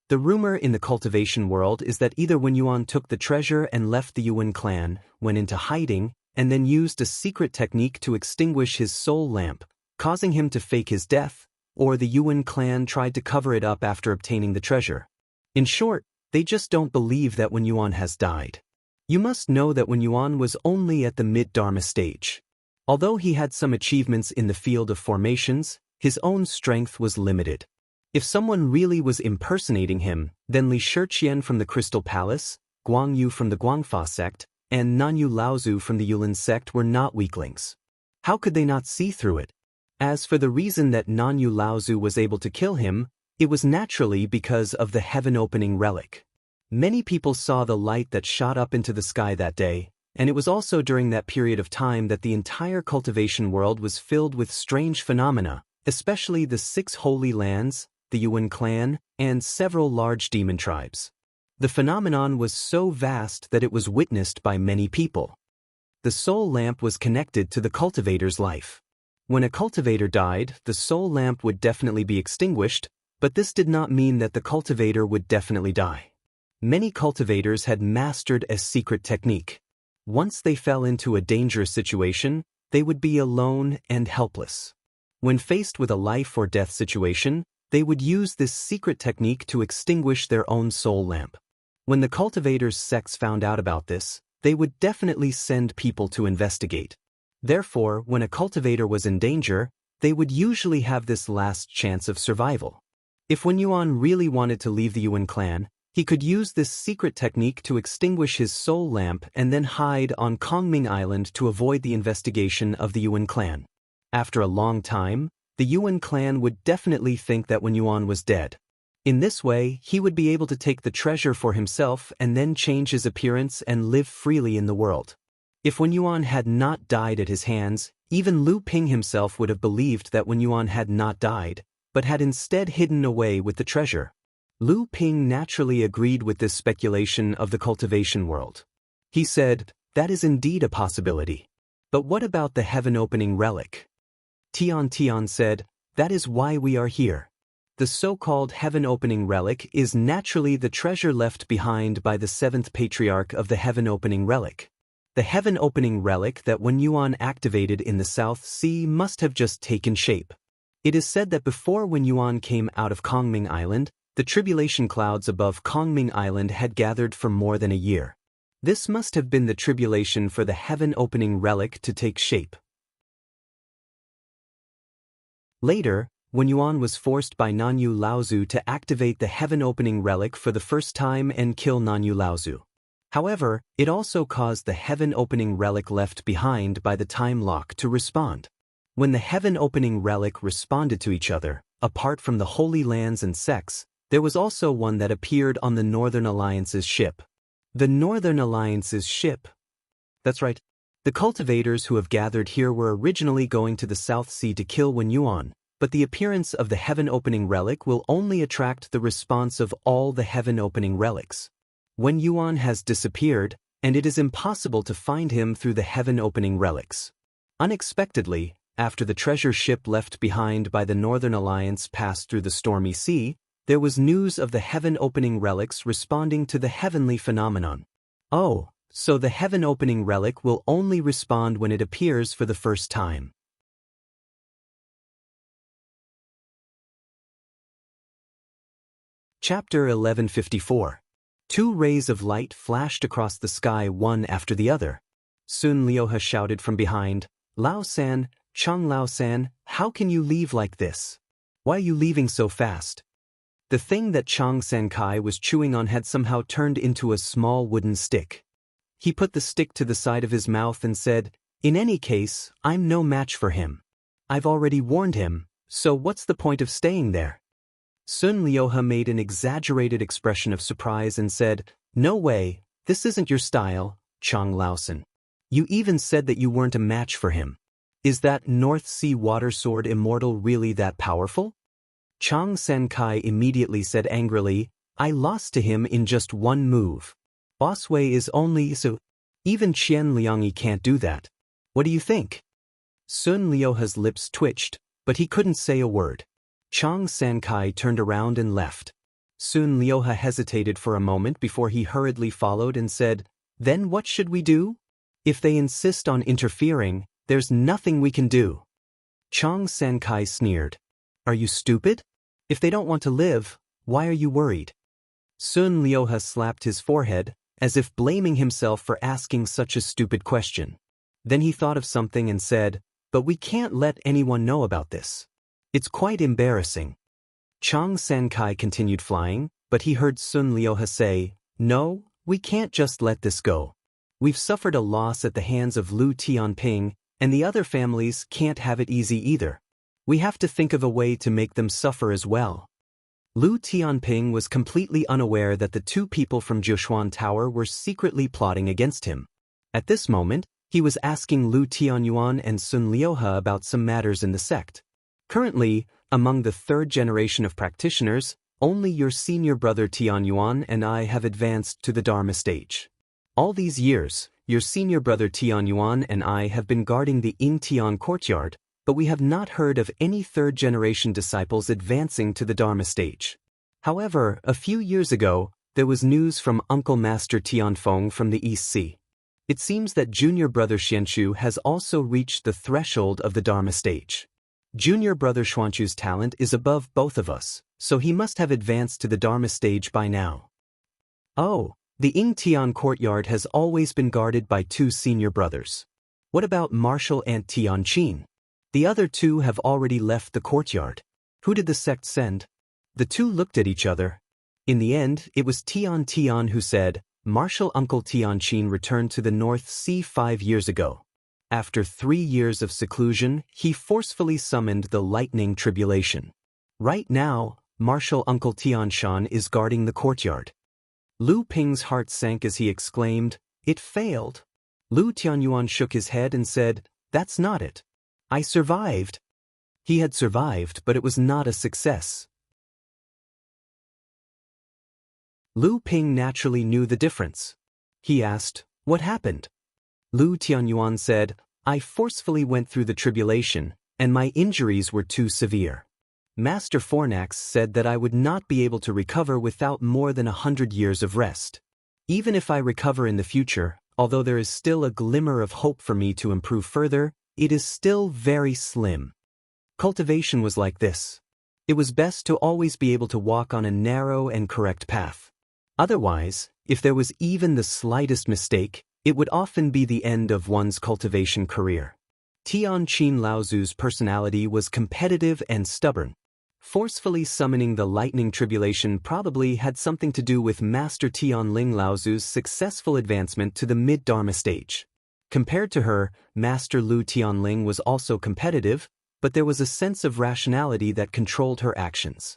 The rumor in the cultivation world is that either Wen Yuan took the treasure and left the Yuan clan, went into hiding, and then used a secret technique to extinguish his soul lamp, causing him to fake his death, or the Yuan clan tried to cover it up after obtaining the treasure. In short, they just don't believe that Wen Yuan has died. You must know that Wen Yuan was only at the mid-Dharma stage. Although he had some achievements in the field of formations, his own strength was limited. If someone really was impersonating him, then Li Shiqian from the Crystal Palace, Guang Yu from the Guangfa sect, and Nanyu Laozu from the Yulin sect were not weaklings. How could they not see through it? As for the reason that Nanyu Laozu was able to kill him, it was naturally because of the heaven-opening relic. Many people saw the light that shot up into the sky that day, and it was also during that period of time that the entire cultivation world was filled with strange phenomena, especially the 6 holy lands, the Yuan clan, and several large demon tribes. The phenomenon was so vast that it was witnessed by many people. The soul lamp was connected to the cultivator's life. When a cultivator died, the soul lamp would definitely be extinguished, but this did not mean that the cultivator would definitely die. Many cultivators had mastered a secret technique. Once they fell into a dangerous situation, they would be alone and helpless. When faced with a life or death situation, they would use this secret technique to extinguish their own soul lamp. When the cultivators' sects found out about this, they would definitely send people to investigate. Therefore, when a cultivator was in danger, they would usually have this last chance of survival. If Wen Yuan really wanted to leave the Yuan clan, he could use this secret technique to extinguish his soul lamp and then hide on Kongming Island to avoid the investigation of the Yuan clan. After a long time, the Yuan clan would definitely think that Wen Yuan was dead. In this way, he would be able to take the treasure for himself and then change his appearance and live freely in the world. If Wen Yuan had not died at his hands, even Lu Ping himself would have believed that Wen Yuan had not died, but had instead hidden away with the treasure. Lu Ping naturally agreed with this speculation of the cultivation world. He said, that is indeed a possibility. But what about the heaven-opening relic? Tian said, that is why we are here. The so-called heaven-opening relic is naturally the treasure left behind by the 7th patriarch of the heaven-opening relic. The heaven-opening relic that Wen Yuan activated in the South Sea must have just taken shape. It is said that before Wen Yuan came out of Kongming Island, the tribulation clouds above Kongming Island had gathered for more than a year. This must have been the tribulation for the heaven-opening relic to take shape. Later, Wen Yuan was forced by Nanyu Laozu to activate the heaven-opening relic for the first time and kill Nanyu Laozu. However, it also caused the heaven-opening relic left behind by the time lock to respond. When the heaven-opening relic responded to each other, apart from the Holy Lands and sects, there was also one that appeared on the Northern Alliance's ship. The Northern Alliance's ship? That's right. The cultivators who have gathered here were originally going to the South Sea to kill Wen Yuan, but the appearance of the heaven-opening relic will only attract the response of all the heaven-opening relics. Wen Yuan has disappeared, and it is impossible to find him through the heaven-opening relics. Unexpectedly, after the treasure ship left behind by the Northern Alliance passed through the stormy sea, there was news of the heaven-opening relics responding to the heavenly phenomenon. Oh, so the heaven-opening relic will only respond when it appears for the first time. Chapter 1154. Two rays of light flashed across the sky one after the other. Sun Liuhe shouted from behind, "Lao-san, Chang Lao-san, how can you leave like this? Why are you leaving so fast?" The thing that Chang Sankai was chewing on had somehow turned into a small wooden stick. He put the stick to the side of his mouth and said, "In any case, I'm no match for him. I've already warned him, so what's the point of staying there?" Sun Liuhe made an exaggerated expression of surprise and said, "No way, this isn't your style, Chang Lao-san. You even said that you weren't a match for him. Is that North Sea water sword immortal really that powerful?" Chang Sankai immediately said angrily, "I lost to him in just one move. Bossway is only so. Even Qian Liangyi can't do that. What do you think?" Sun Liuhe's lips twitched, but he couldn't say a word. Chang Sankai turned around and left. Sun Liuhe hesitated for a moment before he hurriedly followed and said, "Then what should we do? If they insist on interfering, there's nothing we can do." Chang Sankai sneered. "Are you stupid? If they don't want to live, why are you worried?" Sun Liuhe slapped his forehead, as if blaming himself for asking such a stupid question. Then he thought of something and said, "But we can't let anyone know about this. It's quite embarrassing." Chang Sankai continued flying, but he heard Sun Liuhe say, "No, we can't just let this go. We've suffered a loss at the hands of Lu Tianping, and the other families can't have it easy either. We have to think of a way to make them suffer as well." Lu Tianping was completely unaware that the two people from Jiushuan Tower were secretly plotting against him. At this moment, he was asking Lu Tianyuan and Sun Liuhe about some matters in the sect. Currently, among the third generation of practitioners, only your senior brother Tianyuan and I have advanced to the Dharma stage. All these years, your senior brother Tianyuan and I have been guarding the Yingtian courtyard, but we have not heard of any third-generation disciples advancing to the Dharma stage. However, a few years ago, there was news from Uncle Master Tianfeng from the East Sea. It seems that junior brother Xianchu has also reached the threshold of the Dharma stage. Junior brother Xuanchu's talent is above both of us, so he must have advanced to the Dharma stage by now. Oh, the Yingtian courtyard has always been guarded by two senior brothers. What about Marshal and Tianqin? The other two have already left the courtyard. Who did the sect send? The two looked at each other. In the end, it was Tian who said, "Marshal Uncle Tianqin returned to the North Sea 5 years ago. After 3 years of seclusion, he forcefully summoned the lightning tribulation. Right now, Marshal Uncle Tianshan is guarding the courtyard." Lu Ping's heart sank as he exclaimed, "It failed." Lu Tianyuan shook his head and said, "That's not it. I survived." He had survived, but it was not a success. Lu Ping naturally knew the difference. He asked, "What happened?" Lu Tianyuan said, "I forcefully went through the tribulation, and my injuries were too severe. Master Fornax said that I would not be able to recover without more than 100 years of rest. Even if I recover in the future, although there is still a glimmer of hope for me to improve further, it is still very slim." Cultivation was like this. It was best to always be able to walk on a narrow and correct path. Otherwise, if there was even the slightest mistake, it would often be the end of one's cultivation career. Tianqin Laozu's personality was competitive and stubborn. Forcefully summoning the lightning tribulation probably had something to do with Master Tianling Laozu's successful advancement to the mid-Dharma stage. Compared to her, Master Lu Tianling was also competitive, but there was a sense of rationality that controlled her actions.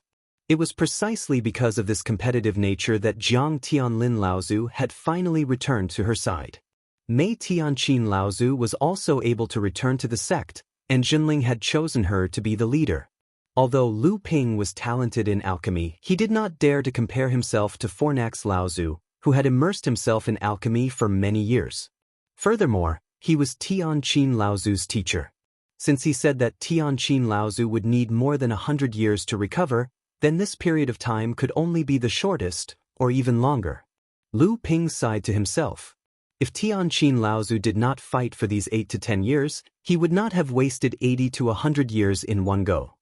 It was precisely because of this competitive nature that Jiang Tianlin Laozu had finally returned to her side. Mei Tianqin Laozu was also able to return to the sect, and Jinling had chosen her to be the leader. Although Lu Ping was talented in alchemy, he did not dare to compare himself to Fornax Laozu, who had immersed himself in alchemy for many years. Furthermore, he was Tianqin Laozu's teacher. Since he said that Tianqin Laozu would need more than 100 years to recover, then this period of time could only be the shortest, or even longer. Lu Ping sighed to himself. If Tianqin Laozu did not fight for these 8 to 10 years, he would not have wasted 80 to 100 years in one go.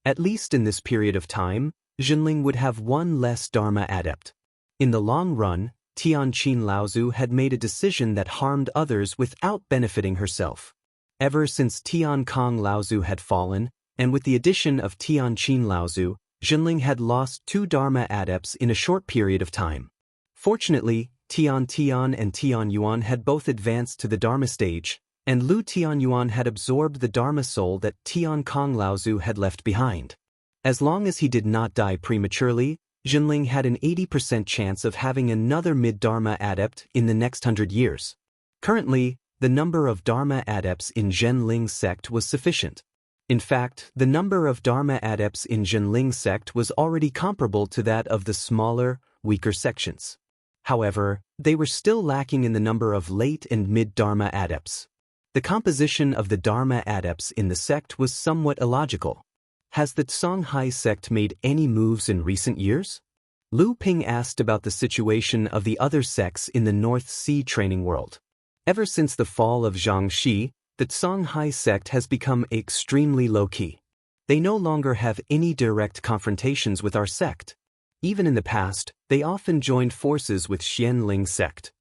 At least in this period of time, Zhenling would have one less Dharma adept. In the long run, Tianqin Laozu had made a decision that harmed others without benefiting herself. Ever since Tiankong Laozu had fallen, and with the addition of Tianqin Laozu, Zhenling had lost 2 Dharma adepts in a short period of time. Fortunately, Tian Tian and Tian Yuan had both advanced to the Dharma stage, and Lu Tian Yuan had absorbed the Dharma soul that Tiankong Laozu had left behind. As long as he did not die prematurely, Zhenling had an 80% chance of having another mid-Dharma adept in the next 100 years. Currently, the number of Dharma adepts in Zhenling's sect was sufficient. In fact, the number of Dharma adepts in Zhenling's sect was already comparable to that of the smaller, weaker sections. However, they were still lacking in the number of late and mid-Dharma adepts. The composition of the Dharma adepts in the sect was somewhat illogical. Has the Songhai sect made any moves in recent years? Lu Ping asked about the situation of the other sects in the North Sea training world. Ever since the fall of Zhangxi, the Songhai sect has become extremely low-key. They no longer have any direct confrontations with our sect. Even in the past, they often joined forces with Xianling sect.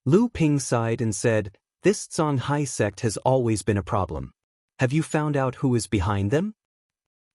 Lu Ping sighed and said, "This Songhai sect has always been a problem. Have you found out who is behind them?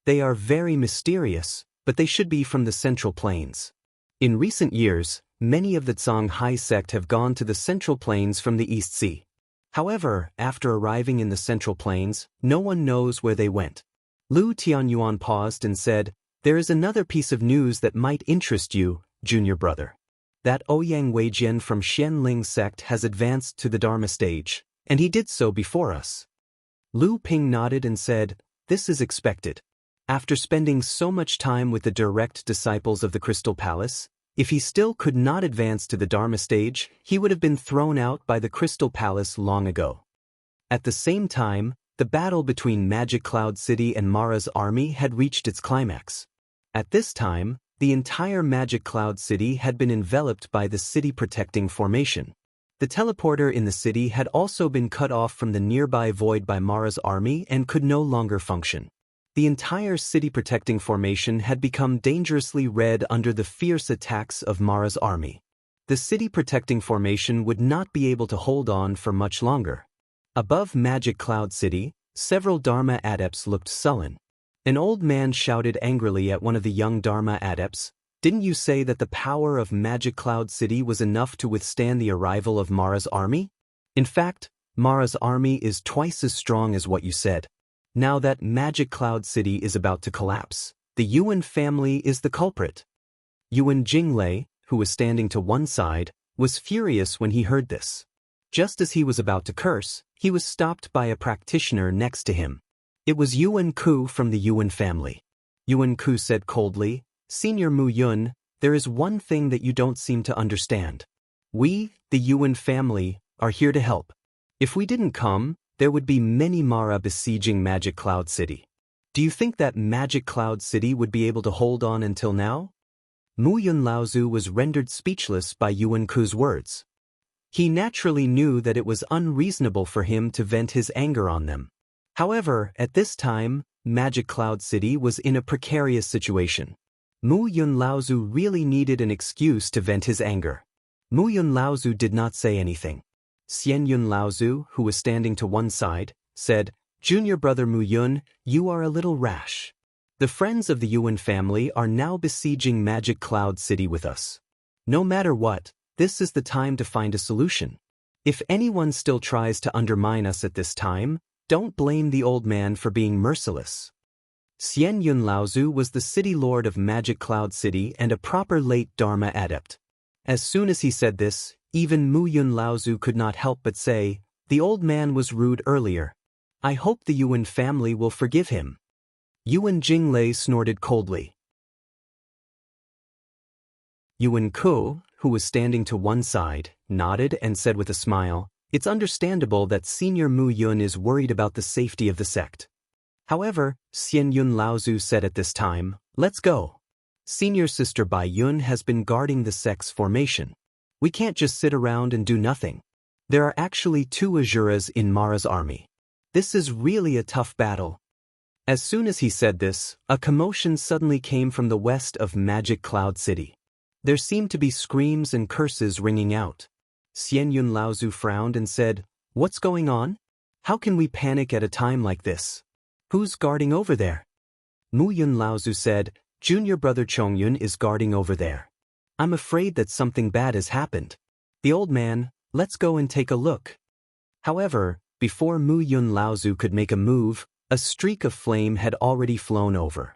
They are very mysterious, but they should be from the Central Plains. In recent years, many of the Songhai sect have gone to the Central Plains from the East Sea. However, after arriving in the Central Plains, no one knows where they went." Lu Tianyuan paused and said, "There is another piece of news that might interest you, junior brother. That Ouyang Weijian from Xianling sect has advanced to the Dharma stage, and he did so before us." Lu Ping nodded and said, "This is expected. After spending so much time with the direct disciples of the Crystal Palace, if he still could not advance to the Dharma stage, he would have been thrown out by the Crystal Palace long ago." At the same time, the battle between Magic Cloud City and Mara's army had reached its climax. At this time, the entire Magic Cloud City had been enveloped by the city-protecting formation. The teleporter in the city had also been cut off from the nearby void by Mara's army and could no longer function. The entire city-protecting formation had become dangerously red under the fierce attacks of Mara's army. The city-protecting formation would not be able to hold on for much longer. Above Magic Cloud City, several Dharma adepts looked sullen. An old man shouted angrily at one of the young Dharma adepts, "Didn't you say that the power of Magic Cloud City was enough to withstand the arrival of Mara's army? In fact, Mara's army is twice as strong as what you said. Now that Magic Cloud City is about to collapse, the Yuan family is the culprit." Yuan Jinglei, who was standing to one side, was furious when he heard this. Just as he was about to curse, he was stopped by a practitioner next to him. It was Yuan Ku from the Yuan family. Yuan Ku said coldly, "Senior Mu Yun, there is one thing that you don't seem to understand. We, the Yuan family, are here to help. If we didn't come, there would be many Mara besieging Magic Cloud City. Do you think that Magic Cloud City would be able to hold on until now?" Mu Yun Laozu was rendered speechless by Yuan Ku's words. He naturally knew that it was unreasonable for him to vent his anger on them. However, at this time, Magic Cloud City was in a precarious situation. Mu Yun Laozu really needed an excuse to vent his anger. Mu Yun Laozu did not say anything. Xian Yun Laozu, who was standing to one side, said, "Junior brother Mu Yun, you are a little rash. The friends of the Yuan family are now besieging Magic Cloud City with us. No matter what, this is the time to find a solution. If anyone still tries to undermine us at this time, don't blame the old man for being merciless." Xian Yun Laozu was the city lord of Magic Cloud City and a proper late Dharma adept. As soon as he said this, even Mu Yun Laozu could not help but say, "The old man was rude earlier. I hope the Yuan family will forgive him." Yuan Jinglei snorted coldly. Yuan Ku, who was standing to one side, nodded and said with a smile, "It's understandable that Senior Mu Yun is worried about the safety of the sect." However, Xian Yun Laozu said at this time, "Let's go. Senior Sister Bai Yun has been guarding the sect's formation. We can't just sit around and do nothing. There are actually 2 Azuras in Mara's army. This is really a tough battle." As soon as he said this, a commotion suddenly came from the west of Magic Cloud City. There seemed to be screams and curses ringing out. Xian Yun Laozu frowned and said, "What's going on? How can we panic at a time like this? Who's guarding over there?" Mu Yun Laozu said, "Junior brother Chongyun is guarding over there. I'm afraid that something bad has happened." The old man, "Let's go and take a look." However, before Mu Yun Laozu could make a move, a streak of flame had already flown over.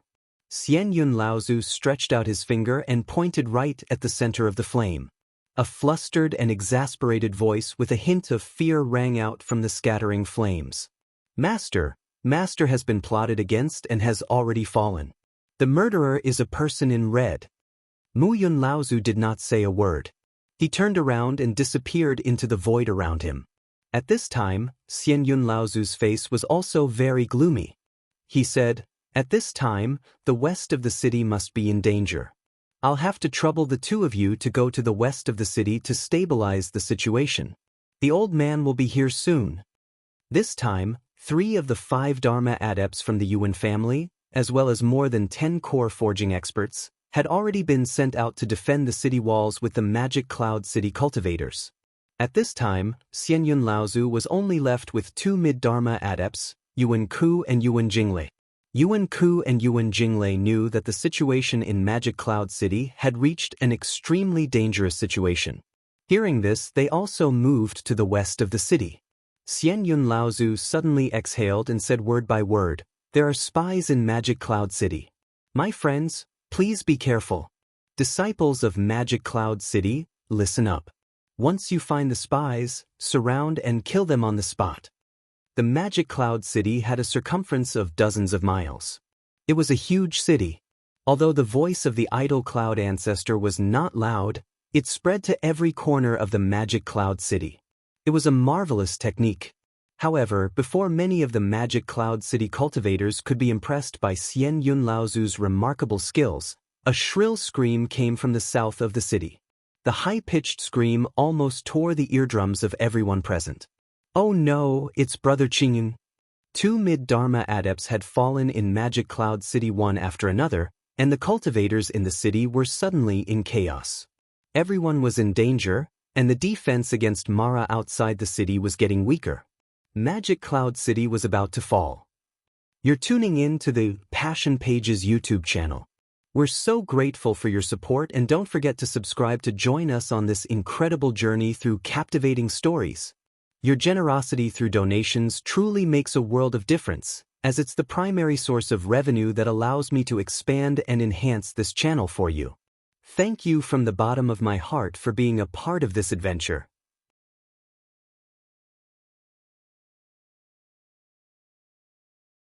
Xian Yun Laozu stretched out his finger and pointed right at the center of the flame. A flustered and exasperated voice with a hint of fear rang out from the scattering flames. Master has been plotted against and has already fallen. The murderer is a person in red." Mu Yun Laozu did not say a word. He turned around and disappeared into the void around him. At this time, Xian Yun Laozu's face was also very gloomy. He said, "At this time, the west of the city must be in danger. I'll have to trouble the 2 of you to go to the west of the city to stabilize the situation. The old man will be here soon." This time, 3 of the 5 Dharma adepts from the Yuan family, as well as more than 10 core forging experts, had already been sent out to defend the city walls with the Magic Cloud City cultivators. At this time, Xian Yun Laozu was only left with 2 mid-Dharma adepts, Yuan Ku and Yuan Jinglei. Yuan Ku and Yuan Jinglei knew that the situation in Magic Cloud City had reached an extremely dangerous situation. Hearing this, they also moved to the west of the city. Xian Yun Laozu suddenly exhaled and said word by word, "There are spies in Magic Cloud City. My friends, please be careful. Disciples of Magic Cloud City, listen up. Once you find the spies, surround and kill them on the spot." The Magic Cloud City had a circumference of dozens of miles. It was a huge city. Although the voice of the idol cloud ancestor was not loud, it spread to every corner of the Magic Cloud City. It was a marvelous technique. However, before many of the Magic Cloud City cultivators could be impressed by Xian Yun Laozu's remarkable skills, a shrill scream came from the south of the city. The high-pitched scream almost tore the eardrums of everyone present. "Oh no, it's Brother Qingyun." 2 mid-Dharma adepts had fallen in Magic Cloud City one after another, and the cultivators in the city were suddenly in chaos. Everyone was in danger, and the defense against Mara outside the city was getting weaker. Magic Cloud City was about to fall. You're tuning in to the Passion Pages YouTube channel. We're so grateful for your support, and don't forget to subscribe to join us on this incredible journey through captivating stories. Your generosity through donations truly makes a world of difference, as it's the primary source of revenue that allows me to expand and enhance this channel for you. Thank you from the bottom of my heart for being a part of this adventure.